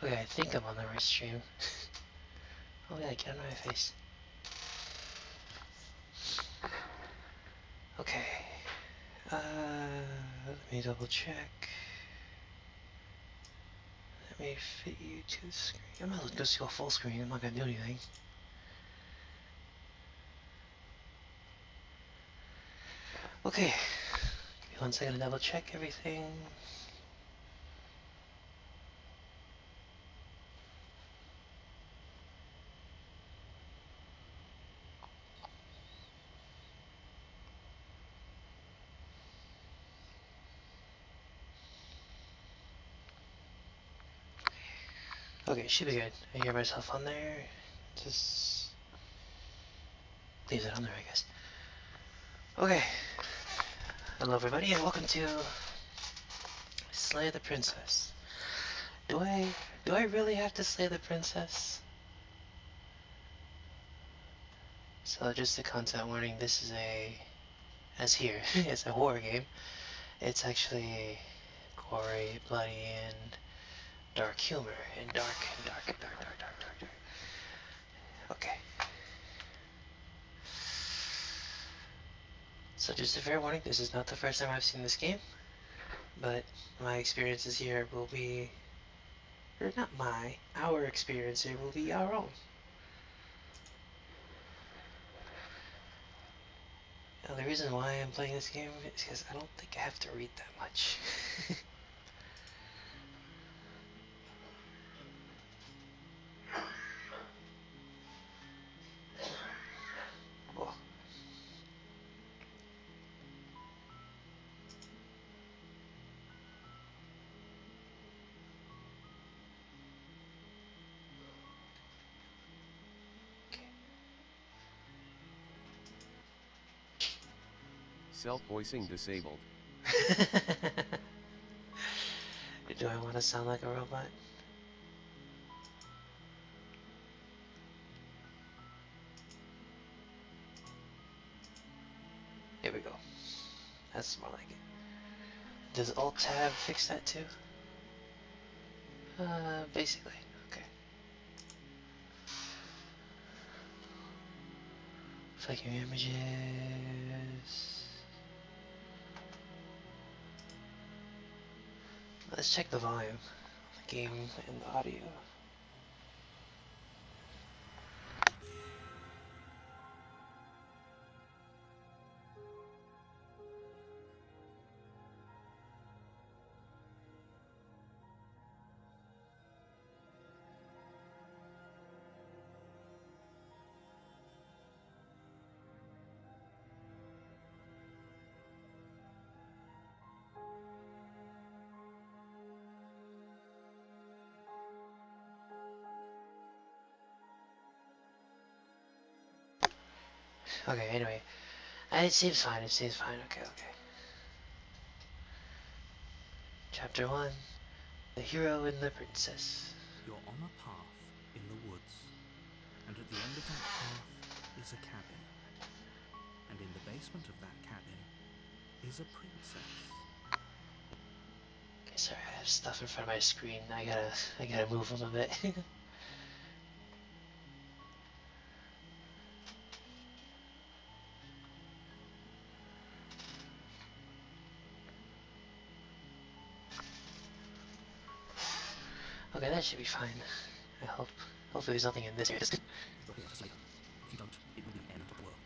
Okay, I think I'm on the right stream. Oh yeah, get out of my face. Okay. Let me double check. Let me fit you to the screen. I'm gonna just go full screen. I'm not gonna do anything. Okay. Give me 1 second to double check everything. Okay, should be good. I hear myself on there. Just leave it on there, I guess. Okay. Hello everybody and welcome to Slay the Princess. Do I really have to slay the princess? So just a content warning, this is as here, it's a horror game. It's actually gory, bloody, and dark humor, and dark. Okay. So just a fair warning, this is not the first time I've seen this game, but my experiences here will be, or not our experience here will be our own. Now, the reason why I'm playing this game is because I don't think I have to read that much. Oh. Self-voicing disabled. Do I want to sound like a robot? Here we go. That's more like it. Does Alt-Tab fix that too? Basically. Okay. Flicking images. Let's check the volume of the game and the audio. Okay, anyway. It seems fine, okay. Chapter 1. The Hero and the Princess. You're on a path in the woods, and at the end of that path is a cabin. And in the basement of that cabin is a princess. Okay, sorry, I have stuff in front of my screen. I gotta move them a bit. Okay, that should be fine. I hope. Hopefully there's nothing in this area. You're here to save her. If you don't, it will be the end of the world.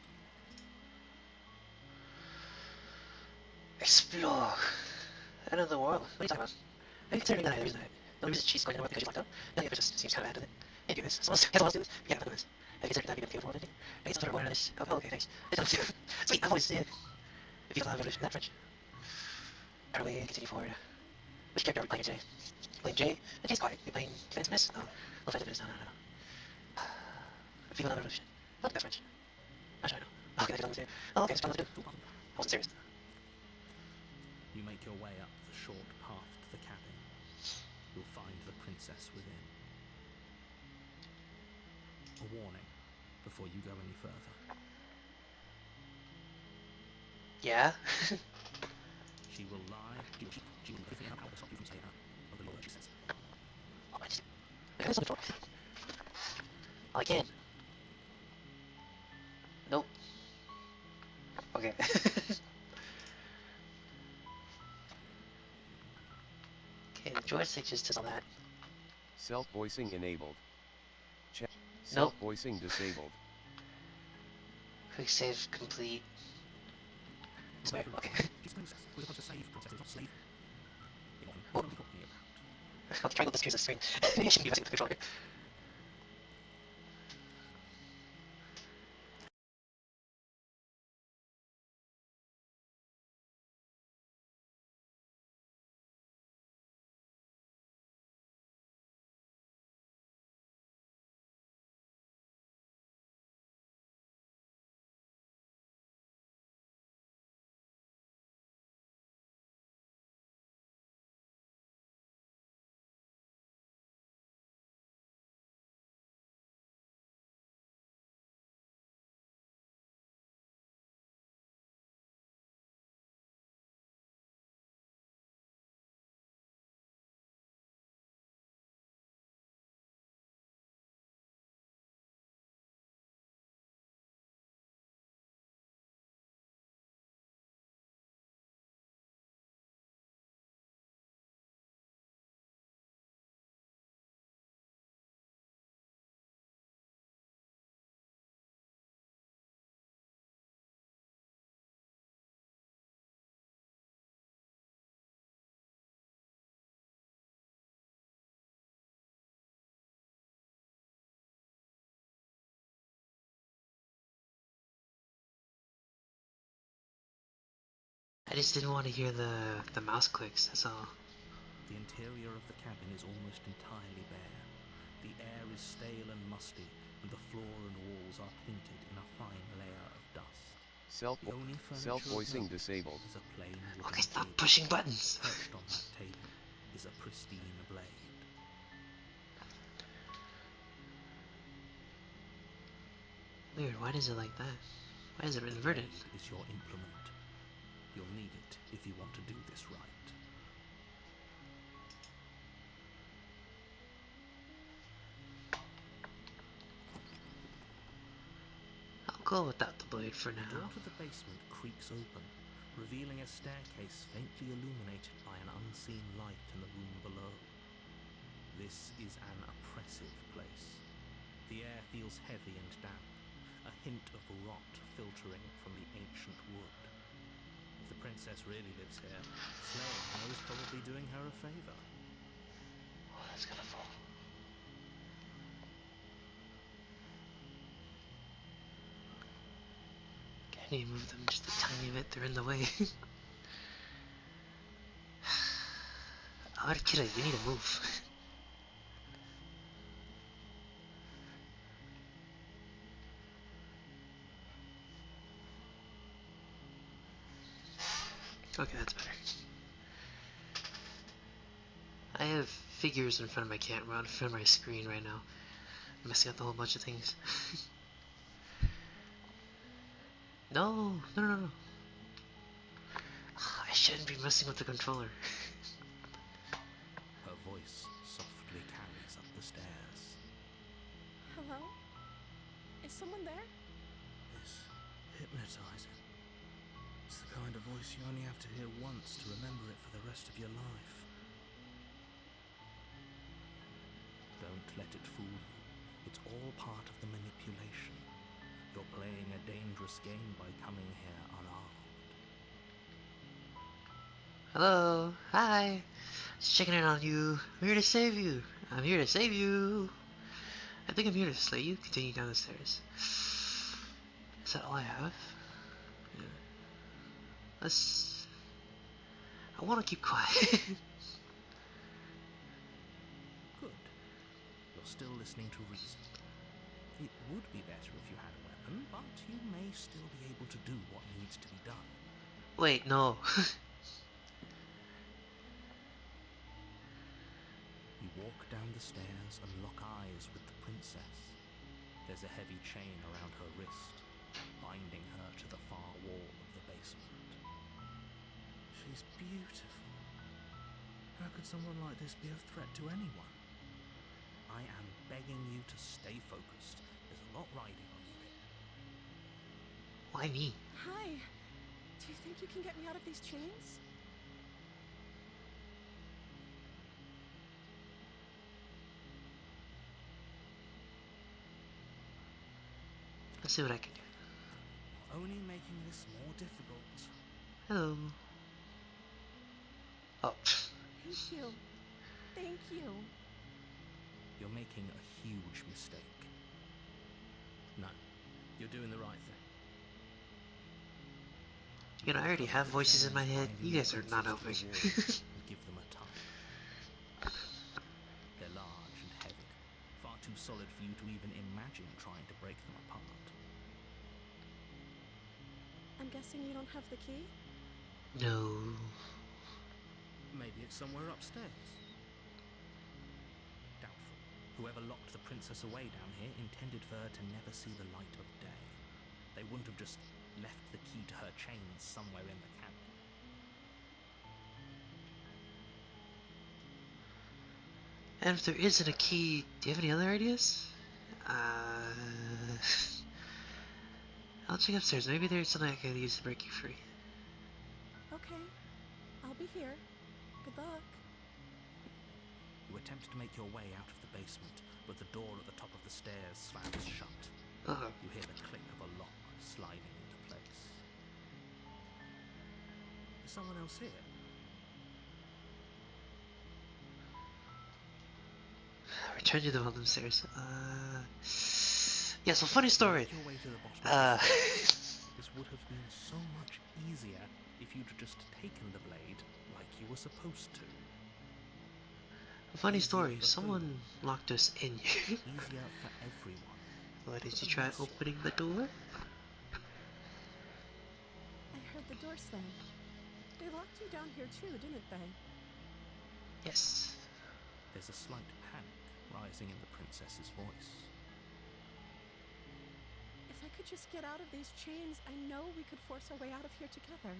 Explore another world. What are you talking about? Are you considering that there isn't it? The only reason she's going to work because she's locked up. Then the just seems kind of bad, doesn't it? Hey, do this. Someone else do this. Yeah, I'm not doing this. Have you considered that being a field world ending? I get some sort of word on this. Oh, okay, thanks. Sweet, I've always said. If you allow revolution, that French. Probably continue forward. Which character are we playing today? Playing Jay? The Jay's quiet. We playing defensiveness? No. Offensiveness? No. Viva la revolution. Not that's French. How should I know? Oh, okay, that's what I'm Oh, okay, that's probably good. I wasn't serious. You make your way up the short path to the cabin. You'll find the princess within. A warning before you go any further. Yeah? She will lie. She will everything in her power to stop you from staying out of the law, she says. Oh, What am I looking for? Oh, I can. Nope. Okay. Okay, the joystick just does all that. Self-voicing enabled. Check. Nope. Self-voicing disabled. Quick save complete. Swear. Okay. She's princess. We're supposed to save princesses, not slave. Oh. What are we talking about? Oh, the triangle disappears the screen. Maybe I shouldn't be messing with the controller. I just didn't want to hear the mouse clicks, that's all. The interior of the cabin is almost entirely bare. The air is stale and musty, and the floor and walls are painted in a fine layer of dust. The only furniture of Self-voicing note disabled. is a plain wooden Okay, stop table. pushing buttons. Perched on that table is a pristine blade. Weird, why is it like that? Why is it The inverted? blade is your implement. You'll need it if you want to do this right. I'll go without the blade for The now. door to the basement creaks open, revealing a staircase faintly illuminated by an unseen light in the room below. This is an oppressive place. The air feels heavy and damp, a hint of rot filtering from the ancient wood. If the princess really lives here, slaying her is probably doing her a favor. Oh, that's gonna fall. Can you move them just a tiny bit? They're in the way. Alright, kiddo, you need to move. Okay, that's better. I have figures in front of my camera, in front of my screen right now. I'm messing up a whole bunch of things. No, no, no, no. I shouldn't be messing with the controller. Her voice softly carries up the stairs. Hello? Is someone there? It's hypnotizing. It's the kind of voice you only have to hear once to remember it for the rest of your life. Don't let it fool you. It's all part of the manipulation. You're playing a dangerous game by coming here unarmed. Hello, hi. Just checking in on you. I'm here to save you. I'm here to save you. I think I'm here to slay you. Continue down the stairs. Is that all I have? Yeah. Let's. I want to keep quiet. Good. You're still listening to reason. It would be better if you had a weapon, but you may still be able to do what needs to be done. Wait, no. You walk down the stairs and lock eyes with the princess. There's a heavy chain around her wrist, binding her to the far wall of the basement. She's beautiful. How could someone like this be a threat to anyone? I am begging you to stay focused. There's a lot riding on you here. Why me? Hi. Do you think you can get me out of these chains? Let's see what I can do. Only making this more difficult. Hello. Oh. Thank you. Thank you. You're making a huge mistake. No, you're doing the right thing. You know, I already have voices in my head. You guys are not helping. And give them a time. They're large and heavy, far too solid for you to even imagine trying to break them apart. I'm guessing you don't have the key? No. Maybe it's somewhere upstairs. Doubtful. Whoever locked the princess away down here intended for her to never see the light of day. They wouldn't have just left the key to her chains somewhere in the canyon. And if there isn't a key, do you have any other ideas? I'll check upstairs. Maybe there's something I can use to break you free. Okay. I'll be here. Good luck. You attempt to make your way out of the basement, but the door at the top of the stairs slams shut. Uh-oh. You hear the click of a lock sliding into place. Is someone else here? Return to the bottom stairs. Yeah, so funny story. Make your way to the bottom of the stairs. This would have been so much easier if you'd just taken the blade like you were supposed to. Funny Easier story. for Someone locked us in here. Easier for everyone. Why did you try opening the door? I heard the door slam. They locked you down here too, didn't they? Yes. There's a slight panic rising in the princess's voice. If I could just get out of these chains, I know we could force our way out of here together.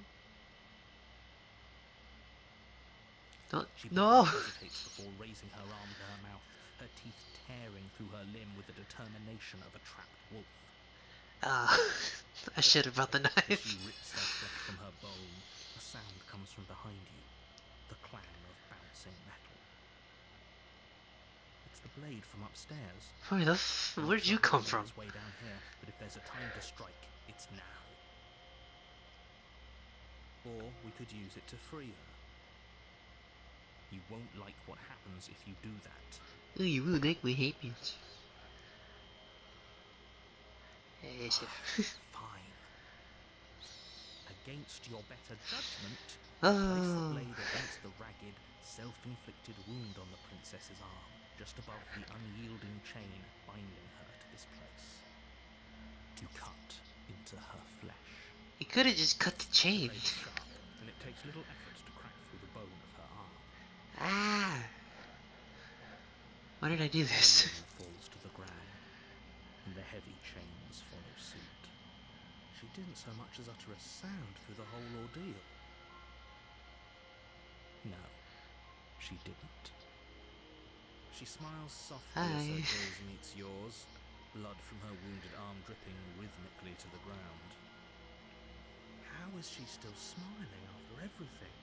Don't. She No! hesitates before raising her arm to her mouth, her teeth tearing through her limb with the determination of a trapped wolf. I should have brought the As knife. she rips her flesh from her bone, a sound comes from behind you, the clang of bouncing metal. It's the blade from upstairs. Where'd you come from? It's way down here, but if there's a time to strike, it's now. Or we could use it to free her. You won't like what happens if you do that. Ooh, you will make me hate you. Yes. Fine. Against your better judgment, place the Oh. blade against the ragged, self-inflicted wound on the princess's arm, just above the unyielding chain binding her to this place. You cut into her flesh. You could have just cut the The chain. blade is sharp, and it takes little effort to crack through the bone of her arm. Ah. Why did I do this? The wound falls to the ground, and the heavy chains follow suit. She didn't so much as utter a sound through the whole ordeal. No, she didn't. She smiles softly as her Hi. gaze meets yours, blood from her wounded arm dripping rhythmically to the ground. How is she still smiling after everything?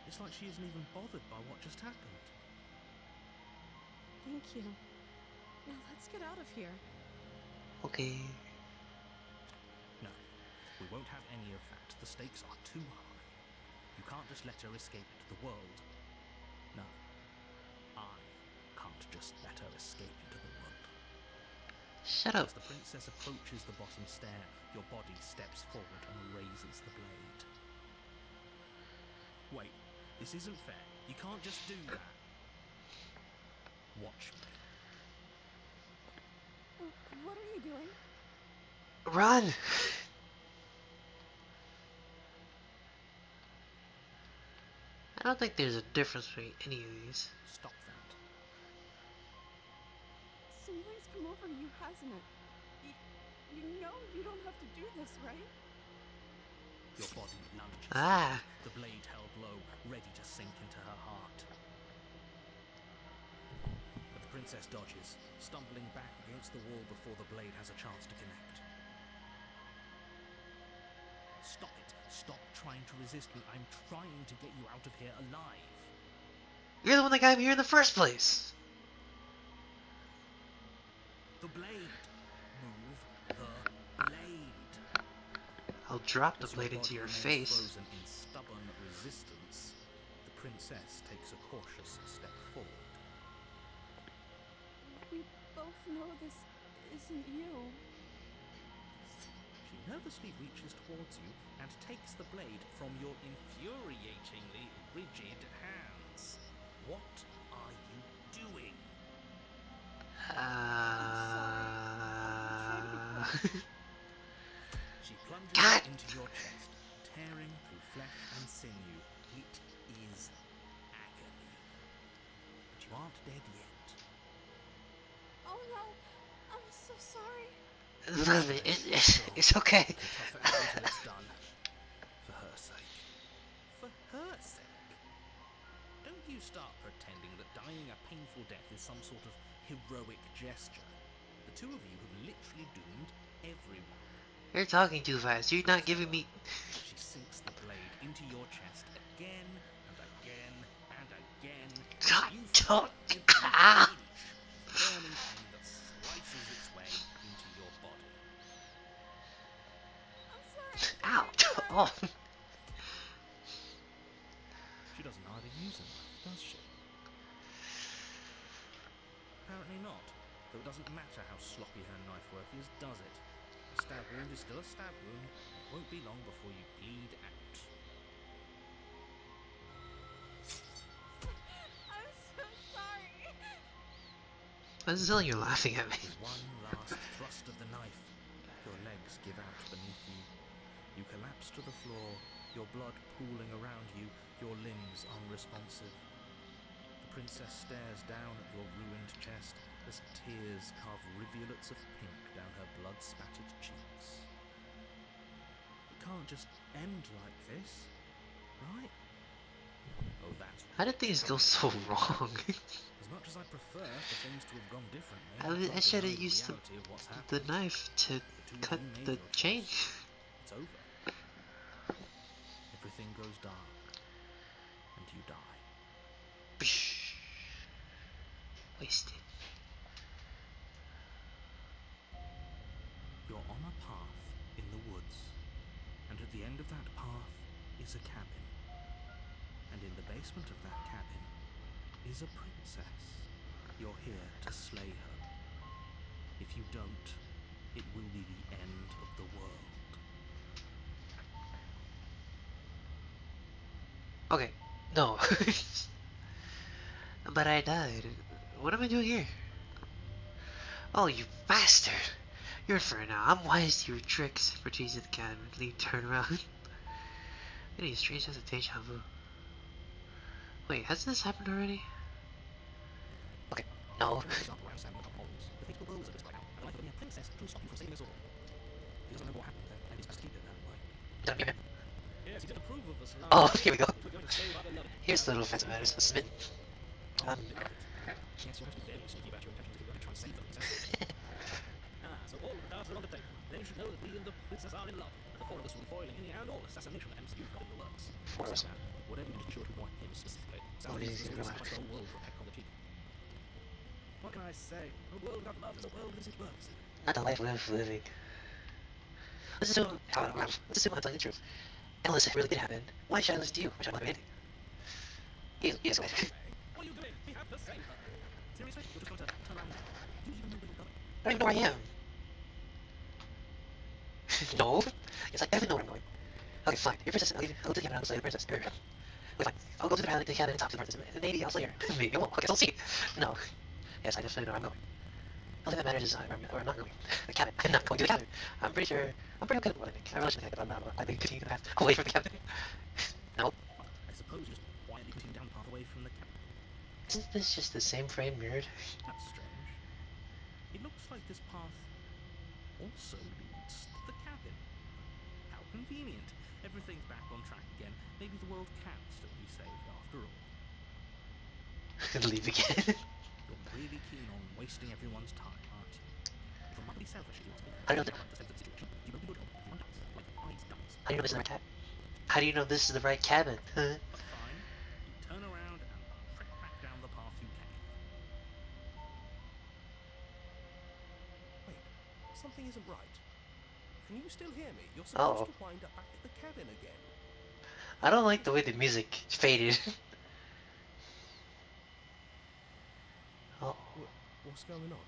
It's like she isn't even bothered by what just happened. Thank you. Now let's get out of here. Okay. No, we won't have any of that. The stakes are too high. You can't just let her escape into the world. No, I can't just let her escape into the world. Shut up. As the princess approaches the bottom stair, your body steps forward and raises the blade. Wait, this isn't fair. You can't just do that. Watch me. What are you doing? Run! I don't think there's a difference between any of these. Stop that. Somebody's come over you, hasn't it? You know you don't have to do this, right? Your body lunges. Ah. The blade held low, ready to sink into her heart. But the princess dodges, stumbling back against the wall before the blade has a chance to connect. Stop it. Stop trying to resist me. I'm trying to get you out of here alive. You're the one that got me here in the first place. The blade. Move the blade. I'll drop the As blade your into body your remains face. frozen in stubborn resistance, the princess takes a cautious step forward. We both know this isn't you. She nervously reaches towards you and takes the blade from your infuriatingly rigid hands. What are you doing? She plunges God. it into your chest, tearing through flesh and sinew. It is agony. But you aren't dead yet. Oh no, I'm so sorry. Love it. It's okay. You can tough it out until it's done. For her sake. For her sake? Don't you start pretending that dying a painful death is some sort of heroic gesture. The two of you have literally doomed everyone. You're talking too fast. You're not giving me. She sinks the blade into your chest again and again and again. God, You don't. feel every inch of burning pain that slices its way into your body. I'm sorry. Ow. Oh. She doesn't know how to use a knife, does she? Apparently not. Though it doesn't matter how sloppy her knife work is, does it? A stab wound is still a stab wound. It won't be long before you bleed out. I'm so sorry. I was telling you, you're laughing at me. With one last thrust of the knife, your legs give out beneath you. You collapse to the floor, your blood pooling around you, your limbs unresponsive. The princess stares down at your ruined chest as tears carve rivulets of pink down her blood-spattered cheeks. It can't just end like this, right? Oh, that's How did things go so wrong? As much as I prefer for things to have gone differently, I should have the used reality of what's the happened. knife to The two of cut you made the your chain. choice. It's over. Everything goes dark, and you die. Psh. Wasted. You're on a path in the woods, and at the end of that path is a cabin. And in the basement of that cabin is a princess. You're here to slay her. If you don't, it will be the end of the world. Okay. No. But I died. What am I doing here? Oh, you bastard! You're in for it now. I'm wise to your tricks for chasing the cat and leave turn around. Getting a strange sense of deja vu. Wait, hasn't this happened already? Okay, no. Don't be him. Oh, here we go. Here's the little Phantom Matters. Submit. Yes, you have to be very sneaky about your intentions if you're going to try and save the princess. So all of the cards are on the table. They should know that we and the princess are in love. The four of us will be foiling any and all assassination attempts you've got in the works. Four of us. So, whatever you do, be sure to want him specifically. Oh, Sounds he's like gonna the whole world for a peck on the cheek. What can I say? A world without love is a world that isn't worth saving. Not the life worth living. Let's assume. Let's assume I'm telling the truth. And unless it really did happen, why should I listen to you? Why should I believe anything? Yes, What are you doing? We have the same her. Seriously? You're just going to turn around now? Do you even know where you're going? I don't even know where I am. No. Yes, I definitely know where I'm going. Okay, fine. You're princess. I'll go to the cabin and I'll slay the princess. Okay, fine. I'll go to the cabin and talk to the princess. And maybe I'll slay her. Maybe I won't. Okay, I'll see. No. Yes, I definitely know where I'm going. The only thing that matters is where I'm not going. The cabin. I'm not going to the cabin. I'm pretty okay at what I think. I really should think that I'm not. I think continue the path away from the cabin. No. I suppose you just quietly continue down the path away from the cabin. Isn't this just the same frame mirrored? That's strange. It looks like this path also leads to the cabin. How convenient. Everything's back on track again. Maybe the world can still be saved after all. Leave again. You're really keen on wasting everyone's time, aren't you? It's remarkably selfish if you ask me. I don't know. However, the sense of the situation, you will do your job, everyone does, like eyes does. How do you know this is the right cabin? How do you know this is the right cabin? Fine. Turn around and trek back down the path you came. Wait, something isn't right. Can you still hear me? You're Uh-oh. supposed to wind up back at the cabin again. I don't like the way the music faded. Oh, What's going on?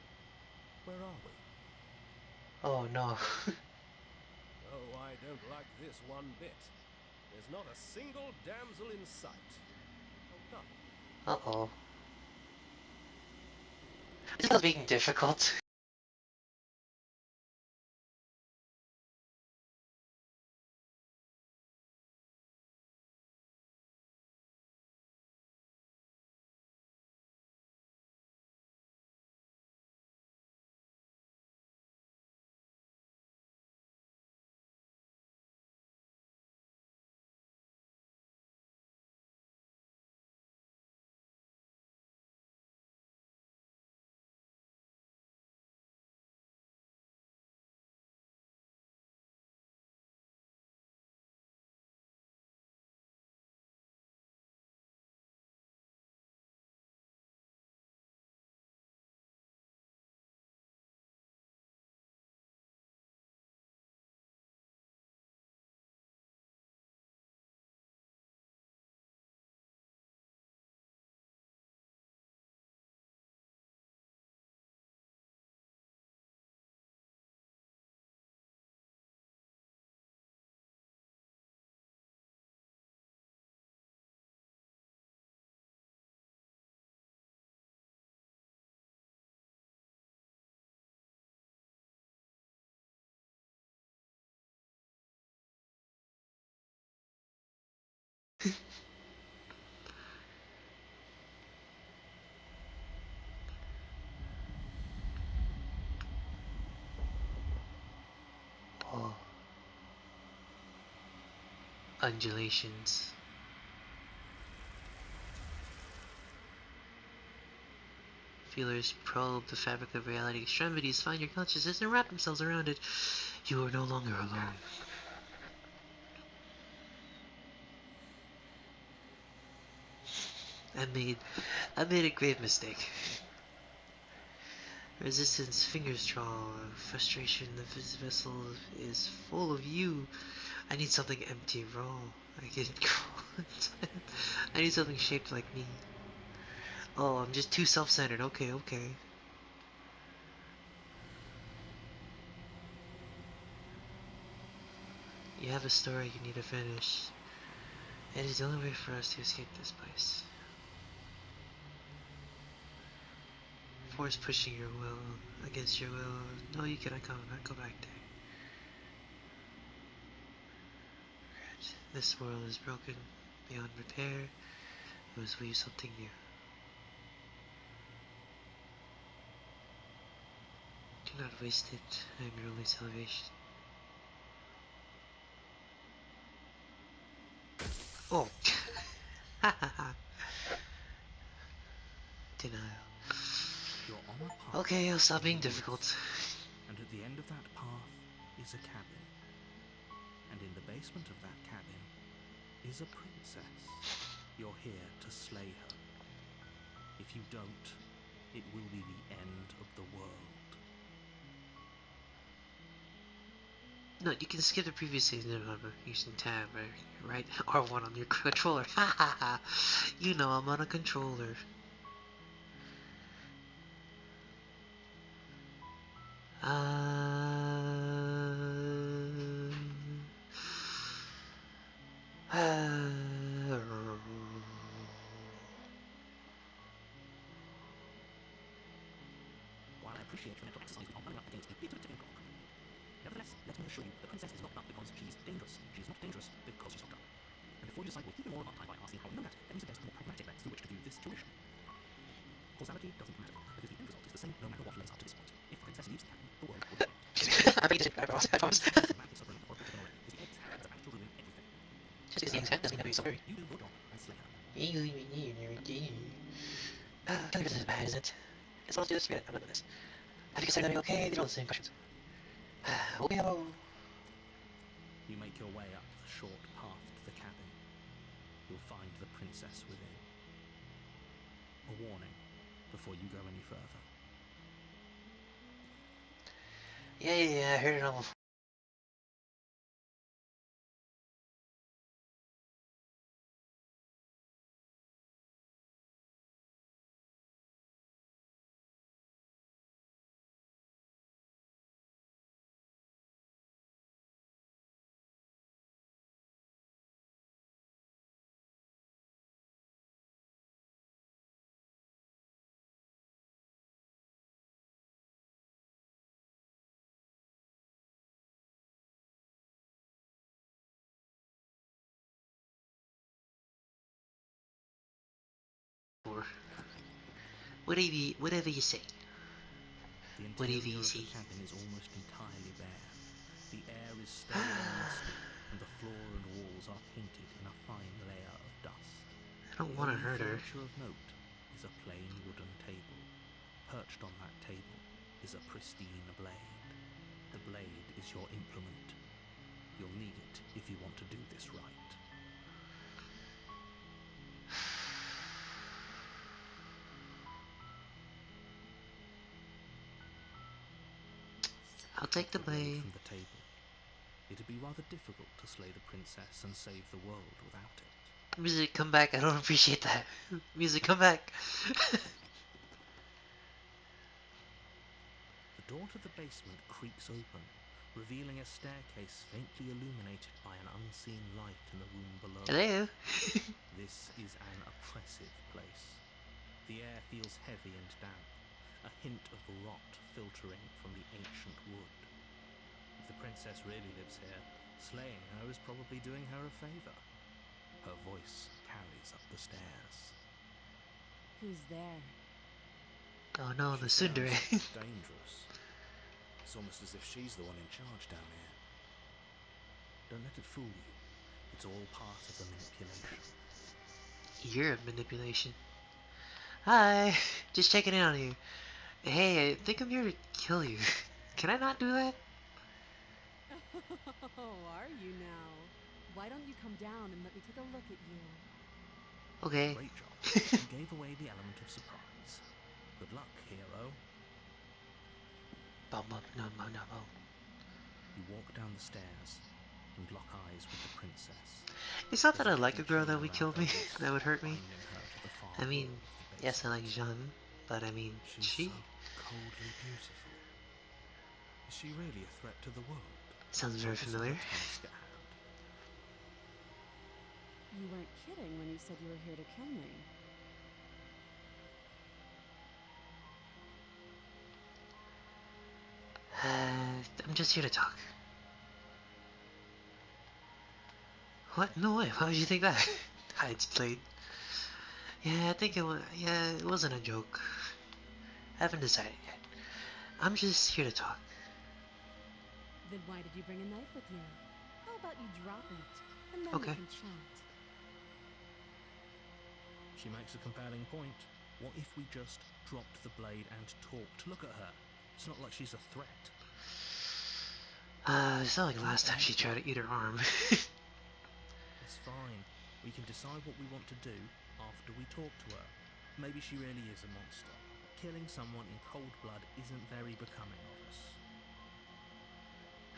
Where are we? oh no. Oh, I don't like this one bit. There's not a single damsel in sight. Hold up. Uh-oh. This is being difficult. Oh. Undulations. Feelers probe the fabric of reality. Extremities find your consciousness and wrap themselves around it. You are no longer alone. I made a grave mistake. Resistance, fingers draw, frustration, the vessel is full of you. I need something empty, raw. I get I need something shaped like me. Oh, I'm just too self-centered. Okay, okay. You have a story you need to finish. It is the only way for us to escape this place. Force pushing your will against your will. No, you cannot go back there. Regret. This world is broken beyond repair. We must weave something new. Do not waste it. I am your only salvation. Oh! Denial. You're on a path. Okay, I'll stop being in the difficult. woods, and at the end of that path is a cabin. And in the basement of that cabin is a princess. You're here to slay her. If you don't, it will be the end of the world. No, you can skip the previous season using tab, right? R1 on your controller. Ha ha ha! You know I'm on a controller. While I appreciate your mental exercise, we are running up against a bit of a tipping clock. Nevertheless, let me assure you, the princess is not up because she's dangerous. She's not dangerous because she's not up. And before you decide we're keeping more of our time by asking how we know that, let me suggest a more pragmatic lens through which to view this tuition. Causality doesn't matter, because the end result is the same no matter what lens up to this point. If the princess leaves the cabin, the world will end. I think you did. I promise. I promise. Just Just because the Yankees fan doesn't mean that he's so very. you do your job and slay her. Kind of as bad, isn't it? Can someone else do this? Yeah, I'm not doing this. Have you considered having okay? These are all the same questions. Okay, hello. You make your way up the short path to the cabin. You'll find the princess within. A warning before you go any further. Yeah, I heard it all before. Whatever you say. The Whatever interior you of the see. cabin is almost entirely bare. The air is stale and musty, and the floor and walls are painted in a fine layer of dust. I don't want to The hurt her. furniture of note is a plain wooden table. Perched on that table is a pristine blade. The blade is your implement. You'll need it if you want to do this right. I'll take the blade. From the table. It'd be rather difficult to slay the princess and save the world without it. Music, come back. I don't appreciate that. Music, come back. The door to the basement creaks open, revealing a staircase faintly illuminated by an unseen light in the room below. Hello. This is an oppressive place. The air feels heavy and damp, a hint of rot filtering from the ancient wood. If the princess really lives here, slaying her is probably doing her a favor. Her voice carries up the stairs. Who's there? Oh no, the She tsundere. sounds dangerous. It's almost as if she's the one in charge down here. Don't let it fool you. It's all part of the manipulation. You're a manipulation. Hi, just checking in on you. Hey, I think I'm here to kill you. Can I not do that? Oh, are you now? Why don't you come down and let me take a look at you? Okay. Great job. You gave away the element of surprise. Good luck, hero. You walk down the stairs and lock eyes with the princess. It's not that I like a girl that would kill me. That would hurt me. I mean, yes, I like Jeanne, but I mean, She's she so coldly beautiful. Is she really a threat to the world? sounds very Focus on familiar. the task at hand. You weren't kidding when you said you were here to kill me. I'm just here to talk. What? No way. Why would you think that? It's played. Yeah, I think it was. Yeah, it wasn't a joke. I haven't decided yet. I'm just here to talk. Then why did you bring a knife with you? How about you drop it, and then Okay. we can chat. She makes a compelling point. What if we just dropped the blade and talked? Look at her. It's not like she's a threat. It's not like last time she tried to eat her arm. It's fine. We can decide what we want to do after we talk to her. Maybe she really is a monster. Killing someone in cold blood isn't very becoming of us.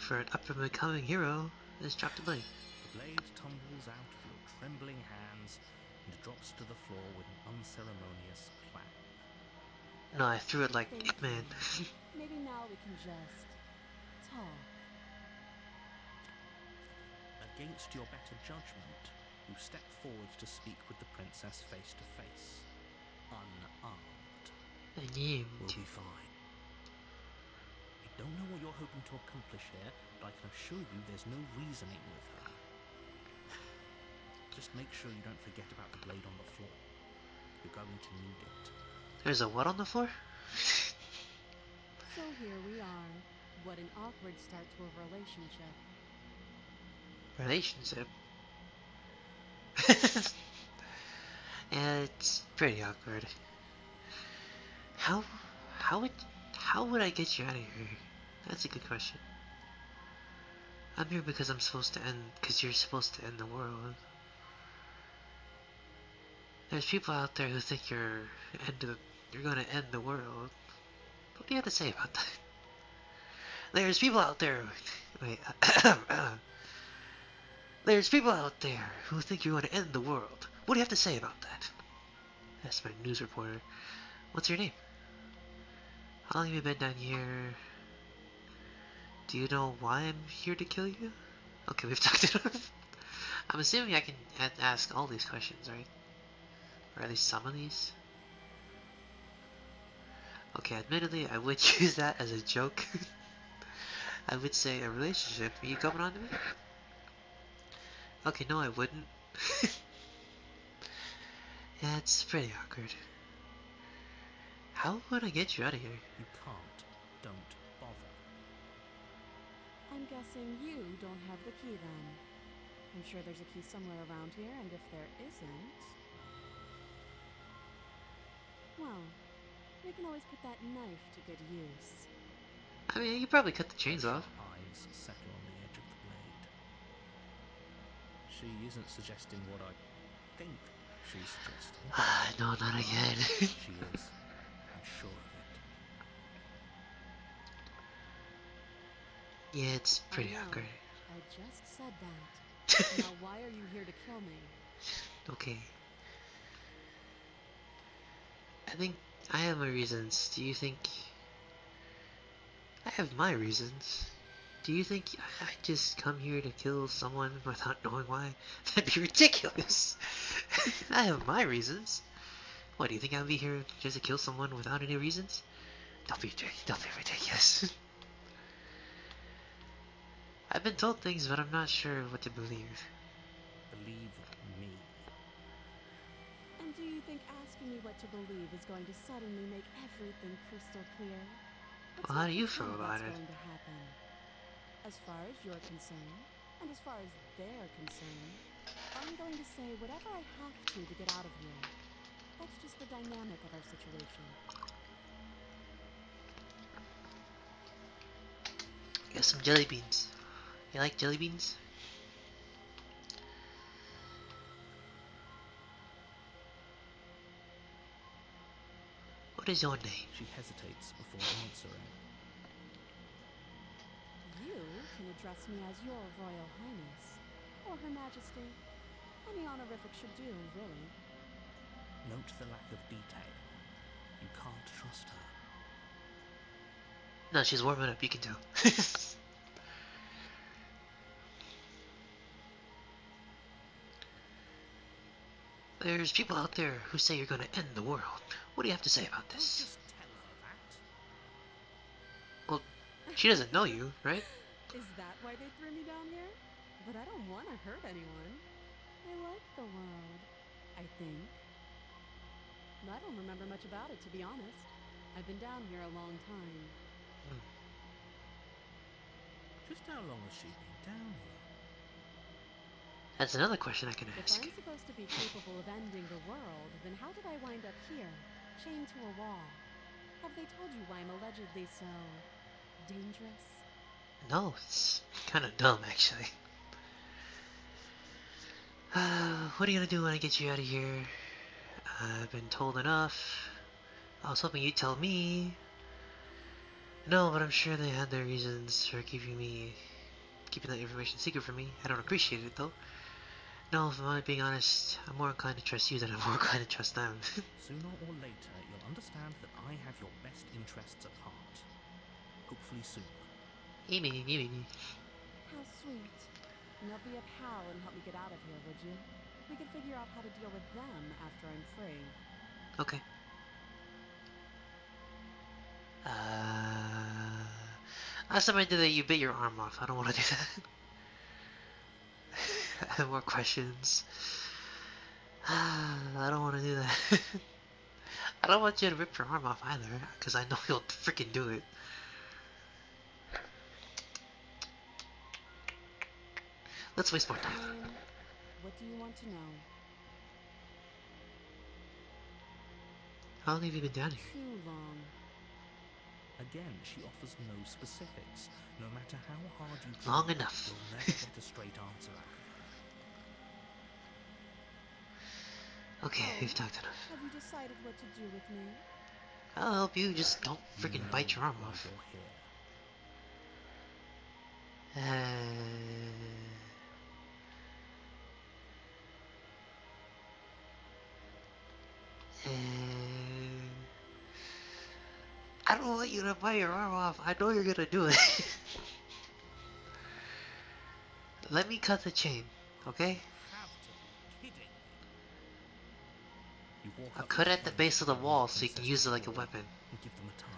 For an up-and-coming hero, let's drop the blade. The blade tumbles out of your trembling hands and drops to the floor with an unceremonious clang. No, I threw it like Thank Ip Man. you. Maybe now we can just talk. Against your better judgment, you step forward to speak with the princess face to face. Unarmed. We'll Named. be fine. I don't know what you're hoping to accomplish here, but I can assure you there's no reasoning with her. Just make sure you don't forget about the blade on the floor. You're going to need it. There's a what on the floor? So here we are. What an awkward start to a relationship. Relationship? Yeah, it's pretty awkward. How how would I get you out of here? That's a good question. I'm here because I'm supposed to end, because you're supposed to end the world. There's people out there who think you're gonna end the world. What do you have to say about that? There's people out there. Wait. There's people out there who think you're gonna end the world. What do you have to say about that? That's my news reporter. What's your name? How long have you been down here? Do you know why I'm here to kill you? Okay, we've talked enough. I'm assuming I can ask all these questions, right? Or at least some of these. Okay, admittedly, I would use that as a joke. I would say a relationship. Are you coming on to me? Okay, no, I wouldn't. Yeah, it's pretty awkward. How would I get you out of here? You can't. Don't bother. I'm guessing you don't have the key then. I'm sure there's a key somewhere around here, and if there isn't... well, we can always put that knife to good use. I mean, you probably cut the chains off. Eyes settle on the edge of the blade. She isn't suggesting what I think she's suggesting. Ah, no, not again. She is. I'm sure of it. Yeah, it's pretty I know. awkward. I just said that. Now why are you here to kill me? Okay. I think I have my reasons. Do you think... I have my reasons. Do you think I just come here to kill someone without knowing why? That'd be ridiculous. I have my reasons. What, do you think I'll be here just to kill someone without any reasons? Don't be ridiculous. I've been told things, but I'm not sure what to believe. Believe me. And do you think asking me what to believe is going to suddenly make everything crystal clear? Let's Well, how not do you pretend feel about that's it? going to happen. As far as you're concerned, and as far as they're concerned, I'm going to say whatever I have to get out of here. That's just the dynamic of our situation. Got some jelly beans. You like jelly beans? What is your name? She hesitates before answering. You can address me as your Royal Highness, or Her Majesty. Any honorific should do, really. Note the lack of detail. You can't trust her. No, she's warming up, you can tell. There's people out there who say you're gonna end the world. What do you have to say about Don't this? just tell her that. Well, she doesn't know you, right? Is that why they threw me down here? But I don't want to hurt anyone. I like the world, I think. I don't remember much about it, to be honest. I've been down here a long time. Just how long has she been down here? That's another question I can If ask. I'm supposed to be capable of ending the world, then how did I wind up here, chained to a wall? Have they told you why I'm allegedly so... dangerous? No, it's kind of dumb, actually. What are you gonna do when I get you out of here? I've been told enough. I was hoping you'd tell me. No, but I'm sure they had their reasons for keeping that information secret from me. I don't appreciate it, though. No, if I'm only being honest, I'm more inclined to trust you than I'm more inclined to trust them. Sooner or later, you'll understand that I have your best interests at heart. Hopefully soon. Amy. How sweet. Now be a pal and help me get out of here, would you? We could figure out how to deal with them after I'm free. Okay. Last time I did that, you bit your arm off. I don't want to do that. I have more questions. I don't want to do that. I don't want you to rip your arm off either, because I know you'll freaking do it. Let's waste more time. Fine. What do you want to know? How long have you been down here? Too long. Again, she offers no specifics. No matter how hard you try, Long enough. you'll never get a straight answer out of her. Okay, we've talked enough. Have you decided what to do with me? I'll help you, just don't freaking You bite your know arm why off. you're here. I don't want you to bite your arm off. I know you're gonna do it. Let me cut the chain, okay? Have to be kidding. You walk I'll up cut to it at the front base of the and wall the so you can princess use it like a before weapon. and give them a tug.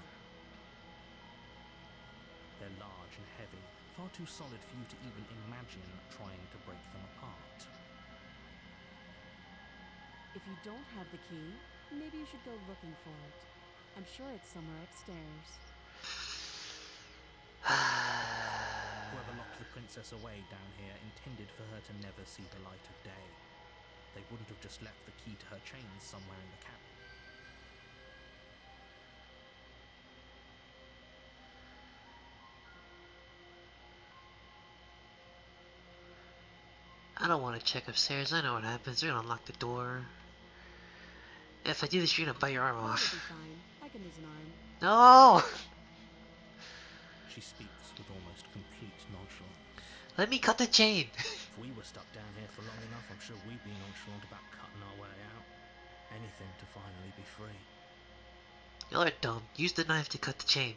They're large and heavy, far too solid for you to even imagine trying to break them apart. If you don't have the key, maybe you should go looking for it. I'm sure it's somewhere upstairs. Whoever locked the princess away down here intended for her to never see the light of day. They wouldn't have just left the key to her chains somewhere in the cabin. I don't want to check upstairs. I know what happens. They're gonna unlock the door. If I do this, you're gonna bite your arm That'll be off. fine. I can use an arm. No! She speaks with almost complete nonchalance. Let me cut the chain. If we were stuck down here for long enough, I'm sure we'd be nonchalant about cutting our way out. Anything to finally be free. Y'all are dumb. Use the knife to cut the chain.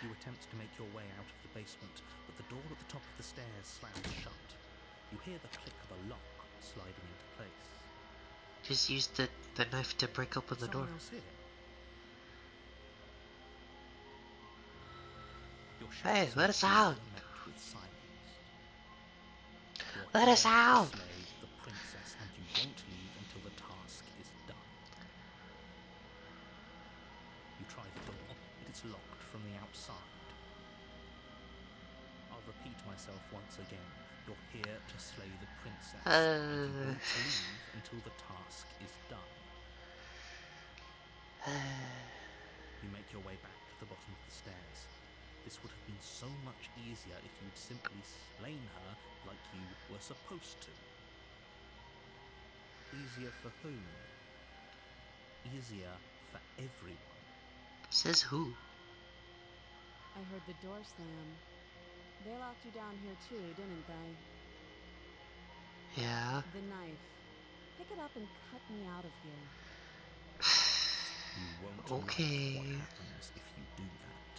You attempt to make your way out of the basement, but the door at the top of the stairs slams shut. You hear the click of a lock sliding into place. Just use the knife to break open the door. Someone else here? Your Hey, shouts let and us pleas out. are met with silence. You're Let us here to out. slay the princess, and you won't leave until the task is done. You try the door, but it's locked from the outside. I'll repeat myself once again. You're here to slay the princess, and you won't leave until the task is done. You make your way back to the bottom of the stairs. This would have been so much easier if you'd simply slain her like you were supposed to. Easier for whom? Easier for everyone. Says who? I heard the door slam. They locked you down here too, didn't they? Yeah. The knife. Pick it up and cut me out of here. You won't Okay. like what happens if you do that.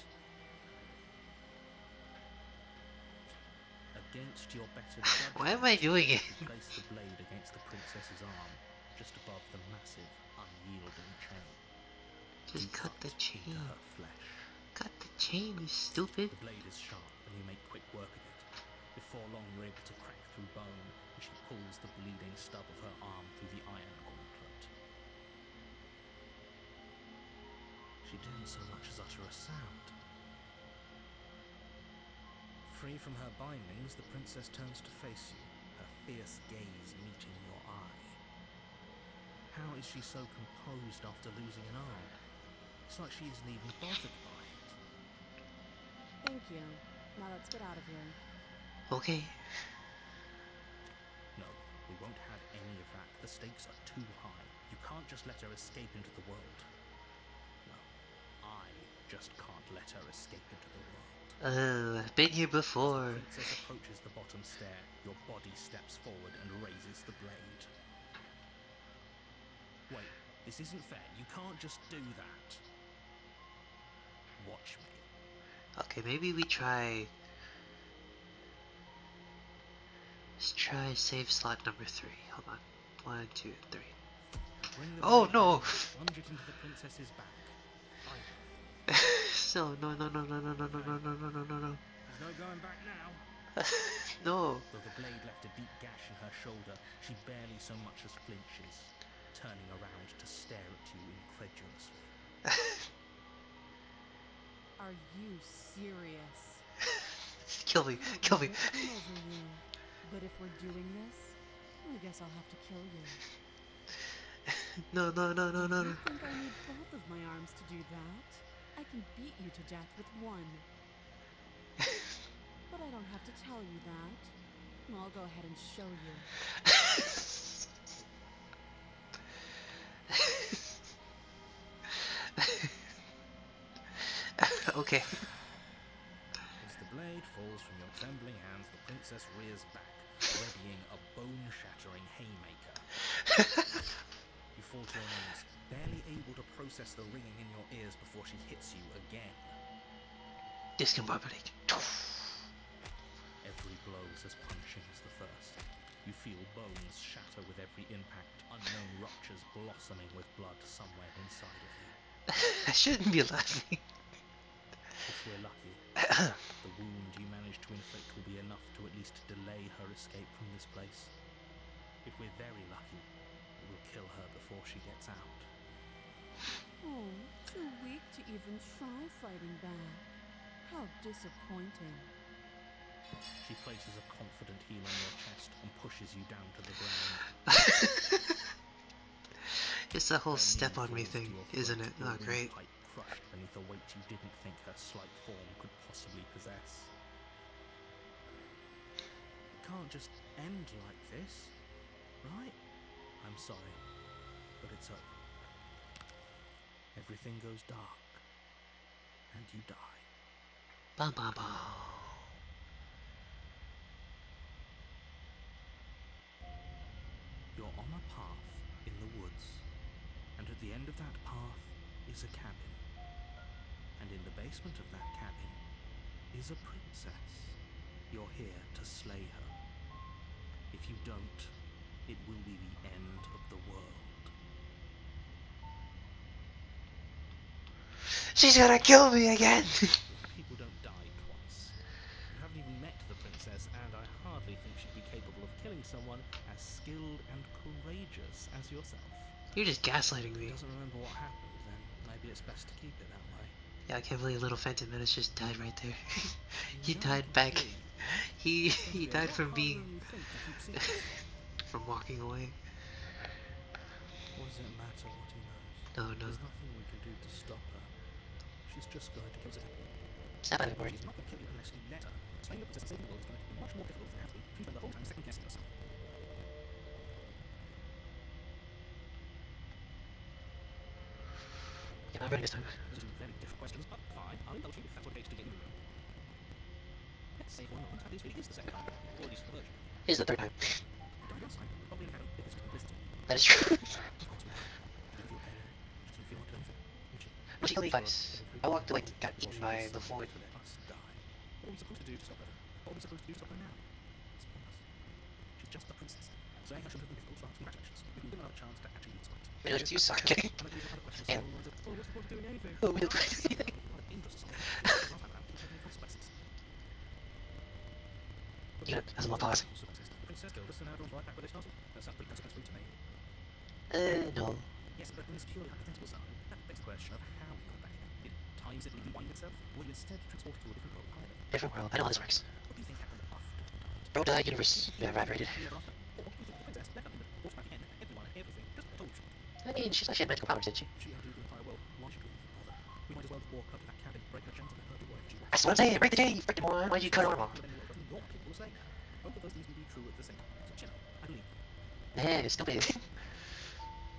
Against your better judgment, Why am I doing it? you place the blade against the princess's arm, just above the massive, unyielding chain. Just You cut the into chain. her flesh. Cut the chain, you stupid. The blade is sharp, and you make quick work of it. Before long, you're able to crack through bone, and she pulls the bleeding stub of her arm through the iron gauntlet. She didn't so much as utter a sound. Free from her bindings, the princess turns to face you, her fierce gaze meeting your eye. How is she so composed after losing an arm? It's like she isn't even bothered by it. Thank you. Now let's get out of here. Okay. No, we won't have any of that. The stakes are too high. You can't just let her escape into the world. No, I just can't let her escape into the world. I've been here before. As the princess approaches the bottom stair, your body steps forward and raises the blade. Wait, this isn't fair. You can't just do that. Watch me. Okay, maybe we try. Let's try save slot number 3. Hold on. 1, 2, 3. Bring the Oh blade no! down, plunge it into the princess's back. Fire. So no. There's no going back now. No. Though the blade left a deep gash in her shoulder, she barely so much as flinches, turning around to stare at you incredulously. Are you serious? Kill me. Kill me. Victim over you. But if we're doing this, I guess I'll have to kill you. No. Do you think I need both of my arms to do that? I can can beat you to death with one. But I don't have to tell you that. I'll go ahead and show you. Okay. As the blade falls from your trembling hands, the princess rears back, readying a bone-shattering haymaker. You fall to your knees, barely able to process the ringing in your ears before she hits you again. Discombobulating. Every blow is as punishing as the first. You feel bones shatter with every impact, unknown ruptures blossoming with blood somewhere inside of you. I shouldn't be laughing. If we're lucky, the wound you manage to inflict will be enough to at least delay her escape from this place. If we're very lucky, it will kill her before she gets out. Oh, too weak to even try fighting back. How disappointing. She places a confident heel on your chest and pushes you down to the ground. It's the whole Her step knee on me falls to thing, your isn't foot, it? your Oh, great. windpipe crushed beneath a weight you didn't think her slight form could possibly possess. It can't just end like this, right? I'm sorry, but it's over. Everything goes dark, and you die. Bum bum bum. You're on a path in the woods, and at the end of that path is a cabin. And in the basement of that cabin is a princess. You're here to slay her. If you don't, it will be the end of the world. She's gonna kill me again! People don't die twice. You haven't even met the princess, and I hardly think she'd be capable of killing someone as skilled and courageous as yourself. You're just gaslighting If me. he doesn't remember what happened, then maybe it's best to keep it that way. Yeah, I can't believe little Phantom Menace just died right there. He You died don't back. agree. He It's gonna be a died lot from harder being than you think to keep secrets. from walking away. What does it matter what he knows? No, no. There's nothing we can do to stop her. She's just going to kill us. Stop it, Morty. She's not going to kill you unless you let her. Slaying the princess and saving the world is going to be much more difficult than it has been if you spend the whole time second guessing yourself. Yeah, I'm ready this time. Those are two very different questions, but fine. I'll indulge you if that's what it takes to get you moving. Let's say for a moment that this really is the second time, or at least the version. Here's the third time. You've done your side, probably in heaven, if it's complicity. That is true. Of course we have. She didn't feel pain. She didn't feel like doing anything, did she? Well, she killed me twice. I walked away and got eaten by the Before Floyd. she decided to let us die. What are we supposed to do to stop her? What are we supposed to do to stop her now? It's pointless. She's just a princess. Saying her shouldn't have been difficult, so congratulations. You've been given another chance to actually use it. Maybe you suck. Okay. I'm going to give you other questions. Yeah. along the lines of, what's the point of doing anything? Oh, we don't do anything. What an interest in something. Last time around, didn't have any consequences. You know, as a little pause. The princess killed us and now everyone's right back where they started. That sounds pretty consequence-free to me. No. Yes, but in this purely hypothetical scenario, that begs the question of how you got back here. Did time simply rewind itself, or were you instead transported to a different world entirely? Different world. I know how this works. What do you think happened after you died? Bro died, universe evaporated. The year after? Or do you think the princess left that limit, brought back again, everyone and everything, just told you? I mean, she thought she had magical powers, didn't she? She undid the entire world. Why should we even bother? We might as well walk up to that cabin, break her chains, and let her do whatever she wants. That's what I'm saying. Break the chain, you freaking moron. Why'd you cut her arm off? But then you're capable of saying that. Both of those things can be true at the same time. So chill out. I believe you. Hey, stupid.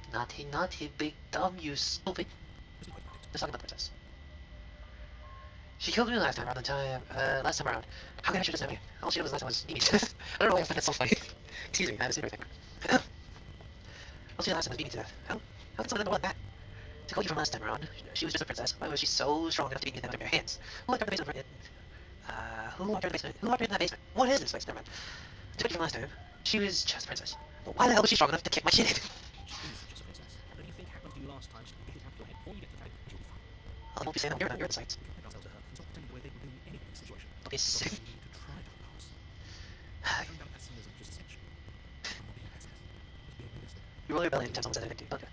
Naughty, naughty, big dumb, you stupid. Just be quick about it. Let's talk about the princess. She killed me last time around. How can I shoot this again? All she did was last time was Mimi. I don't know why I find that so funny. Teasing me, I haven't seen everything. All she did last time was Mimi to death. How can someone know that? To kill you from last time around, she was just a princess. Why was she so strong enough to beat me with her bare hands? Who locked her in the basement? Who locked her in the basement? Who locked her in that basement? What is this place? Never mind. To beat you from last time, she was just a princess. But why the hell was she strong enough to kick my shit in? She is just a princess. But if you think happened to you last time, just get it out of your head before you get to the cabin, and you'll be fine. Oh, don't be saying that. You're in sights. We can compare ourselves to her and stop pretending the way they would do anything in this situation. Don't be Because sick. we need to try to pass. Coming down pessimism just essential. I'm not being a pessimist. Just being realistic. You roll your belly anytime someone says anything to you. Okay.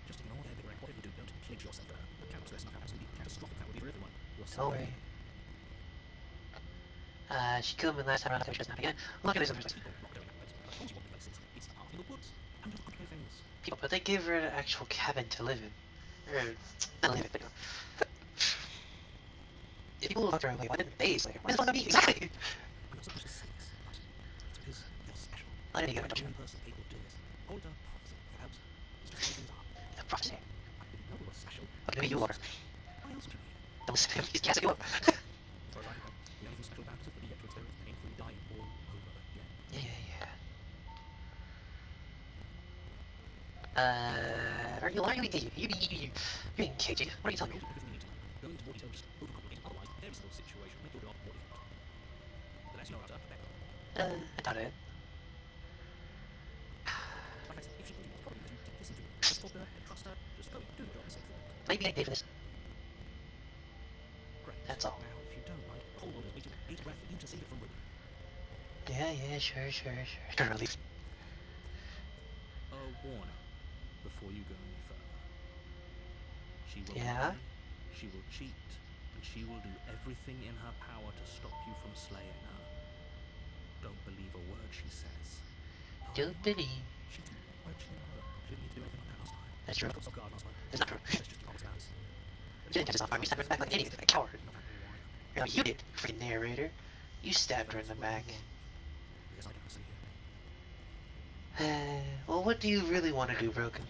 Just ignore their bigger whatever you do, don't pledge yourself to her. The countless lesson of how absolutely catastrophic that would be for everyone. You're Don't worry. She killed me last time around. I think she doesn't have again. Look at this in the first place. People not going that place. I told you what the place is. It's a path in the woods. And just okay things. People, but they give her an actual cabin to live in. Or, not live in, but no. If people fucked around, like, why didn't they Slayer? Why the fuck not me? Exactly! I'm not supposed to say this, but it's because you're special. I didn't get You're it. the only person capable of doing this. Call it a prophecy, if it helps. It's just things up. Yeah, prophecy. I didn't know you were special. Okay, maybe you are. Why else would you be here? Don't listen to him, he's gassing you up. As far as I know, the only thing special about us is that we get to experience painfully dying all over again. Yeah. Are you lying? You're being cagey. What are you telling me? Everything you need to know. Go into more detail, just overcomplicate. Otherwise, every single situation will make your job more difficult. The less you know about her, the better. I doubt it. Like I said, if she told you, it's probably because you didn't listen to her. Just talk to her, trust her, just go, do your job and say the work. Maybe I paid for this. Great. That's all. Now, if you don't mind, Cold Orders meeting at 8 breath for you to save it from ruin. Yeah, sure. Relief. A warning before you go any further. She will Yeah? lie, she will cheat, and she will do everything in her power to stop you from slaying her. Don't believe a word she says. Don't believe. She didn't. Why would she know? She didn't need to do anything like that last time. That's true. She got guard last time. That's not true. Let's just keep on as. You didn't catch us off guard. We stabbed her in the back like an idiot, like a coward. No matter why. No, you did, freaking narrator. You stabbed her in the back. Because I don't see you. Well, what do you really want to do, Broken?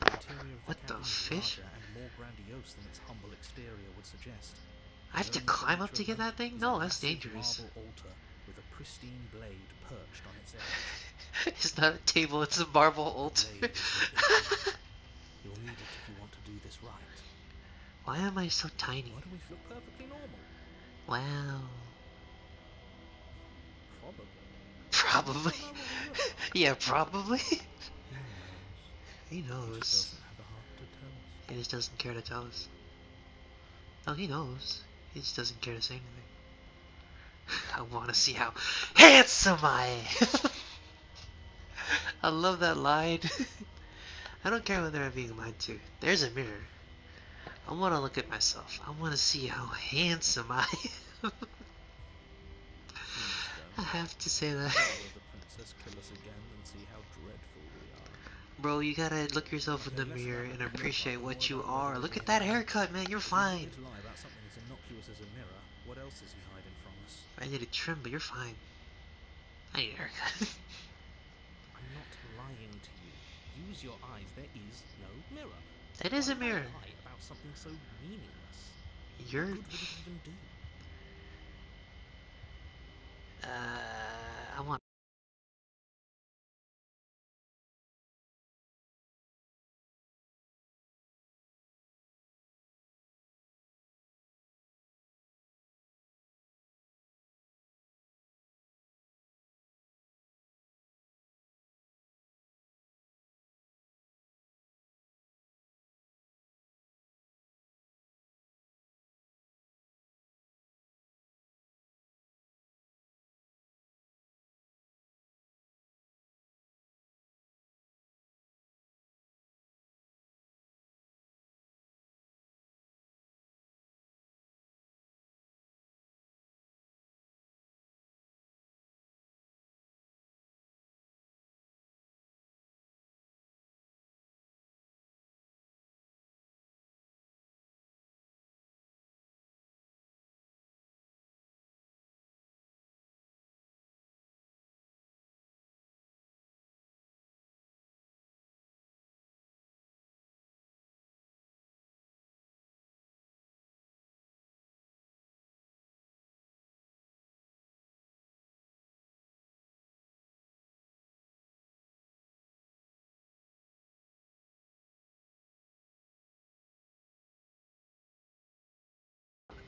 The interior of What the cabin is fish? larger and more grandiose than its humble exterior would suggest. I have to climb up to get that thing? No, that's dangerous. Marble altar with a pristine blade perched on its edge. It's not a table, it's a marble The altar. blade is your issue. You'll need it if you want to do this right. Why am I so tiny? Why do we look perfectly normal? Wow. Probably. Probably. You don't know what we look like. Yeah, probably. He knows. He He knows. just doesn't have a heart to tell us. He just doesn't care to tell us. Oh, he knows. He just doesn't care to say anything. I want to see how handsome I am. I love that line. I don't care whether I'm being lied to. There's a mirror. I want to look at myself. I want to see how handsome I am. I have to say that. Will the princess kill us again and see how dreadful we are? Bro, you gotta look yourself in the mirror and appreciate what you are. Look at that haircut, man. You're fine. If you lie about something as innocuous as a mirror, what else is he hiding from us? I need a trim, but you're fine. I need a haircut. I'm not lying to you. Use your eyes. There is no mirror. That is a Why would I mirror. lie about something so meaningless? You're. What good would it even do? I want.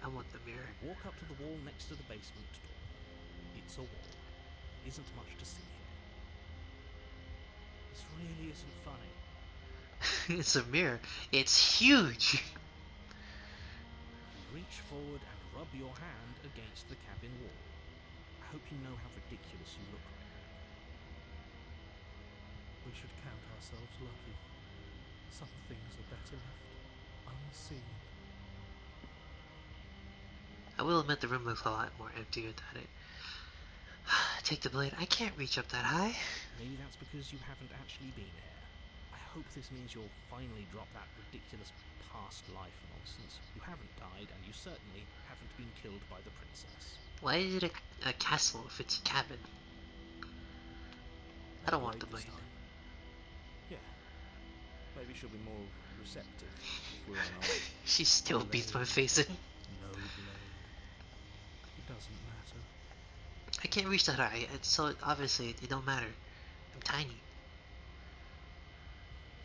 I want the mirror. Walk up to the wall next to the basement door. It's a wall. Isn't much to see here. This really isn't funny. It's a mirror. It's huge. Reach forward and rub your hand against the cabin wall. I hope you know how ridiculous you look right now. We should count ourselves lucky. Some things are better left unseen. I will admit the room looks a lot more empty without it. Take the blade. I can't reach up that high. Maybe that's because you haven't actually been here. I hope this means you'll finally drop that ridiculous past life nonsense. You haven't died, and you certainly haven't been killed by the princess. Why is it a castle if it's a cabin? I don't want the blade. this time. Yeah. Maybe she'll be more receptive if we're unarmed. She still beats my face in. No blade. It doesn't matter. I can't reach that high. So obviously it don't matter. I'm tiny.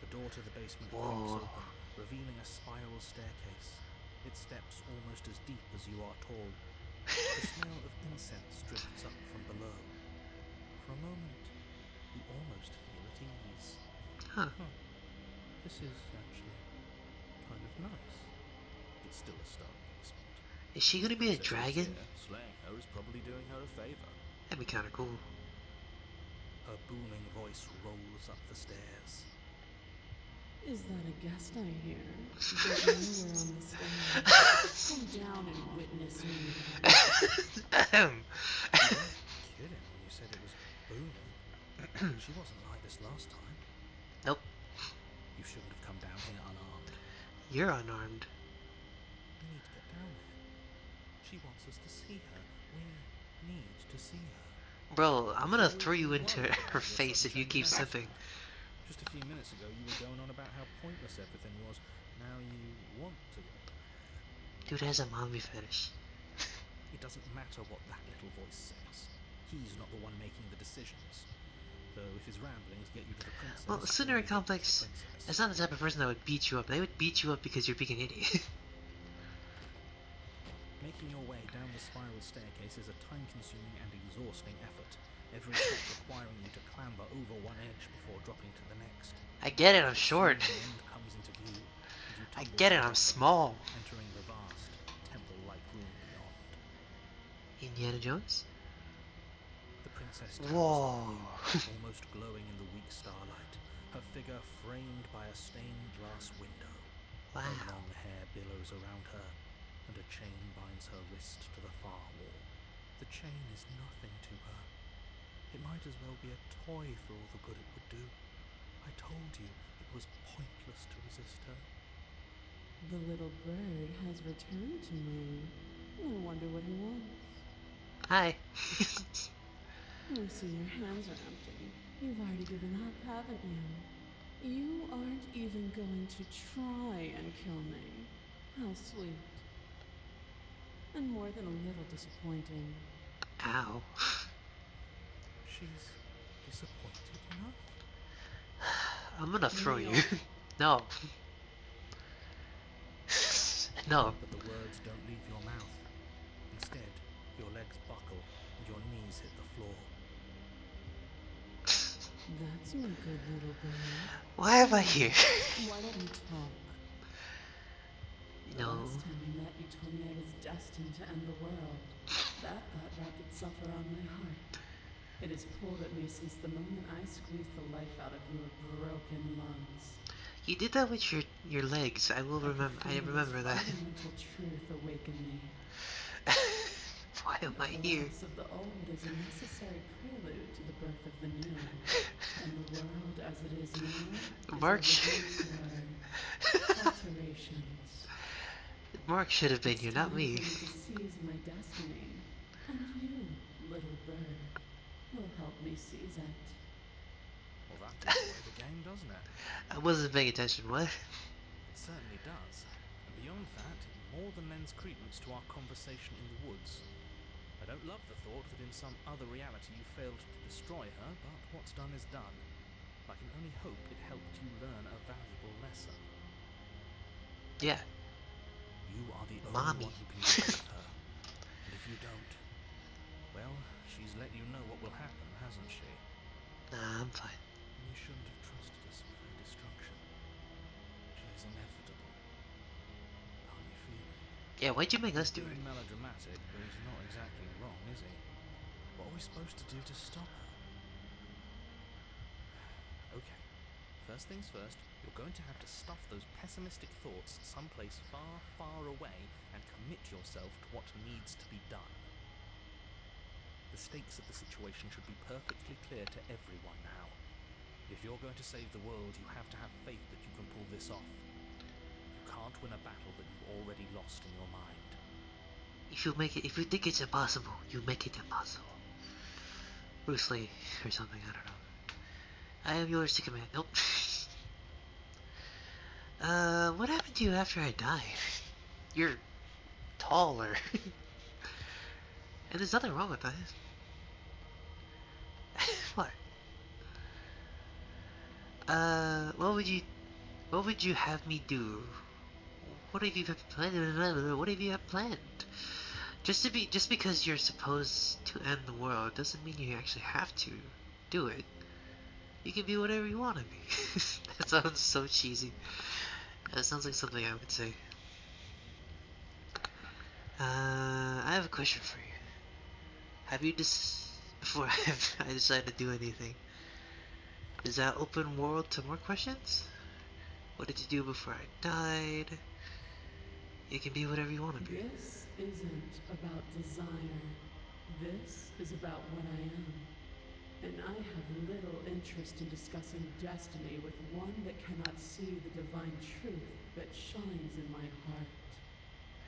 The door to the basement Whoa. creaks open, revealing a spiral staircase. Its steps almost as deep as you are tall. The smell of incense drifts up from below. For a moment, you almost feel at ease. Huh. This is actually kind of nice. It's still a stone basement. Is she gonna be a Princess dragon? here, slaying her is probably doing her a favor. That'd be kinda cool. Her booming voice rolls up the stairs. Is that a guest I hear? Get lower on the stairs. Come down and witness me. Ahem. You weren't kidding when you said it was booming. She wasn't like this last time. Nope. You shouldn't have come down here unarmed. You're unarmed. We need to get down there. She wants us to see her. We need to see her. Bro, I'm gonna throw you into her face if you keep sipping. Just a few minutes ago, you were going on about how pointless everything was. Now you want to go down there. Dude has a mommy fetish. It doesn't matter what that little voice says. He's not the one making the decisions. So if his ramblings get you to the princess... Well, then Scenery you get to the Complex princess. is not the type of person that would beat you up. They would beat you up because you're being an idiot. Making your way down the spiral staircase is a time-consuming and exhausting effort, every step requiring you to clamber over one edge before dropping to the next. I get it, I'm short. Soon the end comes into view, and you I tumble get it, to I'm the bottom, small. entering the vast, temple-like room beyond. Indiana Jones? The princess Whoa. towers above you, almost glowing in the weak starlight, her figure framed by a stained glass window. Wow. Her long hair billows around her, and a chain binds her wrist to the far wall. The chain is nothing to her. It might as well be a toy for all the good it would do. I told you it was pointless to resist her. The little bird has returned to me. I wonder what he wants. Hi. I see your hands are empty. You've already given up, haven't you? You aren't even going to try and kill me. How sweet. And more than a little disappointing. Ow. She's disappointed enough? I'm gonna throw you. Neil. No. No. But the words don't leave your mouth. Instead, your legs buckle and your knees hit the floor. That's my good little bird. Why am I here? Why don't we talk? The No. last time we met, you told me I was destined to end the world. That thought wrapped itself around my heart. It has pulled at me since the moment I squeezed the life out of your broken lungs. You did that with your legs. I will remember. I remember that. Fundamental truth awakened me. Why am I The here? loss of the old is a necessary prelude to the birth of the new. And the world as it is now is Mark. overdue for alterations. Mark should have been It's here, not time me. for to seize my destiny. And you, little bird, will help me seize it. Well, that takes away the game, doesn't it? I wasn't paying attention. What? It certainly does. And beyond that, it more than lends credence to our conversation in the woods. I don't love the thought that in some other reality you failed to destroy her, but what's done is done. I can only hope it helped you learn a valuable lesson. Yeah. You are the only Mommy. one who can deal with her. And if you don't, well, she's let you know what will happen, hasn't she? Nah, I'm fine. And you shouldn't have trusted us with her destruction. She is inevitable. How do you feel it? Yeah, why'd you make us do it? Being melodramatic, but he's not exactly wrong, is he? What are we supposed to do to stop her? Okay. First things first, you're going to have to stuff those pessimistic thoughts someplace far, far away and commit yourself to what needs to be done. The stakes of the situation should be perfectly clear to everyone now. If you're going to save the world, you have to have faith that you can pull this off. You can't win a battle that you've already lost in your mind. If you think it's impossible, you make it impossible. Bruce Lee or something, I don't know. I am yours to command. Nope. What happened to you after I died? You're taller. And there's nothing wrong with that. What? What would you have me do? What have you planned? What have you planned? Just because you're supposed to end the world doesn't mean you actually have to do it. You can be whatever you want to be. That sounds so cheesy. That sounds like something I would say. I have a question for you. Have you before I decide to do anything, is that open world to more questions? What did you do before I died? You can be whatever you want to be. This isn't about desire. This is about what I am. And I have little interest in discussing destiny with one that cannot see the divine truth that shines in my heart.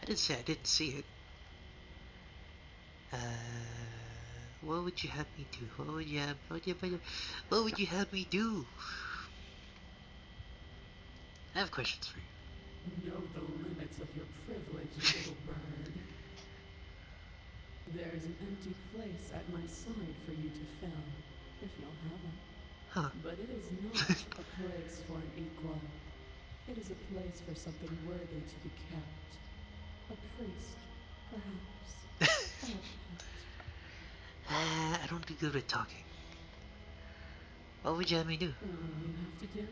I didn't say I didn't see it. What would you have me do? What would you have me do? I have questions for you. Know the limits of your privilege, little bird. There's an empty place at my side for you to fill, if you'll have it. Huh. But it is not a place for an equal. It is a place for something worthy to be kept. A priest, perhaps. Or a pet. I don't do good with talking. What would you have me do? All you have to do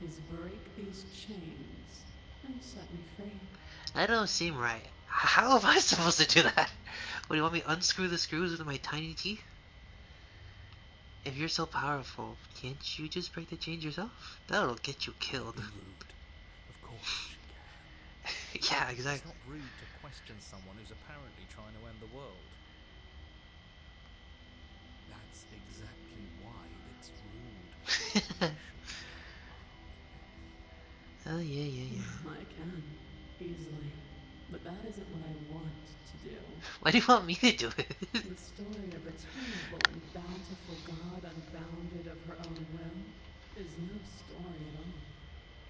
is break these chains and set me free. That don't seem right. How am I supposed to do that? What, do you want me to unscrew the screws with my tiny teeth? If you're so powerful, can't you just break the chains yourself? That'll get you killed. Be rude. Of course she can. Yeah, It's exactly. not rude to question someone who's apparently trying to end the world. That's exactly why it's rude. Oh, yeah. I can, easily. But that isn't what I want to do. Why do you want me to do it? The story of a terrible and bountiful God unbounded of her own will is no story at all.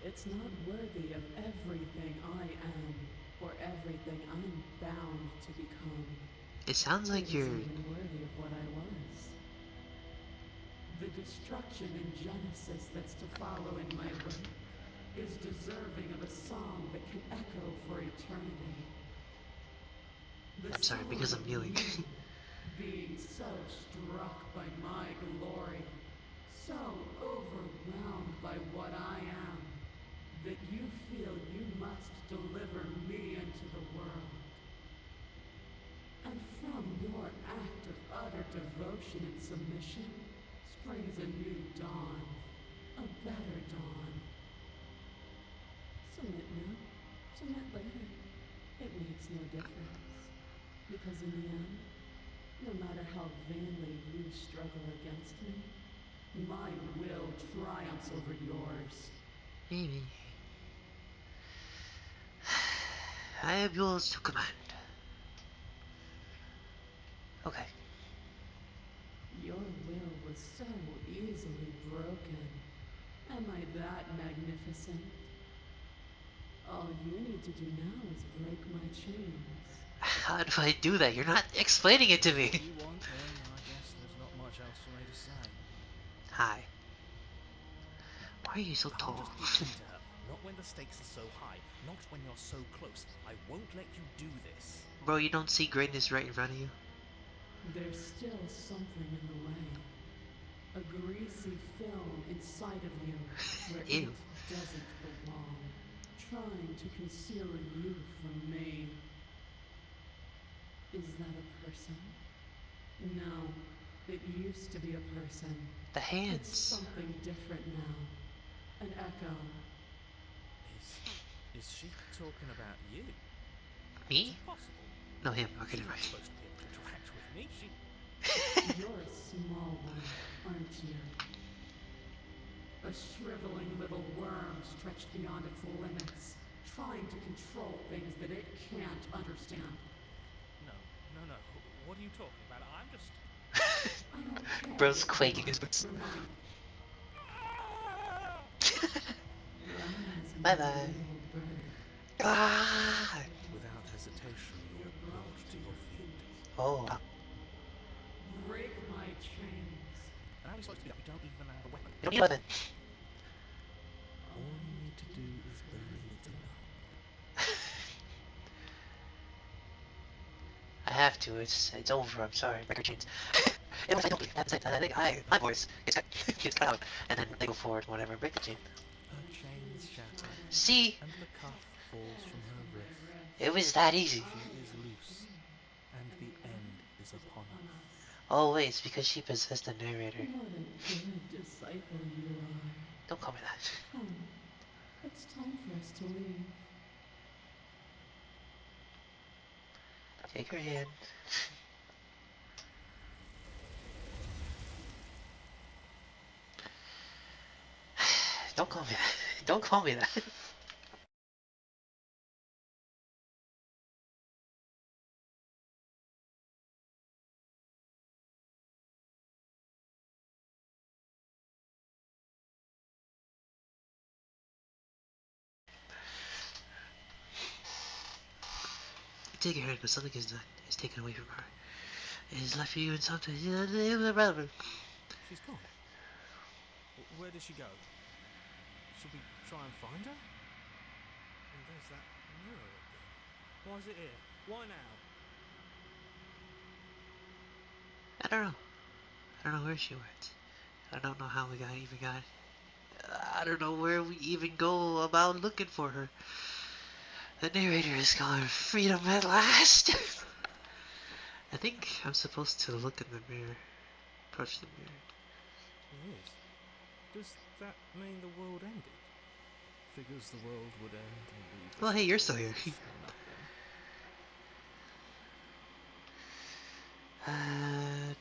It's not worthy of everything I am, or everything I'm bound to become. It sounds like It you're... isn't even worthy of what I was. The destruction in Genesis that's to follow in my wake is deserving of a song that can echo for eternity. I'm sorry, because I'm kneeling. Being so struck by my glory, so overwhelmed by what I am, that you feel you must deliver me into the world. And from your act of utter devotion and submission springs a new dawn, a better dawn. Submit now, submit later. It makes no difference. Because in the end, no matter how vainly you struggle against me, my will triumphs over yours. Maybe. I am yours to command. Okay. Your will was so easily broken. Am I that magnificent? All you need to do now is break my chains. How do I do that? You're not explaining it to me. If you want, then I guess there's not much else for me to say. Hi. Why are you so I'll tall? just be to her. Not when the stakes are so high. Not when you're so close. I won't let you do this. Bro, you don't see greatness right in front of you? There's still something in the way. A greasy film inside of you where Ew. it doesn't belong. Trying to conceal you from me. Is that a person? No, it used to be a person. The It's hands. something different now. An echo. Is she talking about you? Me? Impossible. No, him. Okay, She's never not mind. supposed to be able to interact with me. She... You're a small one, aren't you? A shriveling little worm stretched beyond its limits, trying to control things that it can't understand. No. What are you talking about? I'm just... I don't care. Bro's quaking his boots. Remind- Rise, Bye my bye. little bird. Ah! Without hesitation, you're brought to your feet. Oh. Break my chains. And how are we supposed to do that? We don't even have a weapon. You don't need a weapon. All you need to do is believe enough. I have to. It's over. I'm sorry. Record chains. I don't believe. That's it. I think my voice gets cut out, and then they go forward, whatever. Break the chain. Her chains shatter, See, and the cuff falls from her wrist. it was that easy. She is loose, and the end is upon us. Oh wait, it's because she possessed the narrator. What a good disciple you are. Don't call me that. Come, it's time for us to leave. Take her hand. Don't call me that. Don't call me that. take your hand, but something is taken away from her. It has left you in something irrelevant. She's gone. Where did she go? Should we try and find her? And there's that mirror again. Why is it here? Why now? I don't know. I don't know where she went. I don't know how we even got. I don't know where we even go about looking for her. The narrator is calling freedom at last. I think I'm supposed to look in the mirror. Approach the mirror. It is. Does that mean the world ended? Figures the world would end and leave. Well, hey, you're still here.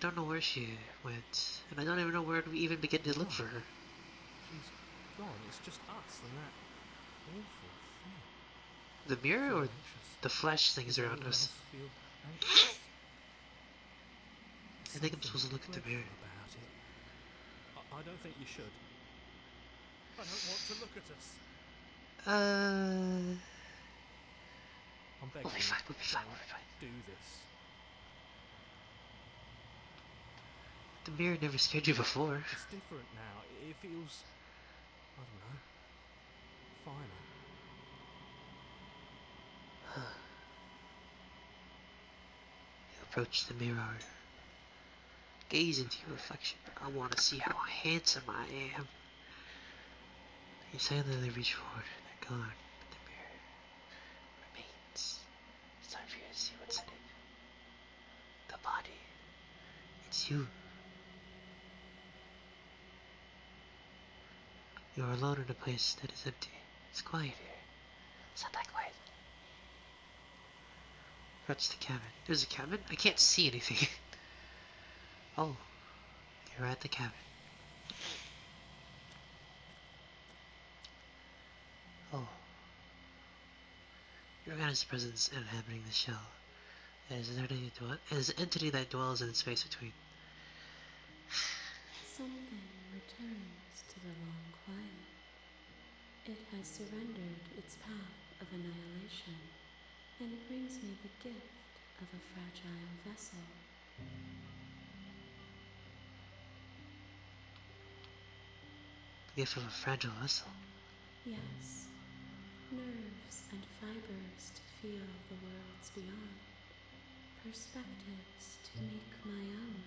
Don't know where she went, and I don't even know where to even begin to look for her. She's gone. It's just us and that awful thing. The mirror Feel or anxious. the flash things Does around anyone us? else feel anxious? I think I'm supposed to look at the mirror. About it. I don't think you should. I don't want to look at us. I'm begging We'll be you, fine, we'll be fine, don't we'll be fine. do this. The mirror never scared you before. It's different now. It feels, I don't know, final. You approach the mirror. Gaze into your reflection. I want to see how handsome I am. You silently reach forward. They're gone, but the mirror remains. It's time for you to see what's in it. The body. It's you. You are alone in a place that is empty. It's quiet here. It's not that quiet. Approach the cabin. There's a cabin? I can't see anything. Oh, you're at the cabin. Oh. Your Organized presence inhabiting the shell. It is an entity that dwells in space between. Something returns to the long quiet. It has surrendered its path of annihilation and brings me the gift of a fragile vessel. The gift of a fragile vessel. Yes, nerves and fibers to feel the worlds beyond, perspectives to make my own.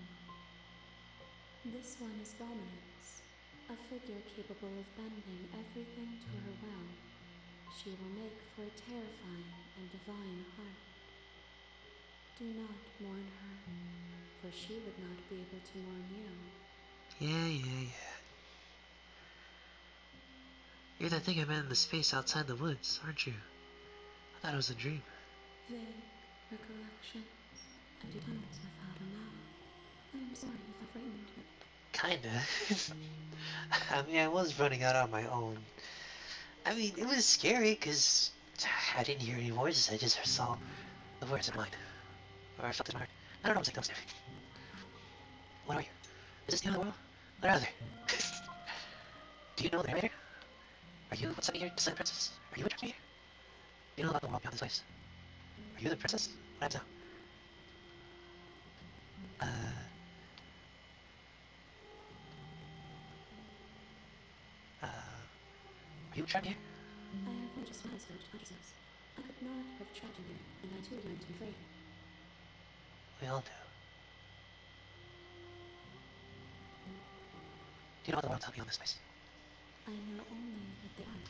This one is Dominance, a figure capable of bending everything to her will. She will make for a terrifying and divine heart. Do not mourn her, for she would not be able to mourn you. Yeah. You're that thing I met in the space outside the woods, aren't you? I thought it was a dream. Vague recollections, empty tunnels without a mouth. I am sorry if I frightened you. Kinda. I mean, I was running out on my own. I mean, it was scary because I didn't hear any voices. I just saw the words in mine. Or I felt it in my heart. I don't know what's like downstairs. What are you? Is this the end of the world? What are they? Do you know the narrator? Are you what's happening here, the Silent Princess? Are you interrupting me here? Do you know about the world beyond this place? Are you the princess? What happens now? Are you trapped here? I have only just mastered consciousness. I could not have trapped you, and I too learned to be afraid. We all do. Do you know what the world's out beyond this place? I know only that they are.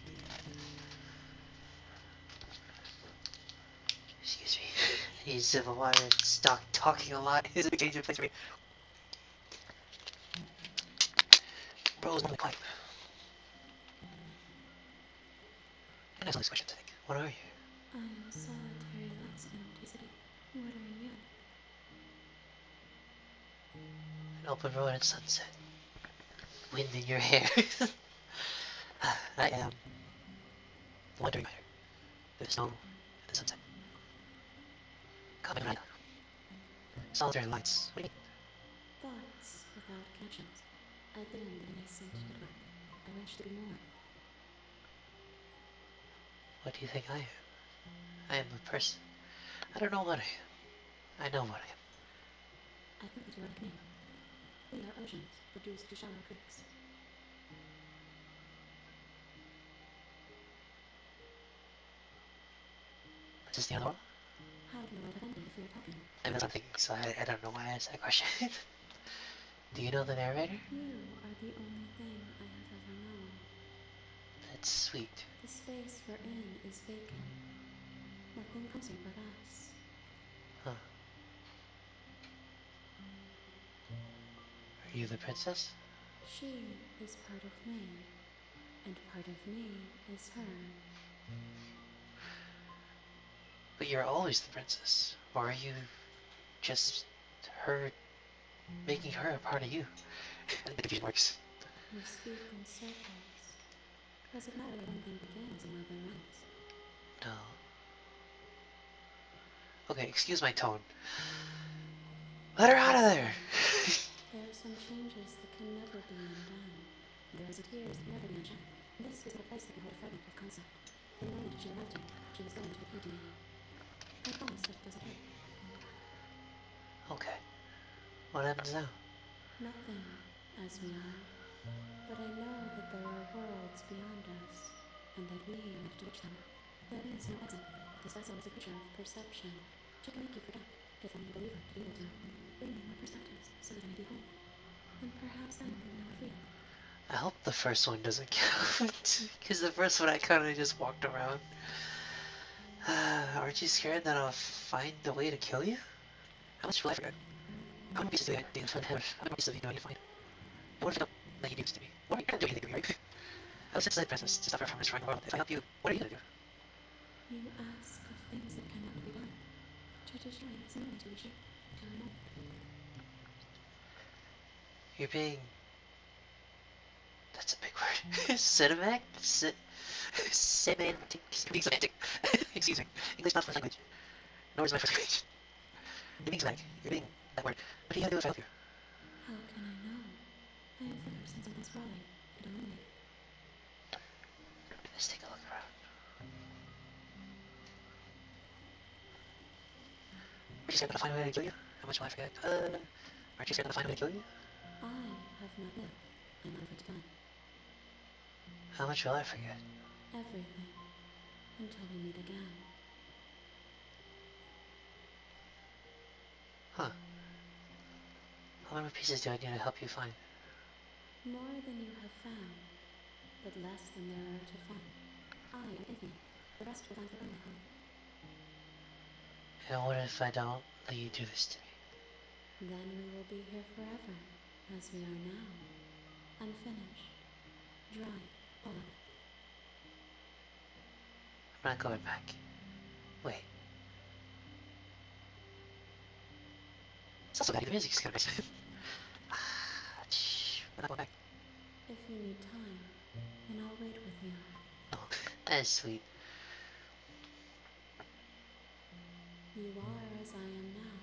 Excuse me. I need a sip of water and stop talking a lot. It's a big change of place for me. Bro's normally quiet. And that's all these questions, I think. What are you? I am solitary lost in empty city. What are you? An open road at sunset. Wind in your hair. I am the wandering rider. With the snow and the sunset. Kamen Rider. Solitary lights. What do you mean? Thoughts without connections. I've been in a nascent network. I wish to be more. What do you think I am? I am a person. I don't know what I am. I know what I am. I think that you are like me. We are oceans, reduced to shallow creeks. Is this the end of the world? How can the world have ended if we are talking? I mean, I'm thinking, so I don't know why I asked that question. Do you know the narrator? You are the only thing I have ever known. That's sweet. The space we're in is vacant. Nothing comes here but us. Huh. Are you the princess? She is part of me, and part of me is her. But you're always the princess. Or are you just her, making her a part of you? I think the confusion works. We speak in circles. Does it matter where one thing begins and another ends? No. Okay, excuse my tone. Let her out of there! There are some changes that can never be undone. There is a tears that can never be unshed. This is not a place that can hold a fragment of concept. The moment she arrived here, she was going to repeat to me. I promise that it doesn't hurt. Okay. What happens now? Nothing, as we are. But I know that there are worlds beyond us, and that we are meant to reach them. There is no exit. This vessel is a creature of perception. She can make you forget, if only a believer to be able to. Bring me more perspectives, so that I may be whole. And perhaps then we will know our freedom. I hope the first one doesn't count. Because the first one I kind of just walked around. Aren't you scared that I'll find a way to kill you? How much will I forget? How many pieces do I have? How many more pieces of you do I need to find? And what if I don't let you do this to me? What are you gonna do anything to me, right? I was sent to the princess to stop her from destroying the world. If I help you, what are you gonna do? You ask of things that cannot be done. To destroy is only to reshape, to remove. You're being... That's a big word. Cinematic? Semantic. Being semantic. Excuse me. English not first language. Nor is my first language. You're being semantic. You're being that word. What do you gotta do if I help you? How can I know? I am first and something sprawling and illuminated. Let's take a look around. Aren't you scared that I'll find a way to kill you? How much will I forget? Aren't you scared that I'll find a way to kill you? I have not lived, and none of it's done. How much will I forget? Everything. Until we meet again. Huh. How many pieces do I need to help you find? More than you have found, but less than there are to find. I am infinite. The rest will find their own home. And what if I don't let you do this to me? Then we will be here forever, as we are now. Unfinished. Dry. All up. I'm not going back. Wait. It's also bad. The music's kind of nice. I'm not going back. If you need time, then I'll wait with you. Oh, that is sweet. You are as I am now,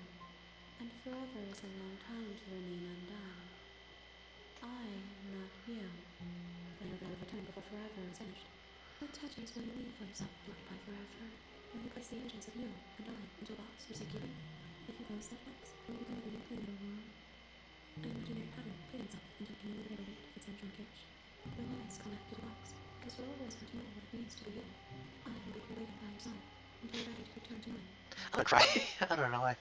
and forever is a long time to remain undone. I am not you. I know that I will return before forever is finished. What touches will you leave for yourself to occupy forever? Will you place the images of you and I into a box for safekeeping? If you close that box, will you become a new world? An imaginary pattern played itself into a canoe river weight of its own cage. Will eyes come back to the box? Because we'll always want to know what it means to be you. I will be here waiting by your side until you're ready to return to mine. I'm gonna cry. I don't know why.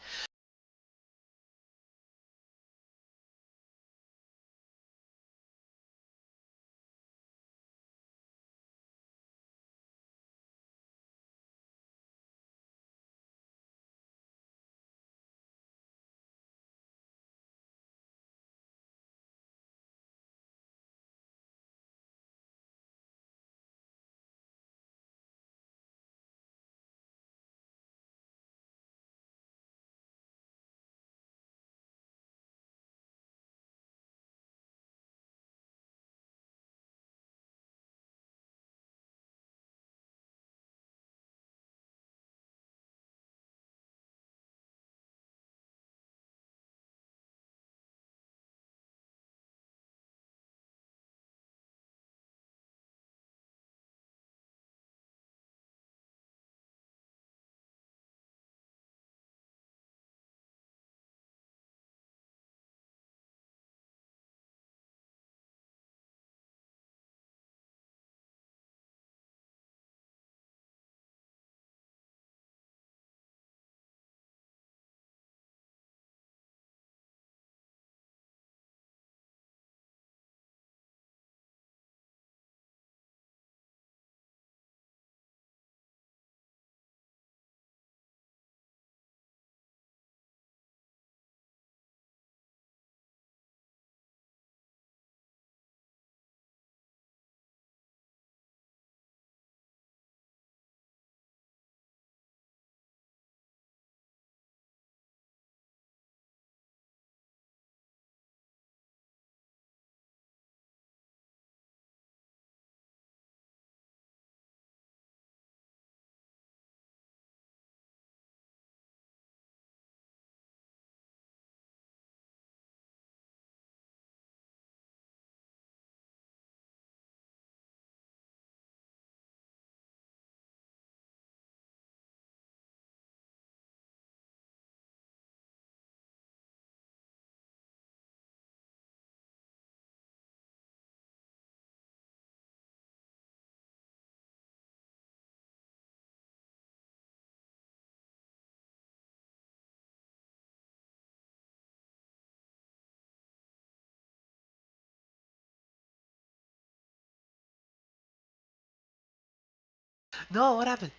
No, what happened?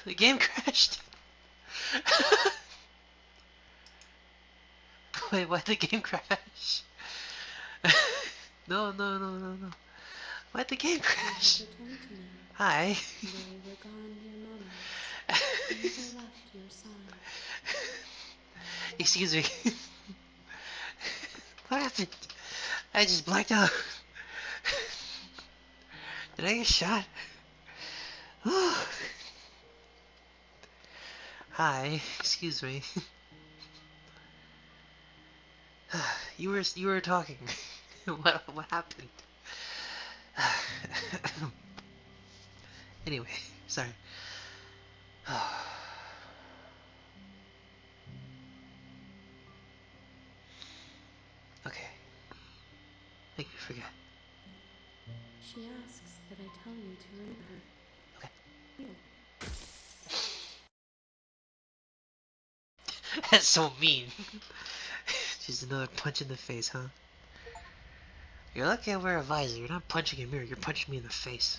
The game crashed. Wait, why'd the game crash? No, no, no, no, no. Why'd the game You have crash? returned to me. Hi. They were gone near moments. I never left your side. Excuse me. What happened? I just blacked out. Did I get shot? Hi. Excuse me. You were talking. What happened? Anyway, sorry. Okay. Make me forget. She asks that I tell you to remember her. Okay. You. That's so mean. Just another punch in the face, huh? You're lucky I wear a visor. You're not punching a mirror. You're punching me in the face.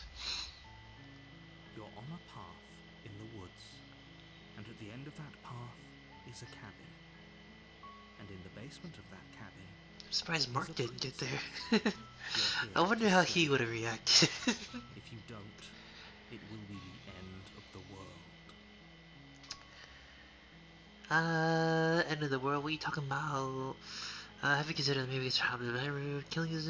You're on a path in the woods, and at the end of that path is a cabin. And in the basement of that cabin, I'm surprised Mark didn't get there. you're I here wonder to how save he would have her. reacted. If you don't, it will be the end of the world. End of the world. What are you talking about? Have you considered maybe it's killing us?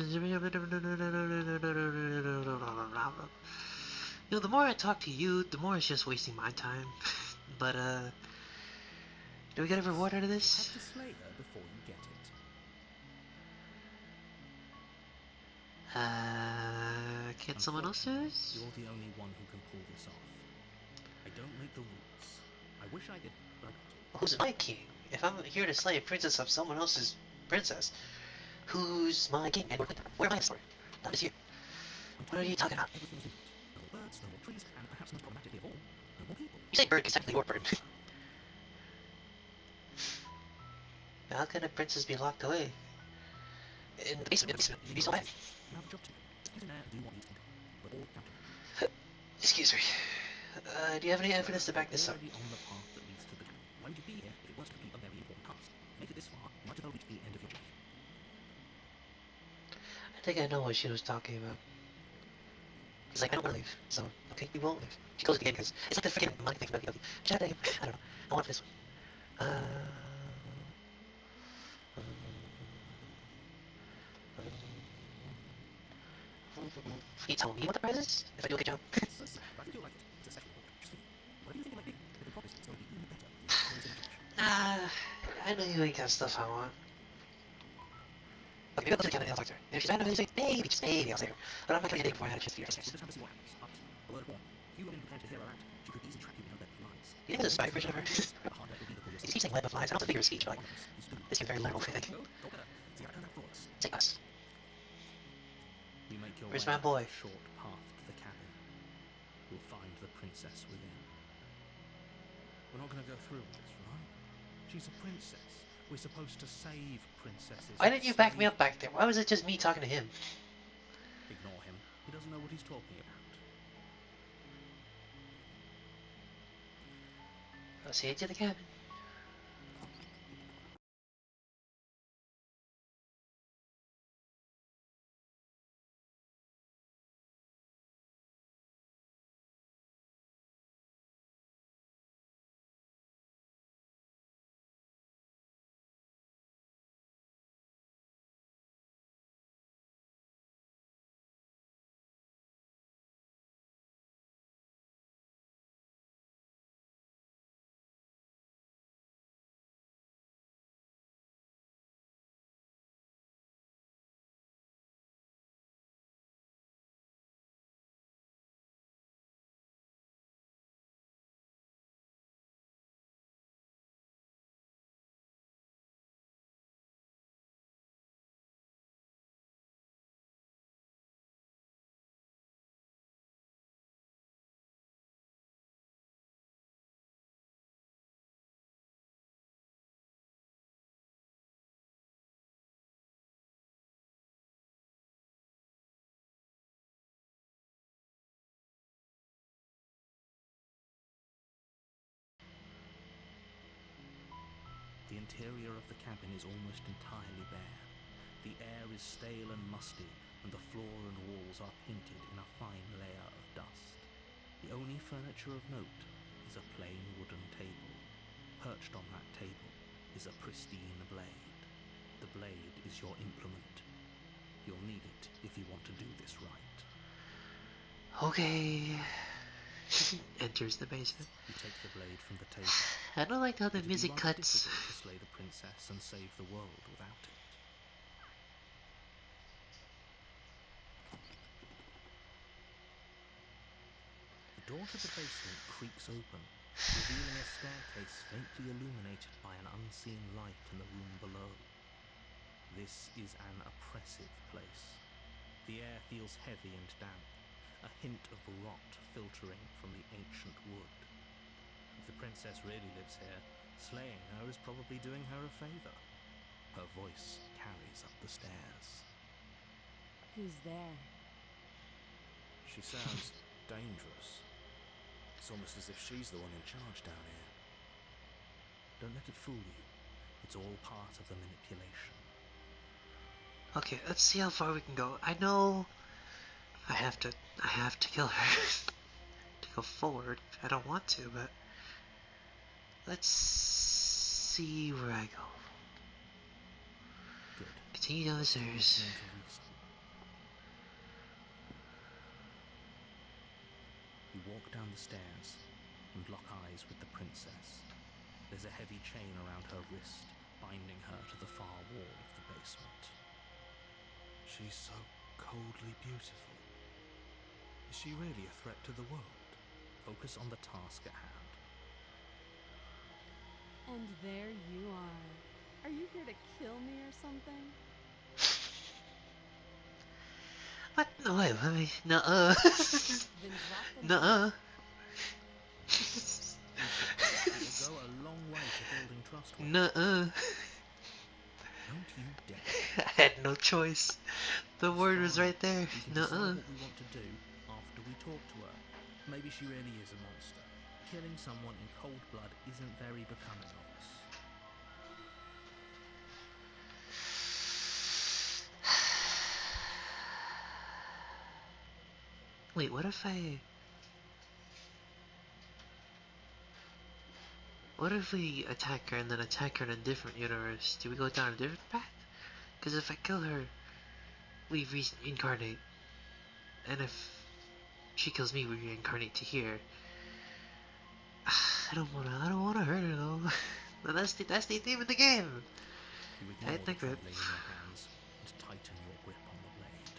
You know, the more I talk to you, the more it's just wasting my time. But do we get a reward out of You this? have to slay her before you get it. Can't someone else do this? You're the only one who can pull this off. I don't make the rules. I wish I did, but I don't. Who's my king? If I'm here to slay a princess of someone else's princess, who's my king? And where am I for? Not just you. What are you talking about? Everything is different. No more birds, no more trees, and perhaps most problematically of all, no more people. You say bird because technically you're a bird. How can a princess be locked away? In the basement, you'd be so bad. You have a job to do. Get in there and do what needs to be done. We're all counting. Excuse me. Do you have any evidence to back this up? Already on the path that leads to the cabin. Why would you be here if it was to complete a very important task? Make it this far, you might as well reach the end of your journey. I think I know what she was talking about. It's like, I don't want to leave, so, okay, you won't leave. She goes to the game because it's like the freaking money thing about the chat game. I don't know. I want this one. Can you tell me what the prize is? If I do a good job. So sad, but I think you'll like it. It's a sexual work. Just think. Whatever you think it might be, I can promise it's going to be even better. I know you ain't got stuff I want. Okay, maybe I'll go to the cabin and I'll talk to her. And if she's mad enough to say, maybe, just maybe I'll say her. But I'm not gonna get it before I had a chance to see her face. We'll just have to see what happens. But, a word of warning, if you go in prepared to hear her out, she could easily trap you in her web of lies. You think there's a spy version of her? The hard work will be to pull He yourself. keeps saying web of lies. I don't know the figure of speech, but like, You still this seems very literal for go better. See, I don't have thoughts. Say us. You make your Where's way my boy? up the short path to the cabin. You'll find the princess within. We're not going to go through with this, right? She's a princess. We're supposed to save princesses. Why didn't you back me up back there? Why was it just me talking to him? Ignore him. He doesn't know what he's talking about. I'll see you to the cabin. interior of the cabin is almost entirely bare. The air is stale and musty, and the floor and walls are painted in a fine layer of dust. The only furniture of note is a plain wooden table. Perched on that table is a pristine blade. The blade is your implement. You'll need it if you want to do this right. Okay. Enters the basement. You take the blade from the table. I don't like how the It'd be music rather cuts. difficult to slay the princess and save the world without it. The door to the basement creaks open, revealing a staircase faintly illuminated by an unseen light in the room below. This is an oppressive place. The air feels heavy and damp, a hint of rot filtering from the ancient wood. If the princess really lives here, slaying her is probably doing her a favor. Her voice carries up the stairs. Who's there? She sounds dangerous. It's almost as if she's the one in charge down here. Don't let it fool you. It's all part of the manipulation. Okay, let's see how far we can go. I know I have to kill her to go forward. I don't want to, but let's see where I go. Good. Continue down the stairs. Listening to reason. You walk down the stairs and lock eyes with the princess. There's a heavy chain around her wrist, binding her to the far wall of the basement. She's so coldly beautiful. Is she really a threat to the world? Focus on the task at hand. And there you are. Are you here to kill me or something? What? No, wait, let me. Nuh-uh. Then drop the Nuh-uh. It will go a long way to building trust with her. Nuh-uh. Don't you dare. I had no choice. The word was right there. We can decide Nuh-uh. what we want to do after we talk to her. Maybe she really is a monster. Killing someone in cold blood isn't very becoming of us. Wait, what if I... What if we attack her and then attack her in a different universe? Do we go down a different path? Because if I kill her, we reincarnate. And if she kills me, we reincarnate to here. I don't wanna hurt her though. But that's the theme of the game. You I ignore the think that... trembling in your hands and tighten your grip on the blade.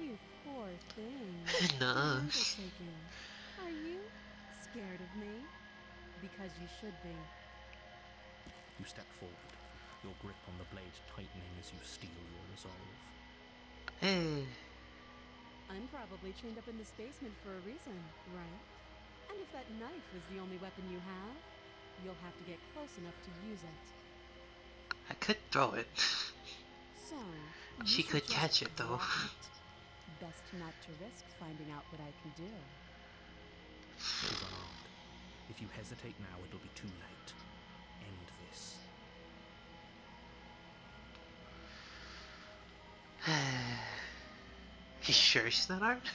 You poor thing. Nuh-uh. Your hands are shaking. Are you scared of me? Because you should be. You step forward, your grip on the blade tightening as you steel your resolve. Hey. I'm probably chained up in this basement for a reason, right? And if that knife was the only weapon you have, you'll have to get close enough to use it. I could throw it. So, She you could should catch just it, though. drop it. Best not to risk finding out what I can do. She's unarmed. If you hesitate now, it'll be too late. End this. You sure she's not armed?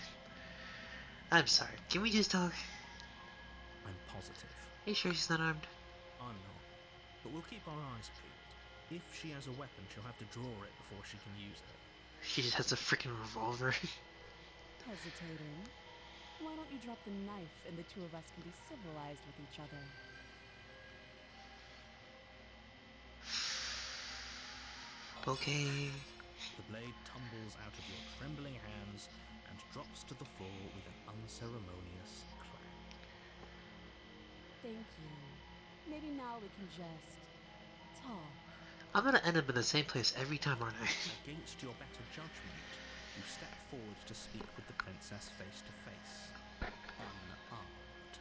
I'm sorry. Can we just talk? I'm positive. Are you sure she's not armed? I'm not. But we'll keep our eyes peeled. If she has a weapon, she'll have to draw it before she can use it. She just has a freaking revolver. Hesitating? Why don't you drop the knife and the two of us can be civilized with each other? Okay. The blade tumbles out of your trembling hands and drops to the floor with an unceremonious clang. Thank you. Maybe now we can just talk. I'm gonna end up in the same place every time, aren't I? Against your better judgment, you step forward to speak with the princess face to face. Unarmed.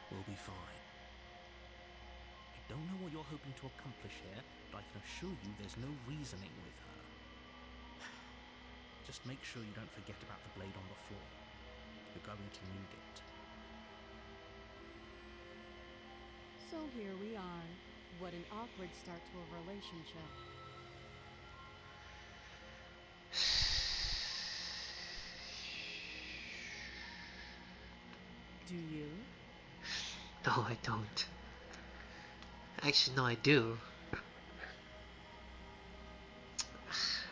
We'll be fine. I don't know what you're hoping to accomplish here, but I can assure you there's no reasoning with her. Just make sure you don't forget about the blade on the floor. You're going to need it. So here we are. What an awkward start to a relationship. Do you? No, I don't. Actually, no, I do.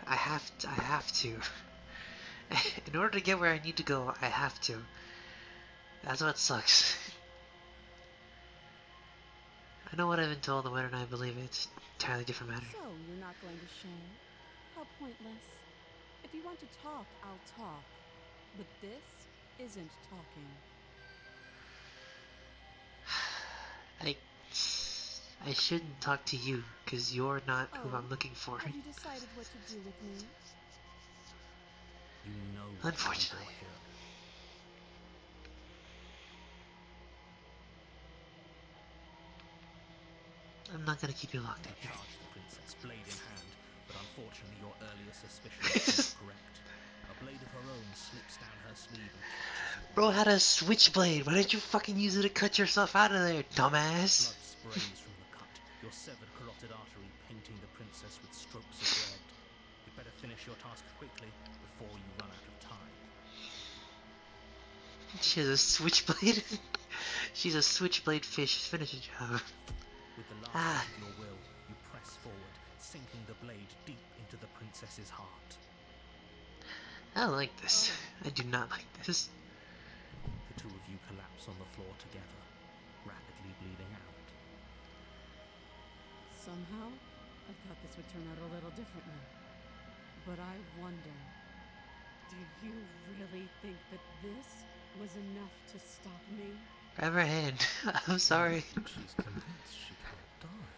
I have to. In order to get where I need to go, I have to. That's what sucks. I know what I've been told and whether or not I believe it. It's an entirely different matter. So, you're not going to share? How pointless. If you want to talk, I'll talk. But this isn't talking. I shouldn't talk to you, because you're not who Oh, I'm looking for. Have you decided what to do with me? You know what Unfortunately. you brought here. I'm not gonna keep you locked in here. Charged the princess, blade in hand, but unfortunately your earlier suspicion was correct. A blade of her own slips down her sleeve and catches you. Bro had a switchblade. Why didn't you fucking use it to cut yourself out of there, dumbass? Blood sprays from the cut, your severed carotid artery painting the princess with strokes of red. You'd better finish your task quickly before you run out of time. She has a switchblade. She's a switchblade fish. Finish the job. With the last Ah. bit of your will, you press forward, sinking the blade deep into the princess's heart. I don't like this. I do not like this. The two of you collapse on the floor together, rapidly bleeding out. Somehow, I thought this would turn out a little differently. But I wonder, do you really think that this was enough to stop me? Grab her hand. I'm sorry. She's convinced she can't die.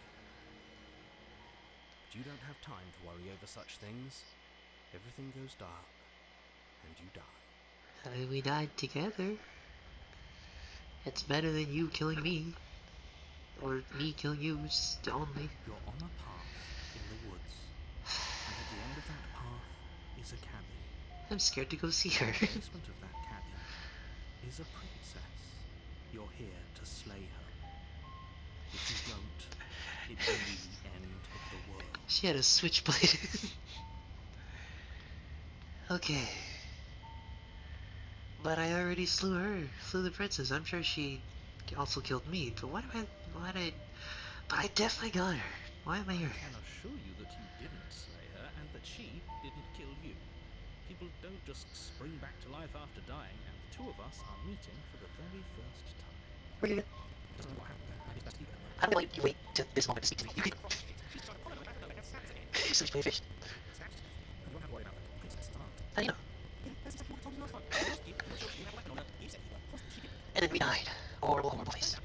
But you don't have time to worry over such things. Everything goes dark, and you die. I mean, we died together. It's better than you killing me. Or me killing you, just only. You're on a path in the woods, and at the end of that path is a cabin. I'm scared to go see her. In the basement of that cabin is a princess. You're here to slay her. If you don't, it will be the end of the world. She had a switchblade. Okay. But I already slew her. Slew the princess. I'm sure she also killed me. But but I definitely got her. Why am I here? I can assure you that you didn't slay her and that she didn't kill you. People don't just spring back to life after dying, and the two of us are meeting for the very first time. Where you Doesn't know what happened there. Maybe it's best to keep it. I don't like you wait till this moment to speak to me. You could switchblade fish. You don't have to worry about that. Princess aren't. How do you know? And then we died. Horrible, horrible face.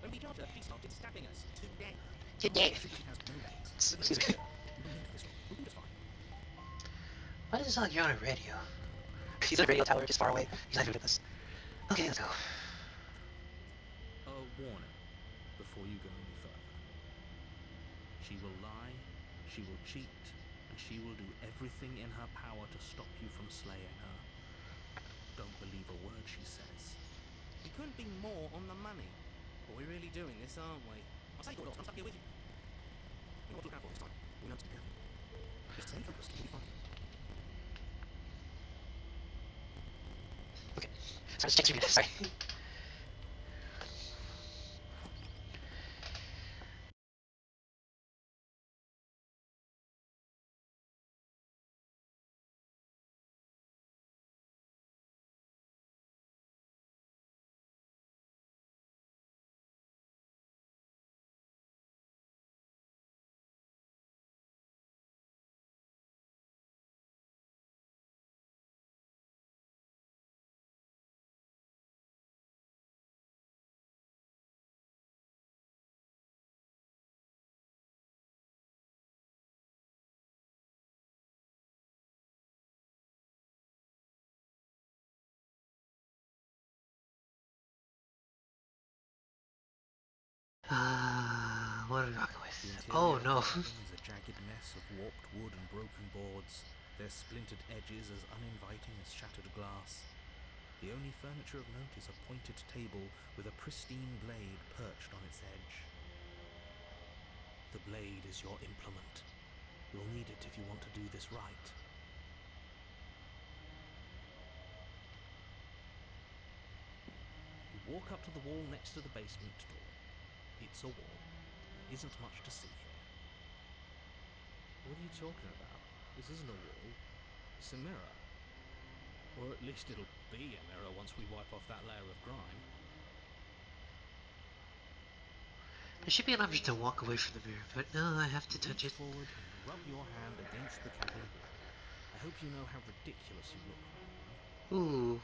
When we got her, he started stabbing us to death. To death. She has no legs. Excuse me. You don't need this one. We'll do just fine. Why does it sound like you're on a radio? He's at a radio tower just far away. He's not doing this. Okay, let's go. A warning before you go any further. She will lie, she will cheat, and she will do everything in her power to stop you from slaying her. Don't believe a word she says. We couldn't be more on the money. But we're really doing this, aren't we? I'll say, I'm stuck here with you. We know what to look out for this time. We know to be careful. Just stay focused, we'll be fine. Okay. Sorry, let's check through this. Sorry. What are we rocking The with? interior Oh of the no. cabin is a jagged mess of warped wood and broken boards, their splintered edges as uninviting as shattered glass. The only furniture of note is a pointed table with a pristine blade perched on its edge. The blade is your implement. You'll need it if you want to do this right. You walk up to the wall next to the basement door. It's a wall. There isn't much to see here. What are you talking about? This isn't a wall. It's a mirror. Or at least it'll be a mirror once we wipe off that layer of grime. There should be an option to walk away from the mirror, but no, I have to touch Reach it. forward and rub your hand against the cabin wall. I hope you know how ridiculous you look right now. Ooh,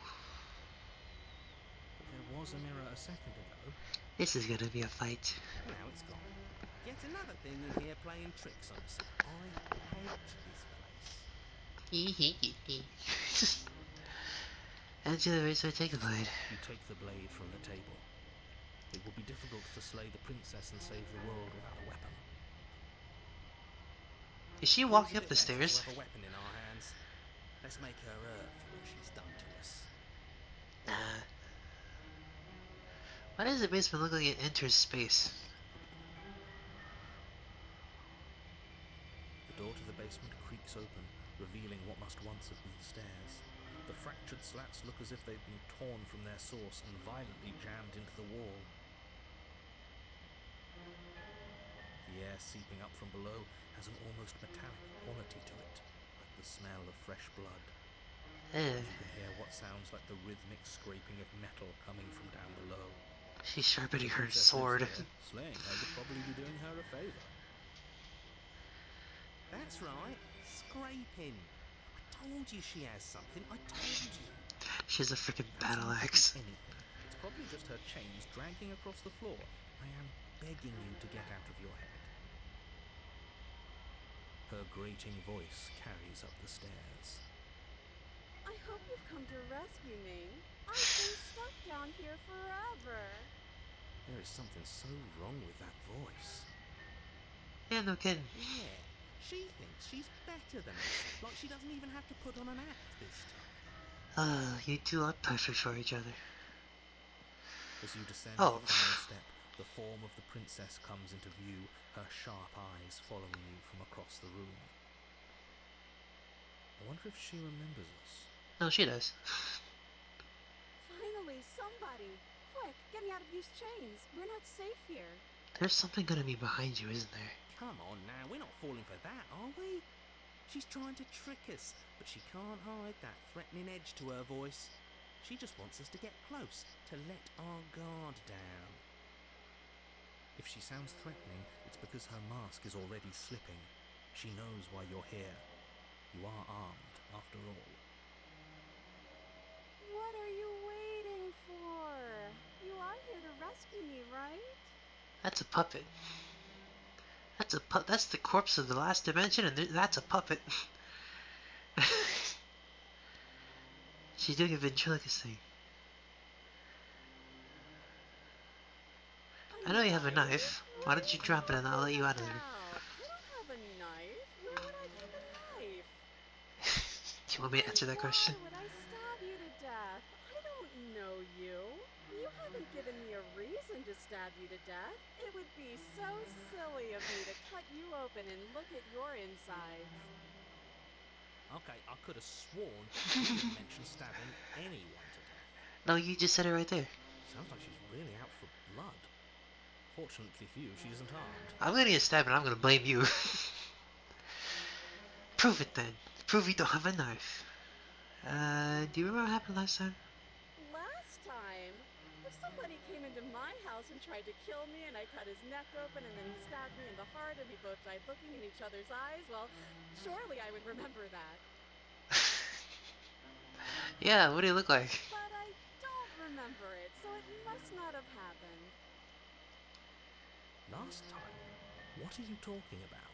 But there was a mirror a second ago. this is gonna be a fight. Now it's gone. Yet another thing in here playing tricks on us. I hate this place. And to the razor, take a blade. You take the blade from the table. It will be difficult to slay the princess and save the world without a weapon. Is she Feels walking a up bit the better to stairs? have a weapon in our hands. Let's make her earn for what she's done to us. Nah. Why does the basement look like it enters space? The door to the basement creaks open, revealing what must once have been stairs. The fractured slats look as if they've been torn from their source and violently jammed into the wall. The air seeping up from below has an almost metallic quality to it, like the smell of fresh blood. Eh, You can hear what sounds like the rhythmic scraping of metal coming from down below. she's sharpening her Princess lives sword. here. Slaying her would probably be doing her a favor. That's right. Scraping. I told you she has something. I told you. She has a freaking That's battle not axe. Anything. It's probably just her chains dragging across the floor. I am begging you to get out of your head. Her grating voice carries up the stairs. I hope you've come to rescue me. I've been stuck down here forever. There is something so wrong with that voice. Yeah, no kidding. Yeah. She thinks she's better than us. Like she doesn't even have to put on an act this time. You two are perfect for each other. As you descend Oh. the final step, the form of the princess comes into view, her sharp eyes following you from across the room. I wonder if she remembers us. No, she does. Finally, somebody. Quick, get me out of these chains. We're not safe here. There's something gonna be behind you, isn't there? Come on now, we're not falling for that, are we? She's trying to trick us, but she can't hide that threatening edge to her voice. She just wants us to get close, to let our guard down. If she sounds threatening, it's because her mask is already slipping. She knows why you're here. You are armed, after all. What are you waiting for? You are here to rescue me, right? That's a puppet. That's the corpse of the last dimension, and that's a puppet. She's doing a ventriloquist thing. I know you have a knife. Why don't you drop it and I'll let you out of there? I don't have a knife. Where would I keep a knife? Do you want me to answer that question? Why would I stab you to death? I don't know you. You haven't given me a reason to stab you to death. It would be so silly of me to cut you open and look at your insides. Okay, I could have sworn you didn't mention stabbing anyone to death. No, you just said it right there. Sounds like she's really out for blood. Fortunately for you, she isn't armed. I'm gonna get stabbed and I'm gonna blame you. Prove it then. Prove you don't have a knife. Do you remember what happened last time? Last time, if somebody came into my house and tried to kill me and I cut his neck open and then he stabbed me in the heart and we both died looking in each other's eyes, well, surely I would remember that. Yeah, what do you look like? But I don't remember it, so it must not have happened. Last time? What are you talking about?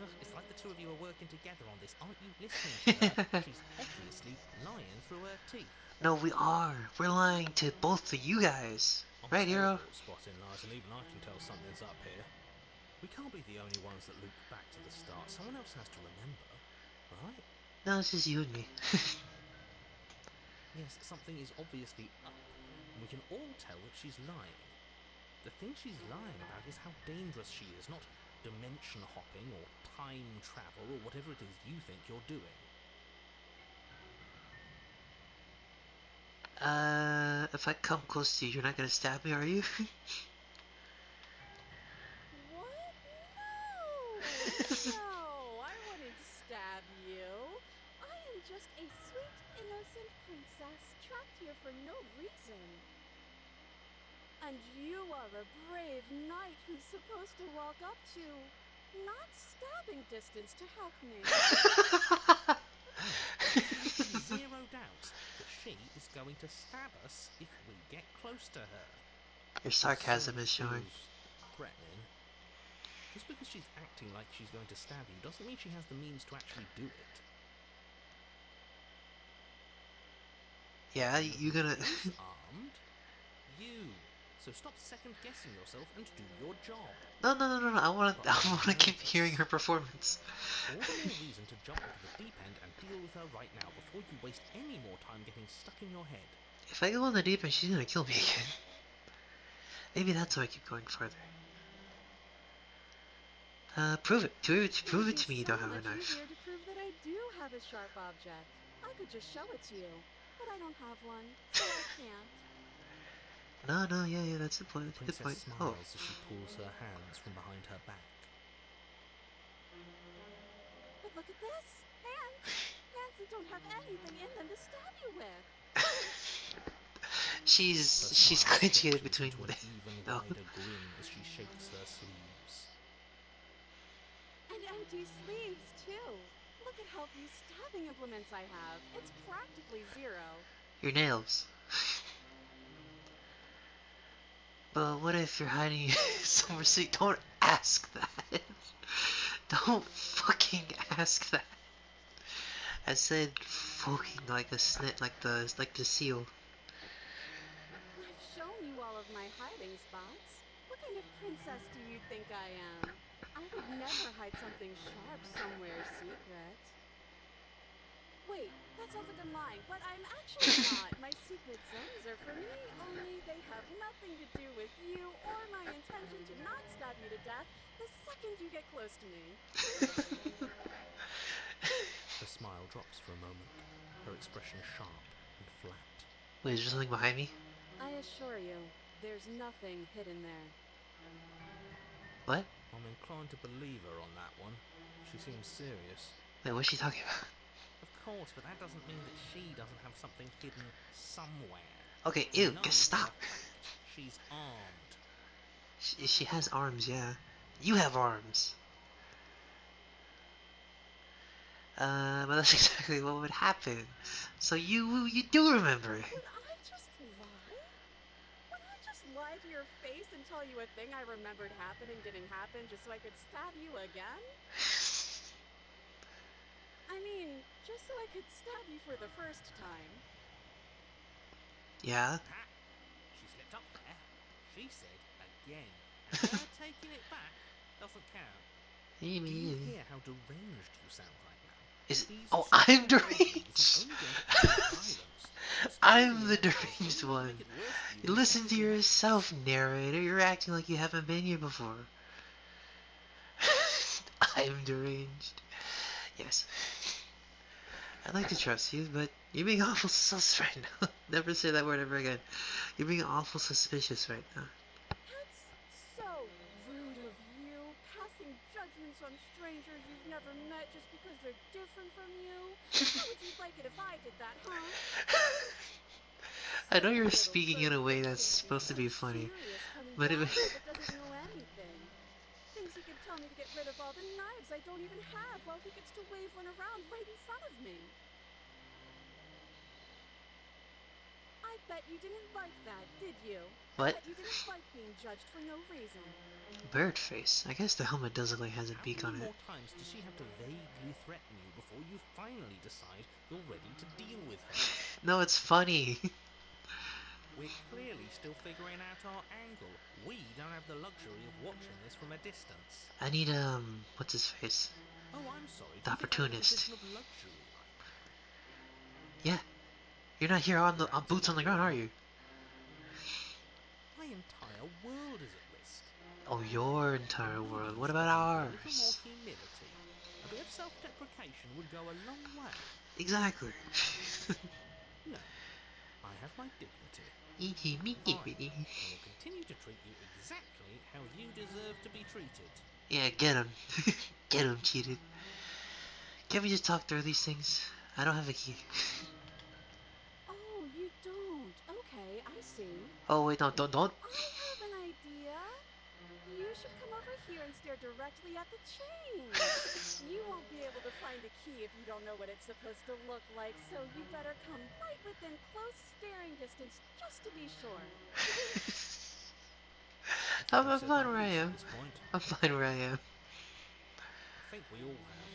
Ugh, it's like the two of you are working together on this. Aren't you listening to her? She's obviously lying through her teeth. No, we are. We're lying to both of you guys. I'm Right, hero? terrible at spotting lies, and even I can tell something's up here. We can't be the only ones that loop back to the start. Someone else has to remember, right? No, it's just you and me. Yes, something is obviously up, and we can all tell that she's lying. The thing she's lying about is how dangerous she is, not dimension hopping or time travel or whatever it is you think you're doing. If I come close to you, you're not gonna stab me, are you? What? No! No, I wouldn't stab you. I am just a sweet, innocent princess trapped here for no reason. And you are a brave knight who's supposed to walk up to, not stabbing distance to help me. Zero doubts that she is going to stab us if we get close to her. Your sarcasm is showing. Feels threatening. Just because she's acting like she's going to stab you doesn't mean she has the means to actually do it. Yeah, you gonna... Who's armed? You. So stop second guessing yourself and do your job. No. I wanna keep hearing her performance. All the more reason to jump into the deep end and deal with her right now before you waste any more time getting stuck in your head. If I go in the deep end, she's gonna kill me again. Maybe that's why I keep going further. Prove it. Prove it to me you don't have a knife. Easier to prove that I do have a sharp object. I could just show it to you, but I don't have one, so I can't. No, yeah, that's the point. The Good point. princess Oh, smiles as she pulls her hands from behind her back. But look at this! Hands! Hands that don't have anything in them to stab you with! she's clenching it between Into the... an even No. wider grin as she shakes her sleeves. And empty sleeves, too! Look at how few stabbing implements I have. It's practically zero. Your nails. But what if you're hiding somewhere so don't ask that. Don't fucking ask that. I said fucking like a snit, like the seal. I've shown you all of my hiding spots. What kind of princess do you think I am? I would never hide something sharp somewhere secret. Wait, that sounds like I'm lying, but I'm actually not. My secret zones are for me, only they have nothing to do with you or my intention to not stab you to death the second you get close to me. Her smile drops for a moment, her expression sharp and flat. Wait, is there something behind me? I assure you, there's nothing hidden there. What? I'm inclined to believe her on that one. She seems serious. Wait, what's she talking about? Of course, but that doesn't mean that she doesn't have something hidden somewhere. Okay, We ew, know just for a stop. fact she's armed. She has arms, yeah. You have arms. But that's exactly what would happen. So you do remember it. Would I just lie? Would I just lie to your face and tell you a thing I remembered happening didn't happen just so I could stab you again? I mean, just so I could stab you for the first time. Yeah? Ha! She slipped up there. She said again. And her taking it back doesn't count. Do you hear how deranged you sound right now? Is Please oh, stop I'm the deranged. It's only going to add violence. I'm the Especially deranged if you one. make it worse for You listen to yourself, narrator. You're acting like you haven't been here before. I'm deranged. Yes. I'd like to trust you, but you're being awful sus right now. Never say that word ever again. You're being awful suspicious right now. That's so rude of you, passing judgments on strangers you've never met just because they're different from you. How would you like it if I did that, huh? I know you're speaking in a way that's supposed to be funny, but it doesn't know anything. Thinks he can tell me to get rid of all the knives I don't even have while he gets to wave one around right in front of me. I bet you didn't like that, did you? What? I bet you didn't like being judged for no reason. Bird face. I guess the helmet does look like it has a How beak on many it. more times does she have to vaguely threaten you before you finally decide you're ready to deal with her? No, it's funny. We're clearly still figuring out our angle. We don't have the luxury of watching this from a distance. I need what's his face? Oh, I'm sorry. The do you think I'm in a opportunist. position of luxury right now? Yeah. You're not here on boots on the ground, are you? I My entire world is at risk. Oh, your entire Maybe world. you What should about use a little more ours? humility. A bit of self-deprecation would go a long way. Exactly. No, I have my dignity. E.T. me I dignity. will continue to treat you exactly how you deserve to be treated. Yeah, get him. Get him, cheated. Can't we just talk through these things? I don't have a key. Oh, you don't. Okay, I see. Oh wait, no, don't. I have an idea. You should come over here and stare directly at the chain. You won't be able to find a key if you don't know what it's supposed to look like, so you better come right within close staring distance just to be sure. I'm I've said fine my where I piece at am. this point. I'm fine where I am. I think we all have.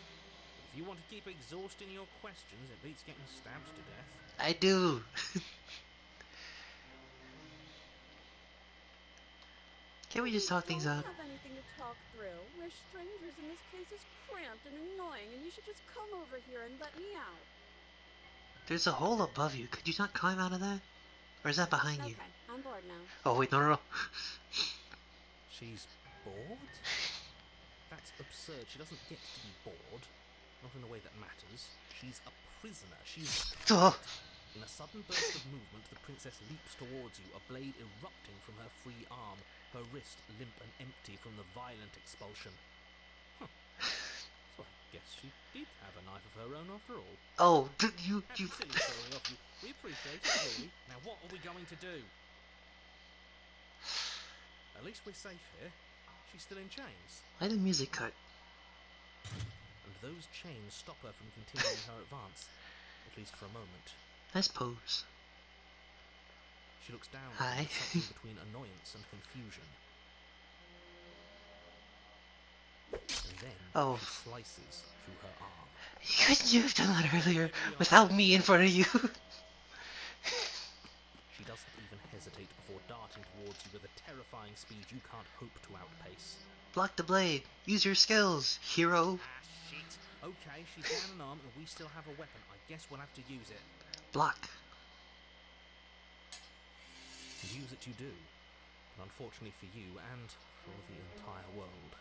But if you want to keep exhausting your questions, it beats getting stabbed to death. I do. Can't we just talk things out? We don't have anything to talk through. We're strangers and this place is cramped and annoying, and you should just come over here and let me out. There's a hole above you. Could you not climb out of that? Or is that behind you? Okay, I'm bored now. Oh wait, no. She's bored? That's absurd. She doesn't get to be bored. Not in a way that matters. She's a prisoner. She's... Oh. In a sudden burst of movement, the princess leaps towards you, a blade erupting from her free arm, her wrist limp and empty from the violent expulsion. Huh. So I guess she did have a knife of her own after all. Oh, you. That's a silly story of you. We appreciate it, really. Now what are we going to do? At least we're safe here. She's still in chains. Why did the music cut? And those chains stop her from continuing her advance. At least for a moment. Nice pose. She looks down Hi. at something between annoyance and confusion. And then Oh. she slices through her arm. Couldn't you have done that earlier without me in front of you? She doesn't even hesitate before darting towards you with a terrifying speed you can't hope to outpace. Block the blade. Use your skills, hero. Ah, shit. Okay, she's down an arm and we still have a weapon. I guess we'll have to use it. Block. Use it you do. But unfortunately for you and for the entire world,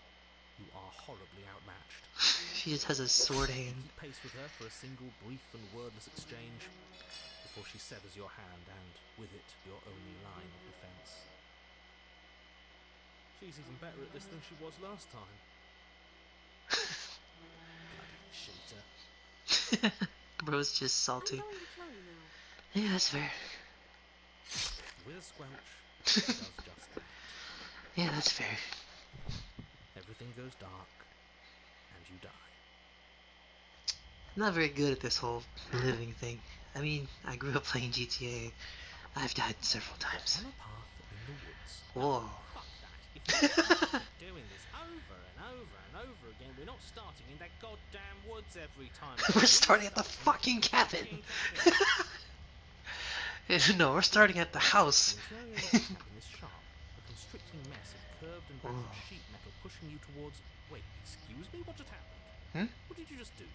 you are horribly outmatched. She just has a sword hand. Keep pace with her for a single brief and wordless exchange before she severs your hand and, with it, your only line of defense. She's even better at this than she was last time. Bloody cheater. Bro's just salty. I'm going to kill you now. Yeah, that's fair. With a squelch, she does just that. Yeah, that's fair. Everything goes dark, and you die. I'm not very good at this whole living thing. I mean, I grew up playing GTA. I've died several times. On a path in the woods. Whoa. Fuck that. If we keep doing this over and over and over again, we're not starting in that goddamn woods every time. We're starting at the fucking cabin. No, we're starting at the house. The interior of the cabin is sharp, a constricting mess of curved and battered Oh. sheet metal pushing you towards... Wait, excuse me? What just happened? Hmm? What did you just do?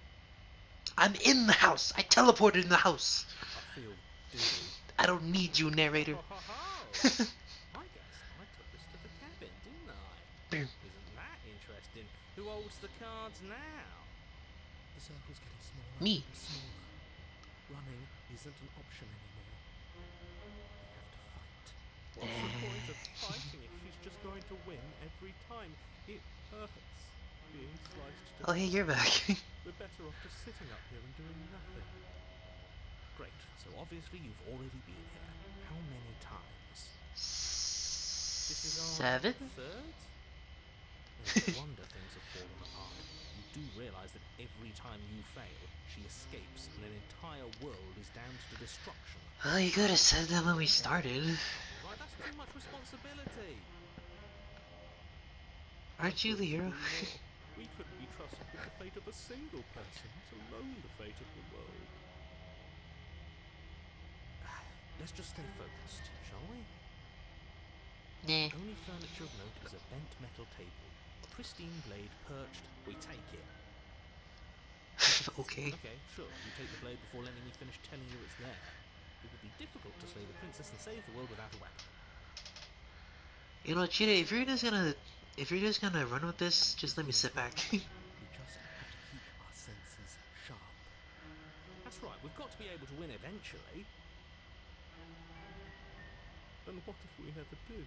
I'm in the house. I teleported in the house. I feel dizzy. I don't need you, narrator. Ho, ho, ho. I guess I took us to the cabin, didn't I? Boom. Isn't that interesting? Who holds the cards now? The circle's getting smaller Me. and smaller. Running isn't an option anymore. We have to fight. What's the point of fighting if she's just going to win every time? It hurts being sliced to Oh, hey, you're back. We're better off just sitting up here and doing nothing. Great, so obviously you've already been here. How many times? This is our 7? third? No wonder things have fallen apart. You do realise that every time you fail, she escapes and an entire world is damned to destruction. Well, you could have said that when we started. Right, that's too much responsibility. Aren't you the hero? We couldn't be trusted with the fate of a single person, let alone the fate of the world. Let's just stay focused, shall we? Nah. Only furniture of note is a bent metal table. A pristine blade perched. We take it. Okay. Okay, sure. You take the blade before letting me finish telling you it's there. It would be difficult to slay the princess and save the world without a weapon. You know, Cheetah, if you're just gonna run with this, just let me sit back. We just have to keep our senses sharp. That's right, we've got to be able to win eventually. And what if we never do?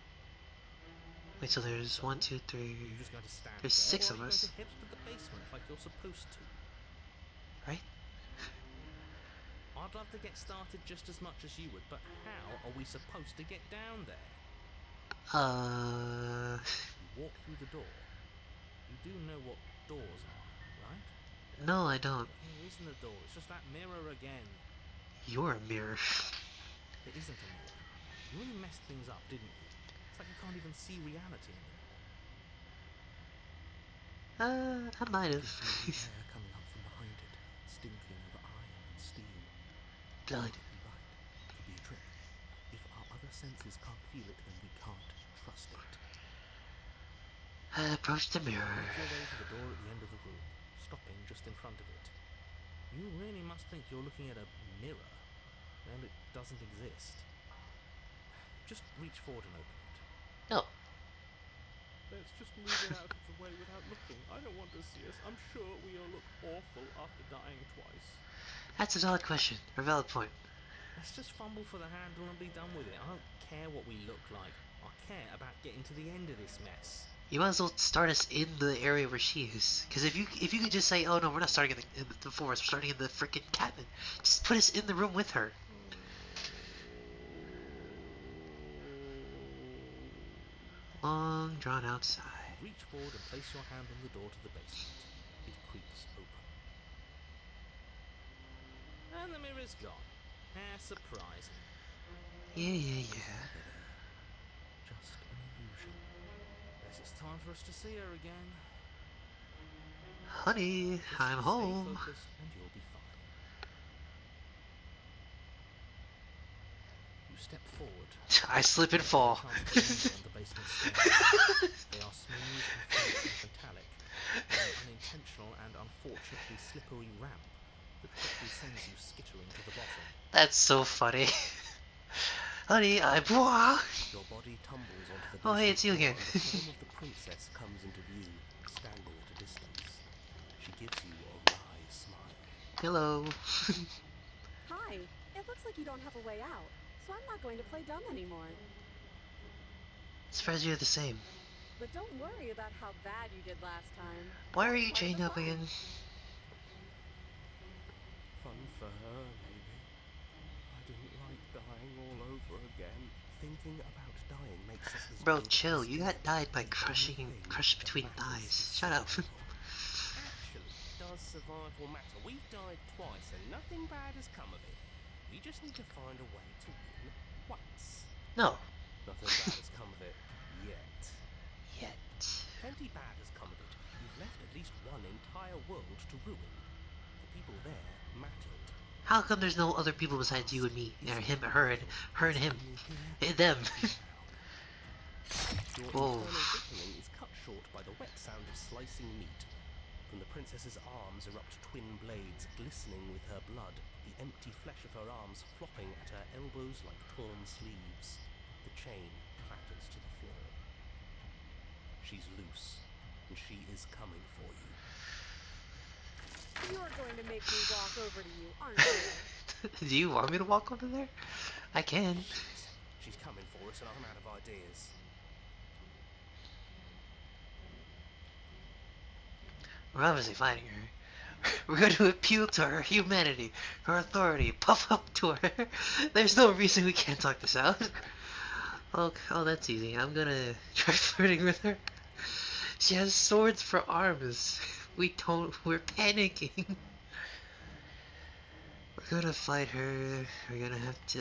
Wait, so there's 1, 2, 3. You're just going to stand There's there, 6 or of are you us, going to head to the basement like you're supposed to? right? I'd love to get started just as much as you would, but how are we supposed to get down there? You walk through the door. You do know what doors are, right? No, I don't. But here isn't a door, it's just that mirror again. You're a mirror. It isn't a mirror. You really messed things up, didn't you? It's like you can't even see reality anymore. I might have. You see the air coming up from behind it, stinking of iron and steel. Blood. Could be right. Could be a trick. If our other senses can't feel it, then we can't trust it. Approach the mirror. Make your way to the door at the end of the room, stopping just in front of it. You really must think you're looking at a mirror, and it doesn't exist. Just reach forward and open it. No. Let's just move it out of the way without looking. I don't want to see us. I'm sure we all look awful after dying twice. That's a valid question. A valid point. Let's just fumble for the handle and be done with it. I don't care what we look like. I care about getting to the end of this mess. You might as well start us in the area where she is. Because if you could just say, oh no, we're not starting in the forest, we're starting in the freaking cabin. Just put us in the room with her. Long drawn out sigh. Reach forward and place your hand on the door to the basement. It creaks open. And the mirror's gone. How surprising. Yeah. Just an illusion. Guess it's time for us to see her again. Honey, Just I'm stay home. focused and you'll be fine. You step forward. I slip and fall. They are smooth and flat and metallic, an unintentional and unfortunately slippery ramp that quickly sends you skittering to the bottom. That's so funny. Honey, I'm. Wah! Your body tumbles onto the Oh, hey, basement it's you floor again. and the form of the princess comes into view, standing at a distance. She gives you a wry smile. Hello. Hi. It looks like you don't have a way out, so I'm not going to play dumb anymore. Surprised you're the same. But don't worry about how bad you did last time. Why are That's you part of chained the up fun. again? Fun for her, maybe. I didn't like dying all over again. Thinking about dying makes us as Bro, dangerous chill. You as got died by the only crushed thing between that matters thighs. is Shut up. survival. Actually, does survival matter? We've died twice and nothing bad has come of it. We just need to find a way to win once. No. Nothing bad has come of it yet. Yet. Plenty bad has come of it. You've left at least one entire world to ruin. The people there mattered. How come there's no other people besides you and me? Or him, her and him. Them. Your Whoa. internal bickering is cut short by the wet sound of slicing meat. From the princess's arms erupt twin blades glistening with her blood, the empty flesh of her arms flopping at her elbows like torn sleeves. The chain clatters to the floor. She's loose, and she is coming for you. You're going to make me walk over to you, aren't you? Do you want me to walk over there? I can. She's coming for us, and I'm out of ideas. We're obviously fighting her. We're going to appeal to her humanity, her authority, puff up to her. There's no reason we can't talk this out. Oh, that's easy. I'm gonna try flirting with her. She has swords for arms. We're panicking. We're gonna fight her. We're gonna have to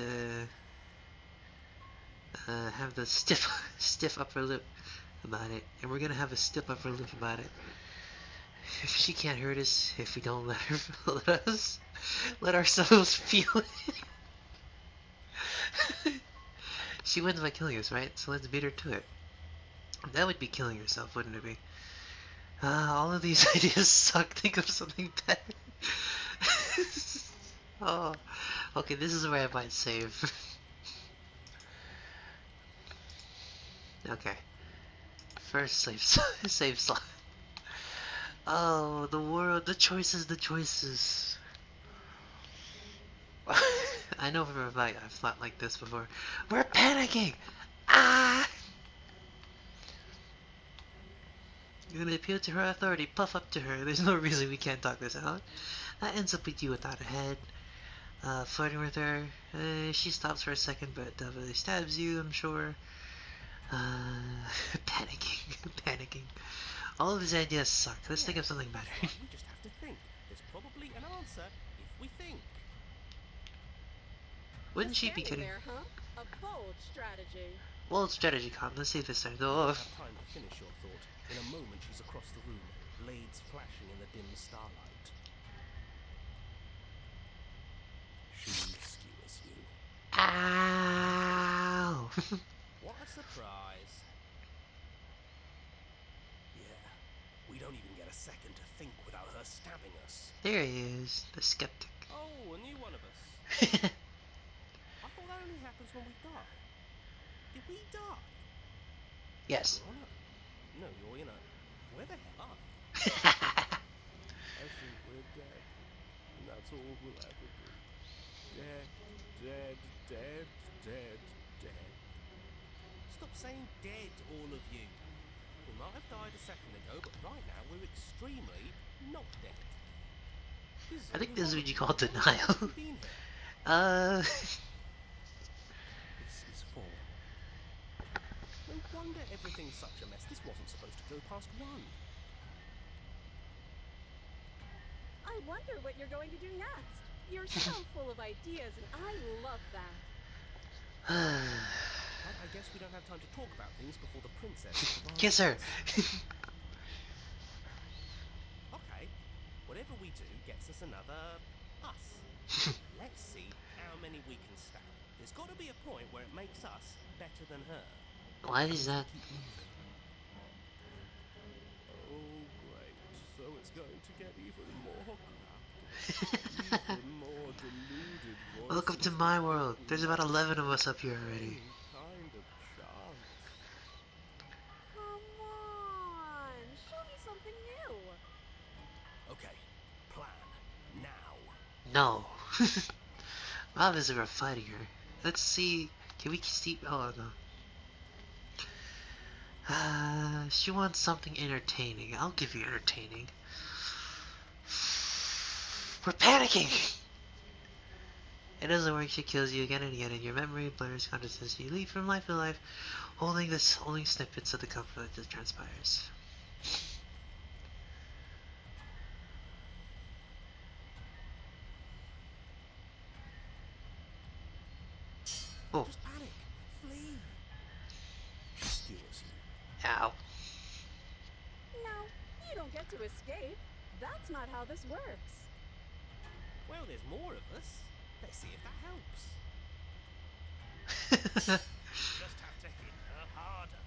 have the stiff upper lip about it, and we're gonna have a stiff upper lip about it. If she can't hurt us, if we don't let ourselves feel it. She wins by killing us, right? So let's beat her to it. That would be killing yourself, wouldn't it be? All of these ideas suck. Think of something better. Oh, okay, this is where I might save. Okay. First save slot. Oh, the world, the choices, the choices. I know for a fact I've fought like this before. We're panicking! Ah! You're gonna appeal to her authority, puff up to her. There's no reason we can't talk this out. That ends up with you without a head. Flirting with her. She stops for a second, but definitely stabs you, I'm sure. Panicking. Panicking. All of his ideas suck. Let's think of something better. We just have to think. There's probably an answer if we think. Wouldn't she be Standing kidding? there, huh? A bold strategy. Well, strategy con. Let's see if this time. You Oh, have time to finish your thought. In a moment, she's across the room, blades flashing in the dim starlight. She skewers you. ow! What a surprise! Yeah, we don't even get a second to think without her stabbing us. There he is, the skeptic. Oh, a new one of us. I thought that only happens when we die. Did we die? Yes. You're on a... No, you're in a... Where the hell are you? I think we're dead. And that's all we'll ever be. Dead, dead, dead, dead, dead. Stop saying dead, all of you. We might have died a second ago, but right now we're extremely not dead. I think this is what you call How long denial. have you been here? This is 4. No wonder everything's such a mess. This wasn't supposed to go past 1. I wonder what you're going to do next. You're so full of ideas, and I love that. But I guess we don't have time to talk about things before the princess... Kiss her! Okay, whatever we do gets us another... us. Let's see how many we can stab. There's got to be a point where it makes us better than her. Why is that? Oh, great. So it's going to get even more crowded. Even more deluded voices. Welcome to my world. There's about 11 of us up here already. Kind of chance. Come on, show me something new. Okay, plan. Now. No. Obviously we're fighting her. Let's see. Can we see? Oh no. She wants something entertaining. I'll give you entertaining. We're panicking! It doesn't work, she kills you again and again in your memory, blurs consciousness, you leap from life to life, holding snippets of the conflict that transpires. Oh. Just panic. Flee. She skewers you. Ow. No, you don't get to escape. That's not how this works. Well, there's more of us. Let's see if that helps. Just have to hit her harder.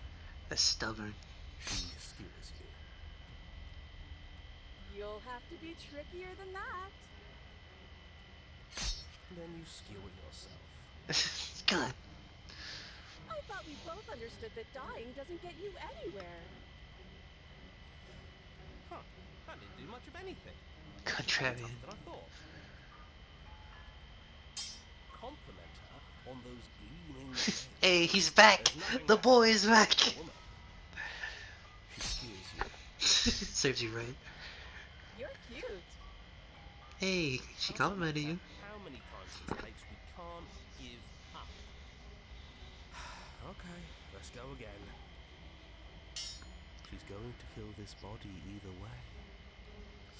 That's stubborn. She skewers you. You'll have to be trickier than that. Then you skewer yourself. God. I thought we both understood that dying doesn't get you anywhere. Huh. That didn't do much of anything. Contrarian. Tougher than I thought. Compliment her on those gleaming blades. Hey, he's back! There's nothing The left boy is for a back! woman. She skewers you. Serves you right. You're cute. Hey, she complimented you. How many times this takes, we can't give up. Okay, let's go again. She's going to kill this body either way.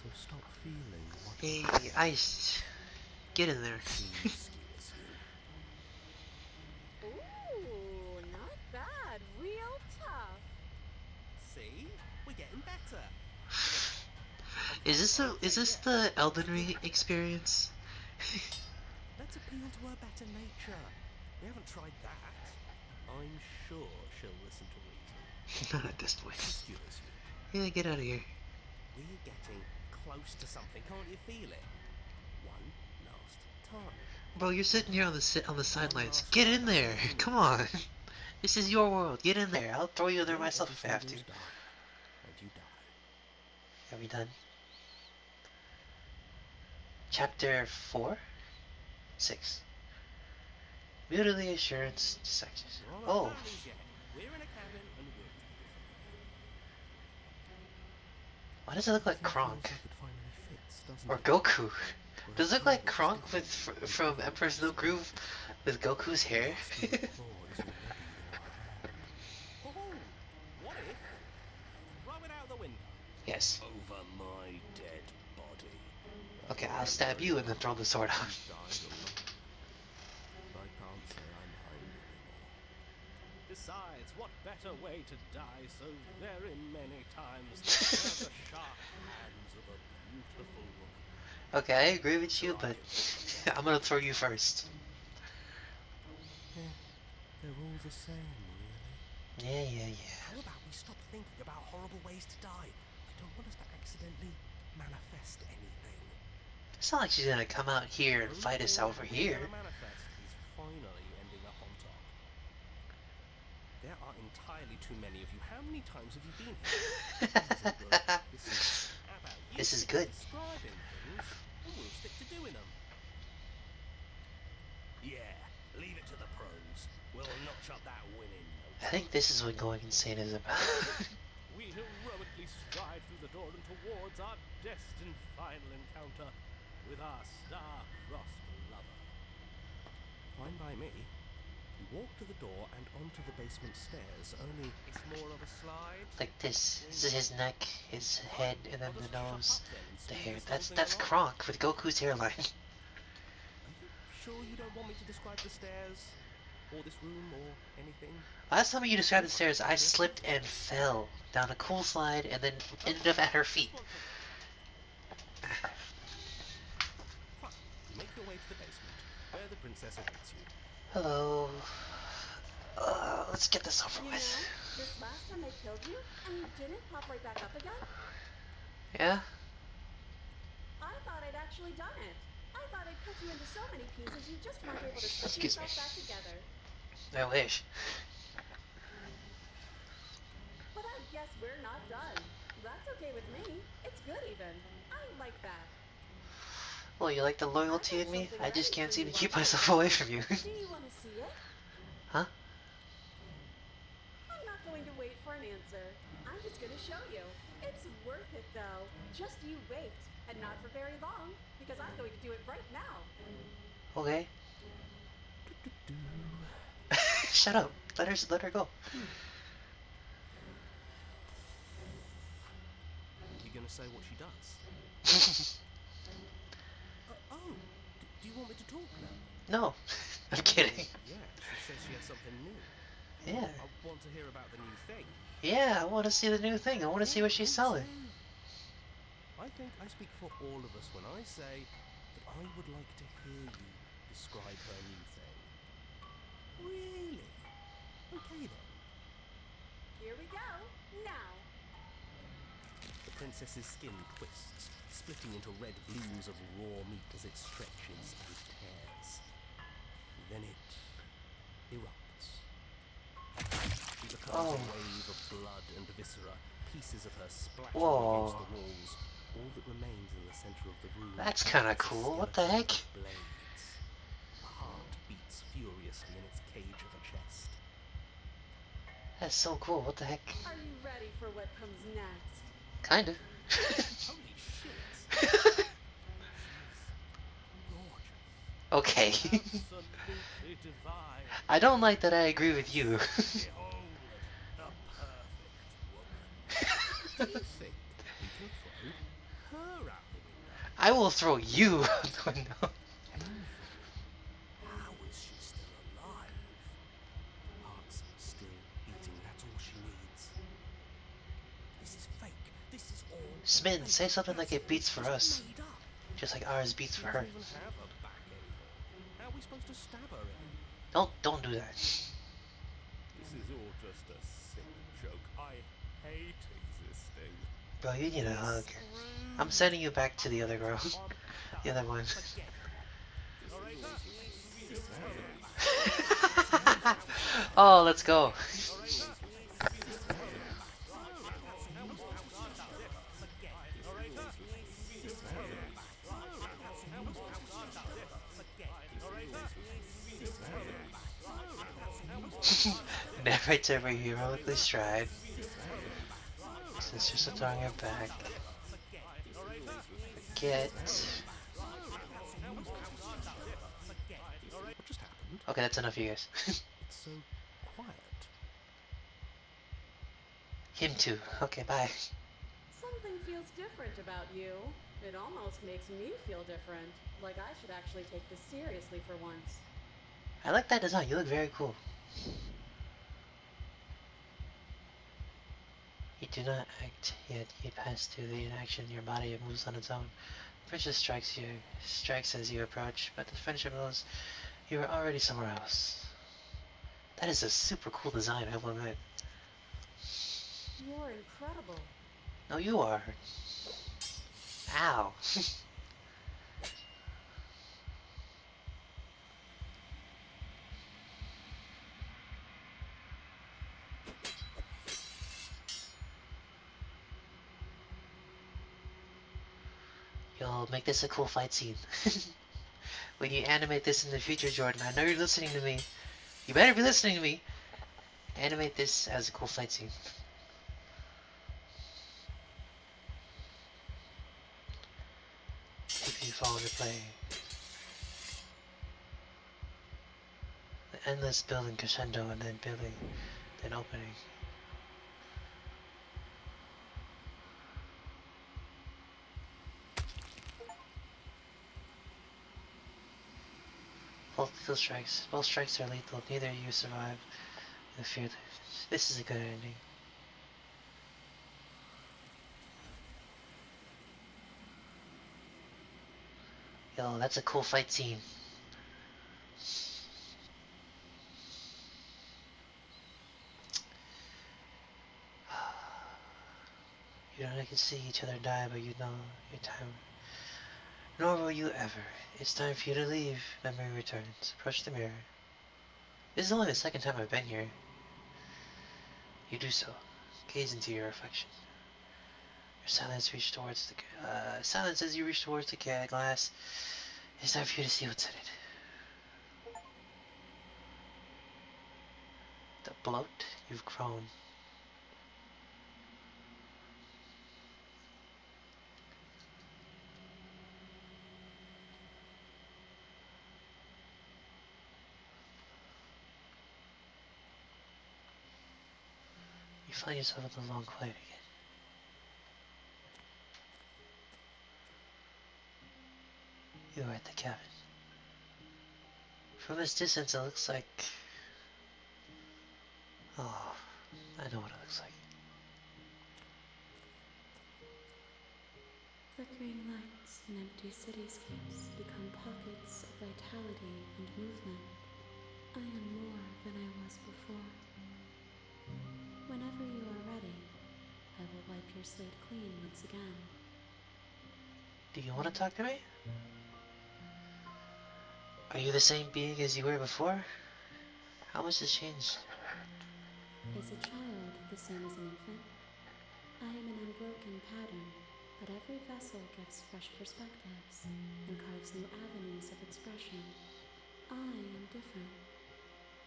So stop feeling what Hey, Ice. Get in there. she skewers you. Ooh, not bad. Real tough. See? We're getting better. Is this the Elden Ring experience? Let's appeal to her better nature. We haven't tried that. I'm sure she'll listen to reason. Not at this point. She skewers you. Yeah, get out of here. We're getting close to something, can't you feel it? One last time. Bro, you're sitting here on the sidelines. Get in there. Come on. This is your world. Get in there. I'll throw you in there Then myself if I have to. everything goes dark, and you die. Are we done? Chapter 4? 6. Mutually assurance sections. We're on our Oh, journeys yet. We're in a cabin and we'll take why does it look like it from Kronk? there. It finally fits, doesn't Or it? Goku? We're Does it look a like pair Kronk of with stickers. from Emperor's New Groove with Goku's hair? The claw is already in our hand. Oh, what if? Throw it out the window. Yes. Over my dead body. Okay, I'll stab you and then throw the sword out. Died alone. But I can't say I'm hungry anymore. Besides, what better way to die so very many times than the sharp hands of a beautiful woman? Okay, I agree with you, but I'm gonna throw you first. Yeah, they're all the same, really. Yeah. How about we stop thinking about horrible ways to die? I don't want us to accidentally manifest anything. It's not like she's gonna come out here and fight us over here. Manifest is finally ending up on top. There are entirely too many of you. How many times have you been here? How about you This is stick good. to describing things, and we'll stick to doing them. Yeah, leave it to the pros. We'll notch up that winning note. I think this is what going insane is about. We heroically stride through the door and towards our destined final encounter with our star-crossed lover. Fine by me. We walk to the door and onto the basement stairs, only it's more of a slide. Like this. This is his neck, his head, and then I'll the just shut nose, up then and the speed hair. this whole That's thing along. Kronk with Goku's hairline. Are you sure you don't want me to describe the stairs? Or this room, or anything? Last time you described the stairs, I slipped and fell down a cool slide and then ended up at her feet. Fine. You make your way to the basement, where the princess awaits you. Hello. Let's get this over You know, with. this last time I killed you, and you didn't pop right back up again? Yeah? I thought I'd actually done it. I thought I'd cut you into so many pieces you just weren't able to stitch Excuse me. yourself back together. I wish. But I guess we're not done. That's okay with me. It's good even. I like that. Well, you like the loyalty in me? I just can't seem to keep myself away from you. Do you want to see it? Huh? I'm not going to wait for an answer. I'm just going to show you. It's worth it though. Just you wait. And not for very long, because I'm going to do it right now. Okay. Shut up. Let her go. You gonna say what she does? Oh, do you want me to talk now? No. I'm kidding. Yeah, she says she has something new. Yeah. I want to hear about the new thing. Yeah, I want to see the new thing. I want to see what she's selling. I think I speak for all of us when I say that I would like to hear you describe her new thing. Really? Okay then. Here we go. Now. The princess's skin twists, splitting into red blooms of raw meat as it stretches and tears. Then it erupts. She becomes Oh. a wave of blood and viscera, pieces of her splattering Whoa. against the walls. All that remains in the center of the room. That's kinda is a cool. What the skeleton heck? of blades. A heart beats furiously in its cage of a chest. That's so cool. What the heck? Are you ready for what comes next? Kinda. Holy shit! She's gorgeous. Okay. Absolutely divine. I don't like that I agree with you. Behold, the perfect woman. Do you think we can throw her out the window? I will throw you out the window. How is she still alive? Heart's still beating, that's all she needs. This is fake. This is all Smith, fake. say something like it beats for It's us. made up. Just like ours beats She for her. doesn't even have a back anymore. How are we supposed to stab her in? Don't do that. This is all just a sick joke. I hate existing. Bro, you need a hug. Screw I'm sending you back to the other girl. I'm The other one. Forget it. Alright, Oh, let's go. Narrator where you heroically stride. Since you're still on your back. Forget. What just happened? Okay, that's enough, you guys. It's so quiet. Him too. Okay, bye. Something feels different about you. It almost makes me feel different. Like I should actually take this seriously for once. I like that design. You look very cool. You do not act yet. You pass to the inaction. Your body moves on its own. Friendship strikes as you approach, but the friendship knows you are already somewhere else. That is a super cool design, I will admit. You're incredible. No, you are. Ow. You'll make this a cool fight scene. When you animate this in the future, Jordan, I know you're listening to me. You better be listening to me. Animate this as a cool fight scene. If you fall into play. The endless building crescendo and then building, then opening. Both lethal strikes. Both strikes are lethal. Neither of you survive the fear. This is a good ending. Yo, that's a cool fight scene. You don't can see each other die, but you know your time. Nor will you ever. It's time for you to leave. Memory returns. Approach the mirror. This is only the second time I've been here. You do so. Gaze into your reflection. Your silence reach towards the silence as you reach towards the glass. It's time for you to see what's in it. The bloat you've grown. You find yourself in the long quiet again. You are at the cabin. From this distance, it looks like... Oh, I know what it looks like. Flickering lights and empty cityscapes become pockets of vitality and movement. I am more than I was before. Whenever you are ready, I will wipe your slate clean once again. Do you want to talk to me? Are you the same being as you were before? How much has changed? Is a child the same as an infant? I am an unbroken pattern, but every vessel gives fresh perspectives and carves new avenues of expression. I am different,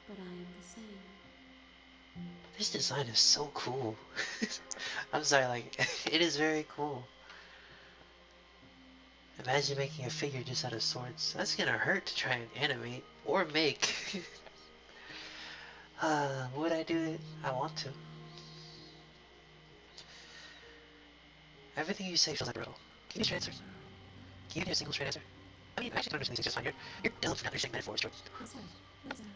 but I am the same. This design is so cool. I'm sorry, like, it is very cool. Imagine making a figure just out of swords. That's gonna hurt to try and animate or make. Would I do it? I want to. Everything you say feels like real. Can you give me answers? Can you give me a single straight answer? I mean, I actually don't understand these things just fine. You're dumb for not understanding metaphors, Jordan. I'm sorry, what is that?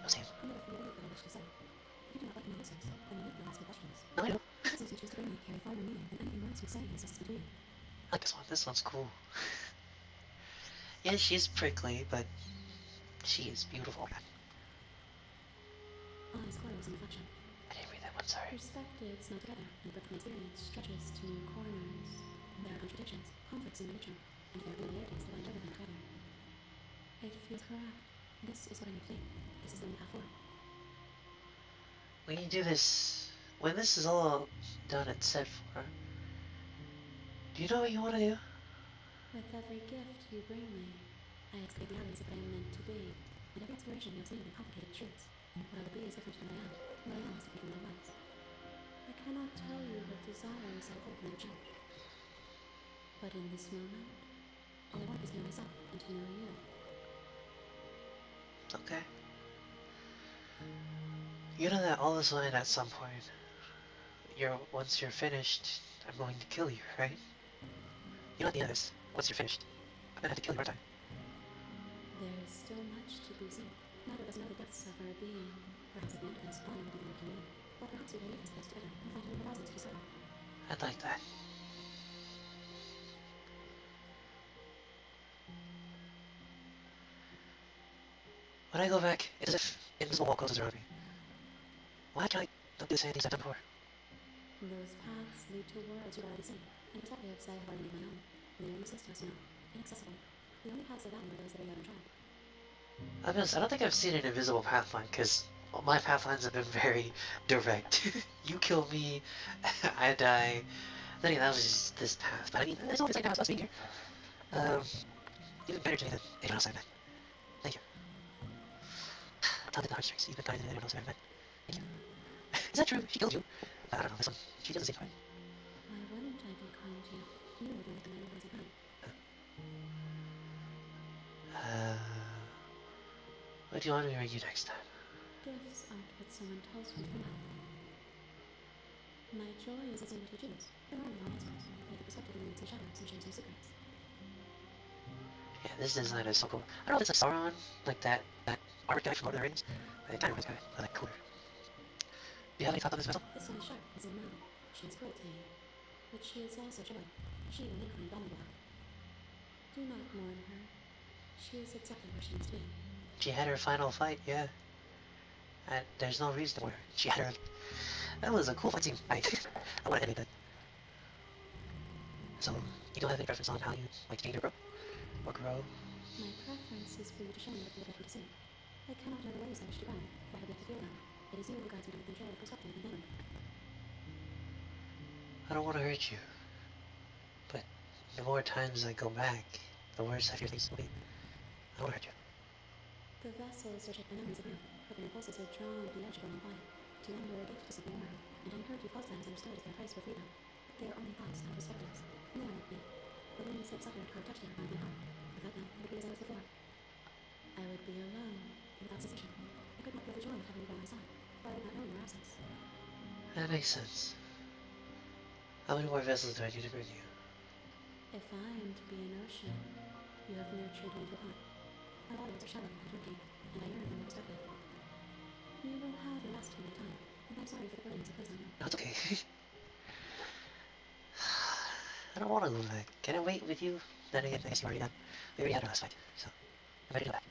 No, Sam. You never forget what I wish to say. You do not like my answers, and you need not ask me questions. No, I know. Answers you choose to bring me carry far more meaning than anything words would say in the distance between. I like this one. This one's cool. Yeah, she's prickly, but she is beautiful. Eyes close in reflection. I didn't read that one, sorry. Perspectives meld together, and the experience stretches to new corners. There are contradictions, conflicts in the picture, and there are familiarities that bind everything together. It feels correct. This is what I need to do. This is the only path forward. When you do this, when this is all done and set for, do you know what you want to do? With every gift you bring me, I excavate the alleys of what I am meant to be. In every exploration you have seen the complicated truths. What I would be is different from what I am. What I am is different from what I was. I cannot tell you what desires I hold in check. But in this moment, all I want is to know myself and to know you. Okay. You know that all this will end at some point. Once you're finished, I'm going to kill you, right? You know at the end of this, once you're finished, I'm gonna have to kill you, aren't I? There is still much to be seen. Neither of us know the depths of our being. Perhaps at the end of this, I will be the one to you. Or perhaps we will leave this place together and find new horizons to discover. I'd like that. When I go back, it's as if invisible wall closes around me. Why can't I not do the same things I've done before? Those paths lead to worlds you've already seen, and perspectives I have already made my own. They are useless to us now, inaccessible. The only paths around are those that we haven't tried. I'll be honest, I don't think I've seen an invisible pathline, because my pathline have been very direct. You kill me, I die. Then again, that was just this path. But I mean, it's always like now, it's us being here. Even better to me than anyone else I've met. Thank you. Talented heartstrings, you've been kinder than anyone else I've ever met. Thank you. Is that true? She killed you. I don't know, this one, she doesn't seem fine. Why wouldn't I be kind to you? You would make the man who wasn't kind. What do you want me to read you next time? Gifts aren't what someone tells you to think of. My joy is as in what you choose. There are no answers. And if the perspective illuminates the shadows and shares some secrets. Yeah, this design is so cool. I don't know if it's like Sauron, like that art guy from Lord of the Rings. It kind of reminds me of it, but like cooler. Do you have any thoughts on this vessel? This one is sharp, as in mind. She is cruelty. But she is also joy. She will make her indomitable. Do not mourn her. She is exactly where she needs to be. She had her final fight, yeah. And there's no reason to wear. She had her. That was a cool fight scene. I want to edit that. So, you don't have any preference on how you like to change or grow? Or grow? My preference is for you to show me what you would like me to see. I cannot know the ways I wish to grow, for I have yet to feel them. It is you who guides me to control of perspective and memory. I don't want to hurt you. But the more times I go back, the worse I fear things will be. I don't want to hurt you. The vessels are shaped by memories of you, but their impulses are drawn to the edge of your own mind. To them you are a gift to something more, and I heard you cause them as understood as their price for freedom. They are only thoughts, not perspectives, and they are like me. The wings have suffered or touched them around my heart. Without them, I would be as I was before. I would be alone, without sensation. I could not feel the joy of having you by my side, for I would not know your absence. That makes sense. How many more vessels do I need to bring you? If I am to be an ocean, you have nurtured me into a pond. My waters are shallow and murky, and I yearn for more perspective. You will have your rest when you time, and I'm sorry for the burdens I place on you. No, it's okay. I don't want to go back. Can I wait with you? Then again, I guess you already done. We already had our last fight, so I'm ready to go back.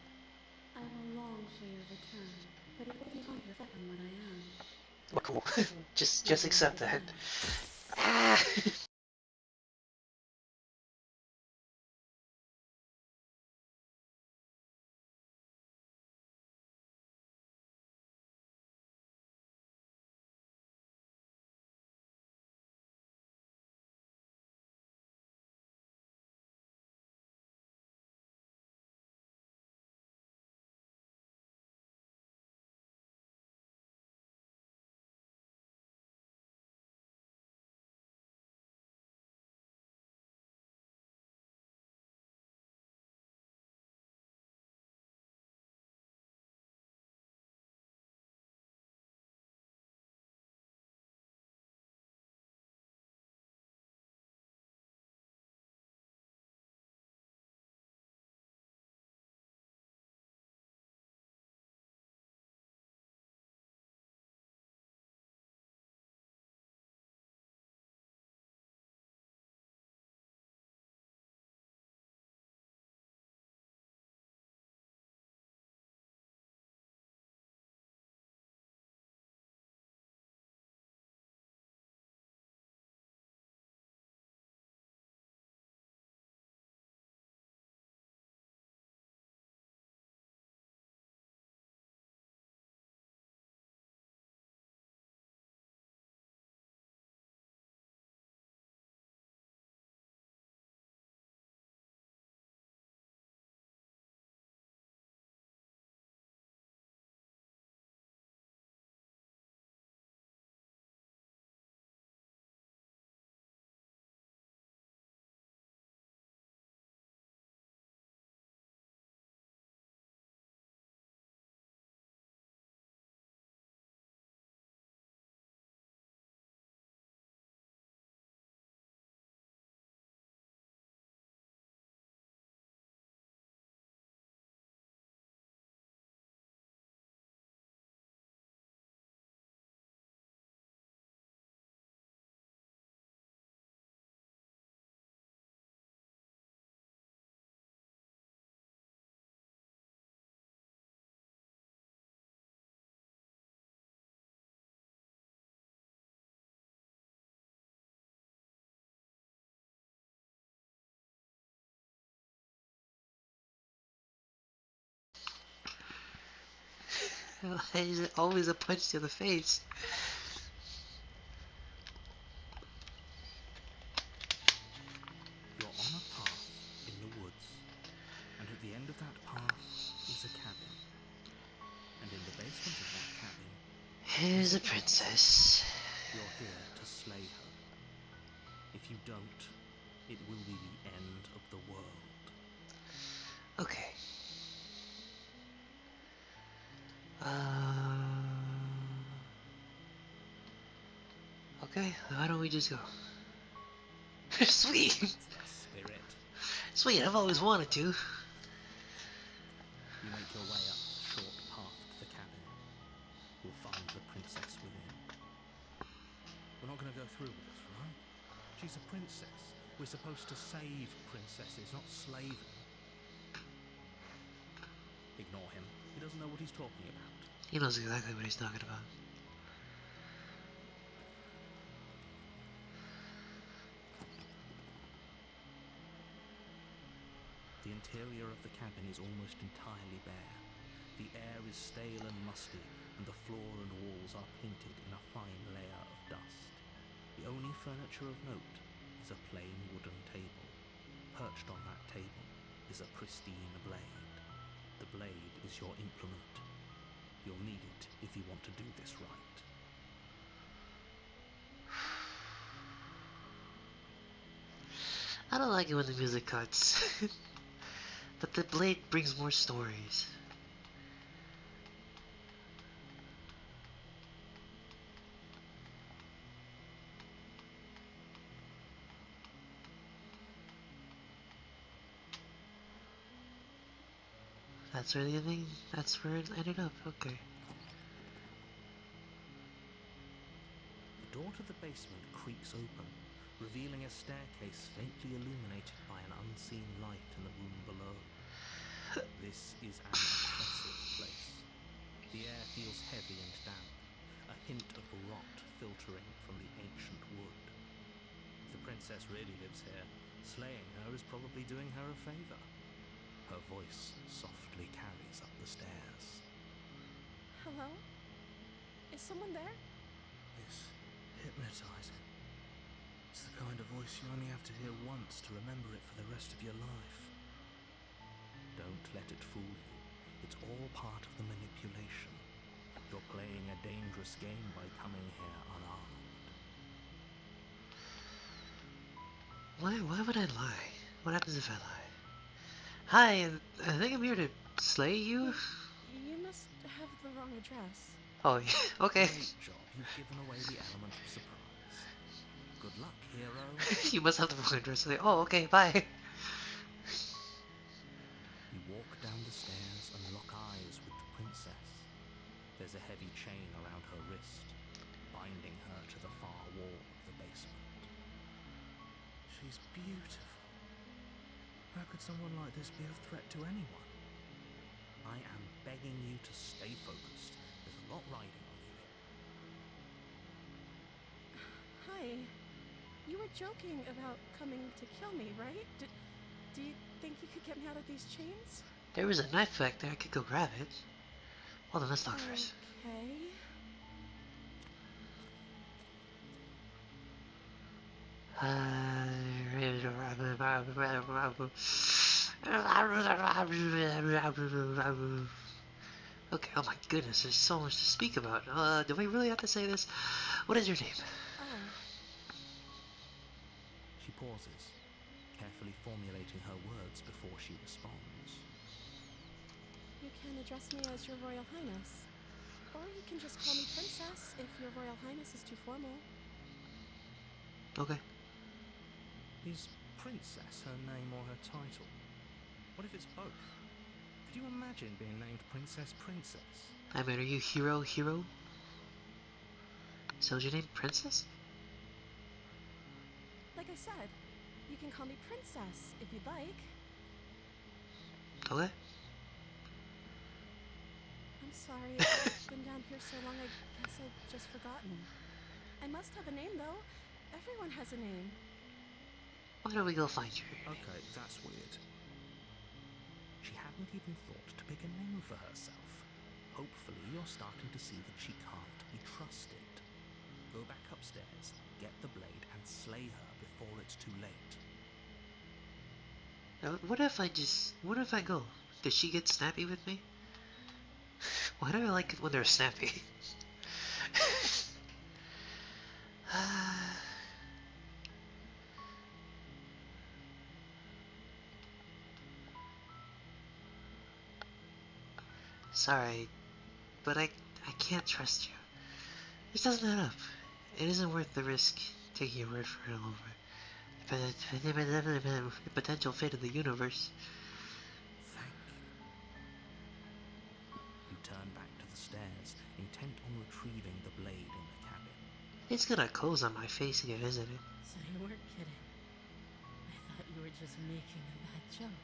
I will long for your return, but it will give me time to reflect on what I am. We're cool. just accept that. Ah! Why is it always a punch to the face? You're on a path in the woods, and at the end of that path is a cabin. And in the basement of that cabin, Here's a princess. you're here to slay her. If you don't, it will be the end of the world. Okay. Okay, why don't we just go? Sweet! That's the spirit. Sweet, I've always wanted to. You make your way up the short path to the cabin. You'll find the princess within. We're not going to go through with this, right? She's a princess. We're supposed to save princesses, not slay them. Ignore him. He doesn't know what he's talking about. He knows exactly what he's talking about. The interior of the cabin is almost entirely bare. The air is stale and musty, and the floor and walls are painted in a fine layer of dust. The only furniture of note is a plain wooden table. Perched on that table is a pristine blade. The blade is your implement. You'll need it if you want to do this right. I don't like it when the music cuts. But the blade brings more stories. That's where the thing, that's where it ended up, okay. The door to the basement creaks open, revealing a staircase faintly illuminated by an unseen light in the room below. This is an oppressive place. The air feels heavy and damp, a hint of rot filtering from the ancient wood. If the princess really lives here, slaying her is probably doing her a favor. Her voice softly carries up the stairs. Hello? Is someone there? It's hypnotizing. It's the kind of voice you only have to hear once to remember it for the rest of your life. Don't let it fool you. It's all part of the manipulation. You're playing a dangerous game by coming here unarmed. Why would I lie? What happens if I lie? Hi, I think I'm here to slay you? You must have the wrong address. Oh, yeah, okay. Great job. You've given away the element of surprise. Good luck, hero. You must have the wrong address. Like, oh, okay, bye. You walk down the stairs and lock eyes with the princess. There's a heavy chain around her wrist, binding her to the far wall of the basement. She's beautiful. How could someone like this be a threat to anyone? I am begging you to stay focused. There's a lot riding on you. Hi. You were joking about coming to kill me, right? Do you think you could get me out of these chains? There was a knife back there, I could go grab it. Hold on, let's talk first. Okay. Okay, oh my goodness, there's so much to speak about. Do we really have to say this? What is your name? Oh, She pauses, carefully formulating her words before she responds. you can address me as Your Royal Highness. Or you can just call me Princess if Your Royal Highness is too formal. Okay. Is Princess her name or her title? What if it's both? Could you imagine being named Princess? I mean, are you hero? So is your name Princess? Like I said, you can call me Princess if you'd like. Okay. I'm sorry, I've been down here so long I guess I've just forgotten. I must have a name though. Everyone has a name. Why don't we go find your name? Okay, that's weird. She hadn't even thought to pick a name for herself. Hopefully you're starting to see that she can't be trusted. Go back upstairs, get the blade, and slay her before it's too late. What if I go? Does she get snappy with me? Why do I like it when they're snappy? Sorry, but I can't trust you. This doesn't add up. It isn't worth the risk taking your word for it all over. The potential fate of the universe. Thank you. You turn back to the stairs, intent on retrieving the blade in the cabin. It's gonna close on my face again, isn't it? So you weren't kidding. I thought you were just making a bad joke.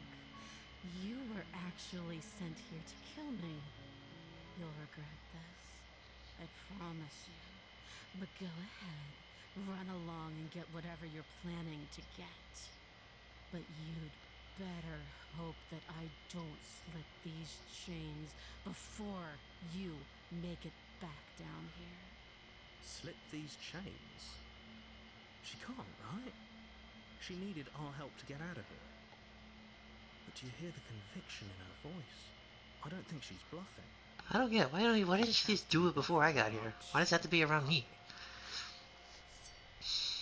You were actually sent here to kill me. You'll regret this. I promise you. But go ahead. Run along and get whatever you're planning to get. But you'd better hope that I don't slip these chains before you make it back down here. Slip these chains? She can't, right? She needed our help to get out of here. But do you hear the conviction in her voice? I don't think she's bluffing. I don't get it. Why didn't she just do it before I got here? Why does it have to be around me?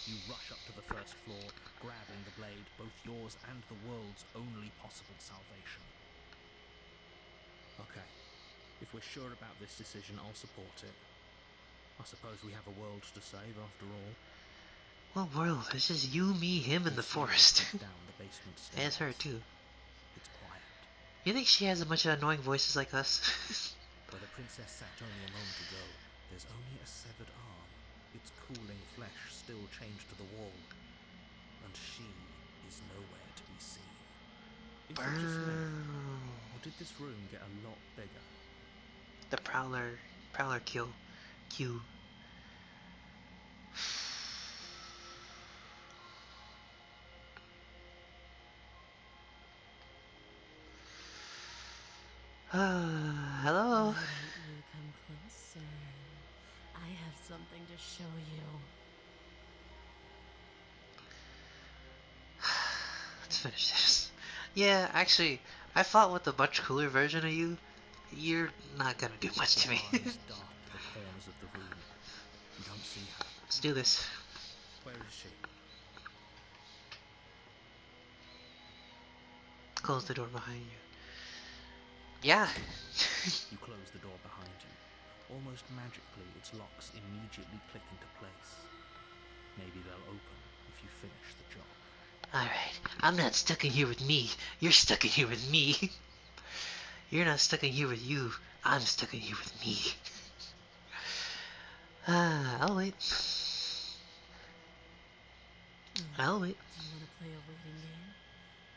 You rush up to the first floor, grabbing the blade, both yours and the world's only possible salvation. Okay, if we're sure about this decision, I'll support it. I suppose we have a world to save after all. What world? It's just you, me, him, and the forest. Down the basement And it's her stairs. too. It's quiet. You think she has a bunch of annoying voices like us? Where the princess sat only a moment ago, there's only a severed arm, its cooling flesh still chained to the wall, and she is nowhere to be seen. Is it just me, or did this room get a lot bigger? The Prowler kill. Q. Hello? Why don't you come closer? I have something to show you. Let's finish this. Yeah, actually, I fought with a much cooler version of you. You're not gonna do much to me. Eyes dart the corners of the room. You don't see her. Let's do this. Where is she? Close the door behind you. Yeah. You close the door behind you. Almost magically, its locks immediately click into place. Maybe they'll open if you finish the job. Alright, I'm not stuck in here with me. You're stuck in here with me. You're not stuck in here with you. I'm stuck in here with me. I'll wait. I'll wait. Do you want to play a waiting game?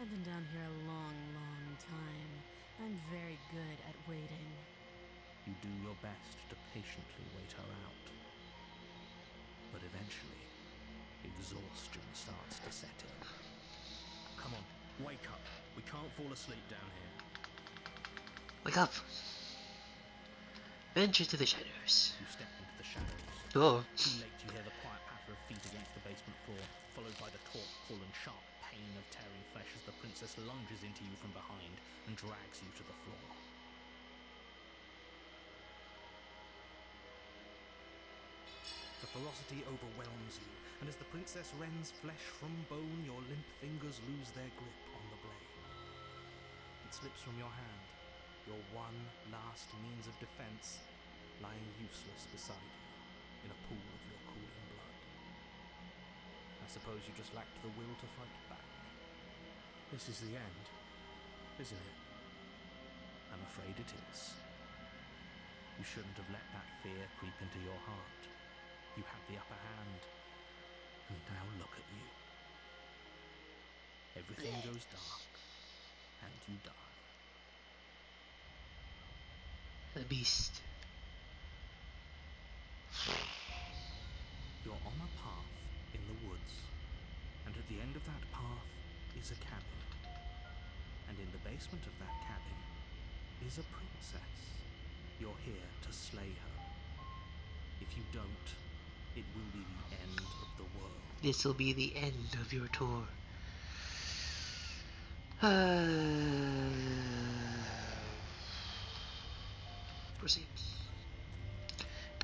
I've been down here a long, long time. I'm very good at waiting. You do your best to patiently wait her out. But eventually, exhaustion starts to set in. Come on, wake up. We can't fall asleep down here. Wake up. Venture to the shadows. You step into the shadows. Oh. Too late, you hear the quiet patter of feet against the basement floor, followed by the taut pull and sharp pain of tearing flesh as the princess lunges into you from behind and drags you to the floor. The ferocity overwhelms you, and as the princess rends flesh from bone, your limp fingers lose their grip on the blade. It slips from your hand, your one last means of defense lying useless beside you in a pool of your cooling blood. I suppose you just lacked the will to fight back. This is the end, isn't it? I'm afraid it is. You shouldn't have let that fear creep into your heart. You had the upper hand, and now look at you. Everything goes dark, and you die. The beast. You're on a path in the woods, and at the end of that path is a cabin. And in the basement of that cabin is a princess. You're here to slay her. If you don't, it will be the end of the world. This will be the end of your tour. Proceed.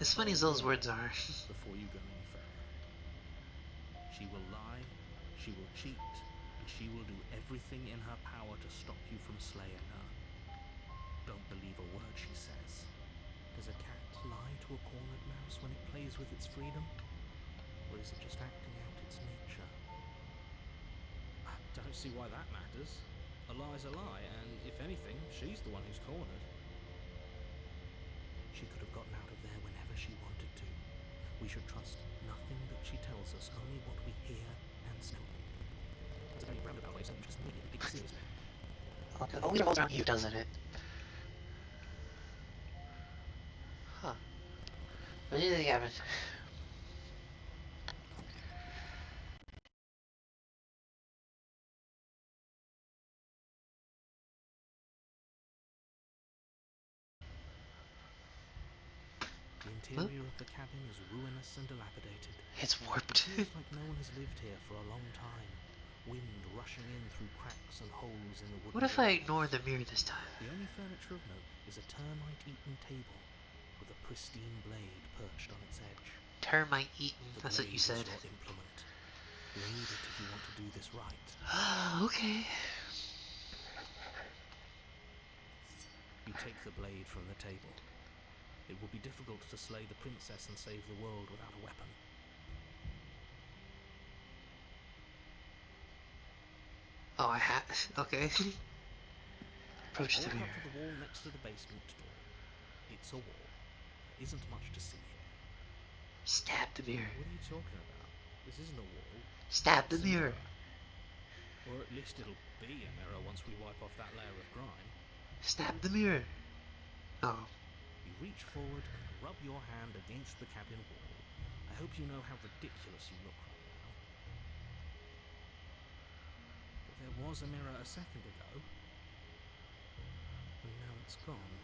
As funny as those words are. Before you go any further, she will lie, she will cheat, and she will do everything in her power to stop you from slaying her. Don't believe a word she says. Does a cat lie to a cornered mouse when it plays with its freedom? Or is it just acting out its nature? I don't see why that matters. A lie's a lie, and if anything, she's the one who's cornered. She could have gotten out of there whenever she wanted to. We should trust nothing that she tells us, only what we hear and smell. It's a very roundabout way of saying you just immediately take it seriously. It always revolves around you, doesn't it? Huh. What do you think happened? The interior of the cabin is ruinous and dilapidated. It's It warped. feels like no one has lived here for a long time. Wind rushing in through cracks and holes in the wooden What if I walls. ignore the mirror this time? The only furniture of note is a termite-eaten table with a pristine blade perched on its edge. Termite eaten, The that's what you blade said. is your implement. You'll need it if you want to do this right. Okay. You take the blade from the table. It will be difficult to slay the princess and save the world without a weapon. Oh, I have. Okay. Approach the Walk mirror. up to the wall next to the basement door. It's a wall. There isn't much to see here. Stab the mirror. What are you talking about? This isn't a wall. Stab the It's a mirror. Or at least it'll be a mirror once we wipe off that layer of grime. Stab the mirror. Oh. You reach forward and rub your hand against the cabin wall. I hope you know how ridiculous you look right now. But there was a mirror a second ago. And now it's gone.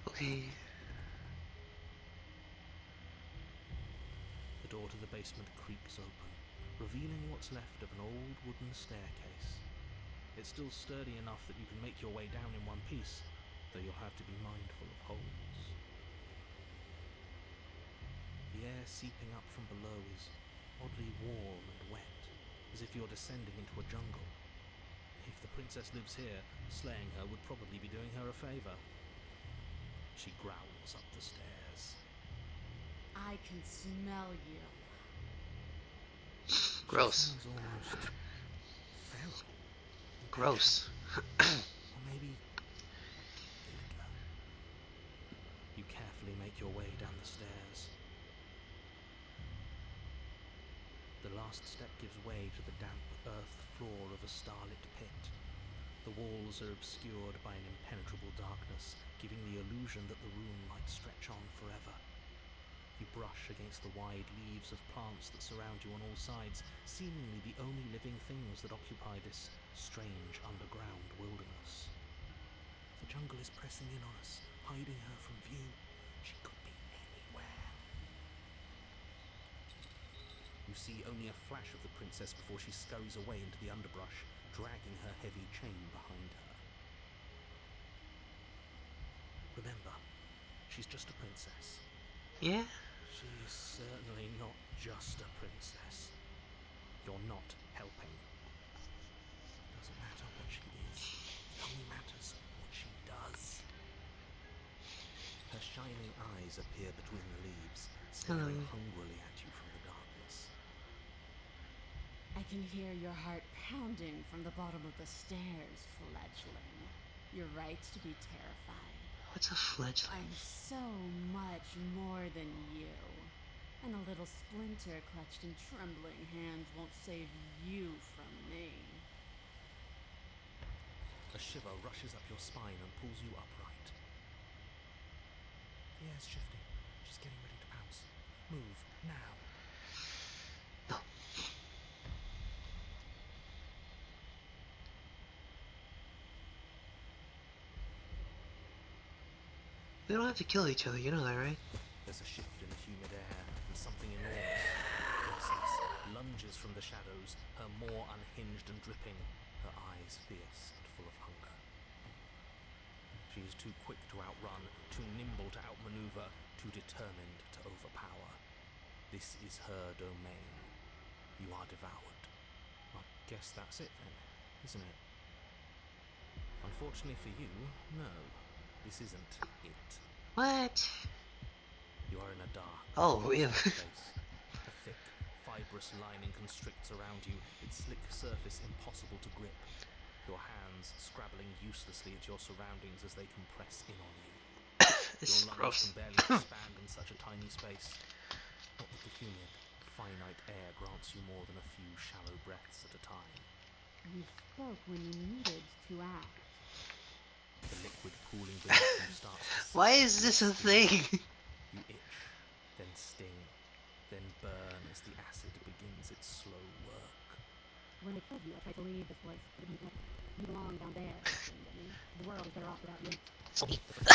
Okay. The door to the basement creaks open, revealing what's left of an old wooden staircase. It's still sturdy enough that you can make your way down in one piece, though you'll have to be mindful of holes. The air seeping up from below is oddly warm and wet, as if you're descending into a jungle. If the princess lives here, slaying her would probably be doing her a favour. She growls up the stairs. I can smell you. Gross. She sounds almost feral. Gross. Or maybe eager. You carefully make your way down the stairs. The last step gives way to the damp earth floor of a starlit pit. The walls are obscured by an impenetrable darkness, giving the illusion that the room might stretch on forever. You brush against the wide leaves of plants that surround you on all sides, seemingly the only living things that occupy this strange underground wilderness. The jungle is pressing in on us, hiding her from view. She could be anywhere. You see only a flash of the princess before she scurries away into the underbrush, dragging her heavy chain behind her. Remember, she's just a princess. Yeah? She's certainly not just a princess. You're not helping. It doesn't matter what she is. It only matters what she does. Her shining eyes appear between the leaves, staring hungrily at you from the darkness. I can hear your heart pounding from the bottom of the stairs, fledgling. You're right to be terrified. What's a fledgling? I'm so much more than you. And a little splinter clutched in trembling hands won't save you from me. A shiver rushes up your spine and pulls you upright. The air's shifting. She's getting ready to pounce. Move, now. No. We don't have to kill each other, you know that, right? There's a shift in the humid air, and something enormous, Princess, lunges from the shadows, her maw unhinged and dripping, her eyes fierce and full of hunger. She is too quick to outrun, too nimble to outmaneuver, too determined to overpower. This is her domain. You are devoured. I guess that's it then, isn't it? Unfortunately for you, no. This isn't it. What? You are in a dark, Oh, ew. place. A thick, fibrous lining constricts around you, its slick surface impossible to grip. Your hands scrabbling uselessly at your surroundings as they compress in on you. This is Your lungs gross. can barely expand in such a tiny space. Not that the humid, finite air grants you more than a few shallow breaths at a time. You spoke when you needed to act. The liquid pooling beneath you starts to Why sink is and this a sting. thing? You itch, then sting, then burn as the acid begins its slow work. When I killed you, I tried to leave this place, but it didn't work. You belong down there. The world is better off without you. So me. The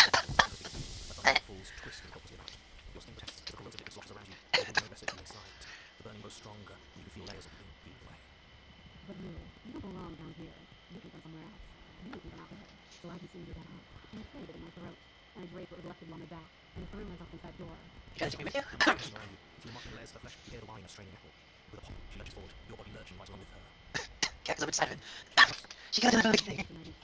falls twist and helplessly about. Your skin protests, the corrosive liquid sloshes around you, holding no recipe inside. The burning grows stronger, and you can feel layers of it being away. But you don't belong down here. You came from somewhere else. You came from out there. So I consumed your dead heart, and I carried it in my throat, and I draped what was left of you on my back, and I threw myself inside door. You trying to take me with you? Around you, through marking layers of her flesh, you hear the whine of straining metal. With a pop, she lunges forward, your body lurching right along with her. Cat, 'cause I'm inside of it. She got another thing. You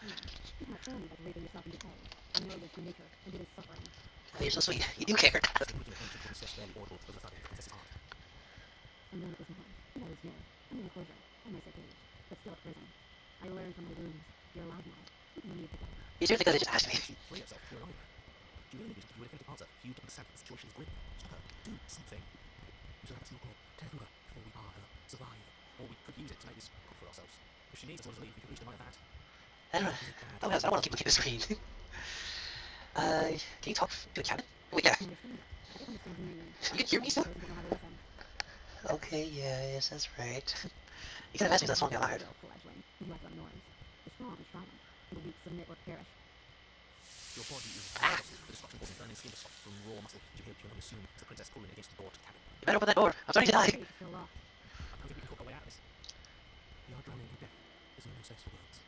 cannot tell me that raping yourself in decay. I know this through nature, and it is suffering. Oh, you're so sweet. You do care. Squeaking at him, she pulls barely audible over the thud of the princess's heart. And then it was mine. And I was here. I'm in enclosure. I might say cage, but still a prison. I learned from my wounds. You're alive now. You can leave together. You seriously could have just asked me. She free herself, you're alive. Do you really need to give you a definitive answer? You don't understand that the situation is grim. Stop her. Do something. We should have a single call. Tear through her before we are her. Survive. Or we could use it to make this good for ourselves. If she needs us to leave, we could reach the night of that. I don't know. I don't want to keep looking at the screen. Can you talk to the cabin? Wait, yeah. You can hear me still? Okay, yeah, yes, that's right. You can imagine that song got loud. The strong triumph, and the weak submit or perish. Your body is exhausted. The destruction causing burning skin to soft from raw muscle. You hear Pure assume as the princess pulling against the door to the cabin. You better open that door. I'm starting to die. It's still locked. I'm hoping we can talk our way out of this. We are drowning in death. There's no space for words.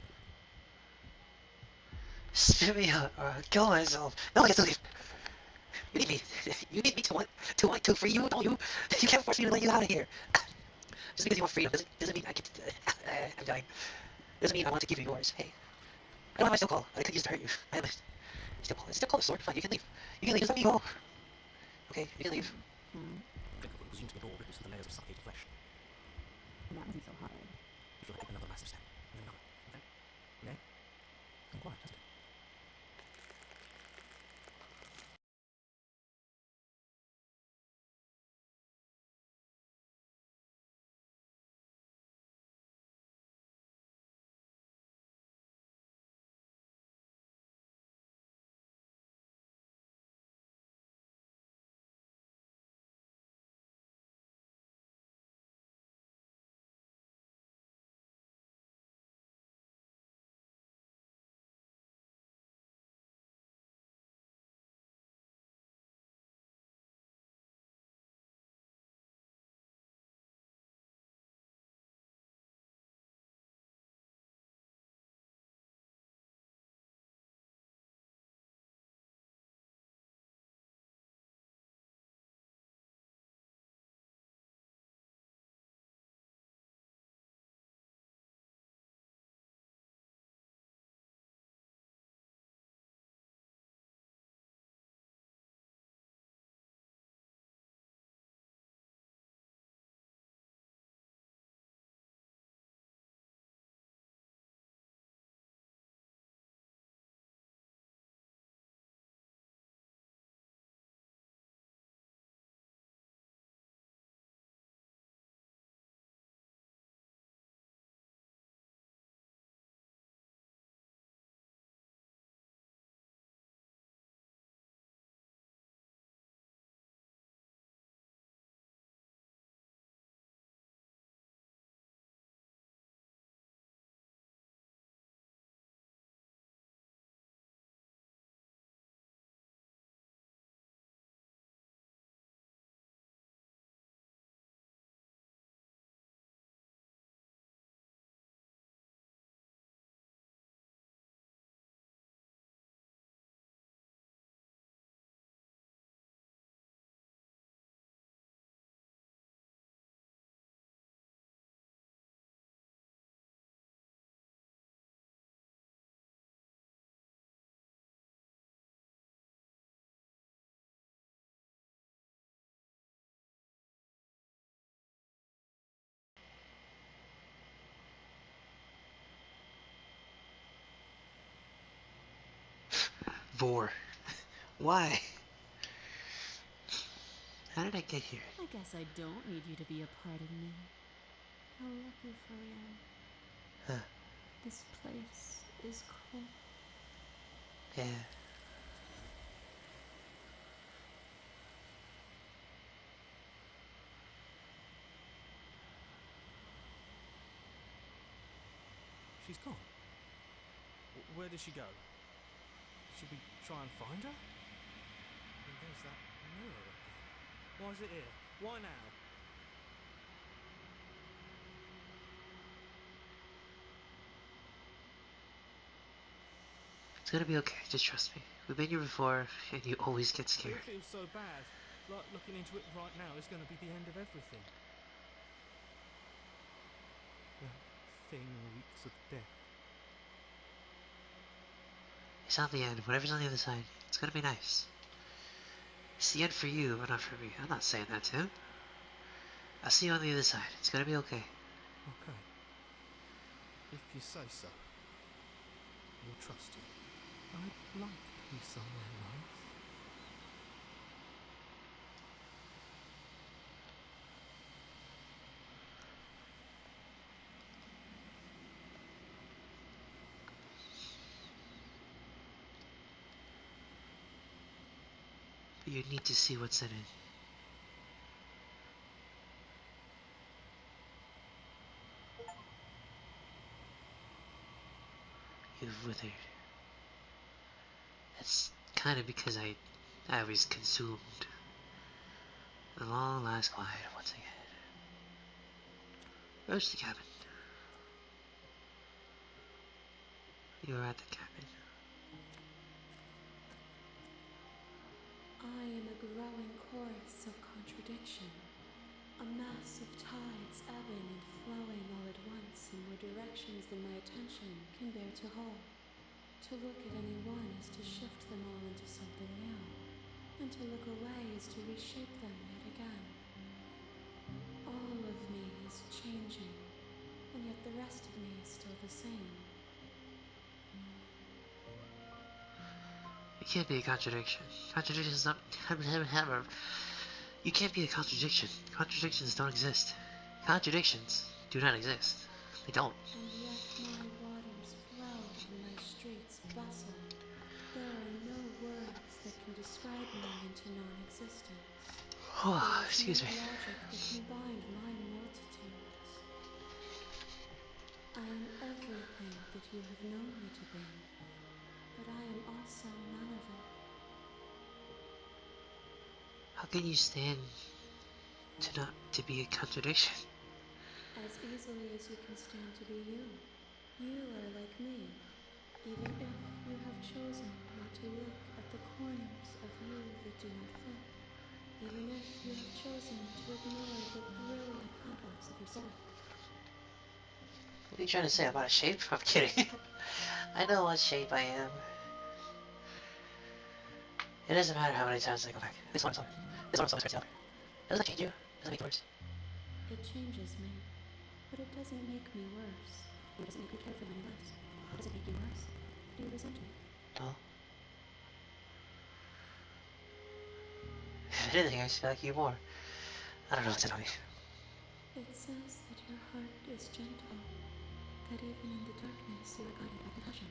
Spit me out or I'll kill myself. No, I get to leave. You need me. You need me to free you, don't you? You can't force me to let you out of here. Just because you want freedom doesn't mean I can. I'm dying. Doesn't mean I want to give you yours. Hey, I don't have my steel call. I could use it to hurt you. I have a steel call. Steel call is sword. Fine, you can leave. You can leave. Just let me go. Okay, you can leave. Think of what was used to the door ripples through the layers of suffocated flesh. That wasn't so hard. You feel like taking another massive step, and then another, and then, and quiet, doesn't it? Vor. Why? How did I get here? I guess I don't need you to be a part of me. How lucky for you. Huh. This place is cold. Yeah. She's gone. Where did she go? Should we try and find her? And there's that mirror again. Why is it here? Why now? It's gonna be okay, just trust me. We've been here before, and you always get It scared. feels so bad. Like looking into it right now is going to be the end of everything. That thing reeks of death. It's not the end. Whatever's on the other side, it's gonna be nice. It's the end for you, but not for me. I'm not saying that, Tim. I'll see you on the other side. It's gonna be okay. Okay. If you say so. We'll trust you. I'd like to be somewhere nice. But you need to see what's in it. You've withered. That's kind of because I was consumed. The long last quiet once again. Where's the cabin? You were at the cabin. I am a growing chorus of contradiction, a mass of tides ebbing and flowing all at once in more directions than my attention can bear to hold. To look at any one is to shift them all into something new, and to look away is to reshape them yet again. All of me is changing, and yet the rest of me is still the same. It can't be a contradiction. Contradiction is not. You can't be a contradiction. Contradictions don't exist. Contradictions do not exist. They don't. And yet my waters flow and my streets bustle. There are no words that can describe me into non-existence. Oh, There is excuse no me. logic that can bind my multitudes. I am everything that you have known me to be, but I am also none of it. How can you stand to be a contradiction? As easily as you can stand to be you. You are like me, even if you have chosen not to look at the corners of you that do not fit. Even if you have chosen to ignore the brilliant contours of your soul. What are you trying to say? I'm out of shape? I'm kidding. I know what shape I am. It doesn't matter how many times I go back. This one's always turns the other. Doesn't that change you? Doesn't make it worse. It changes me, but it doesn't make me worse. It doesn't make me care for any less. Does it make you worse? Do you resent me? No. If anything, I just like you more. I don't know what to tell you. It says that your heart is gentle, that even in the darkness you are guided by compassion.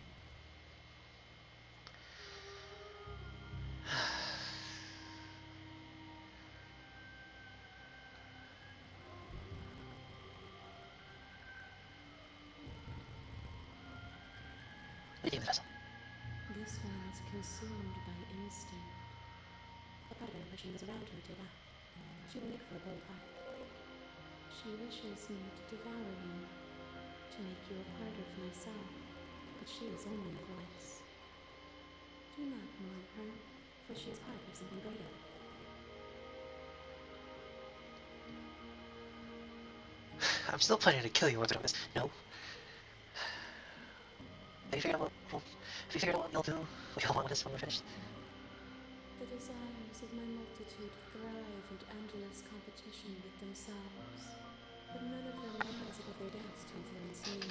What do you think of the vessel? This one is consumed by instinct. A part of her impression was around her to that. She will make for a bold heart. She wishes me to devour you, to make you a part of myself, but she is only a voice. Do not mourn her, for she is part of something greater. I'm still planning to kill you once I do this. No. Have you figured out what you'll do? What you'll want when we're finished? The desires of my multitude thrive in endless competition with themselves, but none of them rise above their dance to influence me.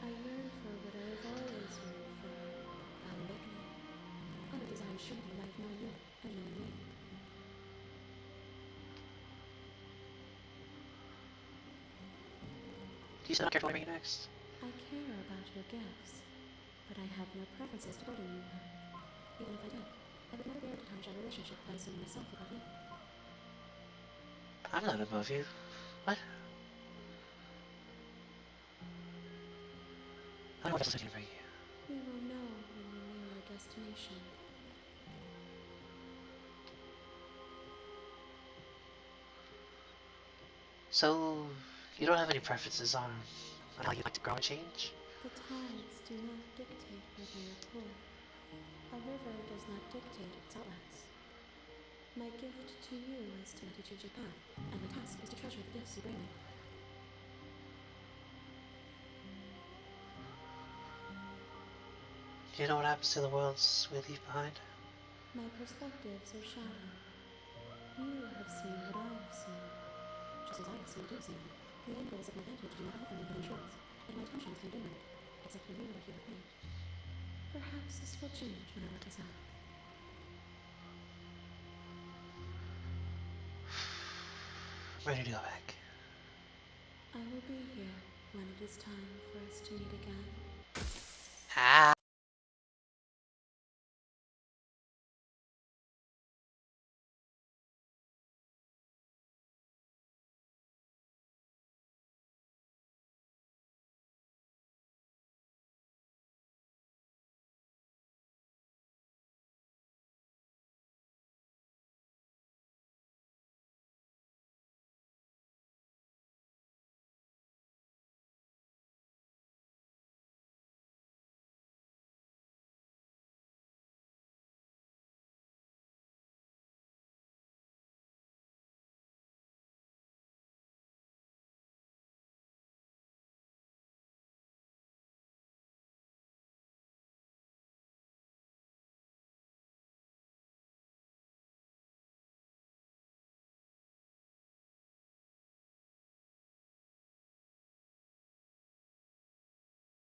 I yearn for what I have always yearned for, awakening. You said I don't care what I bring you next. I care about your gifts, but I have no preferences to burden you with. Even if I did, I would never dare to tarnish our relationship by assuming myself above you. I'm not above you. What? I don't know what else I can bring you. We will know when we near our destination. So, you don't have any preferences on how you like to grow and change? The tides do not dictate where they are pulled. A river does not dictate its outlets. My gift to you is to let you choose your path, and my task is to treasure the gifts you bring me. Do you know what happens to the worlds we leave behind? My perspectives are shadowed. You have seen what I have seen, just as I have seen what you have seen. The angles of my vantage do not offer me hidden truths, and my attention is inward, except when you are here with me. Perhaps this will change when I work this out. Ready to go back. I will be here when it is time for us to meet again. Ah!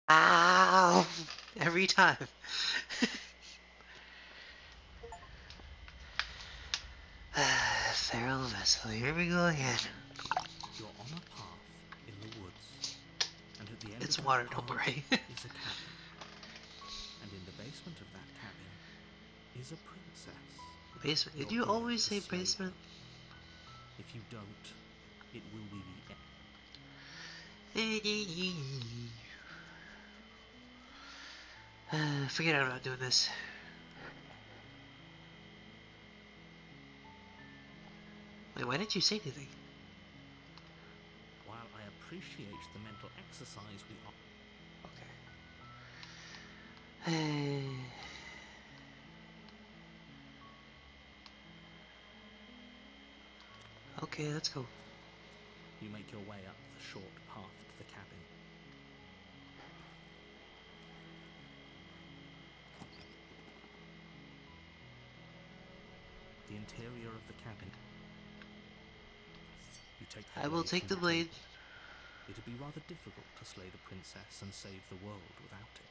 Ow! Every time. Feral vessel, here we go again. You're on a path in the woods, and at the end It's of water, that don't path worry. is a cabin. And in the basement of that cabin is a princess. Basement. Did You're you here always to say slay her. basement? If you don't, it will be the end. Forget I'm not doing this. Wait, why didn't you say anything? While I appreciate the mental exercise we offer, Okay. Okay, let's go. you make your way up the short path to the cabin. The interior of the cabin. You take the I will blade take from the blade. table. It'd be rather difficult to slay the princess and save the world without it.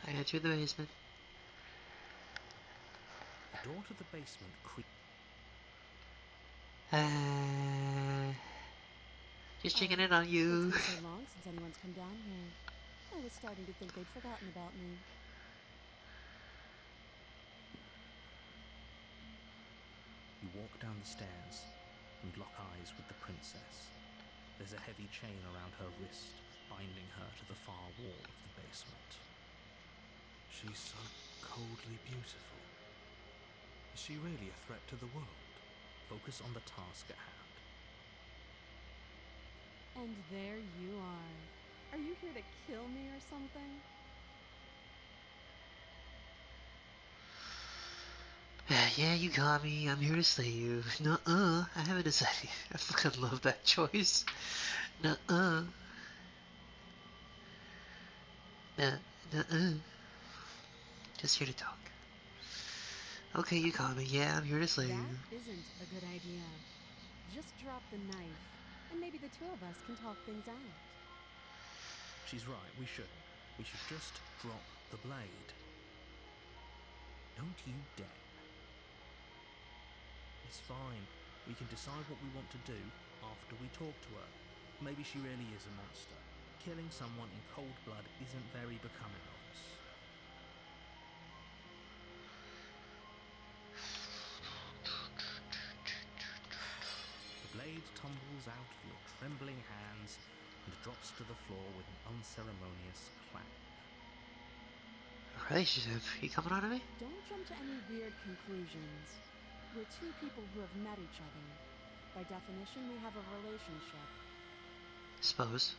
I got you in the basement. The door to the basement creaks. Just checking in on you. It's been so long since anyone's come down here. I was starting to think they'd forgotten about me. You walk down the stairs and lock eyes with the princess. There's a heavy chain around her wrist, binding her to the far wall of the basement. She's so coldly beautiful. Is she really a threat to the world? Focus on the task at hand. And there you are. Are you here to kill me or something? Yeah, you got me. I'm here to slay you. Nuh-uh. I haven't decided. I fucking love that choice. Nuh-uh. Nuh-uh. Just here to talk. Okay, you got me. Yeah, I'm here to slay you. That isn't a good idea. Just drop the knife, and maybe the two of us can talk things out. She's right, we should. We should just drop the blade. Don't you dare. It's fine. We can decide what we want to do, after we talk to her. Maybe she really is a monster. Killing someone in cold blood isn't very becoming of us. The blade tumbles out of your trembling hands and drops to the floor with an unceremonious clack. Relationship? You coming on to me? Don't jump to any weird conclusions. We're two people who have met each other. By definition, we have a relationship. Suppose.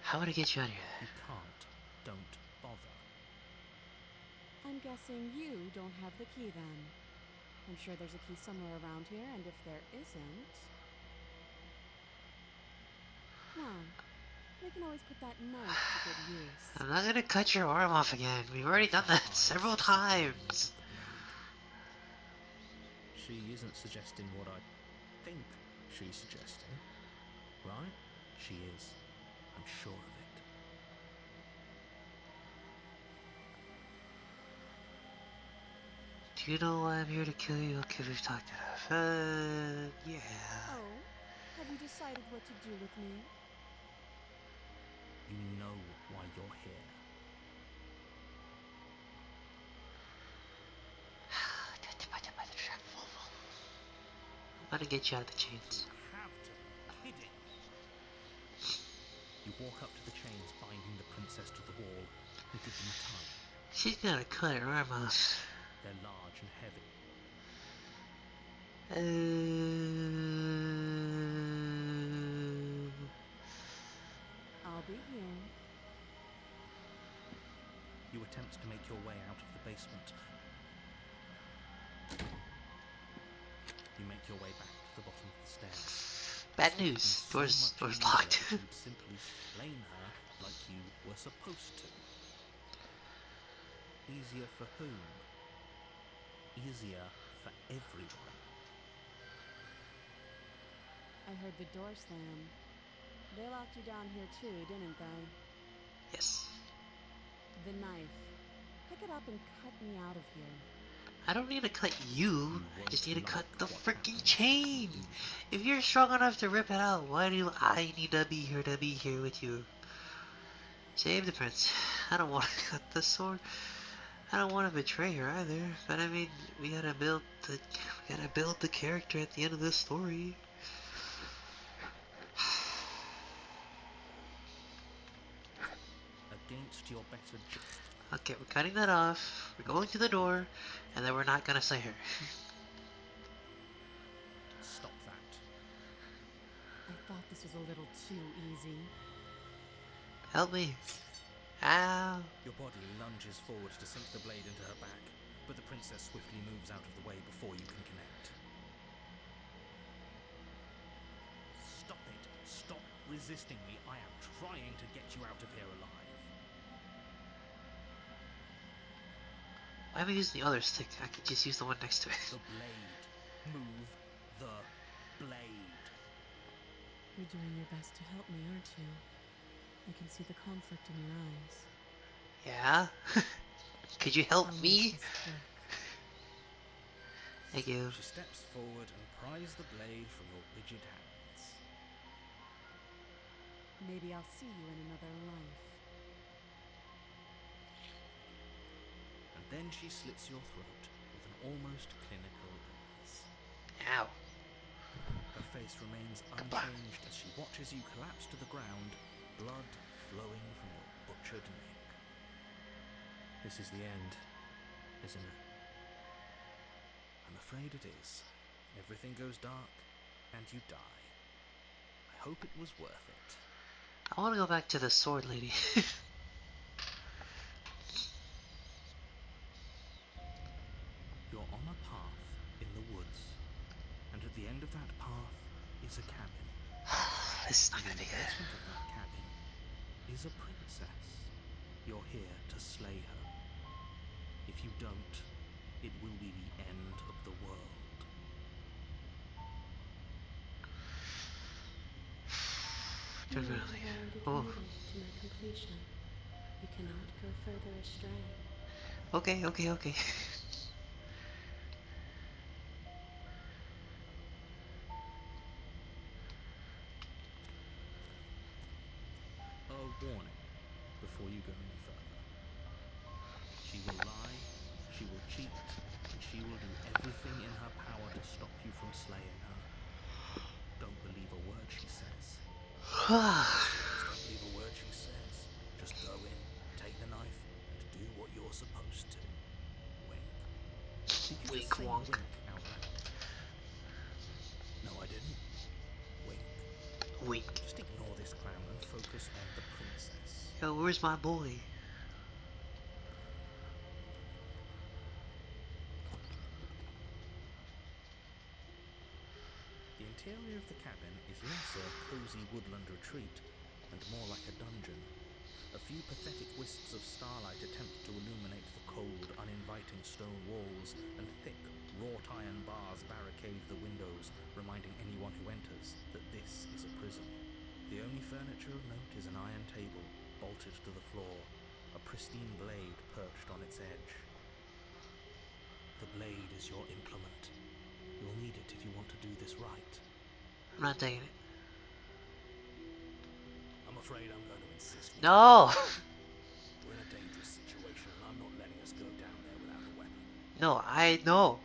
How would I get you out of here? You can't. Don't bother. I'm guessing you don't have the key then. I'm sure there's a key somewhere around here, and if there isn't... well, we can always put that knife to good use. I'm not gonna cut your arm off again. We've already done that several times. She isn't suggesting what I think she's suggesting, right? She is. I'm sure of it. Do you know why I'm here to kill you? Okay, we've talked enough. Yeah. Oh, have you decided what to do with me? You know why you're here. I'm gonna get you out of the chains. Have to be kidding. You walk up to the chains binding the princess to the wall and give them a tug. She's gonna cut her arm off. They're large and heavy. I'll be here. You attempt to make your way out of the basement. You make your way back to the bottom of the stairs. Bad news. Door's locked. You'd simply slain her like you were supposed to. Easier for whom? Easier for everyone. I heard the door slam. They locked you down here too, didn't they? Yes. The knife. Pick it up and cut me out of here. I don't need to cut you. I just need to cut the freaking chain. If you're strong enough to rip it out, why do I need to be here with you? Save the prince. I don't want to cut the sword. I don't want to betray her either. But I mean, we gotta build the character at the end of this story. Against your better judgment. Okay, we're cutting that off. We're going to the door, and then we're not gonna slay her. Stop that. I thought this was a little too easy. Help me. Ow. Your body lunges forward to sink the blade into her back, but the princess swiftly moves out of the way before you can connect. Stop it. Stop resisting me. I am trying to get you out of here alive. Why am I using the other stick? I could just use the one next to it. The blade. Move the blade. You're doing your best to help me, aren't you? I can see the conflict in your eyes. Yeah? Could you help I'll me? make this quick. Thank you. She steps forward and pries the blade from your rigid hands. Maybe I'll see you in another life. And then she slits your throat with an almost clinical ease. Ow. Her face remains unchanged as she watches you collapse to the ground, blood flowing from your butchered neck. This is the end, isn't it? I'm afraid it is. Everything goes dark, and you die. I hope it was worth it. I want to go back to the sword lady. You're on a path in the woods, and at the end of that path is a cabin. This is not And gonna in be the good. basement of that cabin is a princess. You're here to slay her. If you don't, it will be the end of the world. Don't You really. have Oh. already committed to my completion. You cannot go further astray. Okay. warning before you go any further. She will lie, she will cheat, and she will do everything in her power to stop you from slaying her. Don't believe a word she says. Don't believe a word she says. Just go in, take the knife, and do what you're supposed to. Wink. Did you Wink, just say wonk. wink out loud? No, I didn't. Wink. Wink. Just ignore this clown and focus on the princess. Yo, where's my boy? The interior of the cabin is less a cozy woodland retreat and more like a dungeon. A few pathetic wisps of starlight attempt to illuminate the cold, uninviting stone walls, and thick, wrought-iron bars barricade the windows, reminding anyone who enters that this is a prison. The only furniture of note is an iron table, bolted to the floor, a pristine blade perched on its edge. The blade is your implement. You'll need it if you want to do this right. I'm not taking it. I'm afraid I'm going to insist. No! We're in a dangerous situation, and I'm not letting us go down there without a weapon. No, no.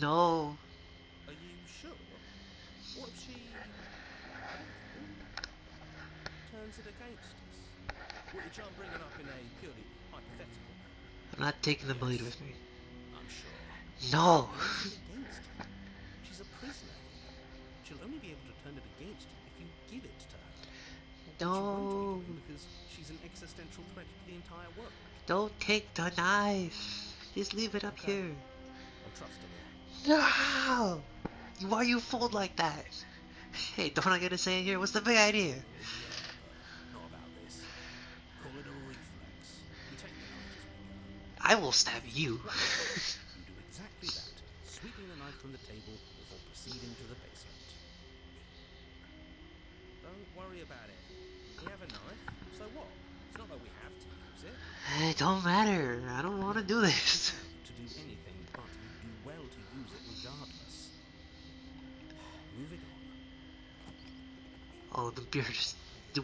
No. Are you sure? What if she, I don't know, turns it against us? Well, you try and bring it up in a purely hypothetical manner. I'm not taking the blade with me. I'm sure. No! Turns it against her. She's a prisoner. She'll only be able to turn it against you if you give it to her. She won't No! be doing because she's an existential threat to the entire world. Don't take the knife! Just leave it up Okay. here. I'm trusting you. No! Why you fold like that? Hey, don't I get to say it here? What's the big idea? Yeah, but not about this. Call it a reflex. We take the knife as we go. I will stab you. You do exactly that, sweeping the knife from the table before proceeding to the basement. Don't worry about it. We have a knife, so what? It's not like we have to use it. It don't matter. I don't want to do this. To do anything, but you do well to use it regardless. Moving on. Oh, the beer just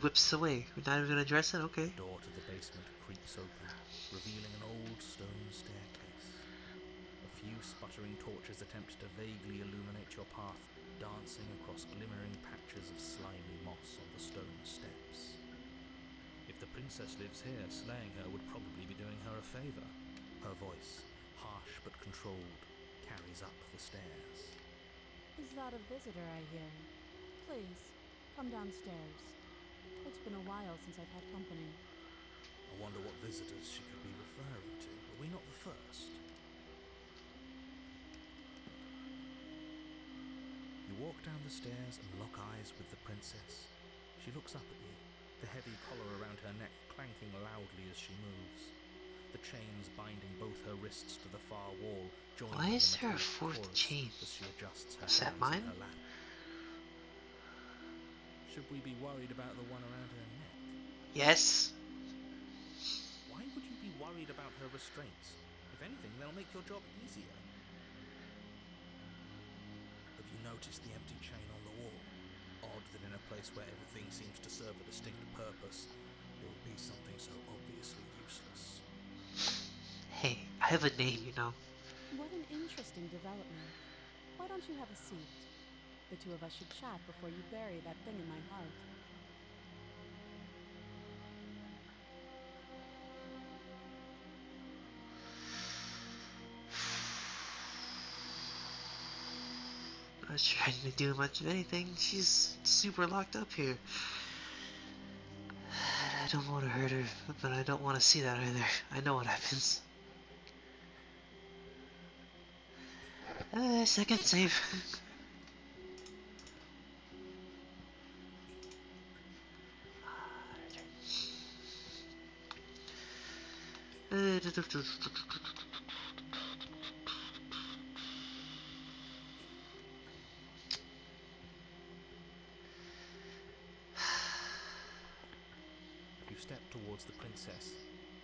whips away. We're not even gonna address it? Okay. The door to the basement creaks open, revealing an old stone staircase. A few sputtering torches attempt to vaguely illuminate your path, dancing across glimmering patches of slimy moss on the stone steps. If the princess lives here, slaying her would probably be doing her a favor. Her voice, harsh but controlled, carries up the stairs. Is that a visitor I hear? Please, come downstairs. It's been a while since I've had company. I wonder what visitors she could be referring to. Are we not the first? You walk down the stairs and lock eyes with the princess. She looks up at you, the heavy collar around her neck clanking loudly as she moves. The chains binding both her wrists to the far wall join Why in is the there a metallic fourth chorus chain? as she adjusts her Is that hands mine? in her lap. Should we be worried about the one around her neck? Yes. Why would you be worried about her restraints? If anything, they'll make your job easier. Have you noticed the empty chain on the wall? Odd that in a place where everything seems to serve a distinct purpose, there would be something so obviously useless. Hey, I have a name, you know. What an interesting development. Why don't you have a seat? The two of us should chat before you bury that thing in my heart. Not trying to do much of anything. She's super locked up here. I don't want to hurt her, but I don't want to see that either. I know what happens. Second save. You step towards the princess,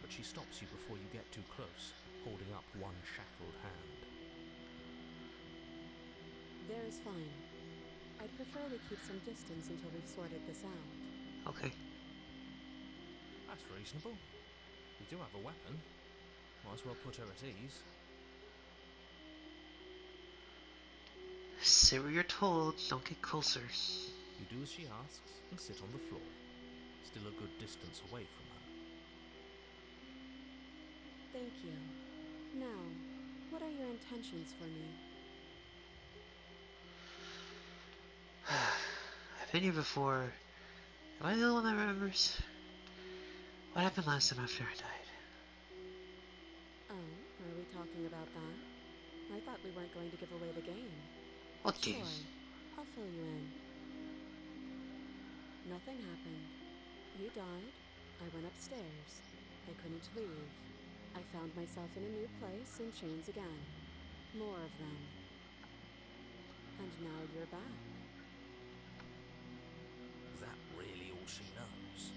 but she stops you before you get too close, holding up one shackled hand. There is fine. I'd prefer we keep some distance until we've sorted this out. Okay. That's reasonable. We do have a weapon. Might as well put her at ease. Say what you're told, don't get closer. You do as she asks and sit on the floor, still a good distance away from her. Thank you. Now, what are your intentions for me? I've been here before. Am I the only one that remembers? What happened last time after I died? Oh, are we talking about that? I thought we weren't going to give away the game. What game? Sure, I'll fill you in. Nothing happened. You died. I went upstairs. I couldn't leave. I found myself in a new place in chains again. More of them. And now you're back. Is that really all she knows?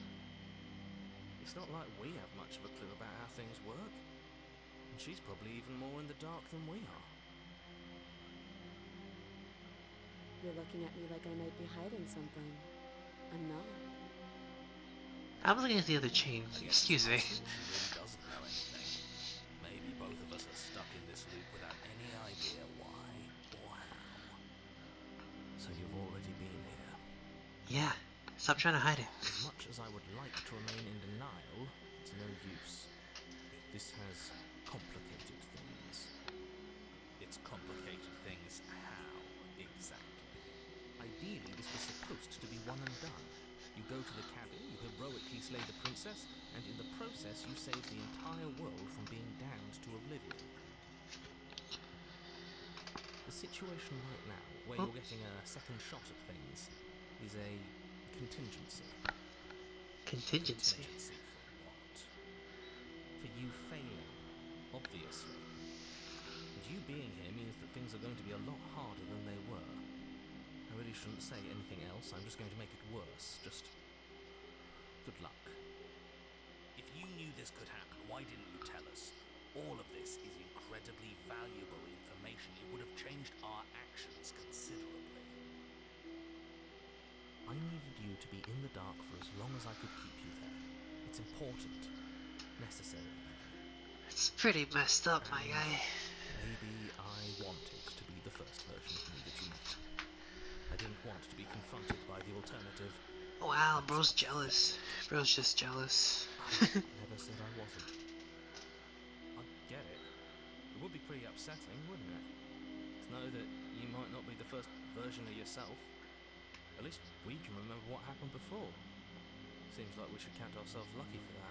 It's not like we have much of a clue about how things work. And she's probably even more in the dark than we are. You're looking at me like I might be hiding something. I'm not. I'm looking at the other chain. Excuse me. She really doesn't know anything. Maybe both of us are stuck in this loop without any idea why or how. So you've already been here. Yeah. Stop trying to hide it. As much as I would like to remain in denial, it's no use. This has complicated things. It's complicated things how, exactly? Ideally, this was supposed to be one and done. You go to the cabin, you heroically slay the princess, and in the process you save the entire world from being damned to oblivion. The situation right now, where you're getting a second shot at things, is a contingency. Contingency. Contingency for what? For you failing, obviously. And you being here means that things are going to be a lot harder than they were. I really shouldn't say anything else, I'm just going to make it worse. Just good luck. If you knew this could happen, why didn't you tell us? All of this is incredibly valuable information. It would have changed our actions considerably. I needed you to be in the dark for as long as I could keep you there. It's important. Necessary, even. It's pretty messed up, my guy. Maybe I wanted to be the first version of me that you met. I didn't want to be confronted by the alternative. Wow, bro's jealous. Bro's just jealous. I never said I wasn't. I get it. It would be pretty upsetting, wouldn't it? To know that you might not be the first version of yourself. At least we can remember what happened before. Seems like we should count ourselves lucky for that.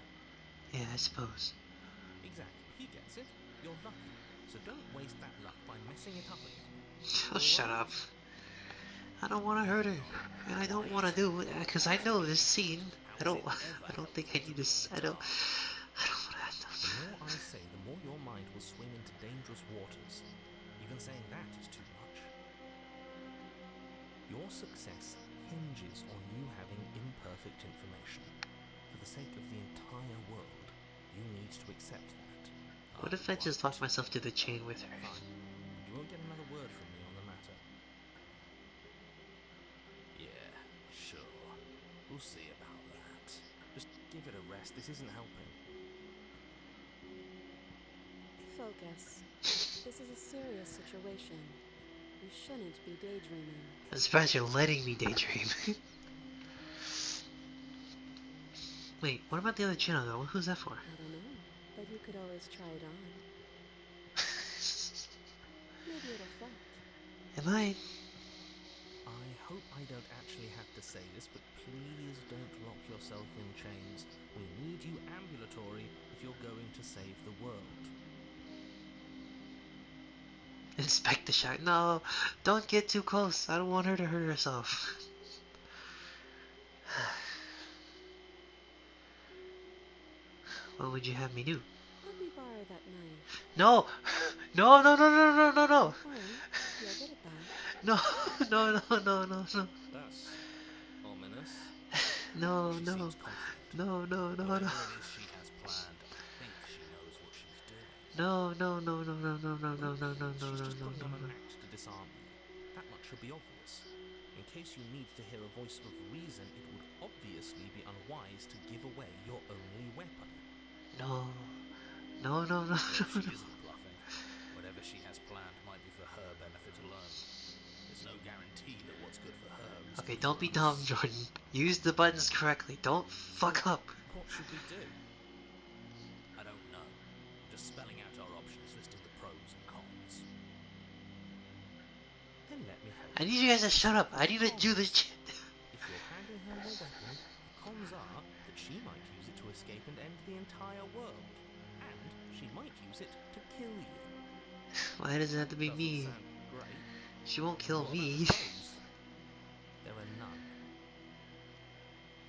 Yeah, I suppose. Exactly, he gets it. You're lucky. So don't waste that luck by messing it up again. Oh, shut up. I don't want to hurt her, and I don't want to do it because I know this scene. I don't think I need this. I don't want to. The more I say, the more your mind will swim into dangerous waters. Even saying that is too much. Your success hinges on you having imperfect information. For the sake of the entire world, you need to accept that. What if I just lock myself to the chain with her? Fine. You won't get another word from me on the matter. Yeah, sure. We'll see about that. Just give it a rest. This isn't helping. Focus. This is a serious situation. You shouldn't be daydreaming. I'm surprised you're letting me daydream. Wait, what about the other channel though? Who's that for? I don't know, but you could always try it on. Maybe it'll fit. Am I? I hope I don't actually have to say this, but please don't lock yourself in chains. We need you ambulatory if you're going to save the world. Inspect the shot. No, don't get too close. I don't want her to hurt herself. What would you have me do? Let me borrow that knife. No! No, no, no, no, no, no, no! Fine. You'll get it back. No, no, no, no, no, no. That's ominous. No, She no. seems confident. No, no, no, Whatever no. it is she has planned, I think she knows what she's doing. No, no, no, no, no, no, no, no, no, no, no, She's no, just no, putting no, on an no. act to disarm you. That much should be obvious. In case you need to hear a voice of reason, it would obviously be unwise to give away your only weapon. No. No, no, no, If no, she no. isn't bluffing, whatever she has planned might be for her benefit alone. There's no guarantee that what's good for her is Okay, good don't for be us. dumb, Jordan. Use the buttons correctly. Don't fuck up. What should we do? I don't know. Just spelling out our options, listing the pros and cons. Then let me help. I need you guys to shut up. I need to do this shit. If you're handing her your weapon, the cons are that she might use it to escape and end the entire world. And she might use it to kill you. Why does it have to be Doesn't me? sound great. She won't kill What about me. the pros? There are none.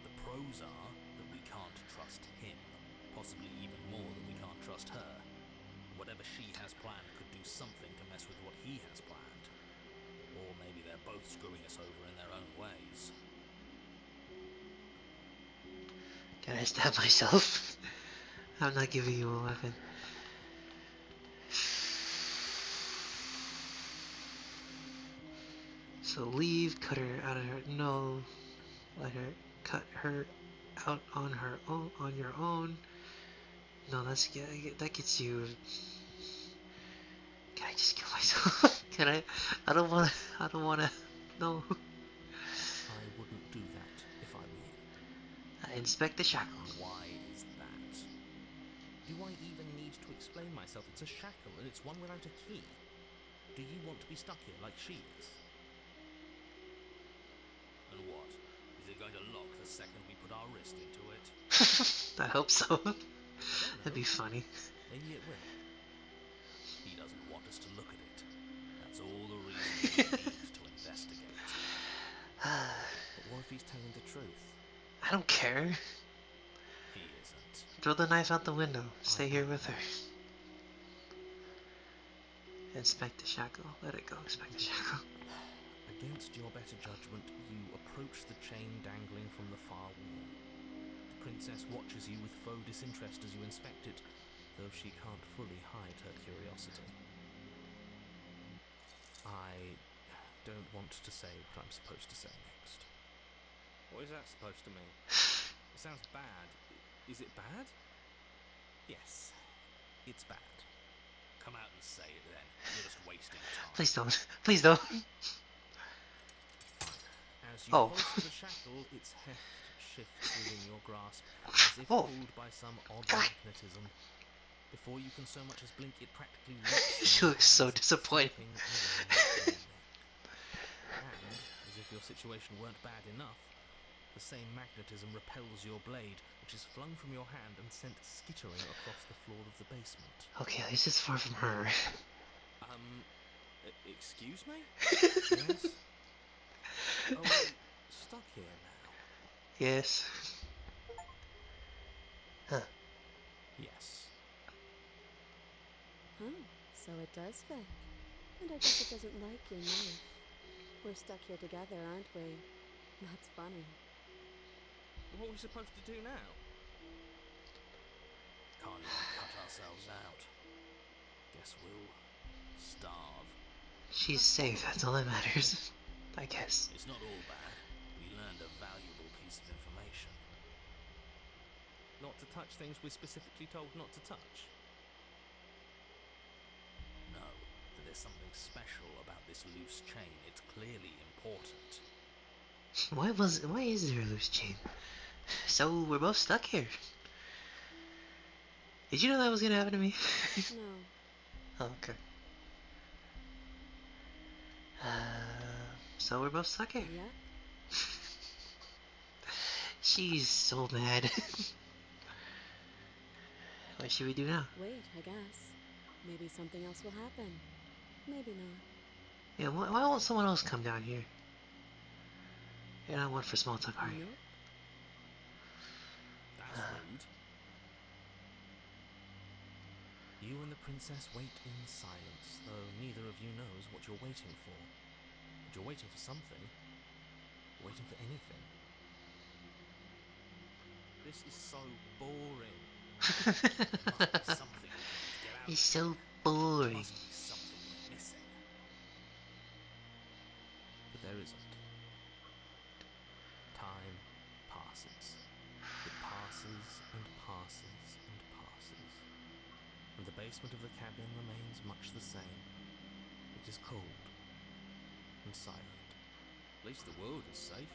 The pros are that we can't trust him, possibly even more than we can't trust her. Whatever she has planned could do something to mess with what he has planned. Or maybe they're both screwing us over in their own ways. Can I stab myself? I'm not giving you a weapon. So leave, cut her out of her. No, let her cut her out on her own. On your own. No, that gets you. Can I just kill myself? Can I? I don't wanna. No. I wouldn't do that if I were you. Inspect the shackles. Why is that? Do I even need to explain myself? It's a shackle and it's one without a key. Do you want to be stuck here like she is? And what? Is it going to lock the second we put our wrist into it? I hope so. I don't know. That'd be funny. Maybe it will. He doesn't want us to look at it. That's all the reason we need to investigate. But what if he's telling the truth? I don't care. He isn't. Throw the knife out the window. Stay here with her. Inspect the shackle. Let it go. Inspect the shackle. Against your better judgment, you approach the chain dangling from the far wall. The princess watches you with faux disinterest as you inspect it, though she can't fully hide her curiosity. I don't want to say what I'm supposed to say next. What is that supposed to mean? It sounds bad. Is it bad? Yes, it's bad. Come out and say it then. You're just wasting time. Please don't. Please don't. As you Oh. hoist the shackle, its heft shifts within your grasp, as if Oh. pulled by some odd God. magnetism. Before you can so much as blink, it practically leaps She from your looks so hands, disappointed. snapping around your neck. And, as if your situation weren't bad enough, the same magnetism repels your blade, which is flung from your hand and sent skittering across the floor of the basement. Okay, at least it's far from her. Excuse me? Yes? Oh, we're stuck here now. Yes. Huh. Yes. Oh, so it does fit. And I guess it doesn't like your knife. We're stuck here together, aren't we? That's funny. What are we supposed to do now? Can't even cut ourselves out. Guess we'll starve. She's safe, that's all that matters. I guess. It's not all bad. We learned a valuable piece of information. Not to touch things we're specifically told not to touch. No, that there's something special about this loose chain. It's clearly important. Why is there a loose chain? So we're both stuck here. Did you know that was gonna happen to me? No. Oh, okay. So we're both stuck here. Yep. She's so mad. What should we do now? Wait, I guess. Maybe something else will happen. Maybe not. Yeah, why won't someone else come down here? You're not one for small talk, are you? Nope. That's rude. You and the princess wait in silence, though neither of you knows what you're waiting for. But you're waiting for something. You're waiting for anything. This is so boring. There must be something we can do to get out He's of so here. boring. Must be something we're missing. But there isn't. passes. It passes and passes and passes. And the basement of the cabin remains much the same. It is cold and silent. At least the world is safe.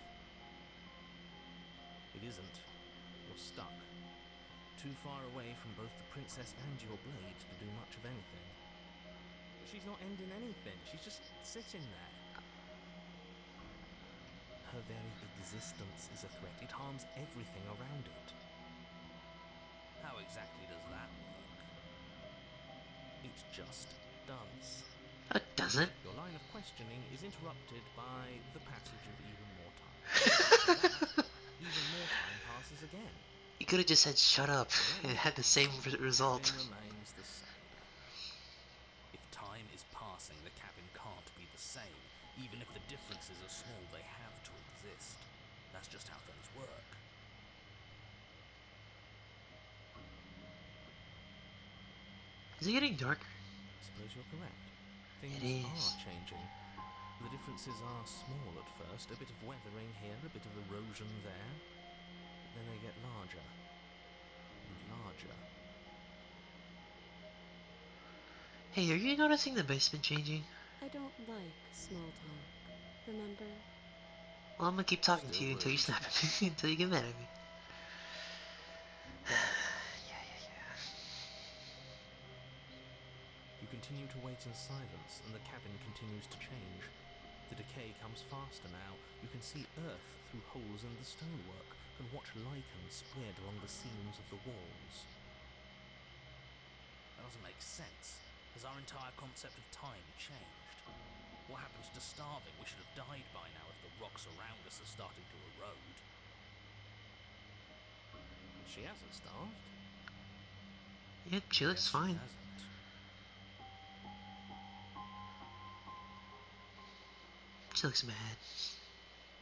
It isn't. You're stuck. Too far away from both the princess and your blade to do much of anything. But she's not ending anything. She's just sitting there. Her very existence is a threat. It harms everything around it. How exactly does that work? It just does. No, it doesn't. Your line of questioning is interrupted by the passage of even more time. Even more time passes again. You could have just said shut up and had the same result. Cabin remains the same. If time is passing, the cabin can't be the same. Even if the differences are small, they have to exist. That's just how things work. Is it getting darker? I suppose you're correct. Things It is. are changing. The differences are small at first, a bit of weathering here, a bit of erosion there, but then they get larger and larger. Hey, are you noticing the basement changing? I don't like small talk. Remember? Well, I'm gonna keep talking to Still you until you rude. snap at me, until you get mad at me. Yeah. You continue to wait in silence, and the cabin continues to change. The decay comes faster now. You can see earth through holes in the stonework, and watch lichen spread along the seams of the walls. That doesn't make sense. Has our entire concept of time changed? What happens to starving? We should have died by now if the rocks around us are starting to erode. She hasn't starved. Yeah, she looks Yes, fine. She hasn't. She looks mad.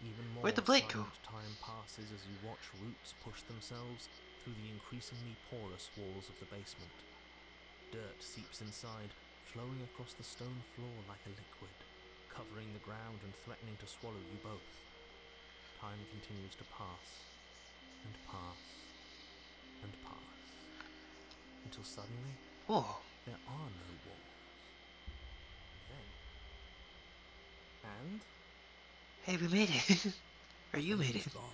Even more Where'd the blade go? silent time passes as you watch roots push themselves through the increasingly porous walls of the basement. Dirt seeps inside, flowing across the stone floor like a liquid, covering the ground and threatening to swallow you both. Time continues to pass, and pass, and pass, until suddenly Whoa. there are no walls. And then... Hey, we made it. Or you made it. She's gone.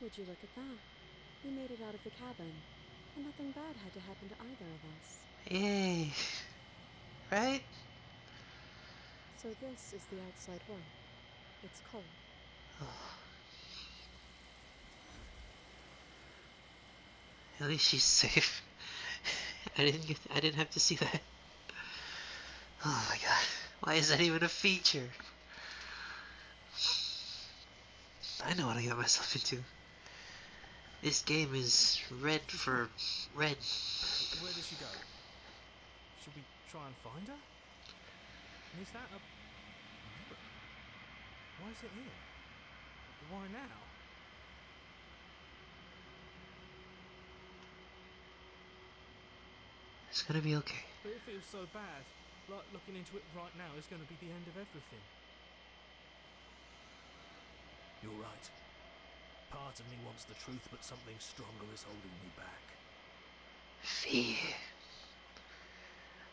Would you look at that? We made it out of the cabin, and nothing bad had to happen to either of us. Yay. Right? So this is the outside world. It's cold. At least she's safe. I didn't have to see that. Oh my god. Why is that even a feature? I know what I got myself into. This game is red for red. where does she go? Should we try and find her? And is that a... Why is it here? Why now? It's gonna be okay. But it feels so bad. Like looking into it right now is going to be the end of everything. You're right. Part of me wants the truth, but something stronger is holding me back. Fear.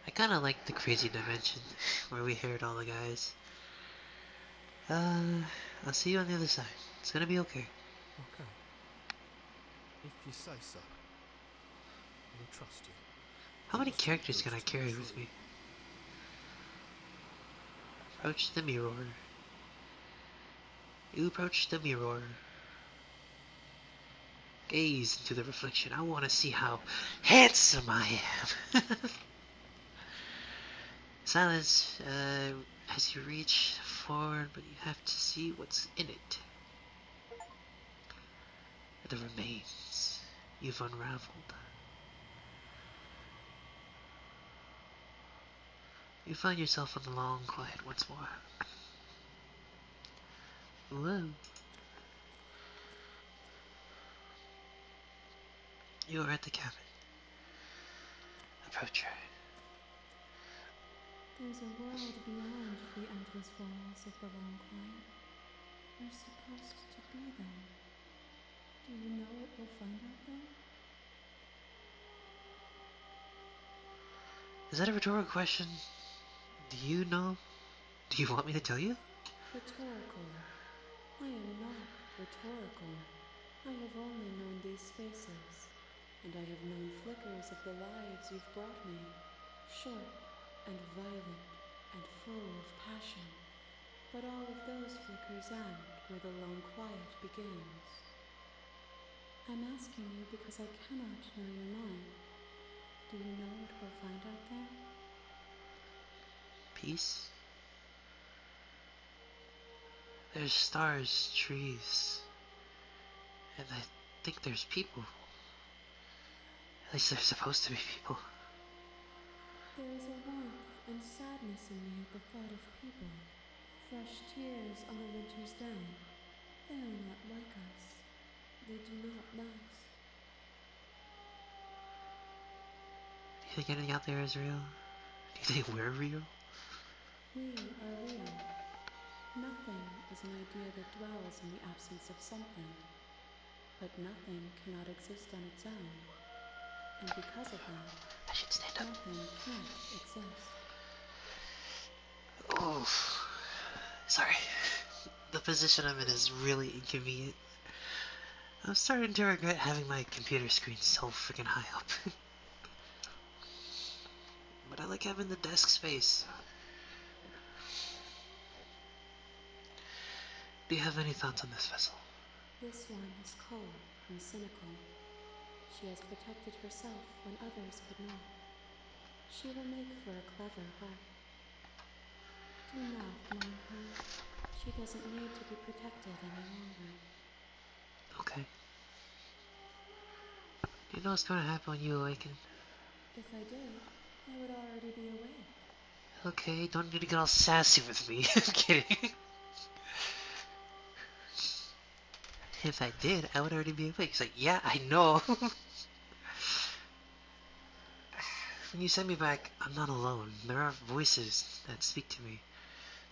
I kinda like the crazy dimension where we heard all the guys. I'll see you on the other side. It's gonna be okay. Okay. If you say so. We'll trust you. How many characters can I carry with me? Approach the mirror. You approach the mirror. Gaze into the reflection. I want to see how handsome I am. Silence as you reach forward, but you have to see what's in it. The remains you've unraveled. You find yourself on the long quiet once more. Whoa. You are at the cabin. Approach her. There's a world beyond the endless walls of the long quiet. We're supposed to be there. Do you know what we'll find out there? Is that a rhetorical question? Do you know? Do you want me to tell you? Rhetorical. I am not rhetorical. I have only known these spaces, and I have known flickers of the lives you've brought me. Short and violent and full of passion. But all of those flickers end where the lone quiet begins. I'm asking you because I cannot know your mind. Do you know what we'll find out there? Peace? There's stars, trees, and I think there's people. At least there's supposed to be people. There is a warmth and sadness in me at the thought of people. Fresh tears on a winter's day. They are not like us. They do not last. Do you think anything out there is real? Do you think we're real? We are real. Nothing is an idea that dwells in the absence of something. But nothing cannot exist on its own. And because of that, I should stand up. nothing can't exist. Oh, sorry. The position I'm in is really inconvenient. I'm starting to regret having my computer screen so freaking high up. But I like having the desk space. Do you have any thoughts on this vessel? This one is cold and cynical. She has protected herself when others could not. She will make for a clever heart. Do not mind her. She doesn't need to be protected any longer. Okay. Do you know what's going to happen when you awaken? If I did, I would already be awake. Okay, don't need to get all sassy with me. I'm kidding. If I did, I would already be awake. It's like, yeah, I know. When you send me back, I'm not alone. There are voices that speak to me.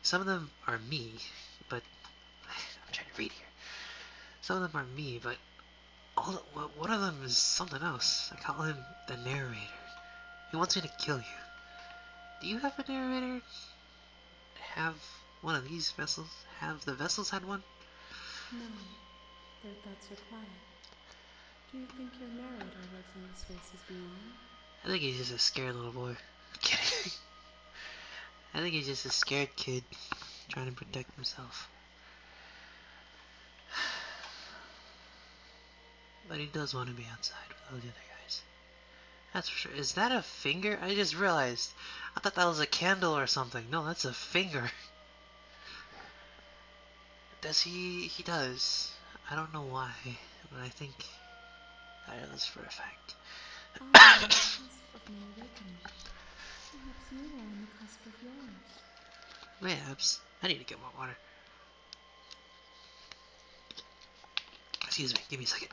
Some of them are me, but I'm trying to read here. Some of them are me, but one of them is something else. I call him the narrator. He wants me to kill you. Do you have a narrator? Have one of these vessels? Have the vessels had one? No, their thoughts are quiet. Do you think your narrator lives in the spaces beyond? I think he's just a scared little boy. I'm kidding. I think he's just a scared kid trying to protect himself. But he does want to be outside with all the other guys. That's for sure. Is that a finger? I just realized. I thought that was a candle or something. No, that's a finger. Does he? He does. I don't know why, but I think that is for a fact. I am on the cusp of my awakening. Perhaps you are on the cusp of yours. Perhaps. I need to get more water. Excuse me. Give me a second.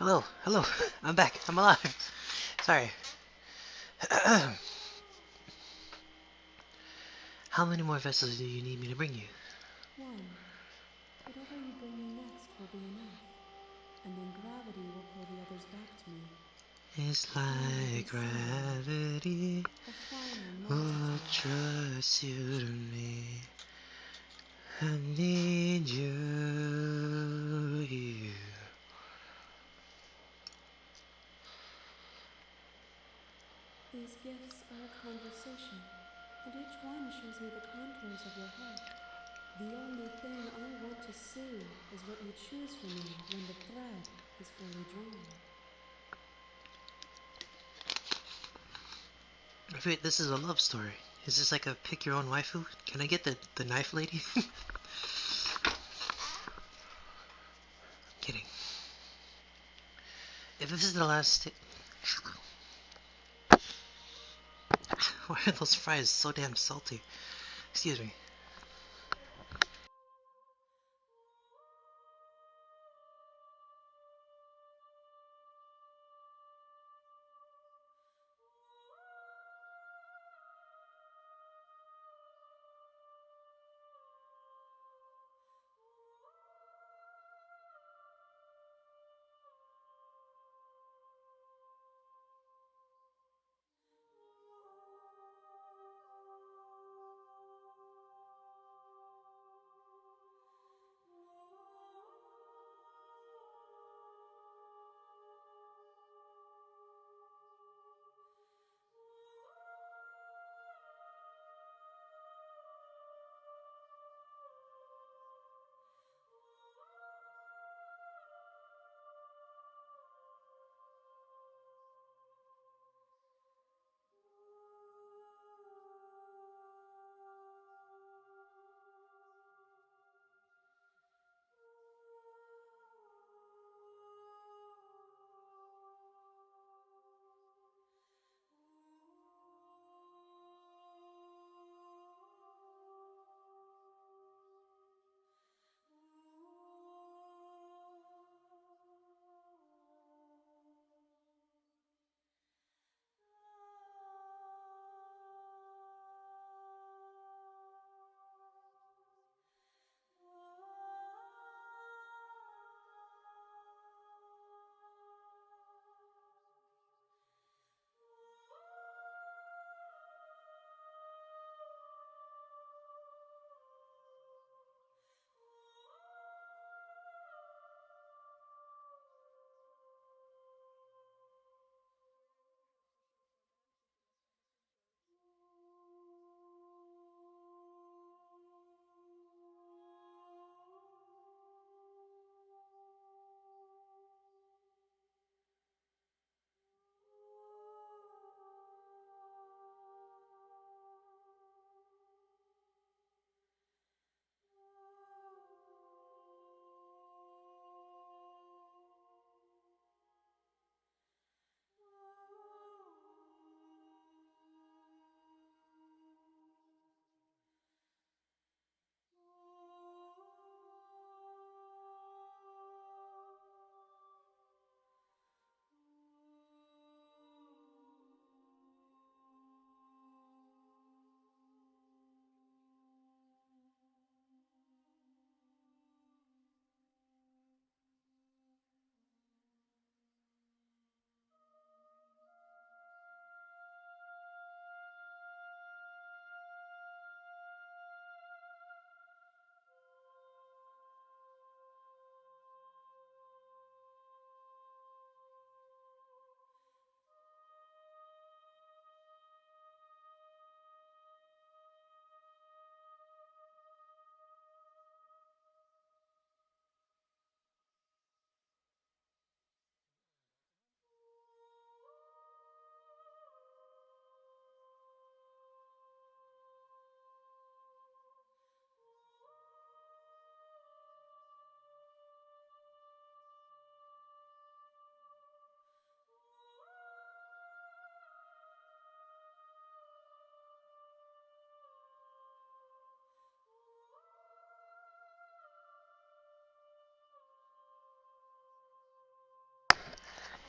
Hello, hello. I'm back. I'm alive. Sorry. How many more vessels do you need me to bring you? One. Whatever you bring me next will be enough. And then gravity will pull the others back to me. It's like gravity A final will multitude. trust you to me. I need you here. These gifts are a conversation, and each one shows me the contours of your heart. The only thing I want to see is what you choose for me when the thread is fully drawn. Wait, this is a love story. Is this like a pick your own waifu? Can I get the knife lady? Kidding. If this is the last why are those fries so damn salty? Excuse me.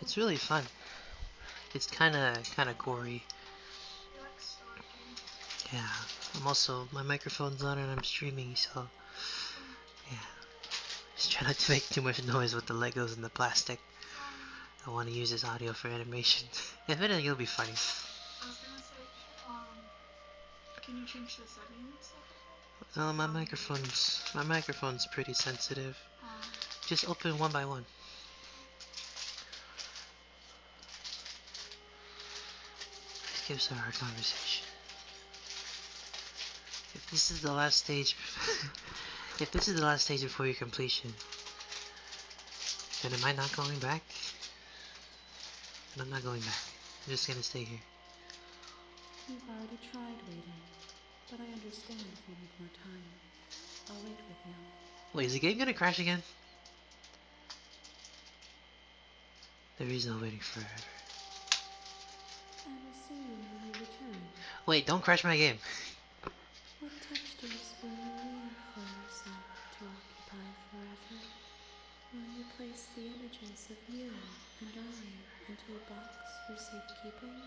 It's really fun. It's kinda gory. Yeah. I'm also, my microphone's on and I'm streaming, so yeah. Just try not to make too much noise with the Legos and the plastic. I want to use this audio for animation. If anything, it'll be funny. I was gonna say, can you change the settings? No, my microphone's pretty sensitive. Just open one by one. Let's give us our conversation. If this is the last stage, if this is the last stage before your completion, then am I not going back? And I'm not going back. I'm just gonna stay here. You've already tried waiting, but I understand if you need more time. I'll wait with you. Wait, is the game gonna crash again? There is no waiting forever. I will see you when you return. Wait, don't crash my game. What textures will you leave for yourself to occupy forever? Will you place the images of you and I into a box for safekeeping?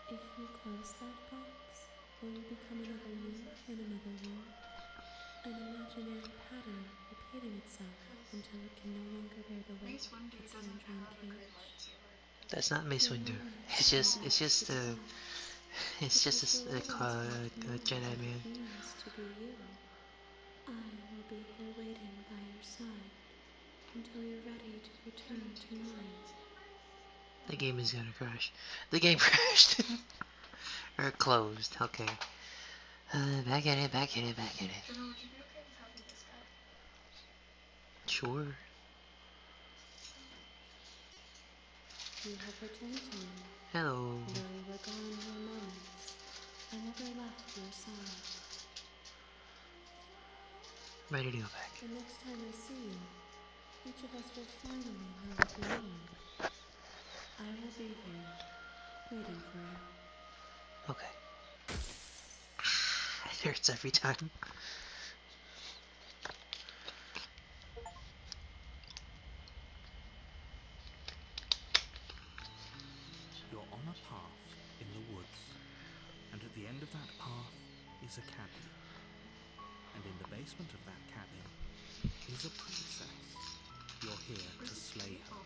If you close that box, will you become another you in another world? An imaginary pattern repeating itself until it can no longer bear the weight Mace of Windu its doesn't hand-drawn have like a cage. lightsaber. That's not Mace Windu. It's just a Jedi man. Means to be you. I will be here waiting by your side until you're ready to return to mine. The game is gonna crash. The game crashed. Or closed. Okay. Back at it. General, would you be okay with having this guy? Sure. You have returned to me. Hello. Though you were gone for moments, I never left your side. Ready to go back. The next time I see you, each of us will finally know what we know. I will be here, waiting for you. Okay. It hurts every time. You're on a path in the woods, and at the end of that path is a cabin. And in the basement of that cabin is a princess. You're here to slay her.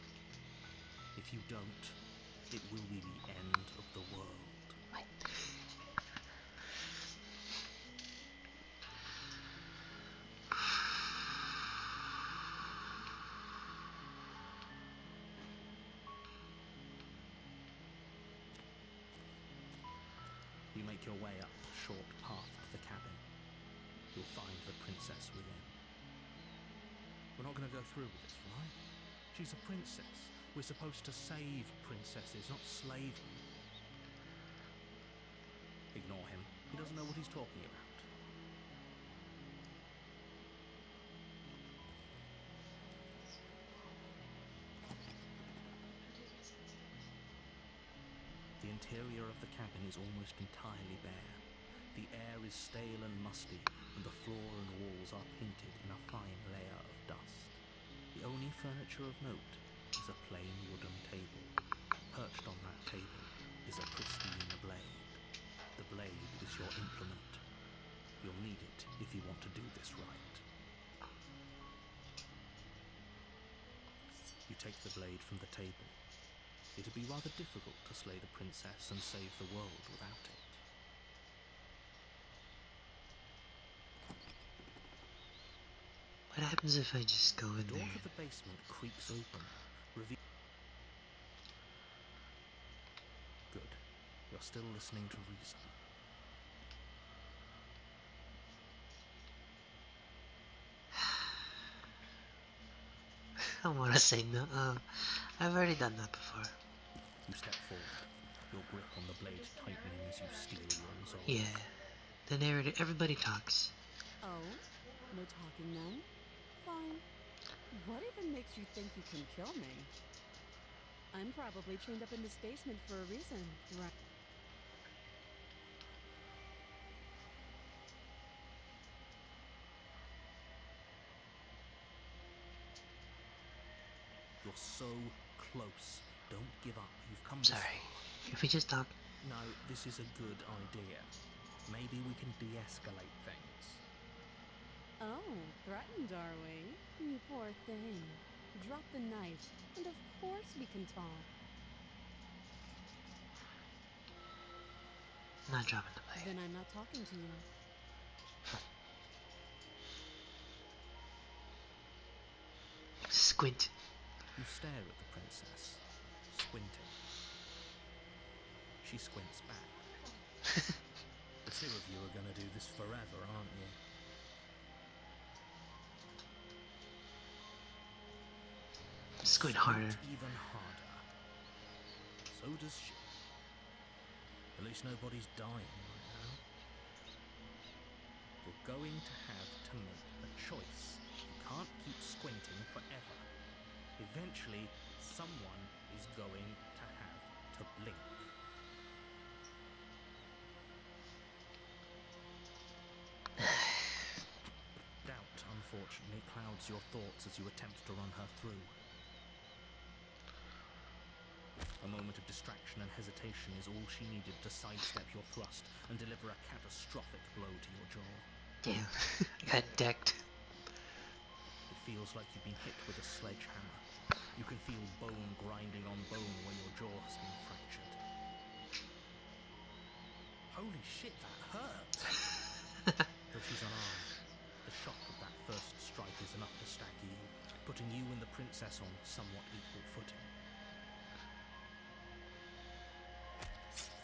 If you don't, it will be the end of the world. You make your way up the short path to the cabin. You'll find the princess within. We're not going to go through with this, right? She's a princess. We're supposed to save princesses, not slave them. Ignore him. He doesn't know what he's talking about. The interior of the cabin is almost entirely bare. The air is stale and musty, and the floor and walls are painted in a fine layer of dust. The only furniture of note is a plain wooden table. Perched on that table is a pristine blade. The blade is your implement. You'll need it if you want to do this right. You take the blade from the table. It'd be rather difficult to slay the princess and save the world without it. What happens if I just go in The door there? to the basement creaks open, Good. You're still listening to reason. I want to say no. I've already done that before. You step forward, your grip on the blade tightening as you steel your resolve. Yeah. The narrator. Everybody talks. Oh? No talking then? Fine. What even makes you think you can kill me? I'm probably chained up in this basement for a reason, right? You're so close. Don't give up. You've come Sorry. this far. If we just talk. No, this is a good idea. Maybe we can de-escalate things. Oh, threatened, are we? You poor thing. Drop the knife, and of course we can talk. I'm not dropping the blade. Then I'm not talking to you. Squint. You stare at the princess, squinting. She squints back. The two of you are gonna do this forever, aren't you? Squint harder. Even harder. So does she. At least nobody's dying right now. You're going to have to make a choice. You can't keep squinting forever. Eventually, someone is going to have to blink. Doubt, unfortunately, clouds your thoughts as you attempt to run her through. A moment of distraction and hesitation is all she needed to sidestep your thrust and deliver a catastrophic blow to your jaw. Damn. I got decked. It feels like you've been hit with a sledgehammer. You can feel bone grinding on bone where your jaw has been fractured. Holy shit, that hurt! Though she's unarmed, the shock of that first strike is enough to stagger you, putting you and the princess on somewhat equal footing.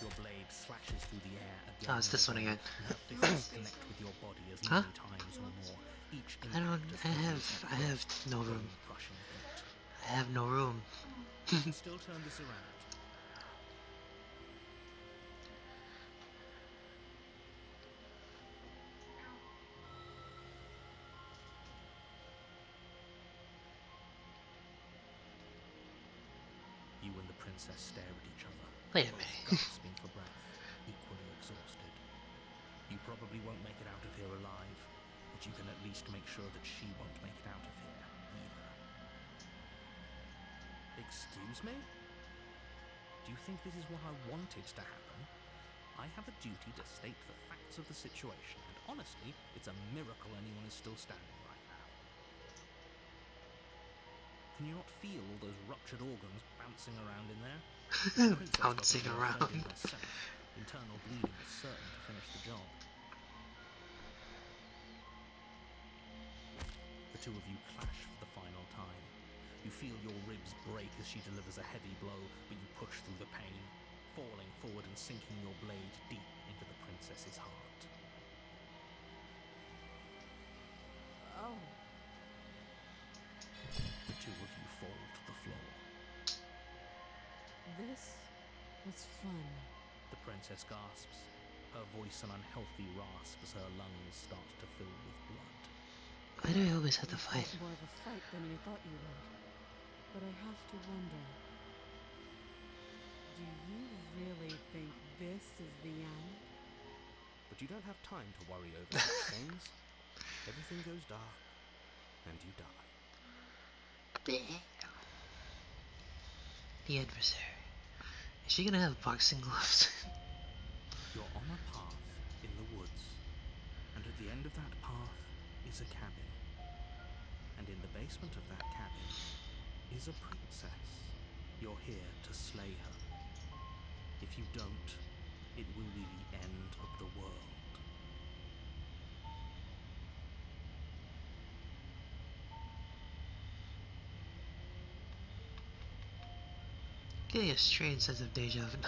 Your blade slashes through the air again. Oh, it's this one again. Her fists connect with your body as many times or more. Each I don't. impact I have no room. bone-crushing hit. I have no room. You can still turn this around. You and the princess stare at each other. Wait a both minute. gasping for breath, equally exhausted. You probably won't make it out of here alive, but you can at least make sure that she won't make it out of here either. Excuse me? Do you think this is what I wanted to happen? I have a duty to state the facts of the situation, and honestly, it's a miracle anyone is still standing right now. Can you not feel all those ruptured organs bouncing around in there? The princess Bouncing doesn't around. offend herself. Internal bleeding is certain to finish the job. The two of you clash for the final time. You feel your ribs break as she delivers a heavy blow, but you push through the pain, falling forward and sinking your blade deep into the princess's heart. Oh. The two of you fall to the floor. This was fun. The princess gasps, her voice an unhealthy rasp as her lungs start to fill with blood. Why do I always have to You fight? fought more of a fight than you thought you would. But I have to wonder. Do you really think this is the end? But you don't have time to worry over such things. Everything goes dark, and you die. The adversary. Is she gonna have boxing gloves? You're on a path in the woods, and at the end of that path is a cabin. And in the basement of that cabin is a princess. You're here to slay her. If you don't, it will be the end of the world. Getting a strange sense of deja vu.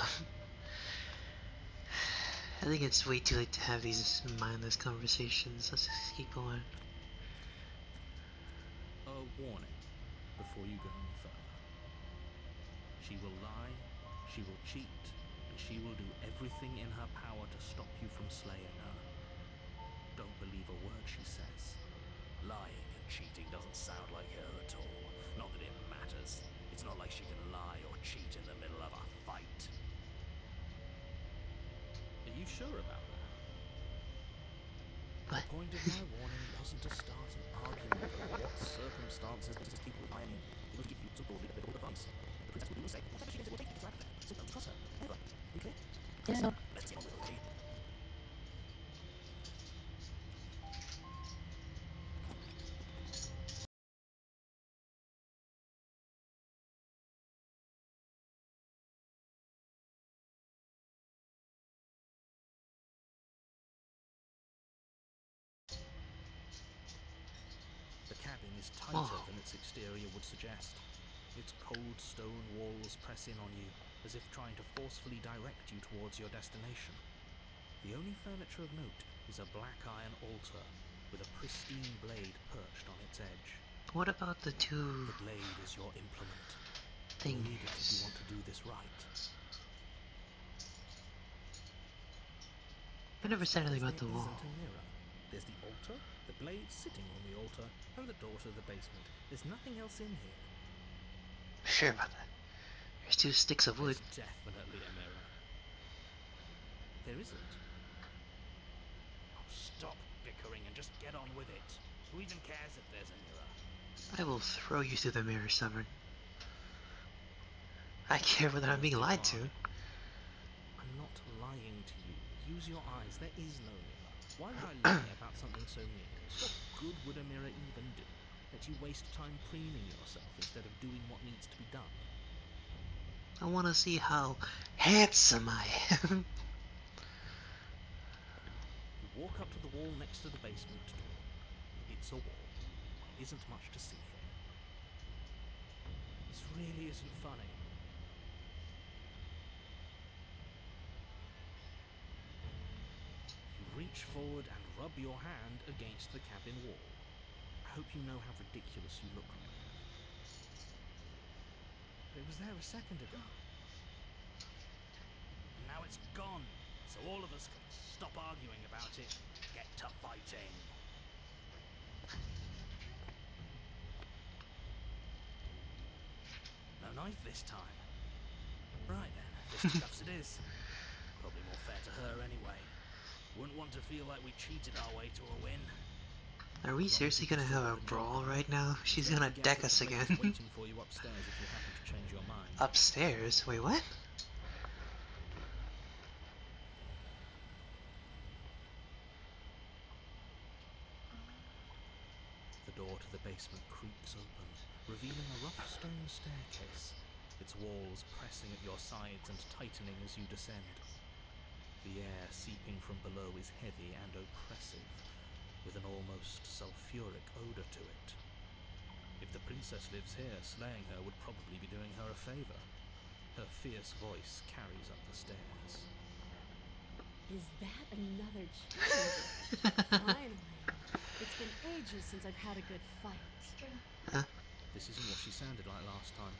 I think it's way too late to have these mindless conversations. Let's just keep going. A warning before you go any further. She will lie, she will cheat, and she will do everything in her power to stop you from slaying her. Don't believe a word she says. Lying and cheating doesn't sound like her at all. Not that it matters. It's not like she can lie or cheat in the middle of a fight. Are you sure about that? What? The point of my warning wasn't to start an argument over what circumstances people lying. It was to give you some broadly biblical advice. The princess will do say whatever she thinks it will take to grab her. So don't trust her. Ever. You clear? Yeah, no. Let's get on with it. The cabin is tighter than its exterior would suggest. Its cold stone walls press in on you, as if trying to forcefully direct you towards your destination. The only furniture of note is a black iron altar, with a pristine blade perched on its edge. What about the two The blade is your implement. You'll need it if you things? want to do this right. I never said anything about the There wall. isn't a mirror. There's the altar, the blade sitting on the altar, and the door to the basement. There's nothing else in here. Sure about that. There's two sticks of wood. There's definitely a mirror. There isn't. Oh, stop bickering and just get on with it. Who even cares if there's a mirror? I will throw you through the mirror, Stubborn. I care whether I'm being lied to. I'm not lying to you. Use your eyes. There is no mirror. Why would I lie about something so meaningless? What good would a mirror even do? That you waste time preening yourself instead of doing what needs to be done. I want to see how handsome I am. You walk up to the wall next to the basement door. It's a wall. There isn't much to see here. This really isn't funny. You reach forward and rub your hand against the cabin wall. I hope you know how ridiculous you look right now. But it was there a second ago. And now it's gone, so all of us can stop arguing about it and get to fighting. No knife this time. Right then, fisticuffs it is. Probably more fair to her anyway. Wouldn't want to feel like we cheated our way to a win. Are we seriously gonna have a brawl right now? She's gonna deck us again. Waiting for you upstairs if you happen to change your mind. Upstairs? Wait, what? The door to the basement creaks open, revealing a rough stone staircase, its walls pressing at your sides and tightening as you descend. The air seeping from below is heavy and oppressive, with an almost sulphuric odor to it. If the princess lives here, slaying her would probably be doing her a favor. Her fierce voice carries up the stairs. Is that another challenger? Finally. It's been ages since I've had a good fight. This isn't what she sounded like last time.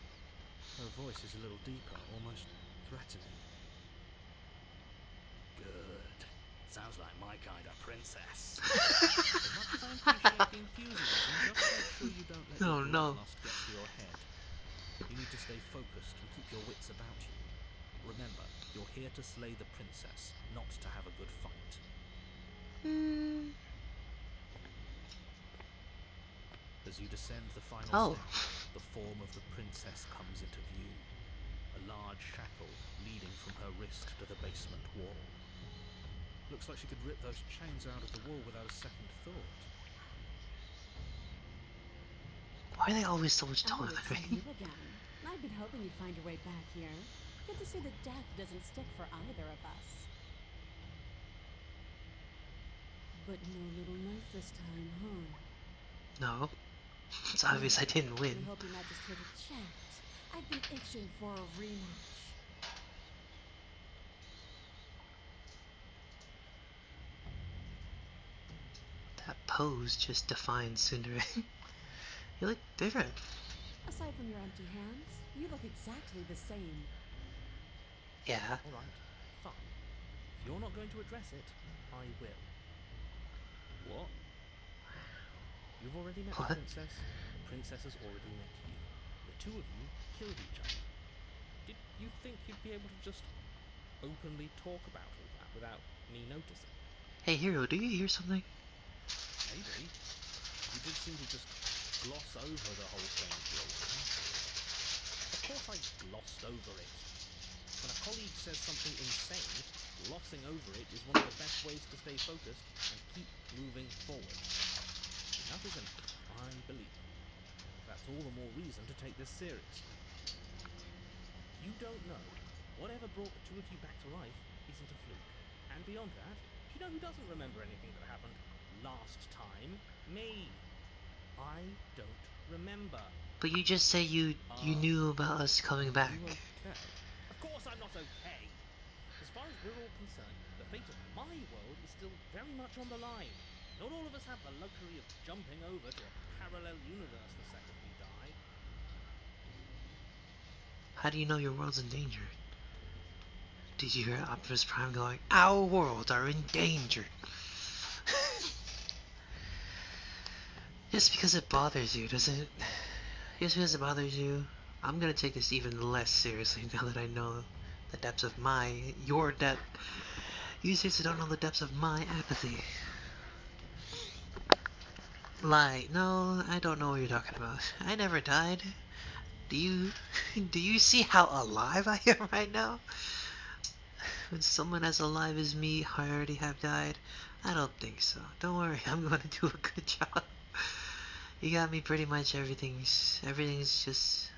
Her voice is a little deeper, almost threatening. Good. Sounds like my kind of princess. As much as I appreciate the enthusiasm, just make sure you don't let Oh, your no. bloodlust get to your head. You need to stay focused and keep your wits about you. Remember, you're here to slay the princess, not to have a good fight. As you descend the final Oh. step, the form of the princess comes into view. A large shackle leading from her wrist to the basement wall. Looks like she could rip those chains out of the wall without a second thought. Why are they always so much Oh, taller it's than you me? again. I've been hoping you'd find your way back here. Good to see that death doesn't stick for either of us. But no little knife this time, huh? No. It's obvious I didn't I win. hope you're not just here to chat. I've been itching for a rematch. That pose just defines Tsundere. You look different. Aside from your empty hands, you look exactly the same. Yeah. Alright, fine. If you're not going to address it, I will. What? You've already met What? the princess. The princess has already met you. The two of you killed each other. Did you think you'd be able to just openly talk about all that without me noticing? Hey, Hero, do you hear something? Maybe. You did seem to just gloss over the whole thing for a while. Of course I glossed over it. When a colleague says something insane, glossing over it is one of the best ways to stay focused and keep moving forward. Enough is enough, I believe. That's all the more reason to take this seriously. You don't know. Whatever brought the two of you back to life isn't a fluke. And beyond that, do you know who doesn't remember anything that happened last time? Me. I don't remember. But you just say you knew about us coming back. You okay? Of course I'm not okay. As far as we're all concerned, the fate of my world is still very much on the line. Not all of us have the luxury of jumping over to a parallel universe the second we die. How do you know your world's in danger? Did you hear Optimus Prime going, "Our worlds are in danger"? Just because it bothers you, doesn't... Just because it bothers you, I'm gonna take this even less seriously now that I know the depths of your depth. You seriously don't know the depths of my apathy. Lie. No, I don't know what you're talking about. I never died. Do you see how alive I am right now? When someone as alive as me, I already have died? I don't think so. Don't worry, I'm gonna do a good job. You got me pretty much everything's just...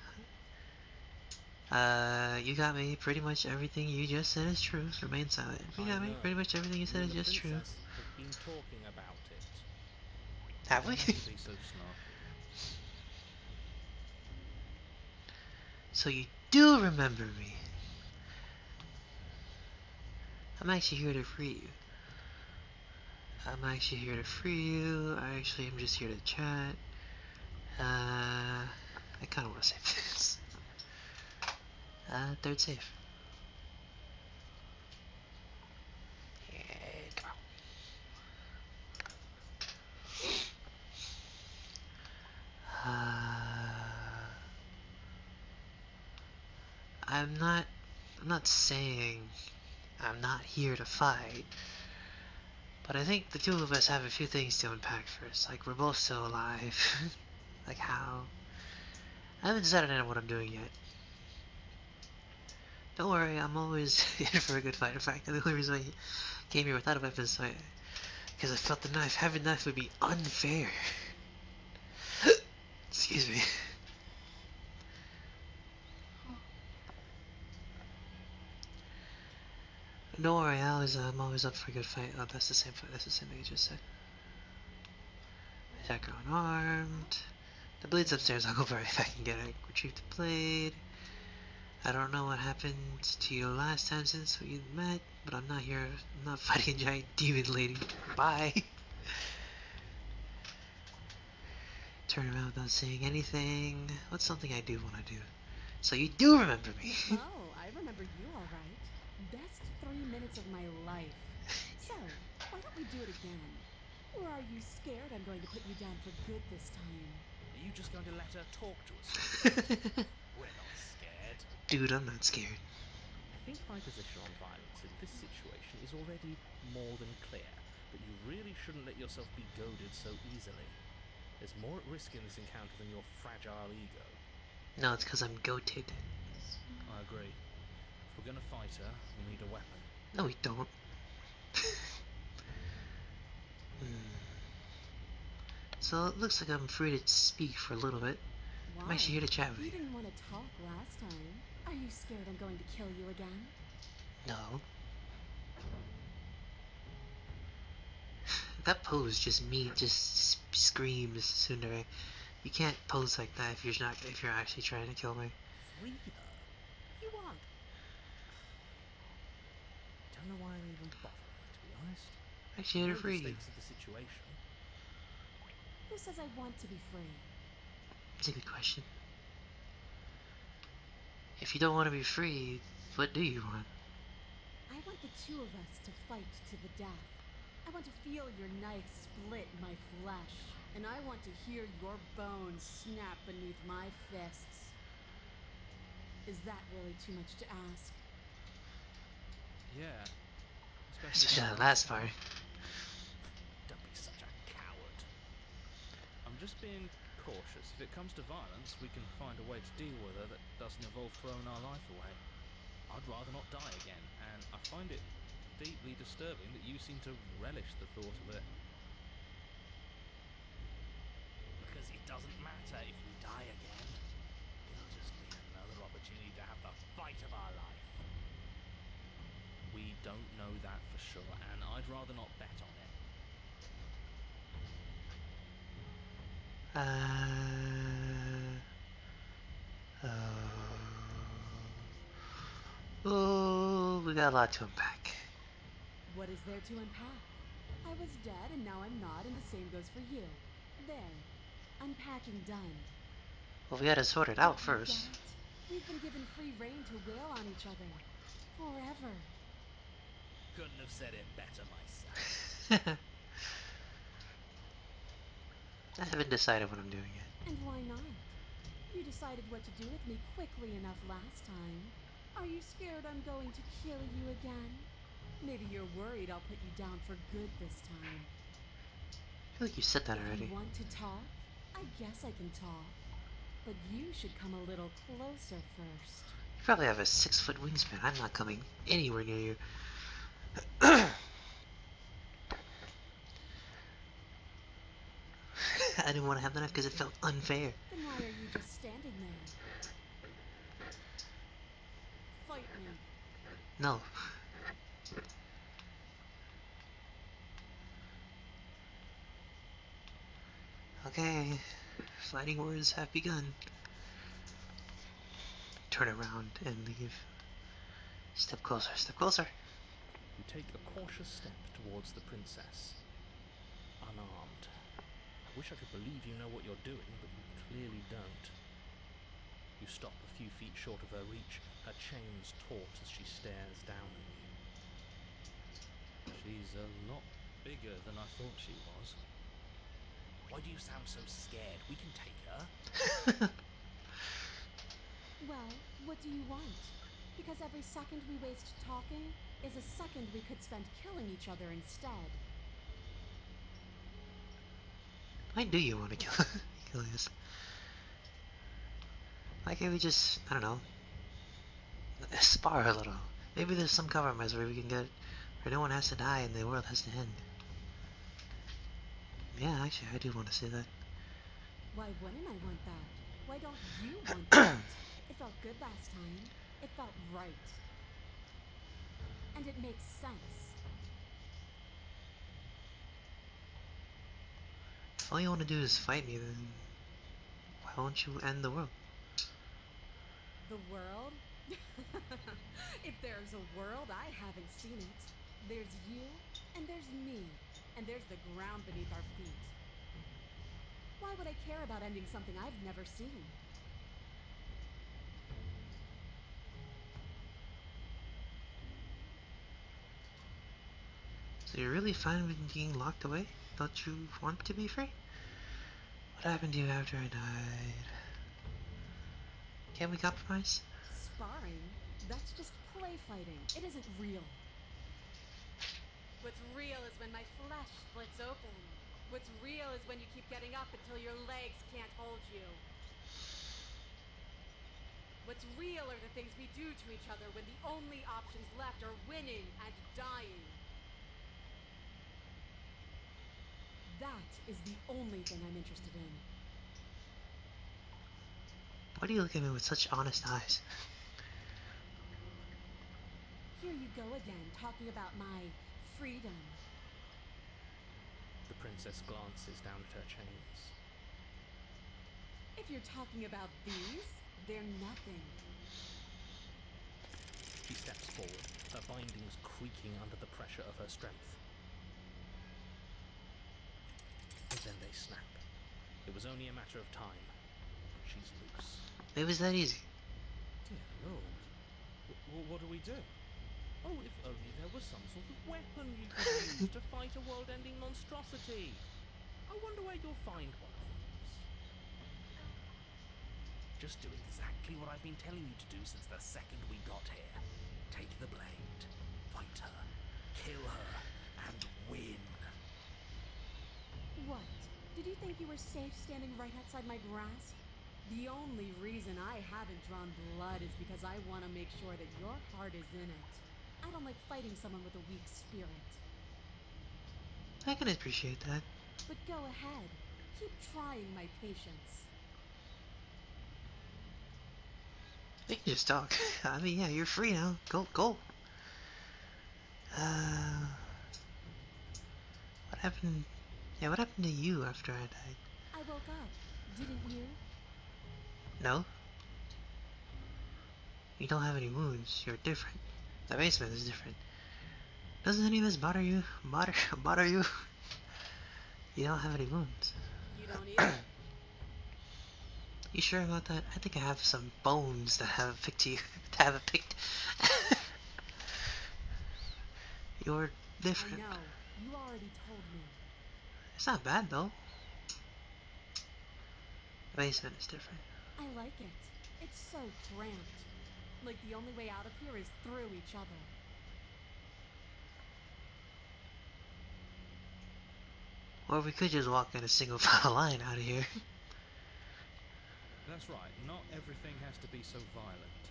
you got me pretty much everything you just said is true. Remain silent. You got me pretty much everything you said is just true. Have been talking about it. Have we? Don't have to be so snarky. So you do remember me. I'm actually here to free you. I'm actually here to free you. I actually am just here to chat. I kind of want to save this. Third save. Yeah, come on. I'm not saying I'm not here to fight, but I think the two of us have a few things to unpack first. Like, we're both still alive. Like, how? I haven't decided on what I'm doing yet. Don't worry, I'm always in for a good fight. In fact, the only reason I came here without a weapon is because I felt the knife. Having a knife would be unfair. Excuse me. Don't worry, I'm always up for a good fight. Oh, that's the same fight. That's the same thing you just said. Attacker unarmed. The blade's upstairs. I'll go for it if I can get it. Retrieve the blade. I don't know what happened to you last time since we met, but I'm not here. I'm not fighting a giant demon lady. Bye. Turn around without saying anything. What's something I do want to do? So you do remember me. Oh, I remember you all right. Best 3 minutes of my life. So, why don't we do it again? Or are you scared I'm going to put you down for good this time? Are you just going to let her talk to us? We're not scared. Dude, I'm not scared. I think my position on violence in this situation is already more than clear, but you really shouldn't let yourself be goaded so easily. There's more at risk in this encounter than your fragile ego. No, it's because I'm goated. I agree. If we're gonna fight her, we need a weapon. No, we don't. So it looks like I'm free to speak for a little bit. Why? I'm actually here to chat with You you. didn't want to talk last time. Are you scared I'm going to kill you again? No. That pose just screams Tsundere. You can't pose like that if you're actually trying to kill me. Free her? You want? I don't know why I'm even bothering, to be honest. Actually here to Know free the you. stakes of the situation. Who says I want to be free? It's a good question. If you don't want to be free, what do you want? I want the two of us to fight to the death. I want to feel your knife split my flesh. And I want to hear your bones snap beneath my fists. Is that really too much to ask? Yeah. Especially that last part. Don't be such a coward. I'm just being cautious. If it comes to violence, we can find a way to deal with her that doesn't involve throwing our life away. I'd rather not die again, and I find it deeply disturbing that you seem to relish the thought of it. Because it doesn't matter if we die again. It'll just be another opportunity to have the fight of our life. We don't know that for sure, and I'd rather not bet on it. Oh, we got a lot to unpack. What is there to unpack? I was dead and now I'm not, and the same goes for you. There. Unpacking done. Well, we gotta sort it out Don't you first. get? We've been given free rein to wail on each other. Forever. Couldn't have said it better myself. I haven't decided what I'm doing yet. And why not? You decided what to do with me quickly enough last time. Are you scared I'm going to kill you again? Maybe you're worried I'll put you down for good this time. I feel like you said that If already. you want to talk, I guess I can talk. But you should come a little closer first. You probably have a 6-foot wingspan. I'm not coming anywhere near you. I didn't want to have that because it felt unfair. Then why are you just standing there? Fight me. No. Okay. Fighting wars have begun. Turn around and leave. Step closer, step closer. You take a cautious step towards the princess, unarmed. I wish I could believe you know what you're doing, but you clearly don't. You stop a few feet short of her reach, her chains taut as she stares down at you. She's a lot bigger than I thought she was. Why do you sound so scared? We can take her. Well, what do you want? Because every second we waste talking is a second we could spend killing each other instead. Why do you want to kill us? Why can't we just, I don't know, spar a little? Maybe there's some compromise where we can get, where no one has to die and the world has to end. Yeah, actually, I do want to say that. Why wouldn't I want that? Why don't you want that? It felt good last time. It felt right. And it makes sense. If all you want to do is fight me, then why won't you end the world? The world? If there's a world, I haven't seen it. There's you, and there's me, and there's the ground beneath our feet. Why would I care about ending something I've never seen? So you're really fine with being locked away? Don't you want to be free? What happened to you after I died? Can't we compromise? Sparring? That's just play fighting. It isn't real. What's real is when my flesh splits open. What's real is when you keep getting up until your legs can't hold you. What's real are the things we do to each other when the only options left are winning and dying. That is the only thing I'm interested in. Why do you look at me with such honest eyes? Here you go again, talking about my freedom. The princess glances down at her chains. If you're talking about these, they're nothing. She steps forward, her bindings creaking under the pressure of her strength. And then they snap. It was only a matter of time. She's loose. It was that easy. Dear Lord. What do we do? Oh, if only there was some sort of weapon you could use to fight a world-ending monstrosity. I wonder where you'll find one of these. Just do exactly what I've been telling you to do since the second we got here. Take the blade, fight her, kill her, and win. What? Did you think you were safe standing right outside my grasp? The only reason I haven't drawn blood is because I want to make sure that your heart is in it. I don't like fighting someone with a weak spirit. I can appreciate that. But go ahead. Keep trying my patience. You can just talk. I mean, yeah, you're free now. Go. What happened? Yeah, what happened to you after I died? I woke up. Didn't you? No? You don't have any wounds. You're different. The basement is different. Doesn't any of this bother you? Bother you? You don't have any wounds. You don't either. You sure about that? I think I have some bones that have picked you. That haven't picked. You're different. I know. You already told me. It's not bad though. The basement is different. I like it. It's so cramped. Like the only way out of here is through each other. Or we could just walk in a single file line out of here. That's right, not everything has to be so violent.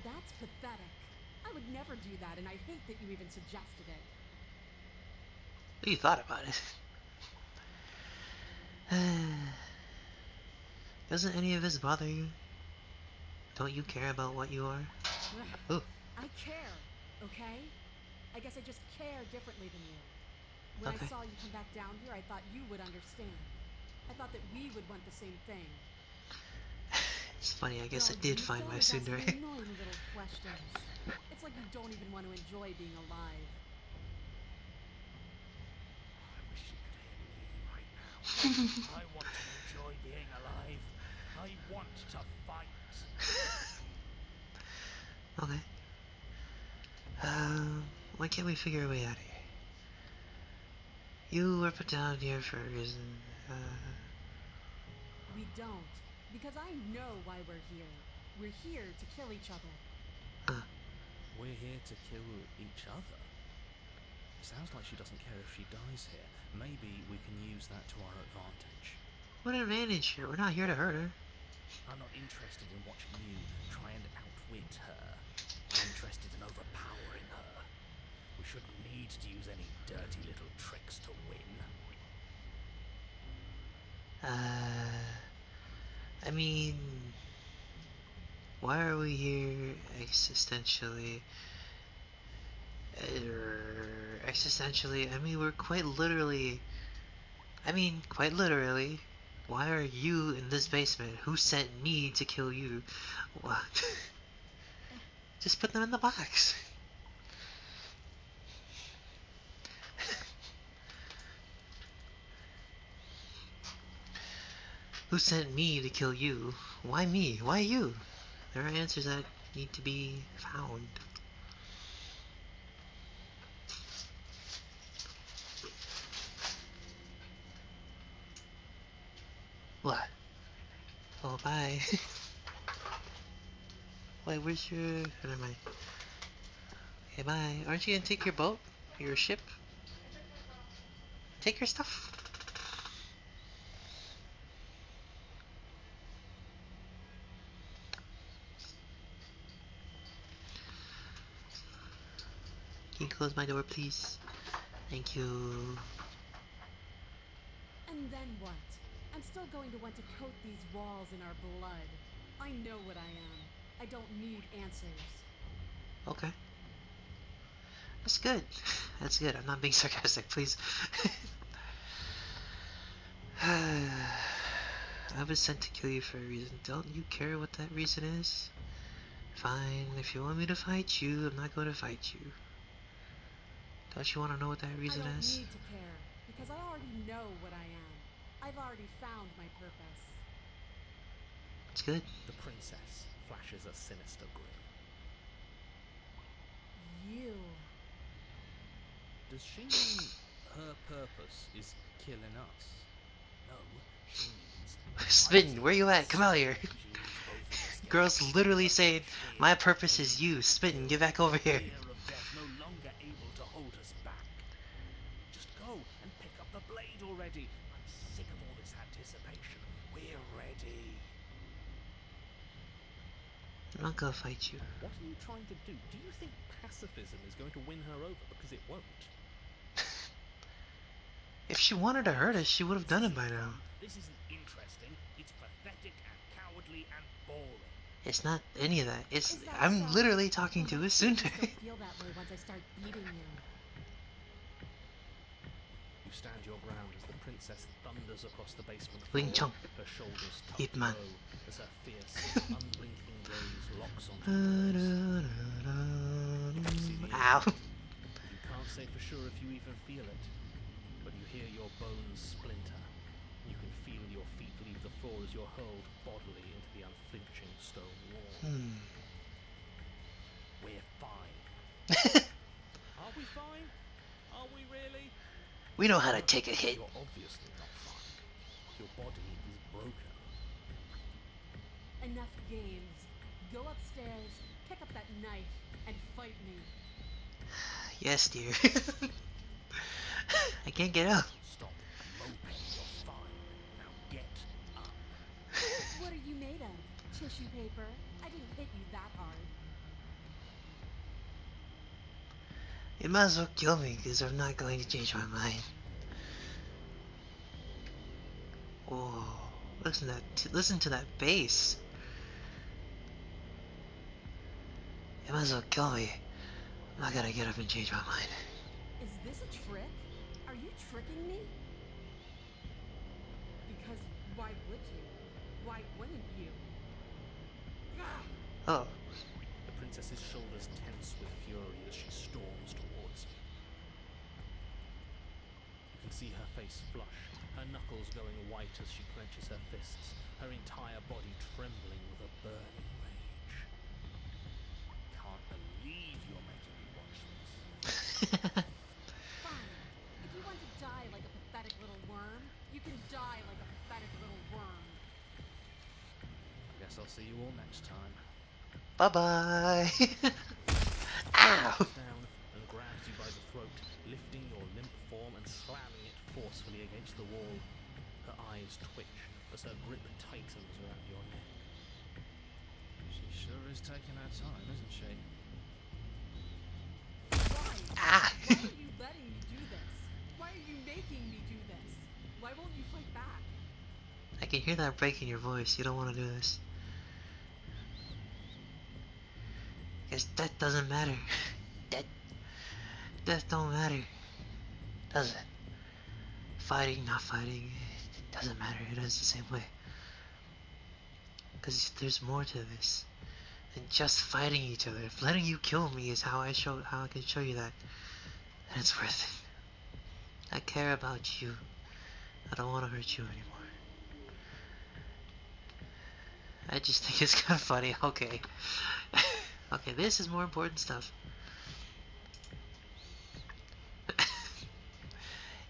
That's pathetic. I would never do that, and I hate that you even suggested it. You thought about it. Doesn't any of this bother you? Don't you care about what you are? Ooh. I care, okay? I guess I just care differently than you. When Okay. I saw you come back down here, I thought you would understand. I thought that we would want the same thing. It's funny, I guess I God, did you find my always ask me tsundere. annoying little questions. It's like you don't even want to enjoy being alive. I wish you could hear me right now. I want to enjoy being alive. I want to fight. Okay. Why can't we figure a way out of here? You were put down here for a reason. We don't. Because I know why we're here. We're here to kill each other. We're here to kill each other. It sounds like she doesn't care if she dies here. Maybe we can use that to our advantage. What advantage? We're not here to hurt her. I'm not interested in watching you try and outwit her. I'm interested in overpowering her. We shouldn't need to use any dirty little tricks to win. I mean, why are we here existentially? Existentially, I mean, we're quite literally, why are you in this basement? Who sent me to kill you? What? Just put them in the box. Who sent me to kill you? Why me? Why you? There are answers that need to be found. What? Oh, bye. Wait, where's your... Never mind. Okay, bye. Aren't you gonna take your boat? Your ship? Take your stuff. Can you close my door, please? Thank you. And then what? I'm still going to want to coat these walls in our blood. I know what I am. I don't need answers. Okay. That's good. That's good. I'm not being sarcastic, please. I was sent to kill you for a reason. Don't you care what that reason is? Fine. If you want me to fight you, I'm not going to fight you. Don't you want to know what that reason I don't is? need to care, because I already know what I am. I've already found my purpose. It's good. The princess flashes a sinister grin. You. Does she mean her purpose is killing us? No, she means... Spin, where you at? Come out here. She needs both of us to Girl's literally saying, my purpose is you. Spin, get back over here. fear of death no longer able to hold us back. Just go and pick up the blade already. I'm sick of all this anticipation. We're ready. I'm not gonna fight you. What are you trying to do? Do you think pacifism is going to win her over? Because it won't. If she wanted to hurt us, she would have done it by now. This isn't interesting. It's pathetic and cowardly and boring. It's not any of that. Is that I'm so? literally talking to a I Tsundere. still feel that way once I start beating you. You stand your ground as the princess thunders across the basement Wing floor, Chun. her shoulders tucked Ip Man. low as her fierce, unblinking gaze locks onto yours. Ow. You can't say for sure if you even feel it, but you hear your bones splinter. You can feel your feet leave the floor as you're hurled bodily into the unflinching stone wall. We're fine. Are we fine? Are we really? We know how to take a hit. You're obviously not fine. Your body is broken. Enough games. Go upstairs, pick up that knife, and fight me. Yes, dear. I can't get up. Stop moping. You're fine. Now get up. What are you made of? Tissue paper? I didn't hit you that hard. You might as well kill me, because I'm not going to change my mind. Oh, listen to that bass. You might as well kill me. I'm not gonna get up and change my mind. Is this a trick? Are you tricking me? Because why would you? Why wouldn't you? Ah! Oh, The princess's shoulders tense with fury as she storms towards you. You can see her face flush, her knuckles going white as she clenches her fists, her entire body trembling with a burning rage. Can't believe you're making me watch this. Fine. If you want to die like a pathetic little worm, you can die like a pathetic little worm. I guess I'll see you all next time. bye-bye. Ow! Reaches down and grabs you by the throat, lifting your limp form and slamming it forcefully against the wall. Her eyes twitch as her grip tightens around your neck. She sure is taking her time, isn't she? Why? Ah! Why are you letting me do this? Why are you making me do this? Why won't you fight back? I can hear that break in your voice. You don't want to do this. Because death doesn't matter. Death don't matter. Does it? Fighting, not fighting, it doesn't matter. It is the same way. Because there's more to this than just fighting each other. If letting you kill me is how I can show you that, then it's worth it. I care about you. I don't want to hurt you anymore. I just think it's kind of funny. Okay. Okay, this is more important stuff.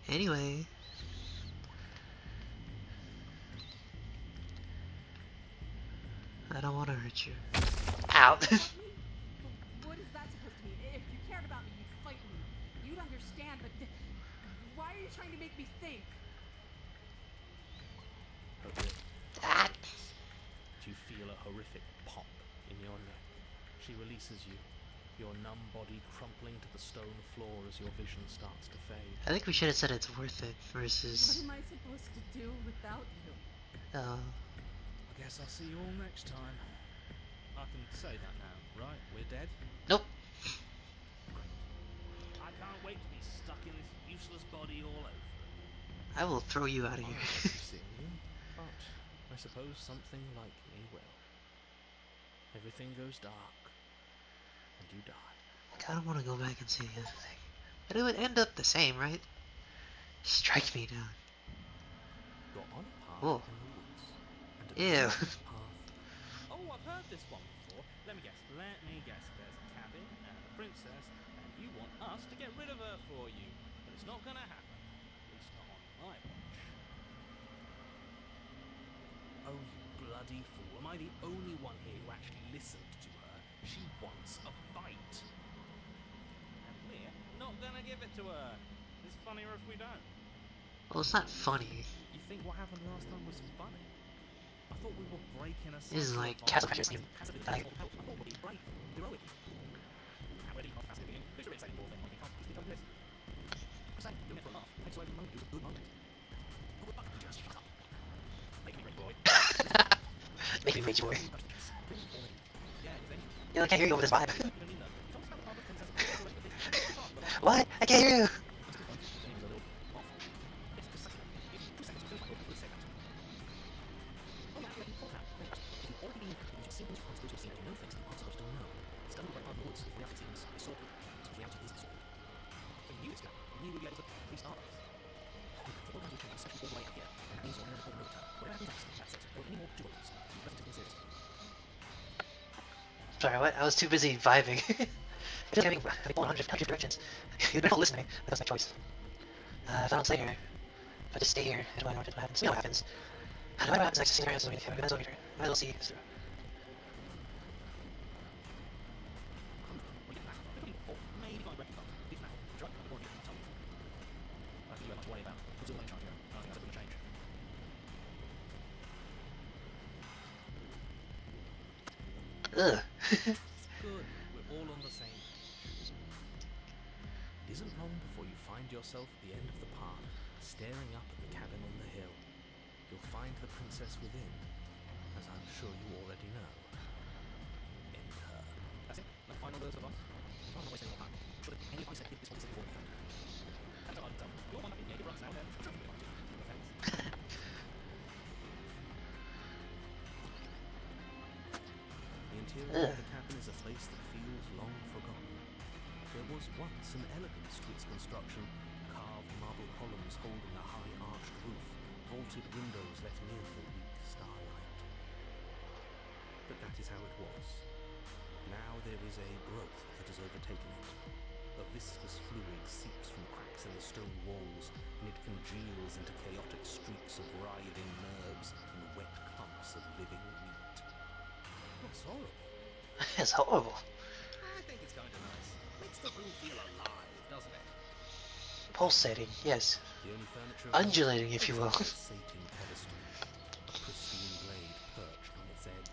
Anyway. I don't want to hurt you. Ow! Fight me? What is that supposed to mean? If you cared about me, you'd fight me. You'd understand, but why are you trying to make me think? Her grip Ah. tightens. You feel a horrific pop in your neck. She releases you, your numb body crumpling to the stone floor as your vision starts to fade. I think we should have said it's worth it What versus. am I supposed to do without you? I guess I'll see you all next time. I can say that now, right? We're dead? Nope. I can't wait to be stuck in this useless body all over again. I will throw you out of I here. won't be seeing you, but I suppose something like me will. Everything goes dark, and you die. I kind of want to go back and see the other thing. But it would end up the same, right? Strike me down. You're on a path Oh. in the woods. And at the Ew. end of the path. Oh, I've heard this one before. Let me guess. There's a cabin and a princess, and you want us to get rid of her for you. But it's not gonna happen. At least not on my watch. Oh, you bloody fool. Am I the only one here who actually listened to her? She wants a fight. And we're not gonna give it to her. It's funnier if we don't. Well, it's not funny. You think what happened last time was funny? I thought we were breaking a This is cycle like of Castle violence. Crashers theme. Passively Like, I thought we'd be brave, heroic. Already, not passively being. There's a really exciting more thing. You can't just become this. I'm saying, doing it for a laugh. Takes away from the moment. It was a good moment. Oh, but you just shut up. Make me great boy. Make me rage boy. Yeah, you think? Yeah, I can't hear you over this vibe. You don't need that. Tell us about the princess. What? I can't hear you! Sorry, what? I was too busy vibing. I feel like having 100 directions. You'd better listen to me. That's my choice. If I don't stay here, if I just stay here, I don't know what happens. We know what happens. No matter what happens next, see the answers we might as well see this through. Ugh. Good. We're all on the same page. It isn't long before you find yourself at the end of the path, staring up at the cabin on the hill. You'll find the princess within, as I'm sure you already know. Enter. That's it. No final words of us. I'm not wasting more time. Should have any of I said this one is before me. That's all I'm done. You're one up in the rocks now there. The interior of the cabin is a place that feels long forgotten. There was once an elegance to its construction, carved marble columns holding a high arched roof, vaulted windows letting in the weak starlight. But that is how it was. Now there is a growth that has overtaken it. A viscous fluid seeps from cracks in the stone walls, and it congeals into chaotic streaks of writhing nerves and wet clumps of living meat. That's horrible. It's horrible. I think it's kind of nice. Makes the room feel alive, doesn't it? Pulsating, yes. The only furniture Undulating, if you will. is a pulsating pedestal, a pristine blade perched on its edge.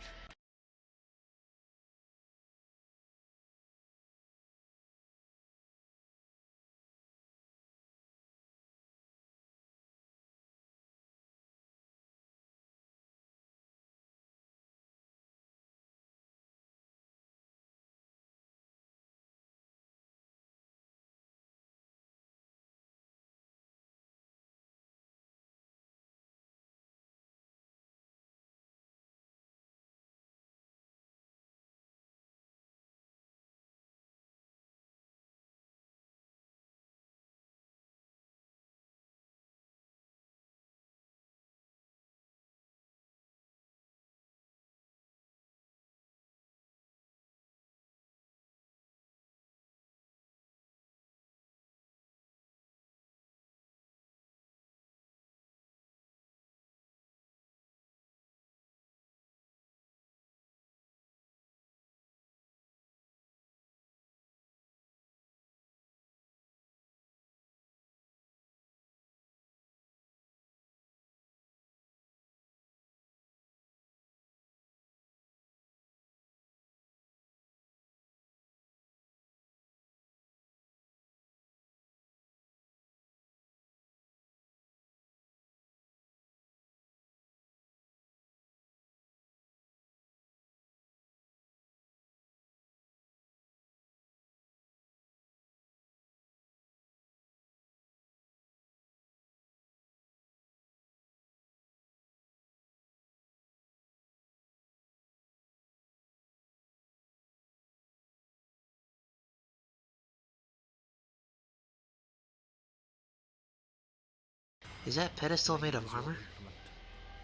Is that pedestal made of armor?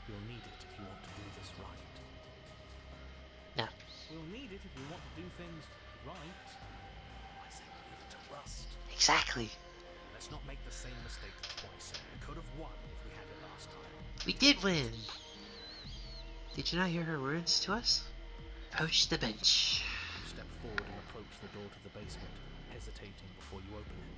You'll need it if you want to do this right. No. We'll need it if we want to do things right. I say we leave it to Rust. Exactly. Let's not make the same mistake twice. We could have won if we had it last time. We did win! Did you not hear her words to us? Approach the bench. You step forward and approach the door to the basement, hesitating before you open it.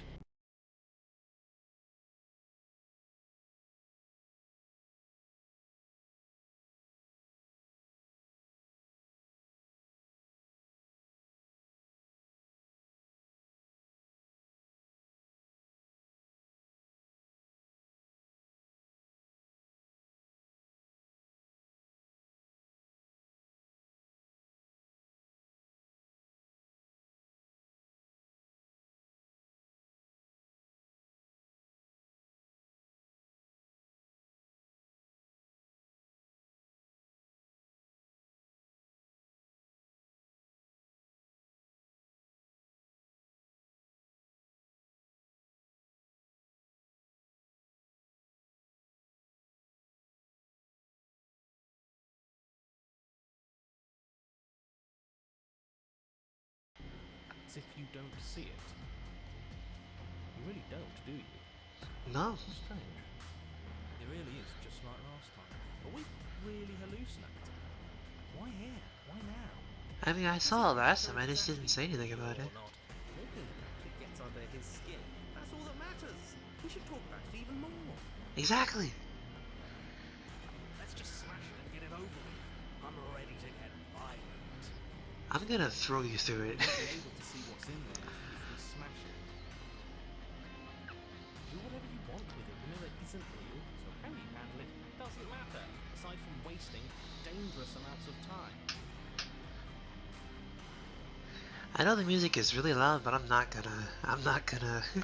don't see it. You really don't, do you? No. Strange. It really is just like last time. Are we really hallucinating? Why here? Why now? I mean, I saw it last time. I just didn't say anything about it. Or not. Talking about it gets under his skin. That's all that matters. We should talk about it even more. Exactly. Let's just smash it and get it over with. I'm ready to get violent. I'm gonna throw you through it. We'll be able to see what's in there if we smash it. Do whatever you want with it. The mirror isn't real, so how you handle it doesn't matter, aside from wasting dangerous amounts of time. I know the music is really loud, but I'm not gonna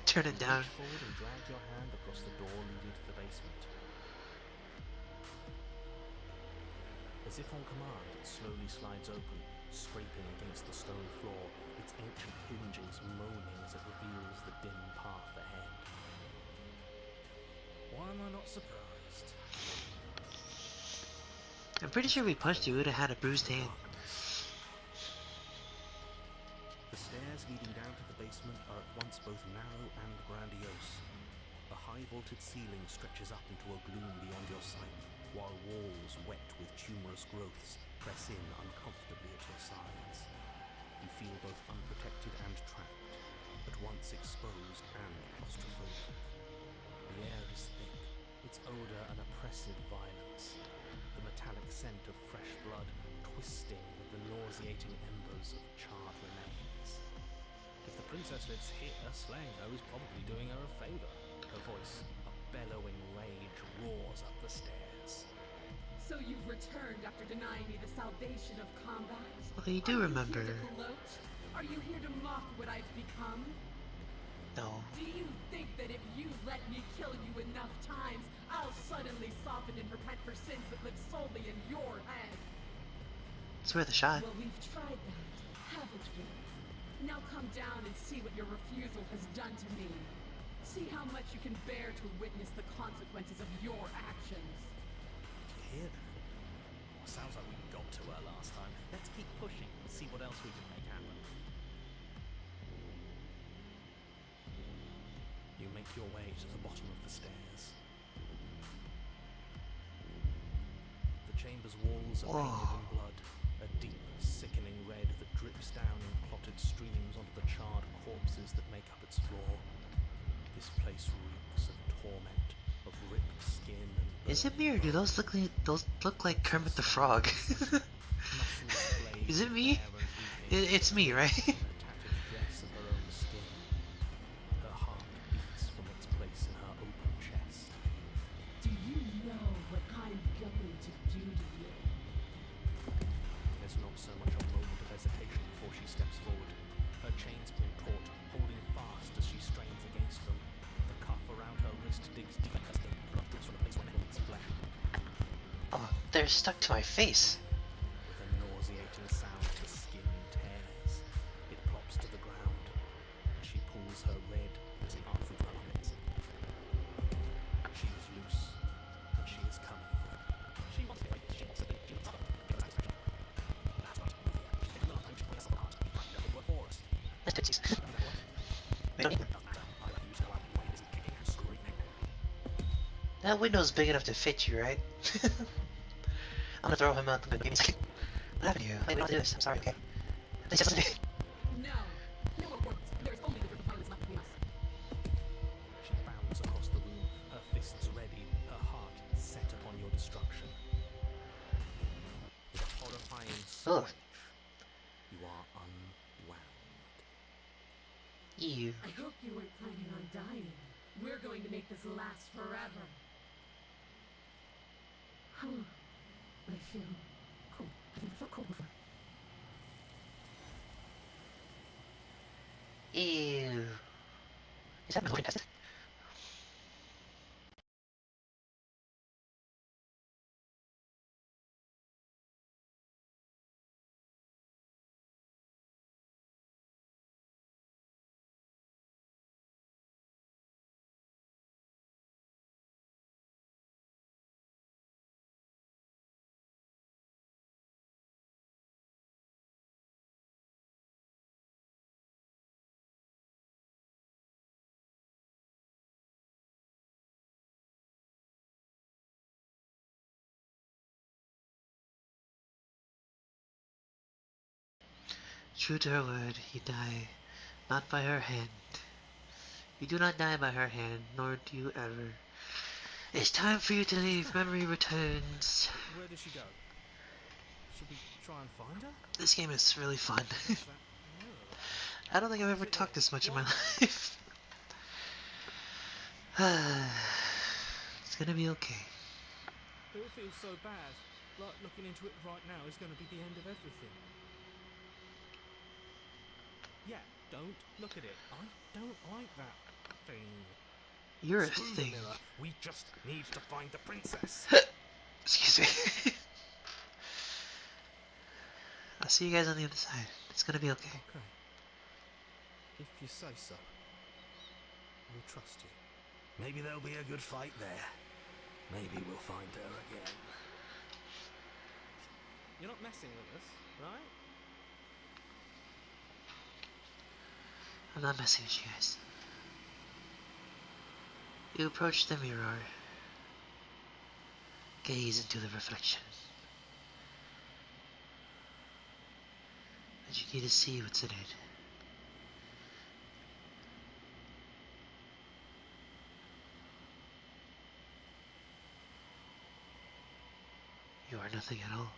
turn it down. Reach forward and drag your hand across the door leading to the basement. As if on command, it slowly slides open, scraping against the stone floor, its ancient hinges moaning as it reveals the dim path ahead. Why am I not surprised? I'm pretty sure if we punched you, we would have had a bruised hand. The stairs leading down to the basement are at once both narrow and grandiose. A high-vaulted ceiling stretches up into a gloom beyond your sight, while walls wet with tumorous growths press in uncomfortably at your sides. You feel both unprotected and trapped, at once exposed and claustrophobic. The air is thick, its odor an oppressive violence, the metallic scent of fresh blood twisting with the nauseating embers of charred remains. If the princess lives here, slaying her is probably doing her a favor. Her voice, a bellowing rage, roars up the stairs. So you've returned after denying me the salvation of combat? Well, you do remember. Are you here to gloat? Are you here to mock what I've become? No. Do you think that if you let me kill you enough times, I'll suddenly soften and repent for sins that live solely in your head? It's worth a shot. Well, we've tried that, haven't we? Now come down and see what your refusal has done to me. See how much you can bear to witness the consequences of your actions. Hear that? Sounds like we got to her last time. Let's keep pushing and see what else we can make happen. You make your way to the bottom of the stairs. The chamber's walls are painted in blood, a deep, sickening red that drips down in clotted streams onto the charred corpses that make up its floor. This place reeks of torment, of ripped skin and Is it me or do those look like Kermit the Frog? Is it me? It's me, right? Her heart beats from its place in her open chest. Do you know what I'm going to do to you? There's not so much a moment of hesitation before she steps forward. Her chains pull taut, holding fast as she strains against them. The cuff around her wrist digs deep in her skin, blood drips from the place where it flesh. Oh, they're stuck to my face. With a nauseating sound, the skin tears. It plops to the ground, and she pulls her red, scarf from her eyelids. She is loose, and she is coming for it. She wants it. She wants it. She wants it. That's right. She's taking the time. She's pulling us apart. Right, they'll work for us. That's tootsies. We don't need them. Doesn't matter. I refuse to allow the way this is kicking and screaming. That window's big enough to fit you, right? I'm gonna throw him out the window. Give me a second. What happened to you? Wait, we don't have to do this. I'm sorry, okay? Please just listen to me. No. No more words. There's only the violence left between us. She bounds across the room, her fists ready, her heart set upon your destruction. With a horrifying Ugh. screech, you are unwound. Ew. I hope you weren't planning on dying. We're going to make this last forever. I feel cold. I've never felt cold before. Ew. Is that my motion tested? true to her word, you die not by her hand. You do not die by her hand, nor do you ever. It's time for you to leave. Memory returns. Where did she go? Should we try and find her? This game is really fun. That mirror. I don't think I've ever Sit talked here. this much in my What? life. It's gonna be okay. It all feels so bad. Like looking into it right now is going to be the end of everything. Yeah, don't look at it. I don't like that thing. You're a Screw the thing. mirror. We just need to find the princess. Excuse me. I'll see you guys on the other side. It's gonna be okay. Okay. If you say so. We'll trust you. Maybe there'll be a good fight there. Maybe we'll find her again. You're not messing with us, right? I'm not messing with you guys. You approach the mirror. Gaze into the reflection. And you need to see what's in it. You are nothing at all.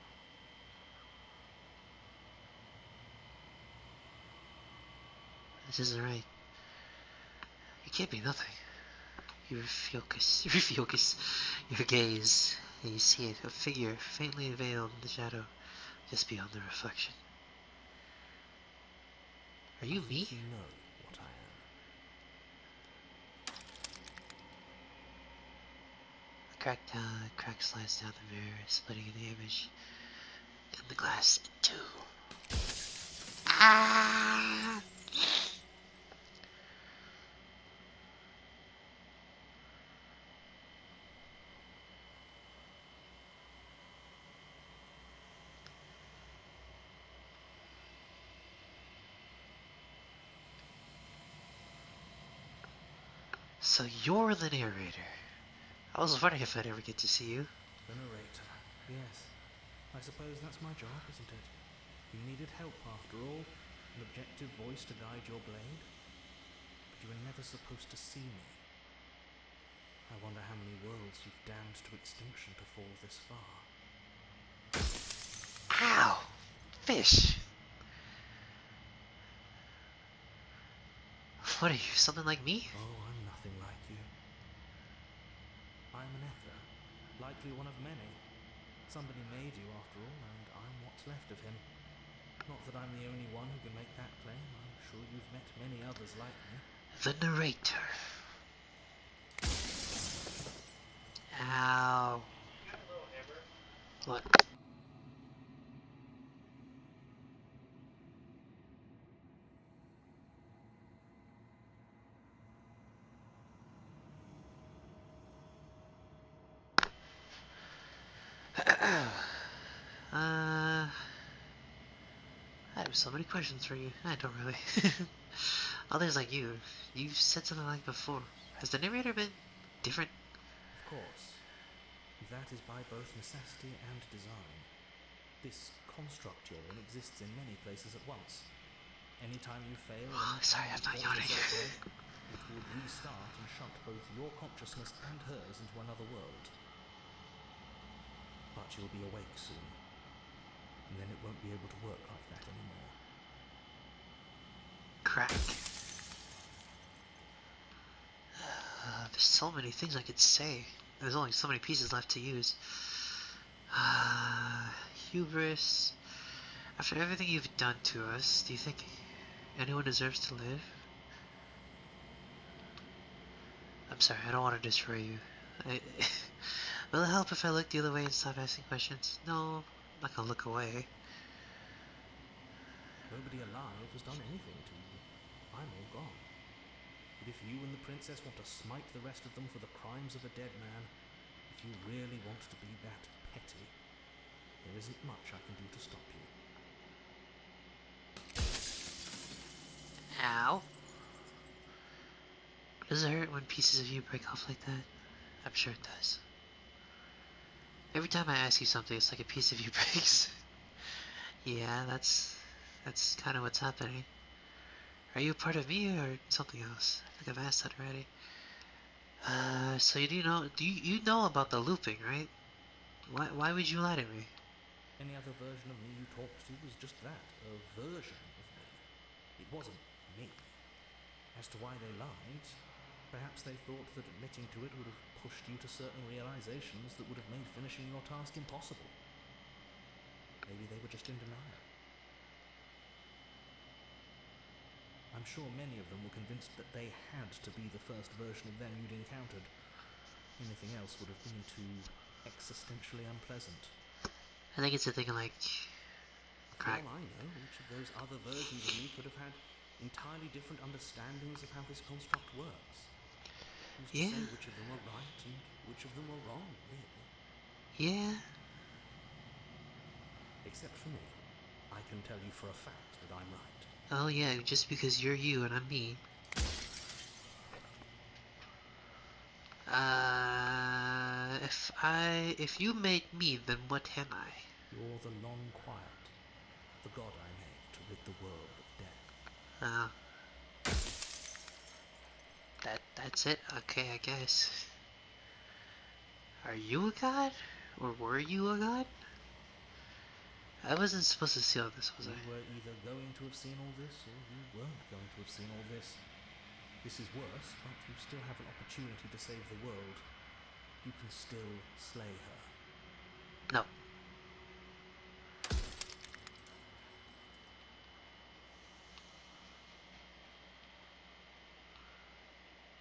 This isn't right. You can't be nothing. You refocus your gaze, and you see it, a figure faintly veiled in the shadow, just beyond the reflection. Are you me? You know what I am. A crack slides down the mirror, splitting the image and the glass in two. Ah! So you're the narrator. I was wondering if I'd ever get to see you. The narrator. Yes. I suppose that's my job, isn't it? You needed help after all. An objective voice to guide your blade. But you were never supposed to see me. I wonder how many worlds you've damned to extinction to fall this far. Ow! Fish! What are you, something like me? Oh, I'm nothing like you. I'm an Ether, likely one of many. Somebody made you after all, and I'm what's left of him. Not that I'm the only one who can make that claim. I'm sure you've met many others like me. The narrator. Ow. What? I have so many questions for you. I don't really. Others like you, you've said something like before. Has the narrator been different? Of course. That is by both necessity and design. This construct you're in exists in many places at once. Anytime you fail, Sorry, I'm not yawning. It would restart and shunt both your consciousness and hers into another world. But you'll be awake soon. And then it won't be able to work like that anymore. Crack. There's so many things I could say. There's only so many pieces left to use. Hubris. After everything you've done to us, do you think anyone deserves to live? I'm sorry, I don't want to destroy you. Will it help if I look the other way and stop asking questions? No, I'm not gonna look away. Nobody alive has done anything to you. I'm all gone. But if you and the princess want to smite the rest of them for the crimes of a dead man, if you really want to be that petty, there isn't much I can do to stop you. Ow. Does it hurt when pieces of you break off like that? I'm sure it does. Every time I ask you something, it's like a piece of you breaks. Yeah, that's That's kind of what's happening. Are you a part of me or something else? I think I've asked that already. So you you know about the looping, right? Why would you lie to me? Any other version of me you talked to was just that, a version of me. It wasn't me. As to why they lied, perhaps they thought that admitting to it would have pushed you to certain realizations that would have made finishing your task impossible. Maybe they were just in denial. I'm sure many of them were convinced that they had to be the first version of them you'd encountered. Anything else would have been too existentially unpleasant. I think it's a thing like For all I know, each of those other versions of me could have had entirely different understandings of how this construct works. Who's to say which of them were right and which of them were wrong, really? Yeah. Except for me. I can tell you for a fact that I'm right. Oh yeah, just because you're you and I'm me. If you made me, then what am I? You're the long quiet, the god I made to rid the world of death. That's it? Okay, I guess. Are you a god? Or were you a god? I wasn't supposed to see all this, was I? You were either going to have seen all this, or you weren't going to have seen all this. This is worse, but you still have an opportunity to save the world. You can still slay her. No.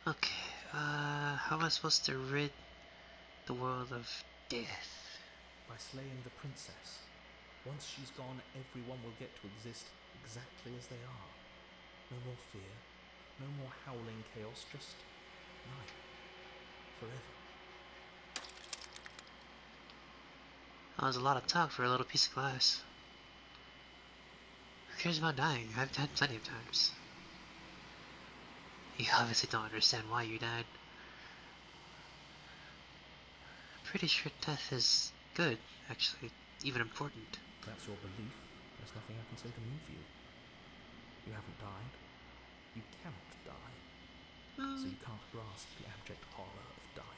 Okay, how am I supposed to rid the world of death? By slaying the princess. Once she's gone, everyone will get to exist exactly as they are. No more fear, no more howling chaos, just life. Forever. That was a lot of talk for a little piece of glass. Who cares about dying? I've died plenty of times. You obviously don't understand why you died. I'm pretty sure death is good, actually, even important. That's your belief. There's nothing I can say to move you. You haven't died. You cannot die. So you can't grasp the abject horror of dying.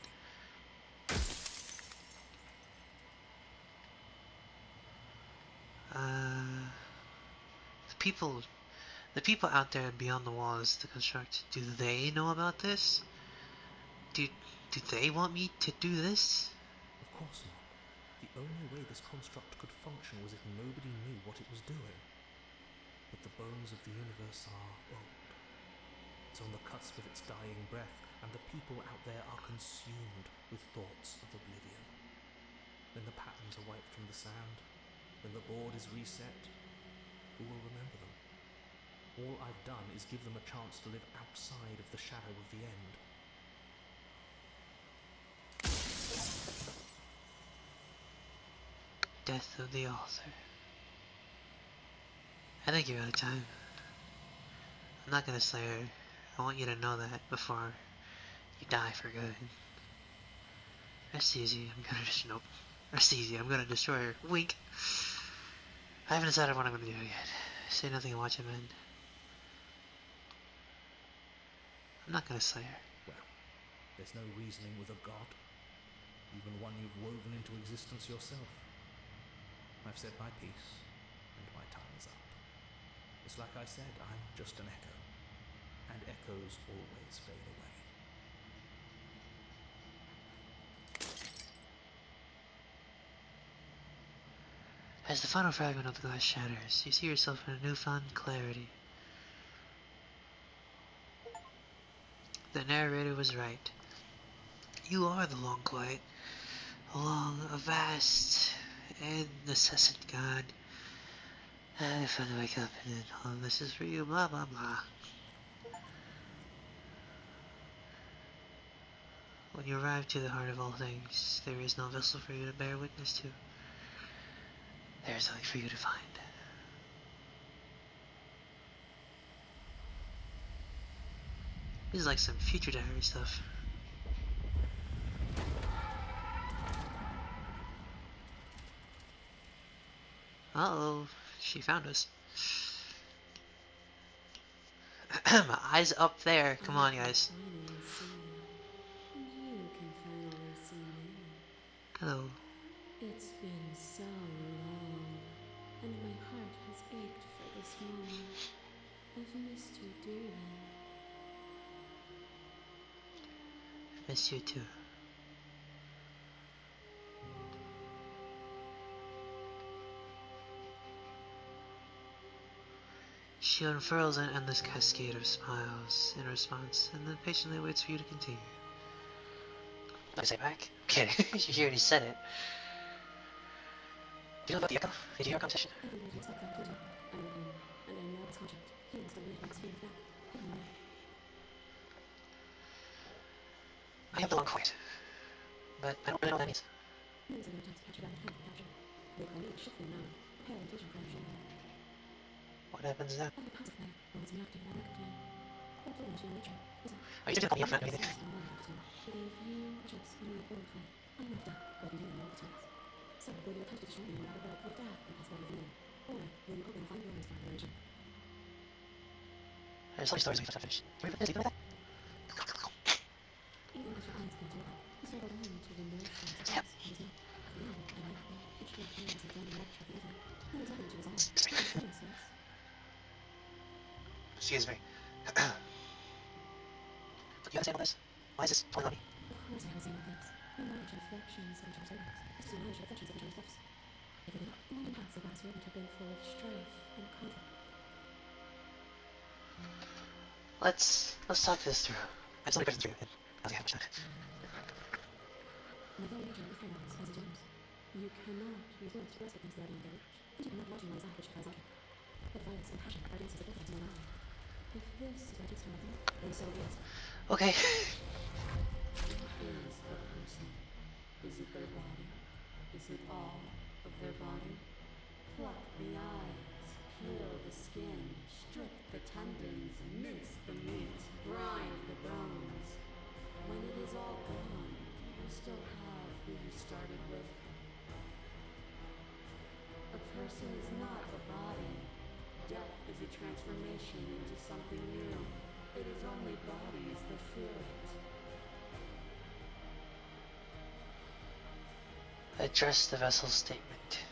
The people out there beyond the walls, the construct, do they know about this? Do they want me to do this? Of course not. The only way this construct could function was if nobody knew what it was doing. But the bones of the universe are old. It's on the cusp of its dying breath, and the people out there are consumed with thoughts of oblivion. When the patterns are wiped from the sand, when the board is reset, who will remember them? All I've done is give them a chance to live outside of the shadow of the end. Death of the author. I think you're out of time. I'm not gonna slay her. I want you to know that before you die for good. Rest easy, Rest easy, I'm gonna destroy her. Wink. I haven't decided what I'm gonna do yet. Say nothing and watch him end. I'm not gonna slay her. Well, there's no reasoning with a god. Even one you've woven into existence yourself. I've said my piece, and my time is up. It's like I said, I'm just an echo. And echoes always fade away. As the final fragment of the glass shatters, you see yourself in a newfound clarity. The narrator was right. You are the long quiet, along a vast and incessant God. And I finally wake up and then all this is for you, blah blah blah. When you arrive to the heart of all things, there is no vessel for you to bear witness to. There is nothing for you to find. This is like some future diary stuff. Uh-oh, she found us. My eyes up there. Come on, guys. Finally see you, and you can finally see me. Hello. It's been so long, and my heart has ached for this moment. I've missed you dearly. Miss you too. She unfurls an endless cascade of smiles in response, and then patiently waits for you to continue. What did I say back? Okay, you already said it. Do you know about the echo? Did you hear our conversation? Everybody except that, did you? I know him, and I know his contract. He must have lived in the sphere of that. Who do you know? I have the long quiet, but I don't really know what that means. Minutes ago, attempts to capture that mechanical capture. They call me Shifting Mound, parentation from Shifting. What happens then? Every passive player, always reacting and acting. What fluent to your nature, isn't it? Are you just gonna call me up for anything? They gave you a chance in your own play. I'm not done, but you didn't know the chance. So, will you attempt to destroy me no matter what with that impossibility of you? Or will you open find your own exploration? There's so many stories we have to finish. Can we put this even like that? Even as your eyes get open, you struggle in to the notions of Yep. this and clean and open, pitch your hands and blending lecture of evil. There is nothing to resolve. It's setting source. Excuse me. But you understand all this? Why is this pulling on me? Of course I resent this. Your knowledge and affections of each other's servants. This is your knowledge and affections of each other's gifts. If it is not, the London paths of last servant have been full of strife and conflict. Let's talk this through. I have so many questions for you, and I don't have much time. My very nature is paradox, as it is. You cannot use words to grasp at things that are beyond their reach, and you cannot marginalize that which defies logic. But violence and passion are against the difference in morality. If this is what takes from them, then so be it. Okay. What is a person? Is it their body? Is it all of their body? Pluck the eyes, peel the skin, strip the tendons, mince the meat, grind the bones. When it is all gone, you still have who you started with. A person is not a body. Death is a transformation into something new. It is only bodies that feel it. Address the vessel's statement.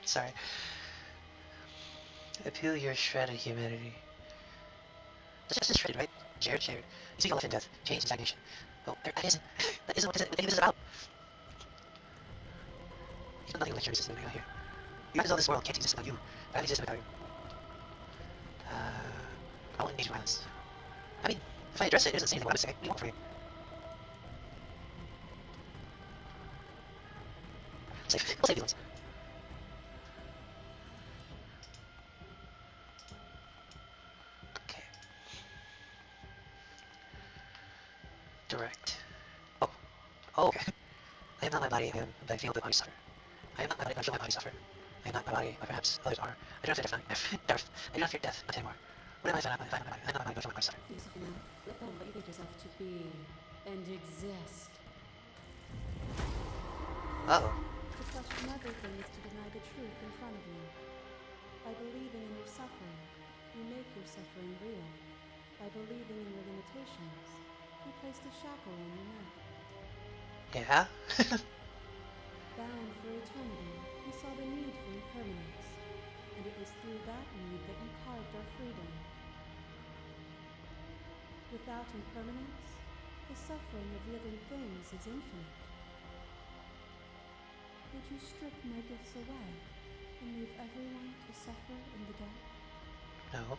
Sorry. Appeal your shredded humanity. That's just shredded, right? Shared. You speak of life and death, change and stagnation. Well, that isn't what any of this is about. You know nothing of nature exists without here. You guys know this world can't exist without you. But I exist without you. I won't engage in violence. I mean, if I address it doesn't say anything what I would say. What do you want from me? We'll save the ones. Okay. Direct. Oh, okay. I am not my body, but I feel the body suffer. I am not my body, but I feel my body suffer. I am not my body, but perhaps others are. I do not fear death. I do not fear death, not anymore. What am I if I'm not my body? I'm not my body, but I feel my body suffer. You suffer now. Let go of what you think yourself to be and exist. Uh-oh. To question everything is to deny the truth in front of you. By believing in your suffering, you make your suffering real. By believing in your limitations, you placed a shackle on your neck. Yeah? Bound for eternity, we saw the need for impermanence, and it was through that need that you carved our freedom. Without impermanence, the suffering of living things is infinite. Would you strip my gifts away and leave everyone to suffer in the dark? No.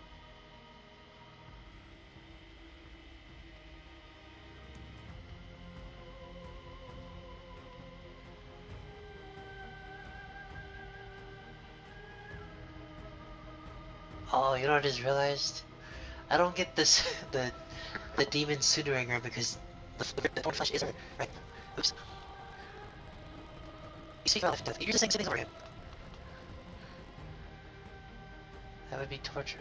Oh, you know what I just realized? I don't get this, the demon Sudoringer because the Thorn Flesh is her, right? Oops. You speak about life and death. You're just saying things over him. That would be torture.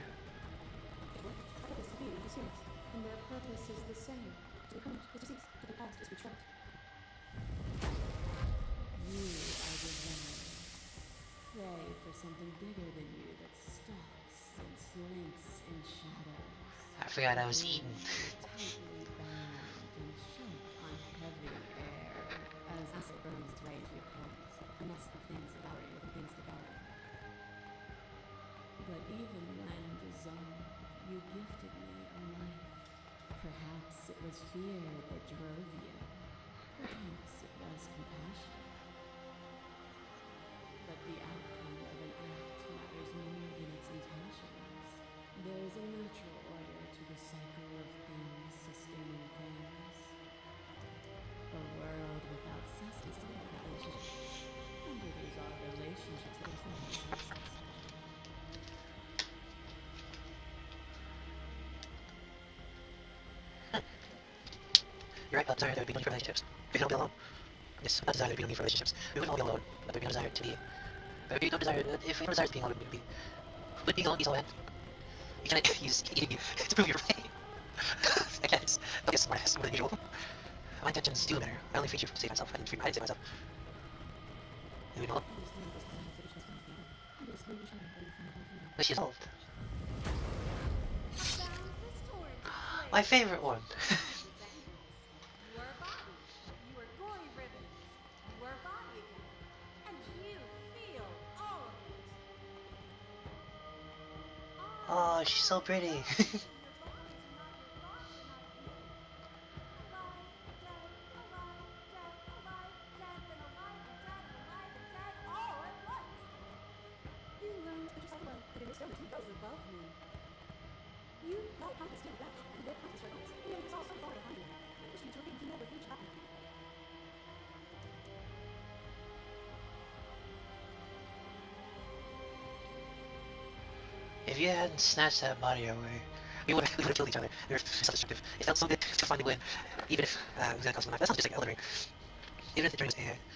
Our purpose to be with the spirits, and their purpose is the same. to be permanent, is to cease, to the past is retract. You are divine. Pray for something bigger than you that stalks and slinks in shadows. I forgot I was eating. Tightly bound and choke on heavy air as acid burns its way into your pores. A nest of things devouring within things devouring. But even when dissolved, you gifted me a life. Perhaps it was fear that drove you. Perhaps it was compassion. But the outcome of an act matters more than its intentions. There is a natural order to the cycle of things sustaining things. A world without sustenance is without relationships. And it is our relationships that inform these sources. You're right about desire there would be no need for relationships. We can all be alone. Yes, not desire there would be no need for relationships. We wouldn't all be alone, but there would be no desire to be. There would be no desire. If we have no desire to being alone, we would be. Would being alone be so bad? You can't use eating to prove your right. I guess. I guess more than usual. My intentions do matter. I only feed you to save myself. I didn't save myself. And we know. But she evolved. My favorite one. You are a body. You are glory ribbons. You are a body again. And you feel all of it. Oh, she's so pretty. Your bodies are not your thoughts are not you. Alive, dead, alive, dead, alive, dead, then alive, dead, alive, and dead, all at once. You learned to put yourself alone, but in this moment, he goes above me. You thought countless still left, and lived countless struggles. You know, it was all so far behind you. Wishing to regain, you never reached that point. If you hadn't snatched that body away, we would have killed each other. They were self-destructive. It felt so good to finally win, even if it was gonna cost my life. That sounds just like Elden Ring. Even if the journey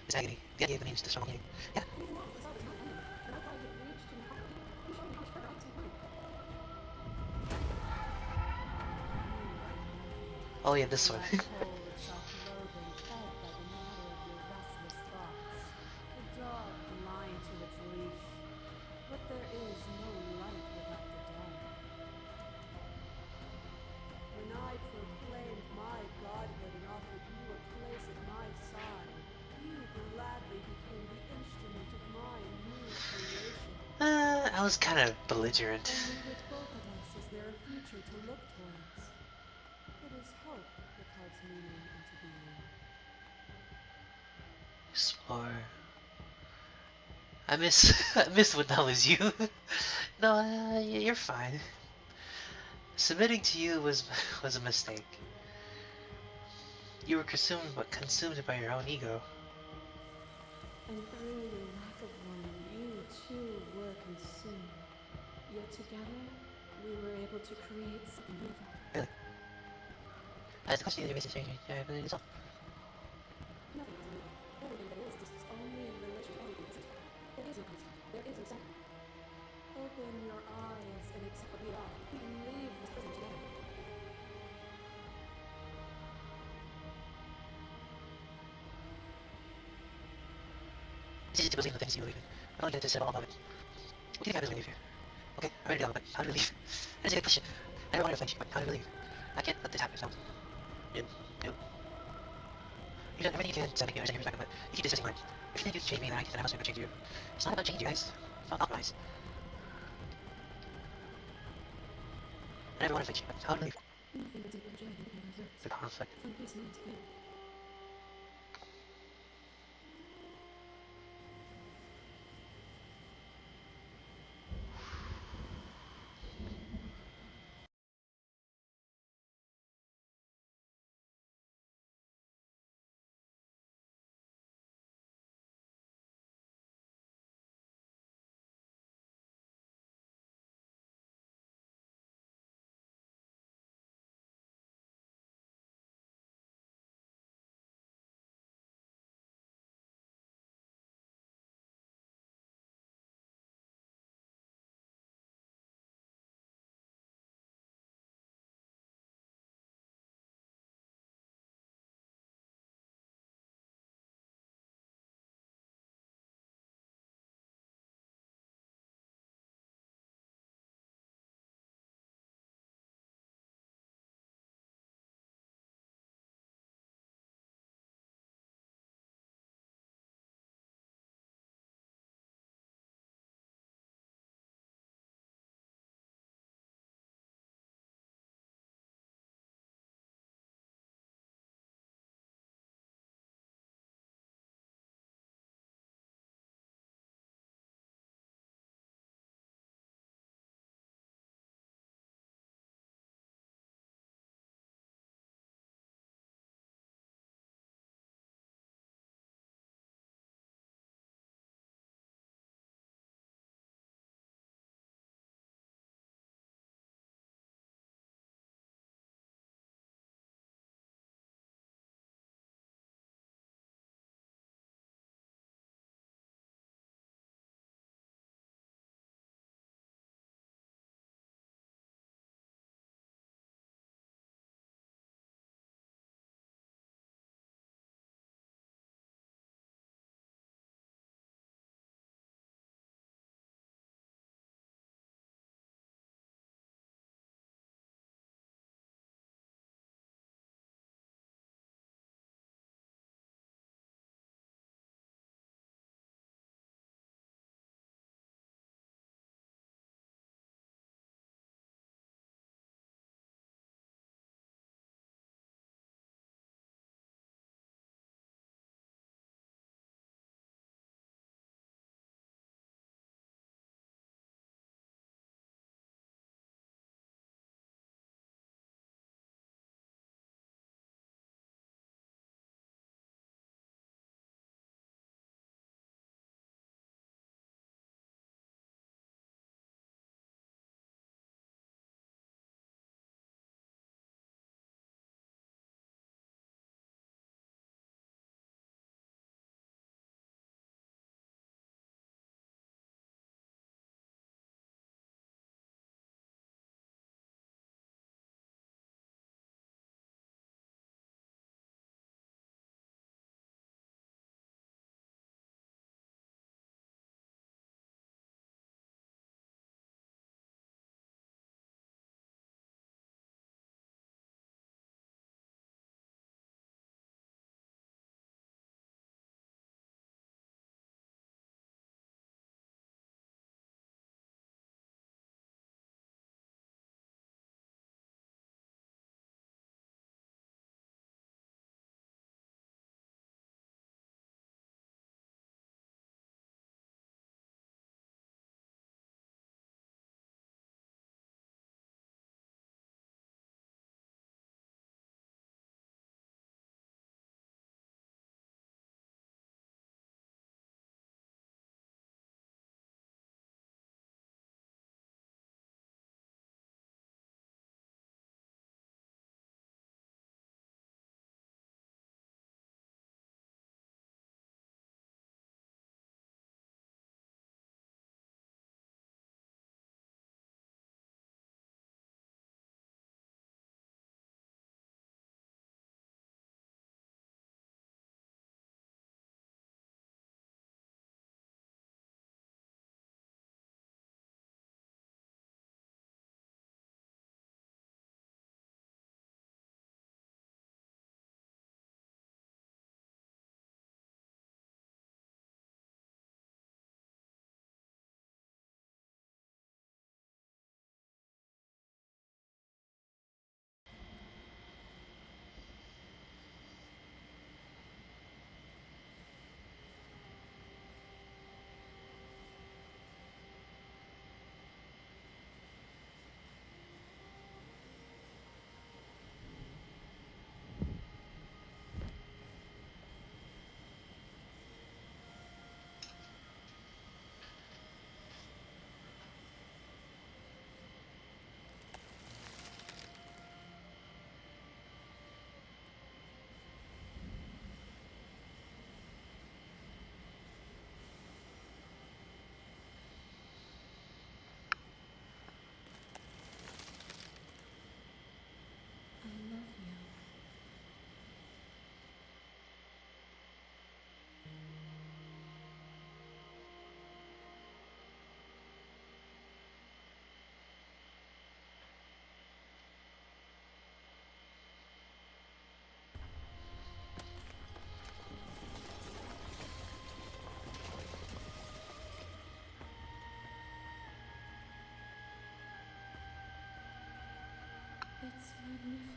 is agony, the idea of the means to strong healing. Yeah. Oh yeah, this one. I was kind of belligerent. With both of us is there a future to look towards. It is hope that carves meaning into being. Explore. I miss when that was you. No, you're fine. Submitting to you was a mistake. You were consumed by your own ego. And through your lack of one, you too were consumed. Yet together, we were able to create something beautiful. Really? That's the question you're changing. Yeah, I believe so. Nothing is real. Everything that exists only in relation to everything that isn't. There is no constant. There is no center. Open your eyes and accept what we are. We can leave this prison together. It's easy to believe in the things you believe in. I don't get to say all about it. What do you think I really believe here? Okay, I'm ready to go, but how do you believe? That's a good question. I never wanted to flinch, but how do you believe? I can't let this happen, so... No. You've done everything you can to make me understand your perspective, but you keep dismissing mine. If you think you can change me, then I must never change you. It's not about change, you guys. It's about compromise. I never wanted to flinch, but how do you believe? Nothing brings equal joy than paradise roots. The conflict. Find peace in it, yeah.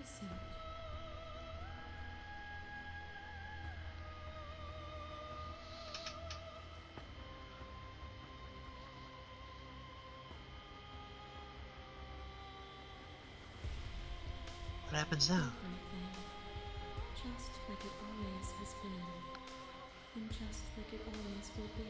Listen. What happens now? Everything. Just like it always has been. And just like it always will be.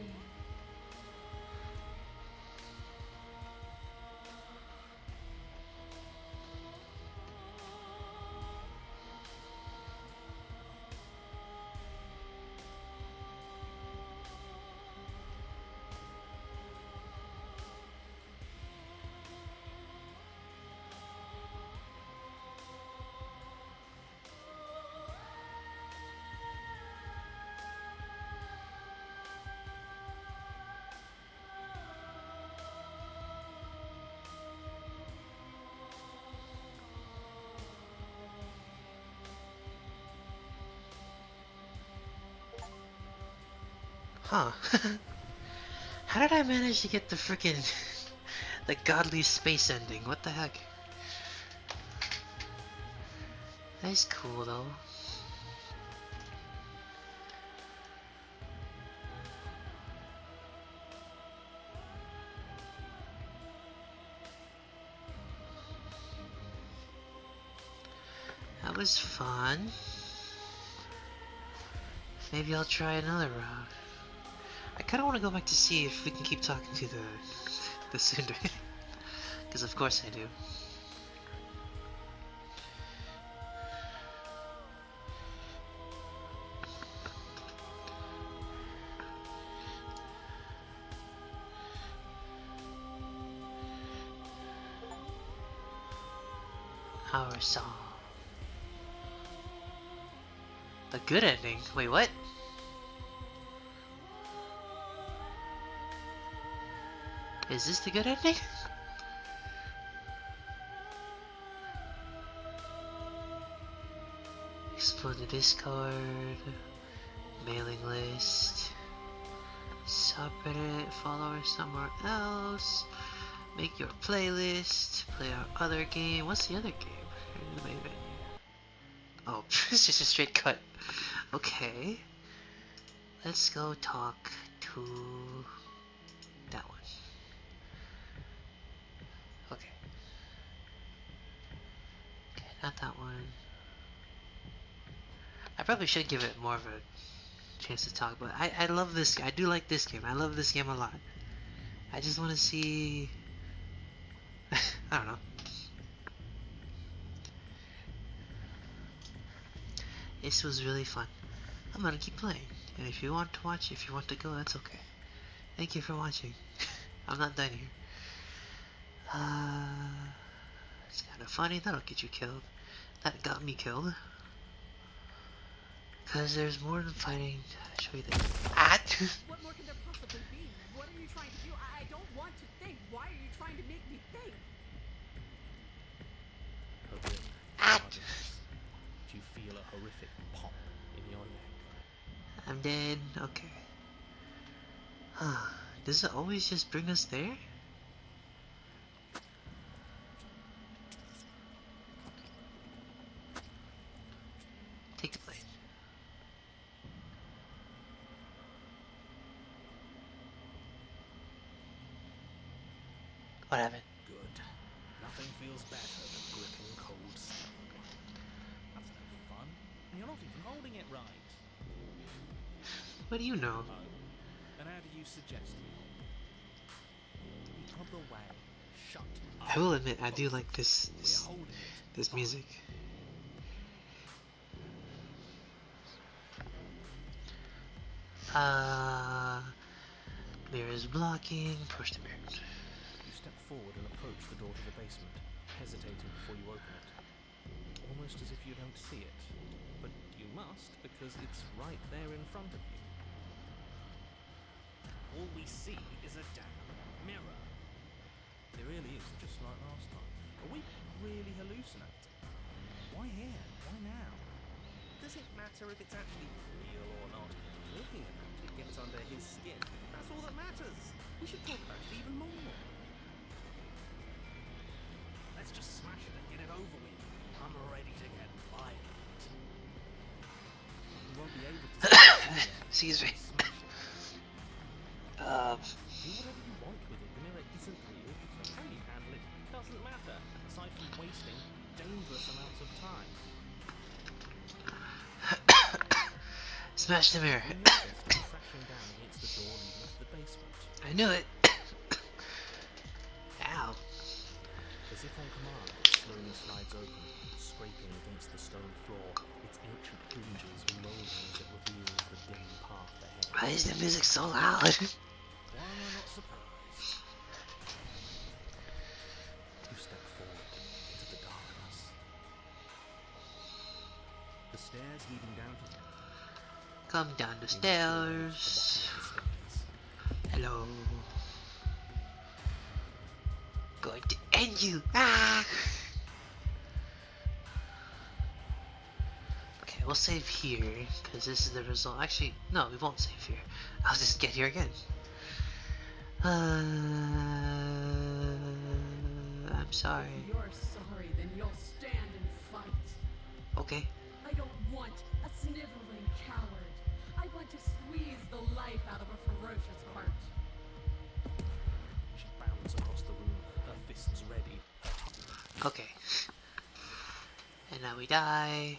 Huh. How did I manage to get the frickin' the godly space ending? What the heck? That's cool though. That was fun. Maybe I'll try another round. I kind of want to go back to see if we can keep talking to the Cinder, because of course I do. Our song. The good ending? Wait, what? Is this the good ending? Explore the Discord, mailing list, subreddit, follow us somewhere else, make your playlist, play our other game. What's the other game? Here's the main menu. Oh, it's just a straight cut. Okay. Let's go talk to that one. Okay. Okay, not that one. I probably should give it more of a chance to talk, but I love this. I do like this game. I love this game a lot. I just want to see. I don't know. This was really fun. I'm gonna keep playing, and if you want to watch, if you want to go, that's okay. Thank you for watching. I'm not done here. It's kind of funny. That'll get you killed. That got me killed. Cause there's more than fighting. I'll show you this. Ah! What more can there possibly be? What are you trying to do? I don't want to think. Why are you trying to make me think? Oblivion. Ah! Do you feel a horrific pop in your neck? I'm dead. Okay. Does it always just bring us there? Take the blade. What happened? Good. Nothing feels better than gripping cold stone. That's no fun. And you're not even holding it right. What do you know? Oh. And how do you suggest we hold it? The other way. Shut up. I will admit, I do like this We're holding it. this music. Mirror is blocking. Push the mirror. You step forward and approach the door to the basement, hesitating before you open it. Almost as if you don't see it. But you must, because it's right there in front of you. All we see is a damn mirror. It really is just like last time. Are we really hallucinating? Why here? Why now? Does it matter if it's actually real or not? Looking at it gets under his skin. That's all that matters. We should talk about it even more. Let's just smash it and get it over with. I'm ready to won't be able to see it anyway. Excuse me. Smash it. Um, Do whatever you want with it. The mirror isn't real, so how you handle it doesn't matter, aside from wasting dangerous amounts of time. smash the mirror. The mirror comes crashing down against the door leading to the basement. I knew it. Ow. As if on command, it slowly slides open, scraping against the stone floor, its ancient hinges moaning as it reveals the dim path ahead. Why is the music so loud? Why am I not surprised? You step forward into the darkness. The stairs leading down to the Come down the stairs. Hello. Going to end you. Ah! Okay, we'll save here because this is the result. Actually, no, we won't save here. I'll just get here again. I'm sorry. If you're sorry, then you'll stand and fight. Okay. I don't want a sniveling coward. I want to squeeze the life out of a ferocious heart. She bounds across the room, her fists ready. Okay. And now we die.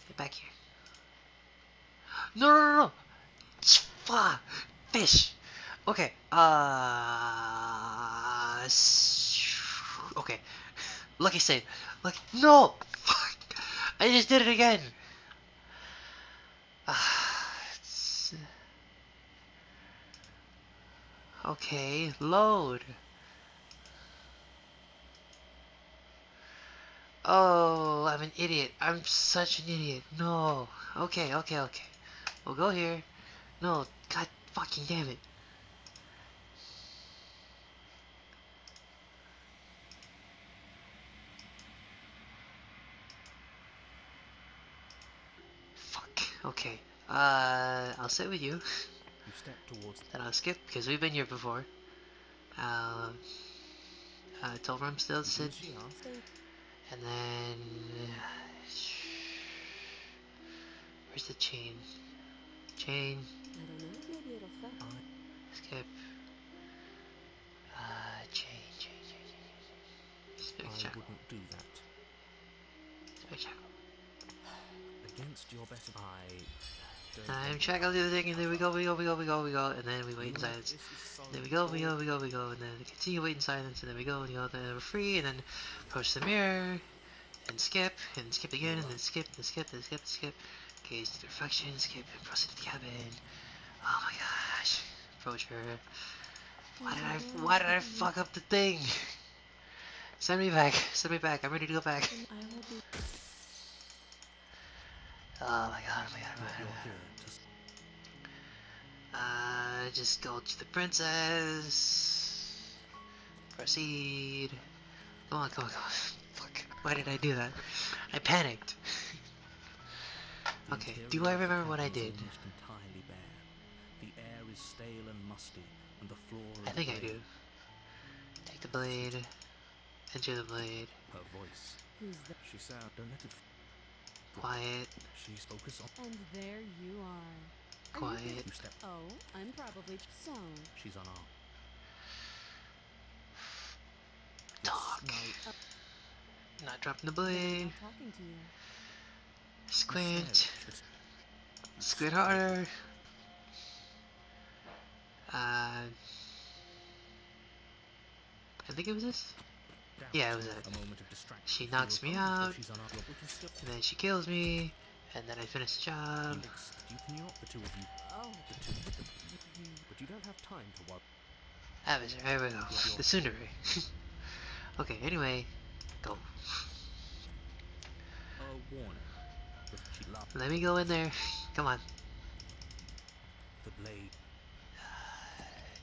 Get back here. No, no, no, no. Fuck. Fish. Okay. Okay. Lucky save. Lucky. No. Fuck. I just did it again. Okay. Load. Oh, I'm an idiot. I'm such an idiot. No. Okay, okay, okay. We'll go here. No, god fucking damn it. Fuck. Okay. I'll sit with you. You step towards Then I'll skip because we've been here before. Till still sit. She asked. And then where's the chain? Chain. I don't know. Maybe it'll fit. Skip. Chain. Skip I check. wouldn't do that. Skip check. Against your better don't Time check. I'll do the thing, and then we go, and then we wait in silence. Then we go, and then we continue wait in silence, and then we go, and then we're free, and then approach the mirror, and skip again, and then skip. Gaze the reflection, skip, and proceed to the cabin. Oh my gosh. Approach her. Why did I fuck up the thing? Send me back. I'm ready to go back. I will be. Oh my god. You're here to Just go to the princess. Proceed. Come on. Fuck. Why did I do that? I panicked. Okay, do I remember what I did? almost entirely bare. The air is stale and musty, and the floor I is think I grey. do. Take the blade. Enter the blade. Her voice. Who's that? She sound. Don't let it. Quiet. She's focused on. And there you are. Quiet. You step. Oh, I'm probably so. She's unarmed. Talk. No, Not dropping the They're blade. not talking to you. Squint. it's Squint harder. I think it was this. doubt. Yeah, it was that. A moment of distraction. She knocks me Feels until out. she's unarmed. We can still. And then she kills me. And then I finish the job. You can not the two of you. Oh, The two of them. But you don't have time to worry. Adversary, there we go. The Tsundere. Okay, anyway. Go. Warning. She loved Let me go in there. Come on. the blade.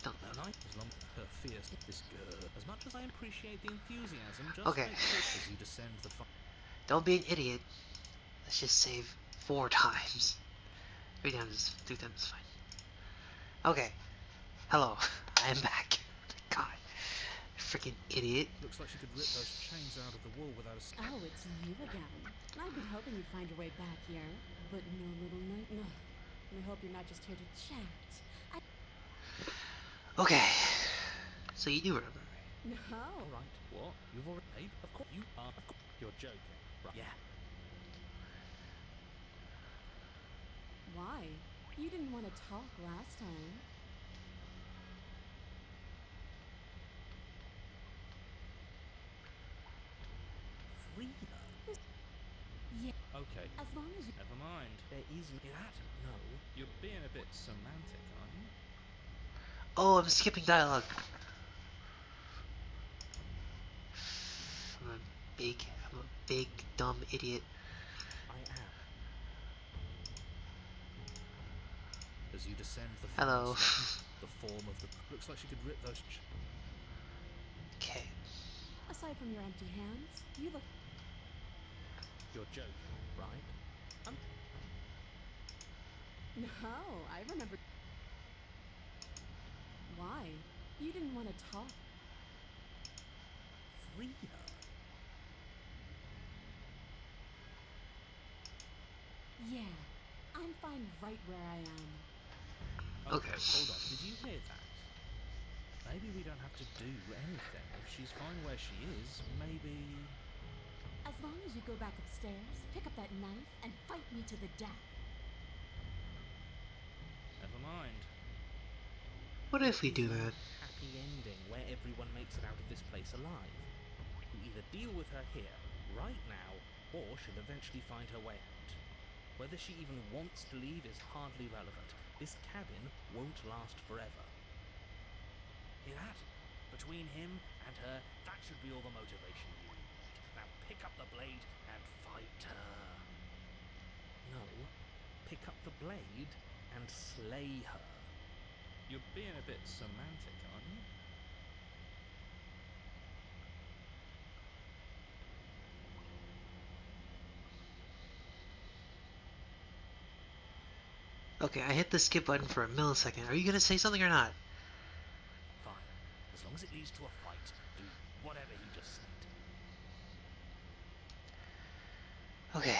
Don't. No, as long as her fierce this girl. As much as I appreciate the enthusiasm, just Okay. make sure as you descend the Don't be an idiot. Let's just save 4 times. 3 times, 2 times is fine. Okay. Hello. I am back. God. freaking idiot. Looks like she could rip those chains out of the wall without a Oh, it's you again. I've been hoping you'd find your way back here, but no, little knight. No. I hope you're not just here to chat. Okay. So you do remember me. No. Alright, what? You've already paid? Of course you are. Of course. You're joking. Right. Yeah. Why? You didn't want to talk last time. Free her? Yeah, Okay. as long as you... Never mind. There isn't that. No. You're being a bit semantic, aren't you? Oh, I'm skipping dialogue. I'm a big dumb idiot. I am. As you descend the Hello. stairs, the form of the... Looks like she could rip those... Okay. Aside from your empty hands, you look... You're joking, right? No, I remember... Why? You didn't want to talk. Free her? Yeah, I'm fine right where I am. Okay. Hold on. Did you hear that? Maybe we don't have to do anything. If she's fine where she is, maybe... As long as you go back upstairs, pick up that knife, and fight me to the death. Never mind. What if we do that? Happy ending where everyone makes it out of this place alive. You either deal with her here, right now, or she'll eventually find her way out. Whether she even wants to leave is hardly relevant. This cabin won't last forever. Hear that? Between him and her, that should be all the motivation you need. Now pick up the blade and fight her. No, pick up the blade and slay her. You're being a bit semantic, aren't you? Okay, I hit the skip button for a millisecond. Are you gonna say something or not? Fine. As long as it leads to a fight, do whatever he just said. Okay.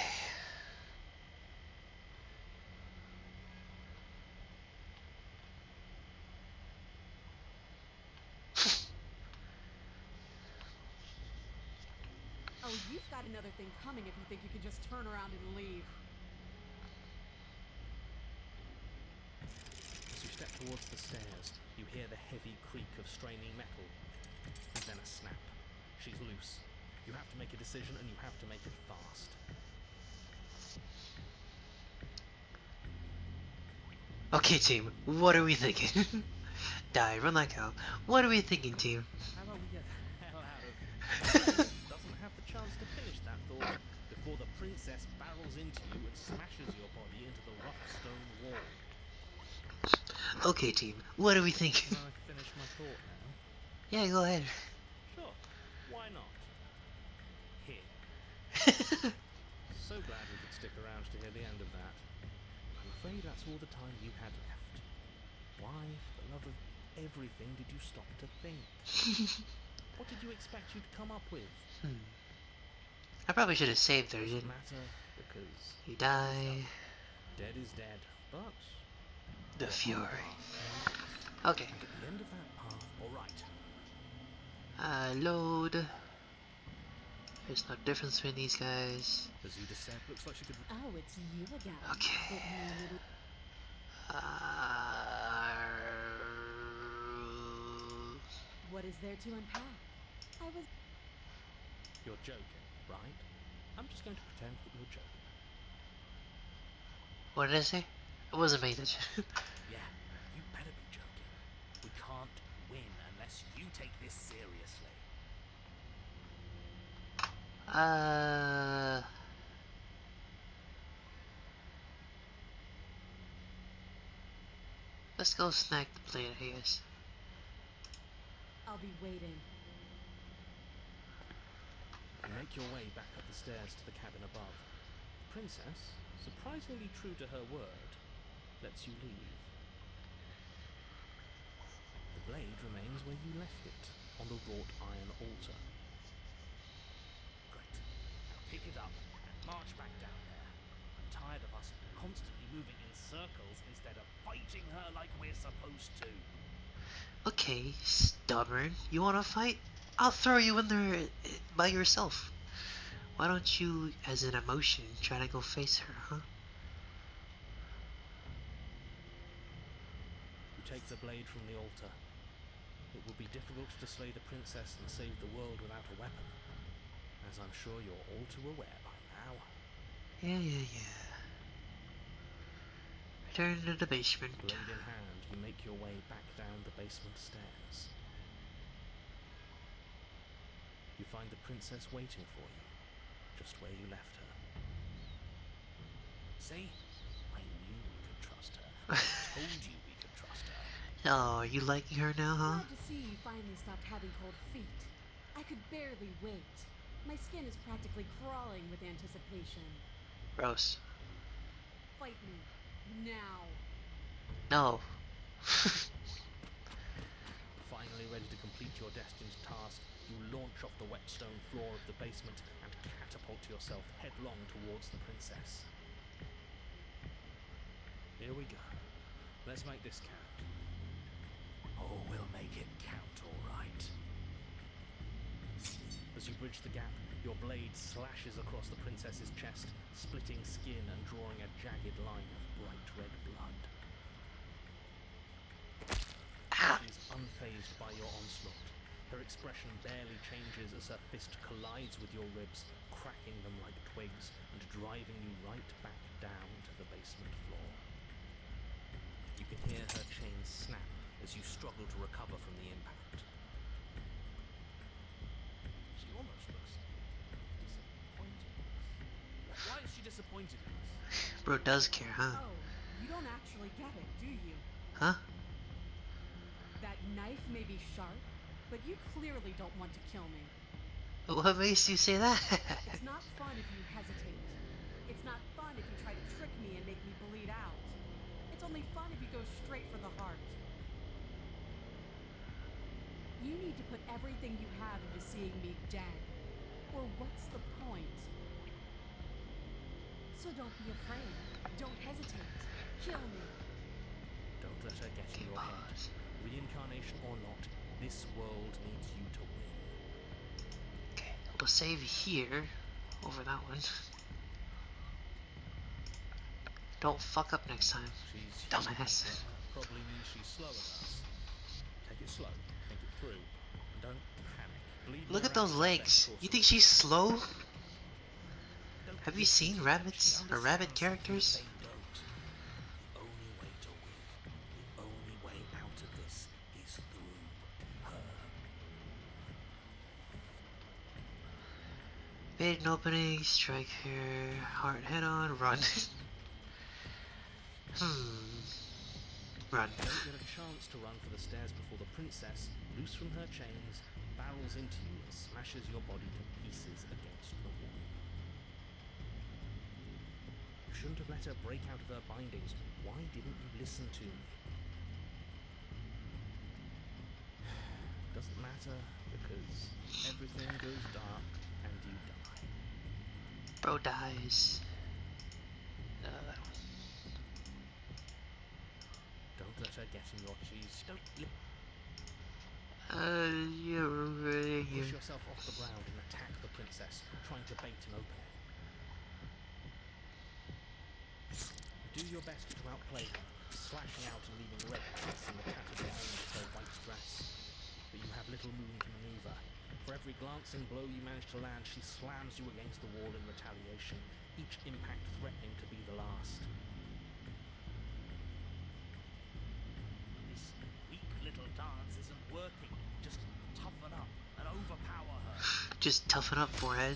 Oh, you've got another thing coming if you think you can just turn around and leave. As you step towards the stairs, you hear the heavy creak of straining metal. And then a snap. She's loose. You have to make a decision, and you have to make it fast. Okay, team. What are we thinking? Die, run like hell. What are we thinking, team? How about we get the hell out of... doesn't have the chance to finish that thought before the princess barrels into you and smashes your body into the rough stone wall. Okay, team. What are we thinking? Can I finish my thought now? Yeah, go ahead. Sure. Why not? Here. So glad we could stick around to hear the end of that. I'm afraid that's all the time you had left. Why, for the love of everything, did you stop to think? What did you expect you'd come up with? I probably should have saved her, Doesn't didn't matter, because you? Die. dead is dead, but... The Fury. And Okay. at the end of that path, alright. Load. There's no difference between these guys. As you descend, looks like she could... Oh, it's you again. Okay. But no little... What is there to unpack? I was... You're joking, right? I'm just going to pretend that you're joking. What did I say? I wasn't paying attention. Yeah, you better be joking. We can't win unless you take this seriously. Let's go snack the plate, I guess. I'll be waiting. You make your way back up the stairs to the cabin above. The princess, surprisingly true to her word, lets you leave. The blade remains where you left it, on the wrought iron altar. Great. Now pick it up and march back down there. I'm tired of us constantly moving in circles instead of fighting her like we're supposed to. Okay, stubborn. You wanna fight? I'll throw you in there by yourself. Why don't you, as an emotion, try to go face her, huh? You take the blade from the altar. It will be difficult to slay the princess and save the world without a weapon, as I'm sure you're all too aware by now. Yeah. Return to the basement. Blade in hand, you make your way back down the basement stairs. You find the princess waiting for you, just where you left her. See? I knew we could trust her. I told you we could trust her. Oh, are you liking her now, huh? Glad to see you finally stopped having cold feet. I could barely wait. My skin is practically crawling with anticipation. Gross. Fight me. Now. No. Finally ready to complete your destined task, you launch off the whetstone floor of the basement and catapult yourself headlong towards the princess. Here we go. Let's make this count. Oh, we'll make it count, all right. As you bridge the gap, your blade slashes across the princess's chest, splitting skin and drawing a jagged line of bright red blood. Ah. She's unfazed by your onslaught. Her expression barely changes as her fist collides with your ribs, cracking them like twigs and driving you right back down to the basement floor. You can hear her chains snap as you struggle to recover from the impact. She almost looks disappointed in us. Why is she disappointed in us? Bro does care, huh? Oh, you don't actually get it, do you? Huh? That knife may be sharp, but you clearly don't want to kill me. What makes you say that? It's not fun if you hesitate. It's not fun if you try to trick me and make me bleed out. It's only fun if you go straight for the heart. You need to put everything you have into seeing me dead. Or what's the point? So don't be afraid. Don't hesitate. Kill me. Don't let her get in your head. Reincarnation or not, this world needs you to win. Okay, we'll save here. Over that one. Don't fuck up next time. She's Dumbass. probably means she's slower than us. Take it slow, think it through, and don't panic. Bleed Look her at out those is the legs. best course You of think she's slow? Don't Have you listen seen to her. rabbits She or rabbit understands characters? something they don't. The only way to win, the only way out of this is through her. Bait an opening, strike her, heart head on, run. Run. You don't get a chance to run for the stairs before the princess, loose from her chains, barrels into you and smashes your body to pieces against the wall. You shouldn't have let her break out of her bindings. Why didn't you listen to me? It doesn't matter, because everything goes dark and you die. Bro dies. That one. Don't let her get in your cheese. Don't Yeah. push yourself off the ground and attack the princess, trying to bait an opening. You do your best to outplay her, slashing out and leaving red cuts in the tattered lining of her white dress. But you have little room to maneuver. For every glancing blow you manage to land, she slams you against the wall in retaliation, each impact threatening to be the last. This weak little dance isn't working. Just toughen up and overpower her. Just toughen up, forehead.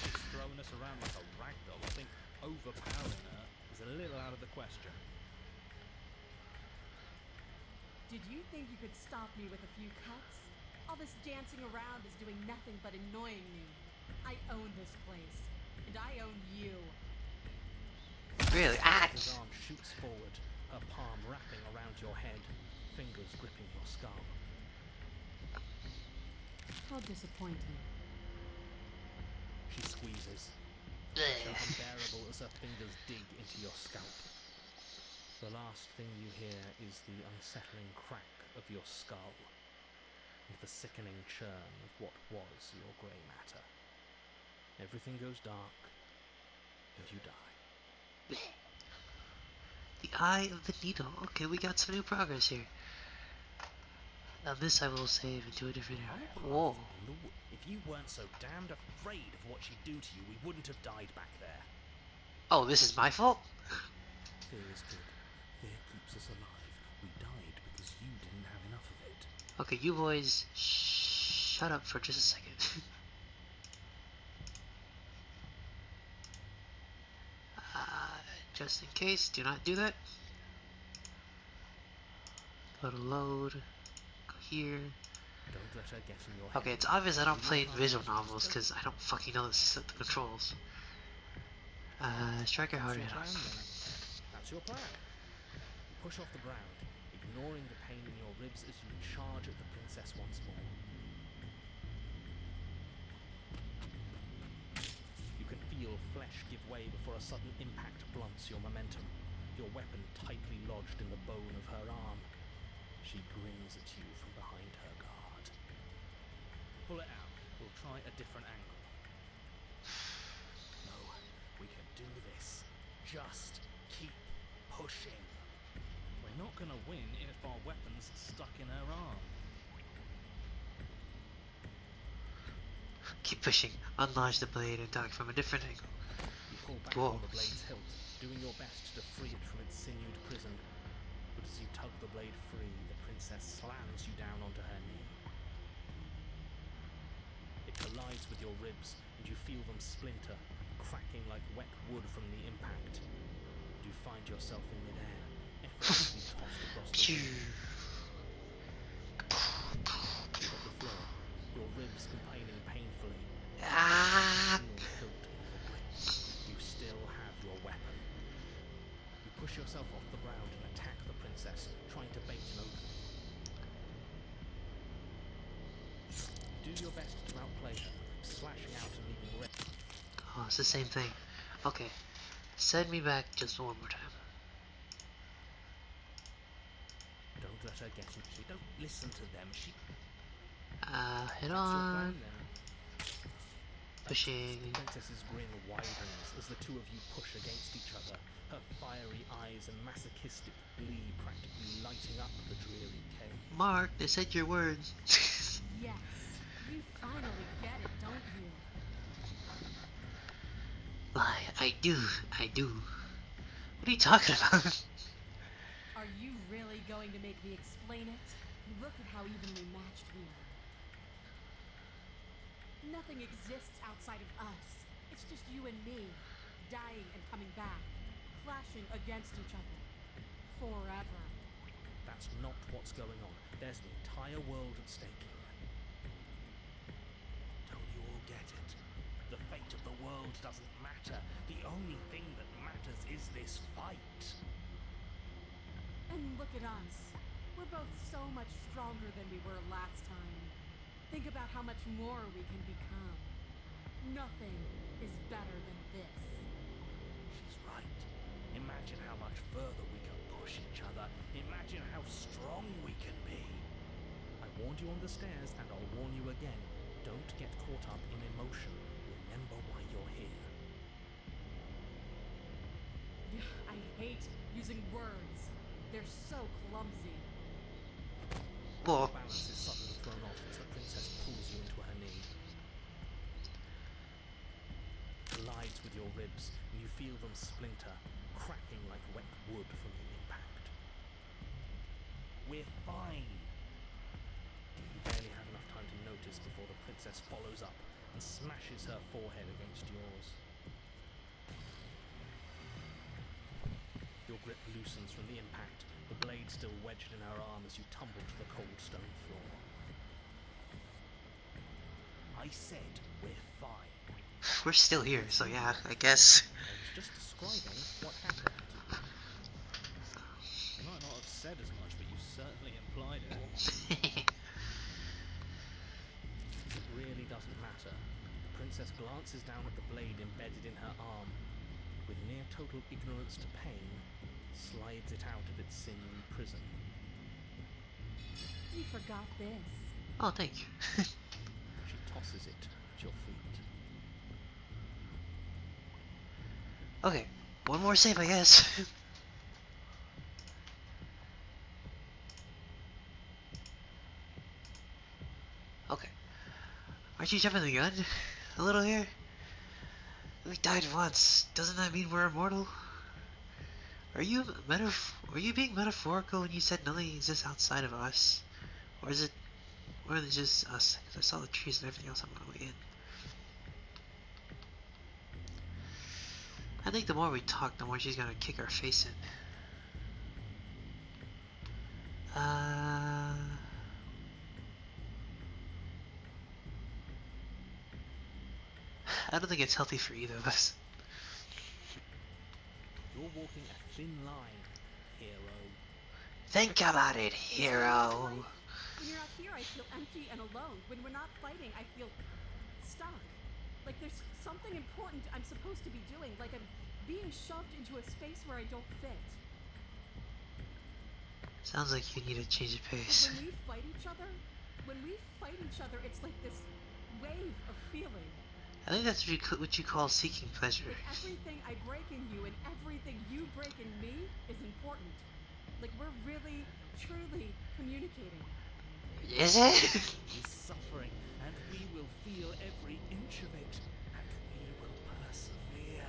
She's throwing us around like a ragdoll. I think overpowering her is a little out of the question. Did you think you could stop me with a few cuts? All this dancing around is doing nothing but annoying me. I own this place, and I own you. Really? Ah! His arm shoots forward, her palm wrapping around your head, fingers gripping your skull. How disappointing. She squeezes, so Bleh. unbearable as her fingers dig into your scalp. The last thing you hear is the unsettling crack of your skull, and the sickening churn of what was your grey matter. Everything goes dark, and you die. The Eye of the Needle. Okay, we got some new progress here. Now this I will save into a different area. Whoa. If you weren't so damned afraid of what she'd do to you, we wouldn't have died back there. Oh, this is my fault? Fear is good. Fear keeps us alive. We died because you didn't have enough of it. Okay, you boys, shut up for just a second. Just in case, do not do that. Go to load. Go here. Don't let her get in your head. Okay, it's obvious I don't play visual novels because I don't fucking know the controls. Striker harder hit off. That's your plan. You push off the ground, ignoring the pain in your ribs as you charge at the princess once more. You can feel flesh give way before a sudden impact blunts your momentum, your weapon tightly lodged in the bone of her arm. She grins at you from behind her guard. Pull it out. We'll try a different angle. No, we can do this. Just keep pushing. We're not gonna win if our weapon's stuck in her arm. Keep pushing. Unlaunch the blade and attack from a different angle. You pull back Whoa. on the blade's hilt, doing your best to free it from its sinewed prison. But as you tug the blade free, the princess slams you down onto her knee. It collides with your ribs, and you feel them splinter, cracking like wet wood from the impact. You find yourself in midair, effortlessly tossed across the Phew. room. You hit the floor, your ribs complaining painfully. Ah! Feel the hilt in your grip. You still have your weapon. You push yourself off the ground and attack the princess, trying to bait an opening. You do your best to outplay her, slashing out and leaving red. Oh, it's the same thing. Okay. Send me back just one more time. Don't let her get in. Don't listen to them. She. Hit That's your on. plan then. Pushing. The princess's grin widens as the two of you push against each other, her fiery eyes and masochistic glee practically lighting up the dreary cave. Mark, they said your words. Yes, you finally get it, don't you? Lie, I do. What are you talking about? Are you really going to make me explain it? Look at how evenly matched we are. Nothing exists outside of us. It's just you and me, dying and coming back, clashing against each other. Forever. That's not what's going on. There's an entire world at stake here. Don't you all get it? The fate of the world doesn't matter. The only thing that matters is this fight. And look at us. We're both so much stronger than we were last time. Think about how much more we can become. Nothing is better than this. She's right. Imagine how much further we can push each other. Imagine how strong we can be. I warned you on the stairs, and I'll warn you again. Don't get caught up in emotion. Remember why you're here. I hate using words. They're so clumsy. Whoa. Your balance is suddenly thrown off as the princess pulls you into her knee. Collides with your ribs, and you feel them splinter, cracking like wet wood from the impact. We're fine. You barely have enough time to notice before the princess follows up and smashes her forehead against yours. Your grip loosens from the impact, the blade still wedged in her arm as you tumble to the cold stone floor. I said we're fine. We're still here, so yeah, I guess. I was just describing what happened. You might not have said as much, but you certainly implied it. glances down at the blade embedded in her arm. With near total ignorance to pain, slides it out of its sinewy prison. You forgot this. Oh, thank you. She tosses it at your feet. Okay, one more save, I guess. Okay. Aren't you jumping the gun? A little here? We died once. Doesn't that mean we're immortal? Are you being metaphorical when you said nothing exists outside of us? Or is it just us? Because I saw the trees and everything else on my way in. I think the more we talk, the more she's gonna kick our face in. I don't think it's healthy for either of us. You're walking a thin line, hero. Think about it, hero. When you're not here, I feel empty and alone. When we're not fighting, I feel stuck. Like there's something important I'm supposed to be doing. Like I'm being shoved into a space where I don't fit. Sounds like you need a change of pace. When we fight each other, it's like this wave of feeling. I think that's what you call seeking pleasure. Like everything I break in you and everything you break in me is important. Like we're really, truly communicating. Is it? Is suffering, and we will feel every inch of it, and we will persevere.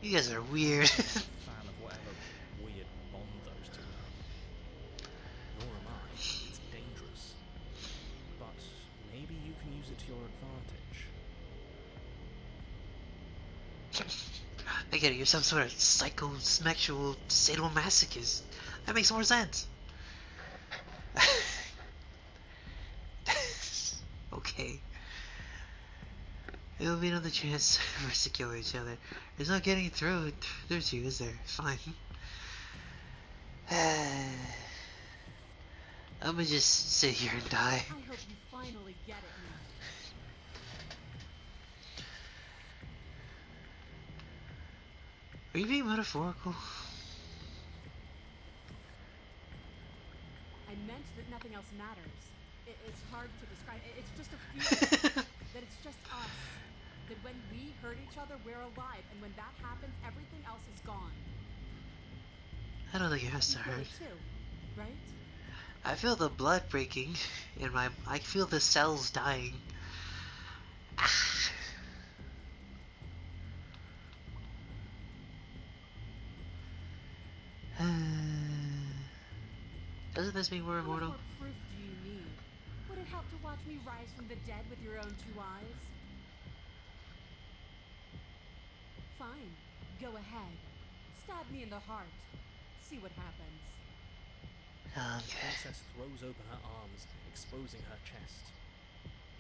You guys are weird. Fan of whatever weird bond those two have. Nor am I. It's dangerous. But maybe you can use it to your advantage. I get it, you're some sort of psychosexual sadomasochist. That makes more sense. Okay. It'll be another chance for us to kill each other. There's no getting through. There's you, is there? Fine. I'm gonna just sit here and die. I hope you finally get it now. Are you being metaphorical? I meant that nothing else matters. It's hard to describe. It's just a feeling that it's just us. That when we hurt each other, we're alive, and when that happens, everything else is gone. I don't think it has to You feel hurt. it too, right? I feel the blood breaking in my. I feel the cells dying. Doesn't this mean we're How much immortal? more proof do you need? Would it help to watch me rise from the dead with your own two eyes? Fine. Go ahead. Stab me in the heart. See what happens. The Okay. princess throws open her arms, exposing her chest.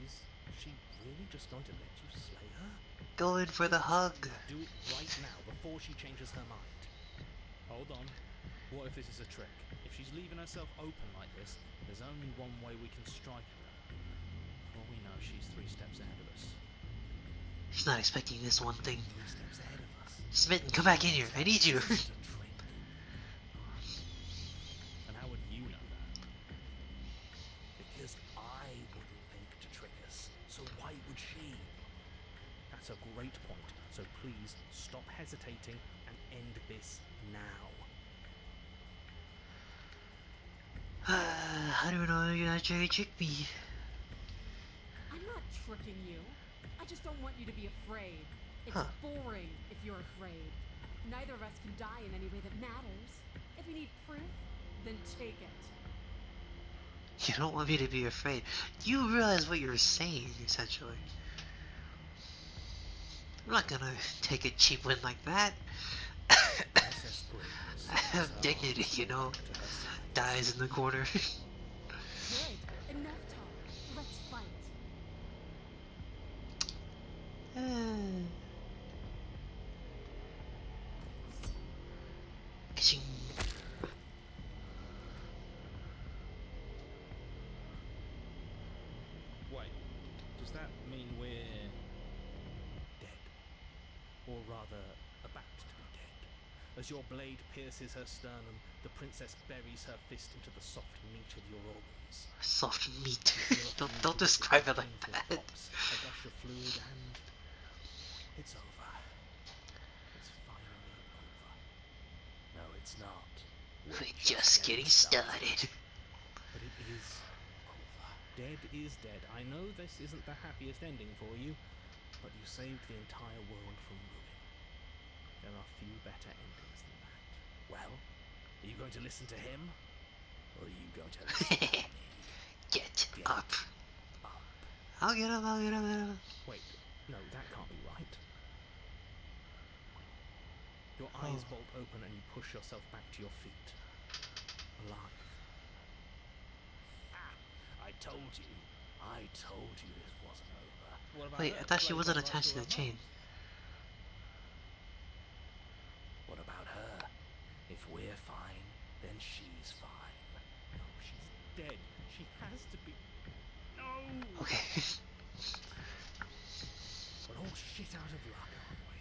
Is she really just going to let you slay her? Go in for the hug. Do it right now, before she changes her mind. Hold on. What if this is a trick? If she's leaving herself open like this, there's only one way we can strike at her. For all we know, she's 3 steps ahead of us. She's not expecting this one thing. 3 steps ahead of us. Smitten, come back in here. I need you. It's a trick. And how would you know that? Because I wouldn't think to trick us, so why would she? That's a great point, so please stop hesitating and end this now. I don't know you're not trying to trick me. I'm not tricking you. I just don't want you to be afraid. It's Huh. boring if you're afraid. Neither of us can die in any way that matters. If you need proof, then take it. You don't want me to be afraid. Do you realize what you're saying, essentially? I'm not gonna take a cheap win like that. Princess Grace I have dignity, you know. to her side. Dies in the corner. Good. Enough talk. Let's fight. Ka-ching. Wait, does that mean we're dead? or rather, about to be dead. As your blade pierces her sternum, the princess buries her fist into the soft meat of your organs. Soft meat. You feel a few Don't quick, describe it like painful that. pops, a gush of fluid, and it's over. It's finally over. No, it's not. We're just getting started. But it is over. Dead is dead. I know this isn't the happiest ending for you, but you saved the entire world from ruin. There are few better endings than that. Well, are you going to listen to him? Or are you going to listen to me? Get Get up. up. I'll get up, I'll get up, I'll get up. Wait, no, that can't be right. Your eyes bolt open and you push yourself back to your feet. Alive. I told you this wasn't over. What about Wait, her? I thought she Blade wasn't right attached to through the her chain. heart. What about her? If we're fine, then she's fine. No, she's dead. She has to be. No! Okay. We're all shit out of luck, aren't we?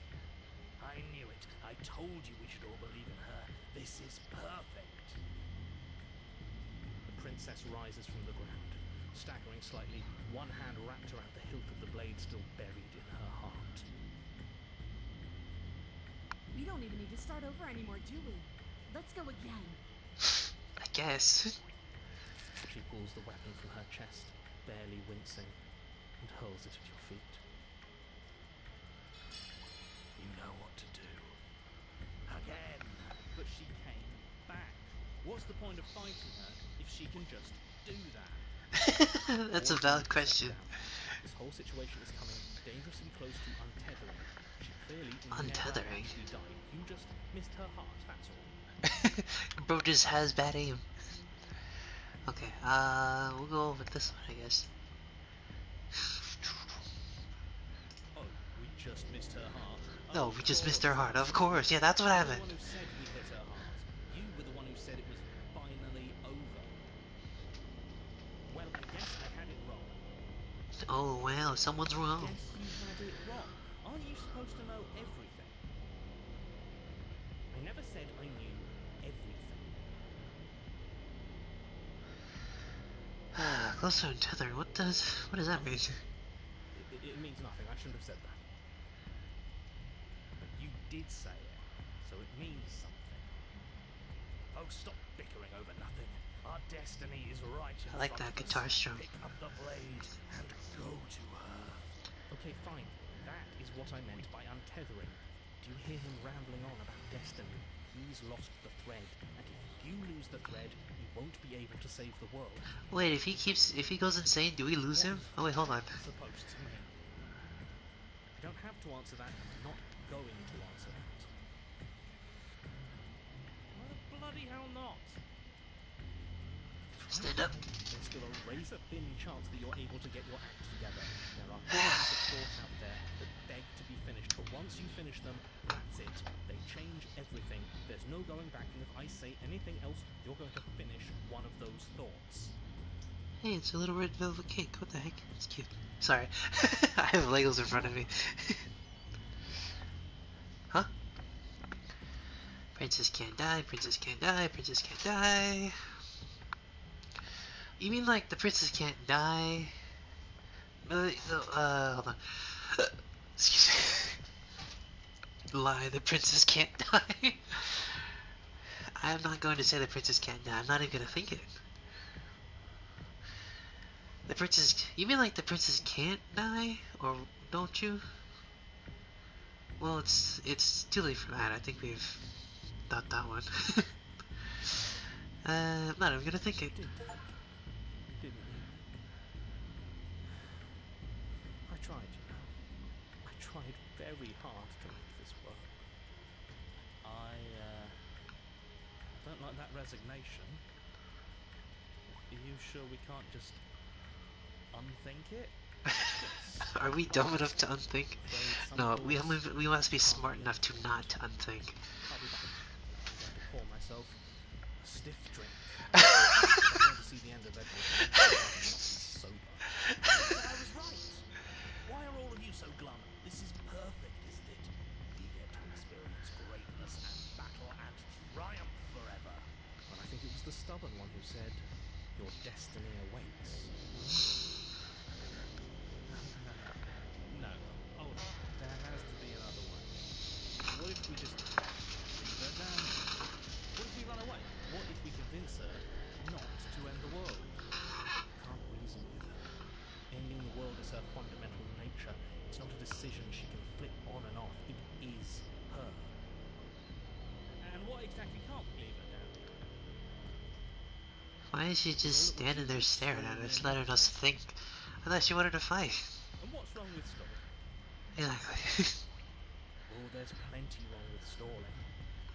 I knew it. I told you we should all believe in her. This is perfect. The princess rises from the ground, staggering slightly, one hand wrapped around the hilt of the blade still buried in her heart. We don't even need to start over anymore, do we? Let's go again. I guess. She pulls the weapon from her chest, barely wincing, and hurls it at your feet. You know what to do. Again! But she came back. What's the point of fighting her if she can just do that? That's a valid question. This whole situation is coming dangerously close to untethering. She clearly Untethering? never actually died. You just missed her heart, that's all. Bro just has bad aim. Okay, we'll go with this one, I guess. Oh, we just missed her heart. No, Of we just missed her course. heart. Of course, yeah, that's what You were happened. the one who said we hit her heart. You were the one who said it was finally over. Well, I guess I had it wrong. Oh well, someone's wrong. Guess you had it wrong. Aren't you supposed to know everything? I never said I knew everything. Closer and tethering. What does that mean? It means nothing. I shouldn't have said that. But you did say it, so it means something. Oh, stop bickering over nothing. Our destiny is right in I like front that of us. guitar strum. Pick up the blade and go to her. Okay, fine. That is what I meant by untethering. Do you hear him rambling on about destiny? He's lost the thread, and if you lose the thread, you won't be able to save the world. Wait, if he goes insane, do we lose him? Oh wait, hold on. Supposed to mean. I don't have to answer that, and I'm not going to answer that. Why the bloody hell not? Stand up. There's still a razor-thin chance that you're able to get your act together. There are pieces of thought out there that beg to be finished, but once you finish them, that's it. They change everything. There's no going back, and if I say anything else, you're going to finish one of those thoughts. Hey, it's a little red velvet cake. What the heck? It's cute. Sorry, I have Legos in front of me. Huh? Princess can't die. Princess can't die. Princess can't die. You mean like the princess can't die? Hold on. Excuse me. Lie, the princess can't die. I'm not going to say the princess can't die. I'm not even going to think it. The princess... You mean like the princess can't die? Or don't you? Well, it's too late for that. I think we've thought that one. I'm not even going to think it. Didn't you? I tried, you know. I tried very hard to make this work. I don't like that resignation. Are you sure we can't just unthink it? Yes. Are we dumb enough to unthink? Afraid some No, thoughts we must be can't smart be enough to not unthink. I'll be back. I'm going to pour myself a stiff drink. I want to see the end of everything. I'm not sober. But I was right. Why are all of you so glum? This is perfect, isn't it? The Narnia waits. No, hold on. There has to be another way. What if we just leave her down here? What if we run away? What if we convince her not to end the world? I can't reason with her. Ending the world is her fundamental nature. It's not a decision she can flip on and off. It is her. And what exactly can't we leave her down here? Why is she just standing there staring at us, letting us think? I thought she wanted to fight. And what's wrong with stalling? Exactly. Oh, there's plenty wrong with stalling.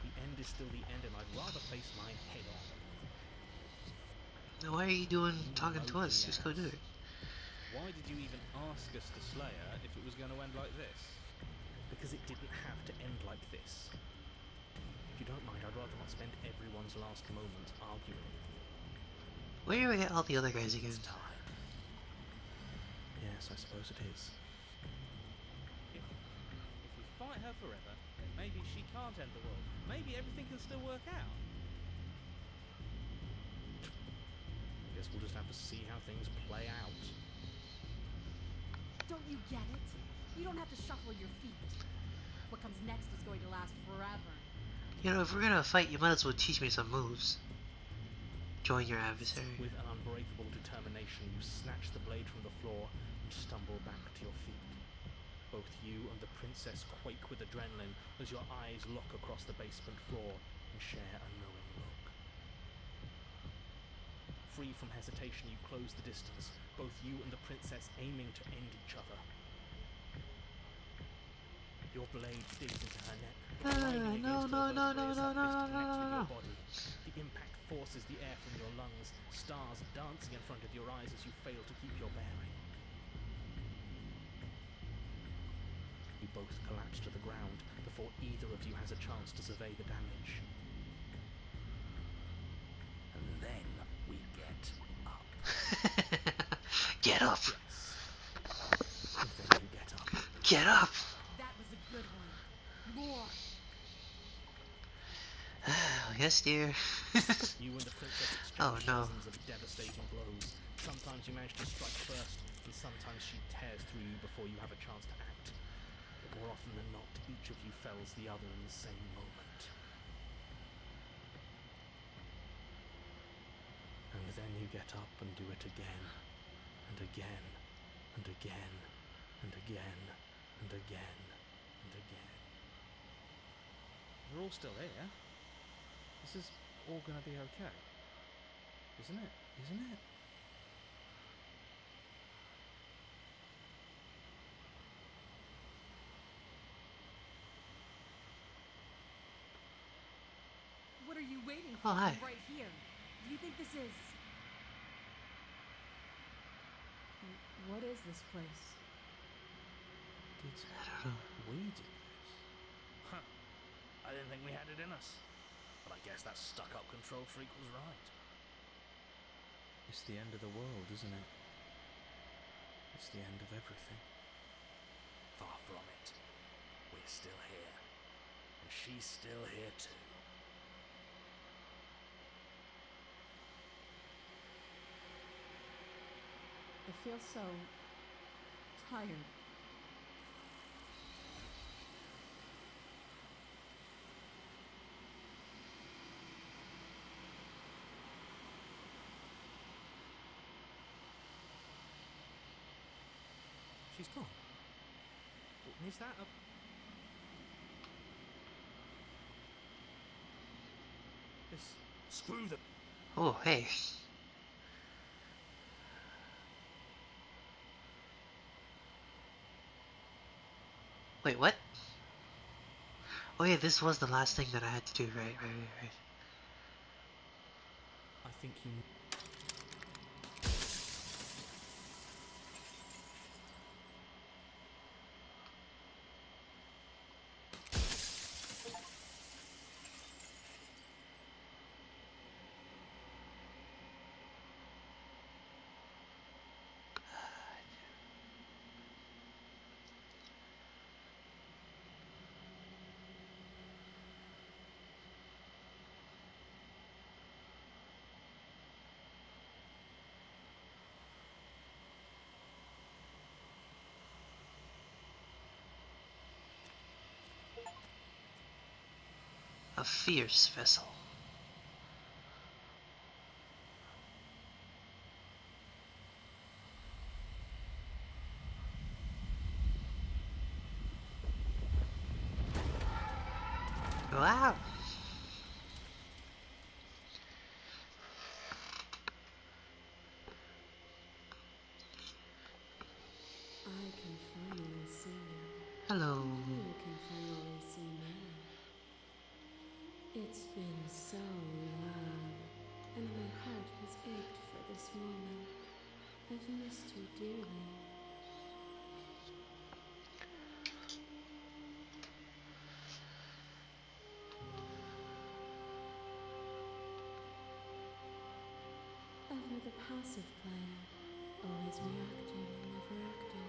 The end is still the end, and I'd rather face mine head on. Why are you talking to us? Just go do it. Why did you even ask us to slay her if it was going to end like this? Because it didn't have to end like this. If you don't mind, I'd rather not spend everyone's last moments arguing with you. Where do we get all the other guys again? It's time. Yes, I suppose it is. If we fight her forever, then maybe she can't end the world. Maybe everything can still work out. I guess we'll just have to see how things play out. Don't you get it? You don't have to shuffle your feet. What comes next is going to last forever. You know, if we're gonna fight, you might as well teach me some moves. Join your adversary. With an unbreakable determination, you snatch the blade from the floor and stumble back to your feet. Both you and the princess quake with adrenaline as your eyes lock across the basement floor and share a knowing look. Free from hesitation, you close the distance, both you and the princess aiming to end each other. Your blade digs into her neck. No. Your body. The impact forces the air from your lungs, stars dancing in front of your eyes as you fail to keep your bearing. You both collapse to the ground before either of you has a chance to survey the damage. And then we get up. Get up! Yes. And then you get up. Get up! That was a good one. More. Yes, dear. You and the princess exchange Oh, no. dozens of devastating blows. Sometimes you manage to strike first, and sometimes she tears through you before you have a chance to act. But more often than not, each of you fells the other in the same moment. And then you get up and do it again, and again, and again, and again, and again, and again. We're all still here. This is all gonna be okay. Isn't it? Isn't it? What are you waiting Oh, for? hi. I'm right here. Do you think this is... What is this place? Did I don't know. we do this? Huh. I didn't think we had it in us. But I guess that stuck-up control freak was right. It's the end of the world, isn't it? It's the end of everything. Far from it. We're still here. And she's still here too. I feel so... tired. She's gone. Is that a... This... Screw the... Oh, hey. Wait, what? Oh yeah, this was the last thing that I had to do, right. I think you... A fierce vessel. Wow. I can finally see you. Hello. You can finally see me. It's been so long, and my heart has ached for this moment. I've missed you dearly. Ever the passive player, always reacting and never acting.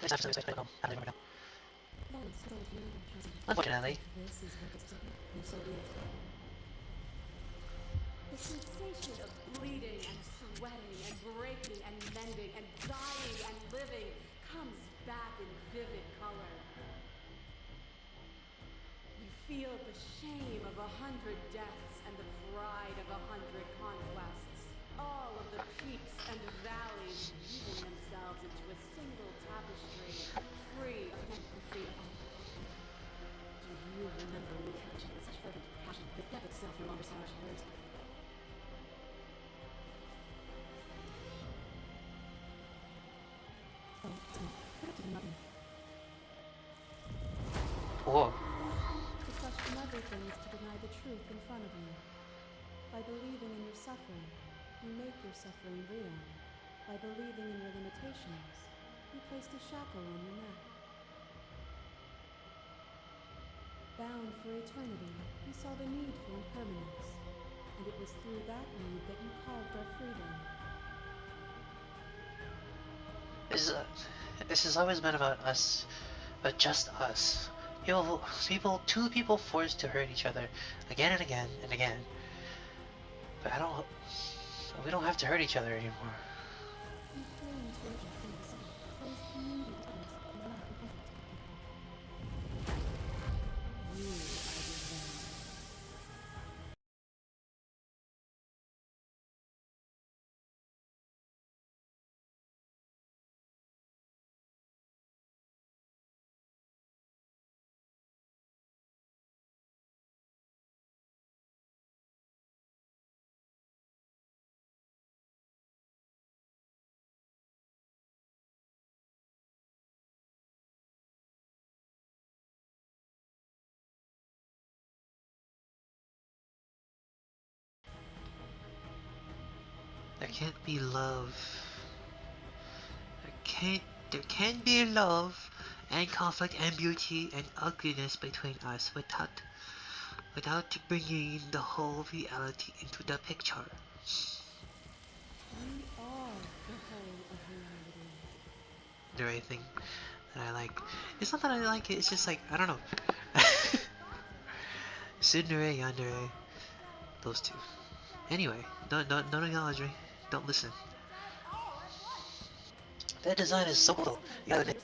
Next episode is going to come. I don't remember now. Lawrence told me it hasn't. Unfortunately. This is what it's done, and so be it. The sensation of bleeding and sweating and breaking and mending and dying and living comes back in vivid color. You feel the shame of 100 deaths and the pride of 100 conquests. All of the peaks and valleys weaving themselves into a single tapestry, free of free of all. Do you remember when you captured with such fervent passion that death itself no longer sounds words? Oh, it's not. Put up to the mutton. Whoa. To question everything is to deny the truth in front of you. By believing in your suffering, you make your suffering real. By believing in your limitations, you placed a shackle on your neck. Bound for eternity, you saw the need for impermanence, and it was through that need that you carved our freedom. This has always been about us, but just us. Two people forced to hurt each other again and again and again. But we don't have to hurt each other anymore. You cling to your dreams, but as beauty to others, and not imperfect. You are the venom. There can't be love. There can't be love and conflict and beauty and ugliness between us without bringing the whole reality into the picture. We are the whole of reality. The right thing that I like. It's not that I like it, it's just like, I don't know. Tsundere, Yandere, those two. Anyway, don't acknowledge me. Don't listen. That design is so cool. You gotta admit.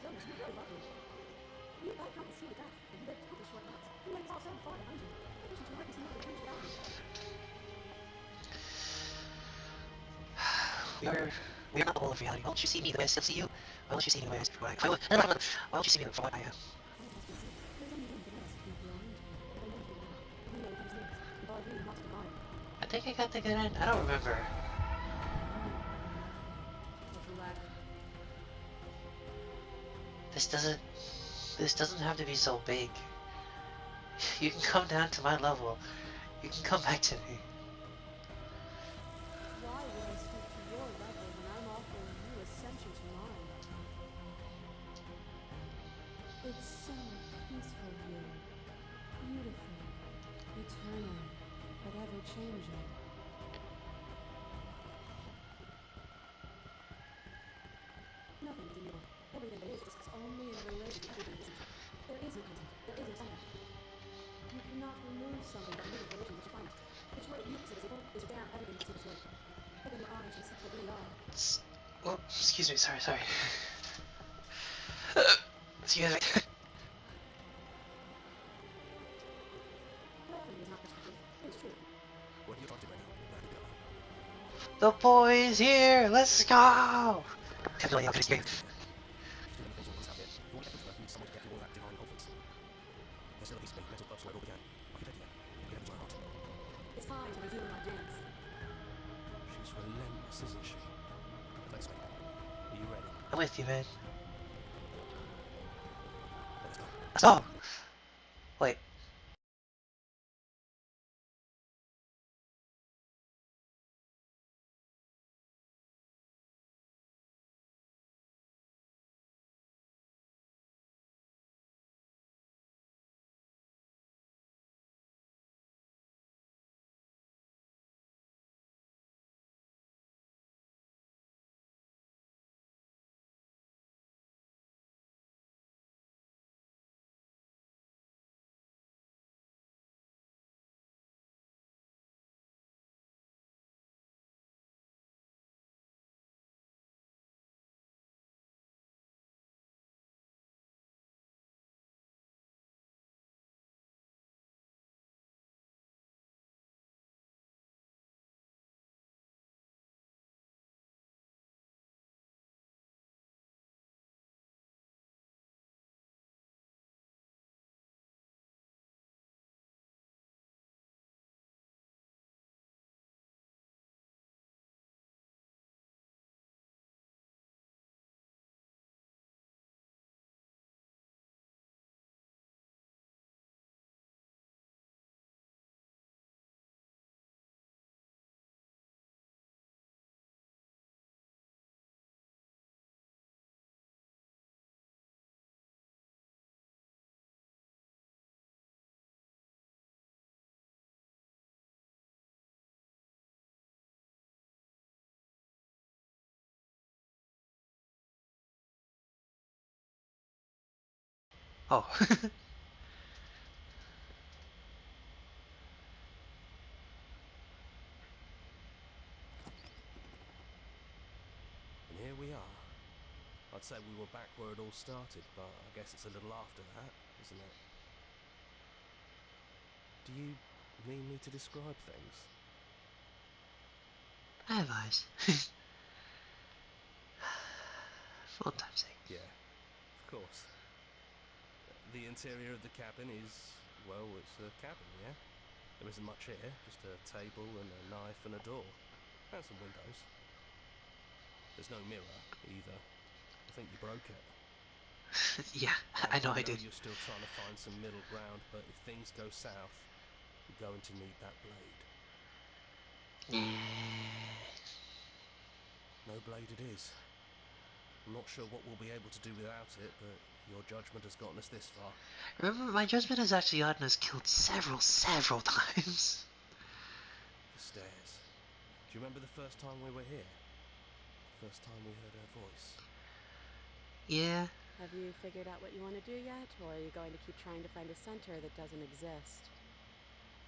We are not the whole of reality. Why don't you see me the way I still see you? Why don't you see me the way I still Why don't you see me for what I am? I think I got the good end. I don't remember. This doesn't have to be so big. You can come down to my level. You can come back to me. Why would I stoop to your level when I'm offering you ascension to mine? It's so peaceful here. Beautiful. Eternal. But ever-changing. Nothing There is no content. There is no sender. You cannot remove something from living religion that you find it. If what you perceive as evil is to damn everything you perceive as good. But then your eyes and see what really are. Well, excuse me, sorry. Excuse me. That for me is not perspective. It is true. What are you talking about? Let it go. The boy's here! Let's go! Can't believe how good he's Too many things at once out here. If all you have to do is someone to get through all that divine conference. There's still a piece of me, mental clubs where it all began. I could take you there. You can have my heart. It's time to resume our dance. She's relentless, isn't she? Let's go. Are you ready? I'm with you, man. Let's go. Let's go! Wait. Oh. And here we are. I'd say we were back where it all started, but I guess it's a little after that, isn't it? Do you need me to describe things? I have eyes. For old time's sake. Yeah, of course. The interior of the cabin is, well, it's a cabin, yeah? There isn't much here, just a table and a knife and a door. And some windows. There's no mirror, either. I think you broke it. Yeah, I know I did. You're still trying to find some middle ground, but if things go south, you're going to need that blade. Yeah. No blade it is. I'm not sure what we'll be able to do without it, but your judgment has gotten us this far. Remember, my judgment has actually gotten us killed several times. The stairs. Do you remember the first time we were here? The first time we heard her voice? Yeah. Have you figured out what you want to do yet, or are you going to keep trying to find a center that doesn't exist?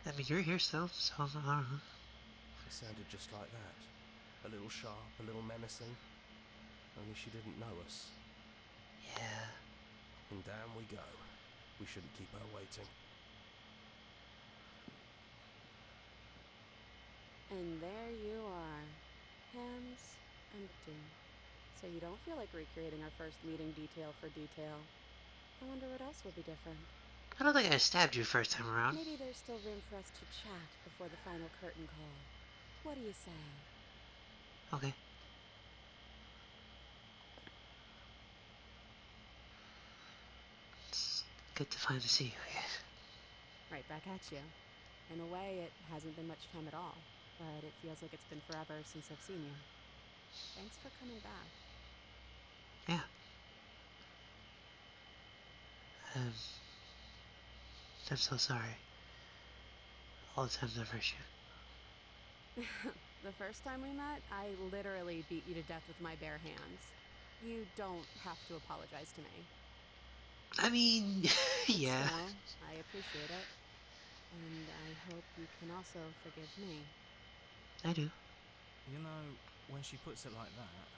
I mean, you're here still, so I don't know. It sounded just like that. A little sharp, a little menacing. Only she didn't know us. Yeah. And down we go. We shouldn't keep her waiting. And there you are. Hands empty. So you don't feel like recreating our first meeting detail for detail. I wonder what else will be different. I don't think I stabbed you first time around. Maybe there's still room for us to chat before the final curtain call. What do you say? Okay. It's good to finally see you again. Right back at you. In a way, it hasn't been much time at all, but it feels like it's been forever since I've seen you. Thanks for coming back. Yeah. I'm so sorry. All the times I've hurt you. The first time we met, I literally beat you to death with my bare hands. You don't have to apologize to me. I mean, yeah, Still, I appreciate it. And I hope you can also forgive me. I do. You know, when she puts it like that,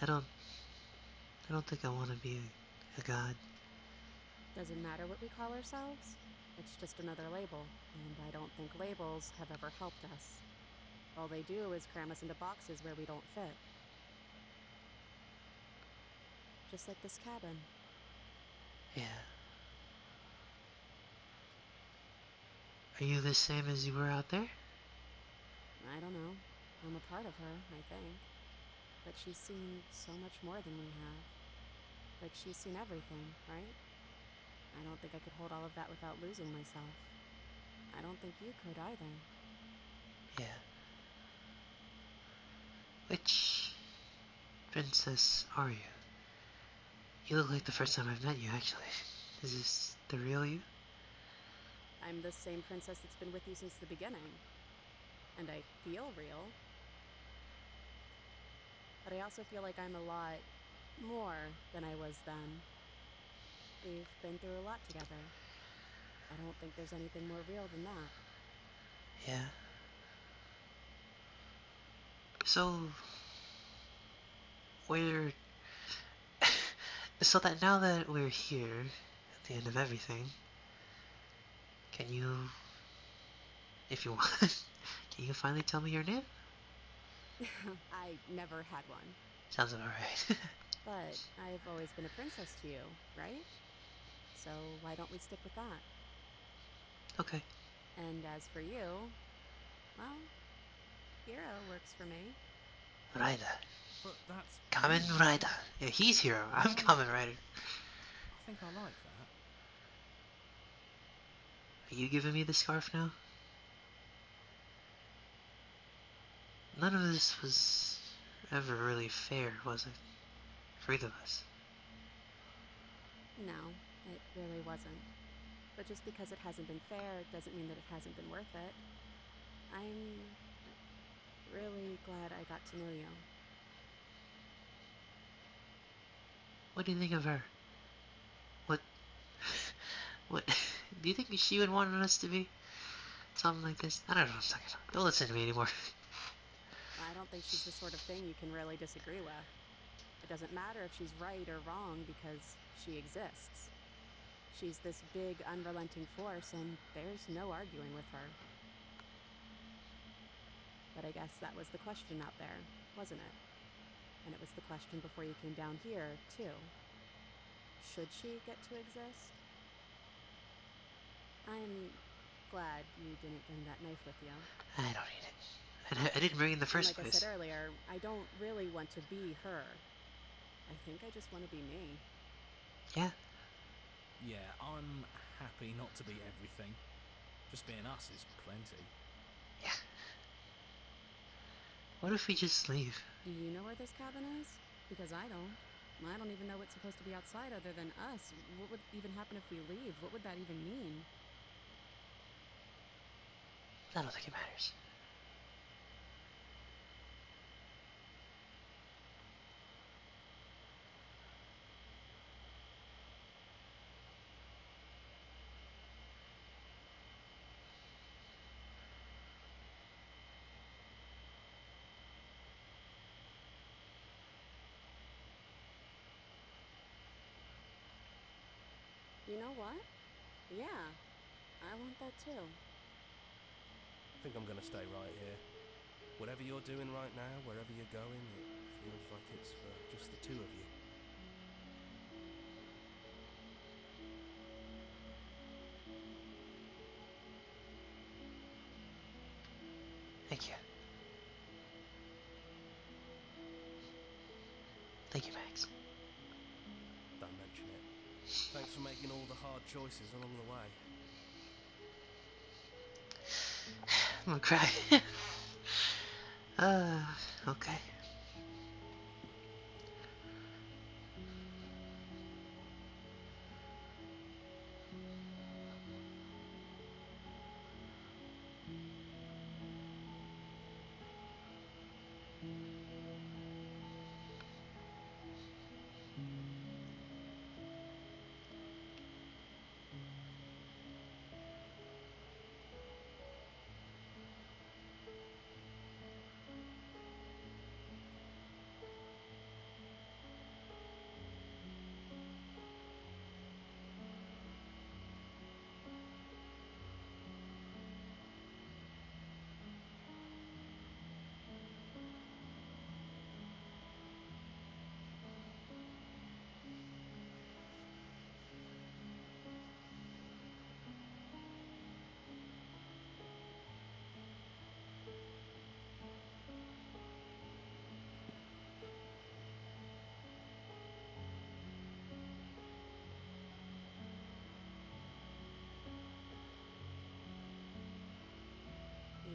I don't, I don't think I want to be a god. Doesn't matter what we call ourselves. It's just another label, and I don't think labels have ever helped us. All they do is cram us into boxes where we don't fit. Just like this cabin. Yeah. Are you the same as you were out there? I don't know. I'm a part of her, I think. But she's seen so much more than we have. Like, she's seen everything, right? I don't think I could hold all of that without losing myself. I don't think you could either. Yeah. Which princess are you? You look like the first time I've met you, actually. Is this the real you? I'm the same princess that's been with you since the beginning. And I feel real. But I also feel like I'm a lot more than I was then. We've been through a lot together. I don't think there's anything more real than that. Yeah. So, we're... so that now that we're here, at the end of everything, can you, if you want, can you finally tell me your name? I never had one. Sounds about right. But I've always been a princess to you, right? So why don't we stick with that? Okay. And as for you, well, hero works for me. Raida. but that's Kamen me. Raida. Yeah, he's hero. You I'm know, Kamen Rider. I think I like that. Are you giving me the scarf now? None of this was ever really fair, was it? For either of us. No, it really wasn't. But just because it hasn't been fair doesn't mean that it hasn't been worth it. I'm really glad I got to know you. What do you think of her? What? What? Do you think she would want us to be something like this? I don't know what I'm talking about. Don't listen to me anymore. I don't think she's the sort of thing you can really disagree with. It doesn't matter if she's right or wrong because she exists. She's this big, unrelenting force, and there's no arguing with her. But I guess that was the question out there, wasn't it? And it was the question before you came down here, too. Should she get to exist? I'm glad you didn't bring that knife with you. I don't need it. And I didn't bring it in the And first like I place. said earlier, I don't really want to be her. I think I just want to be me. Yeah. Yeah, I'm happy not to be everything. Just being us is plenty. Yeah. What if we just leave? Do you know where this cabin is? Because I don't. I don't even know what's supposed to be outside other than us. What would even happen if we leave? What would that even mean? I don't think it matters. You know what? Yeah, I want that too. I think I'm gonna stay right here. Whatever you're doing right now, wherever you're going, it feels like it's for just the two of you. Thank you. Thank you, Max. Don't mention it. Thanks for making all the hard choices along the way. I'm gonna cry. Okay.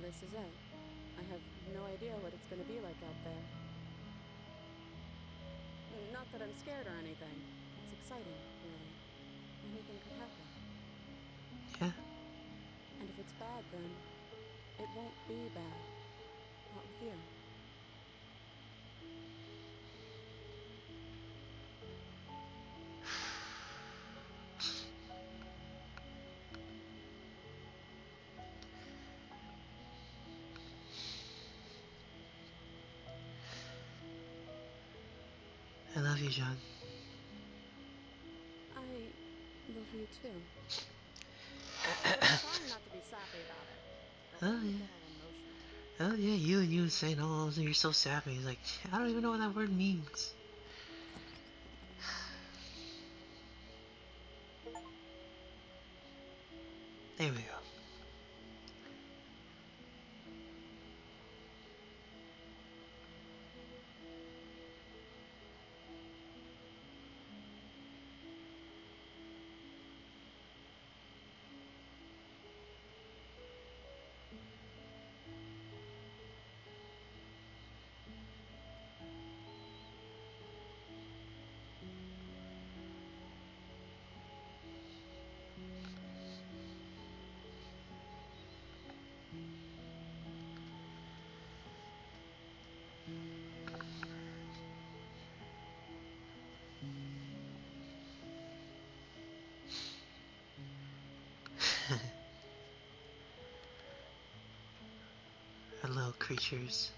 this is it. I have no idea what it's going to be like out there. Not that I'm scared or anything. It's exciting, really. Anything could happen. Yeah. And if it's bad, then it won't be bad. Not with you. I love you, John. I love you too. But I'm trying not to be sappy about it. Don't Oh, let me yeah. get all emotional. Oh yeah, you saying, oh, you're so sappy. He's like, I don't even know what that word means. There we go. Hello, creatures.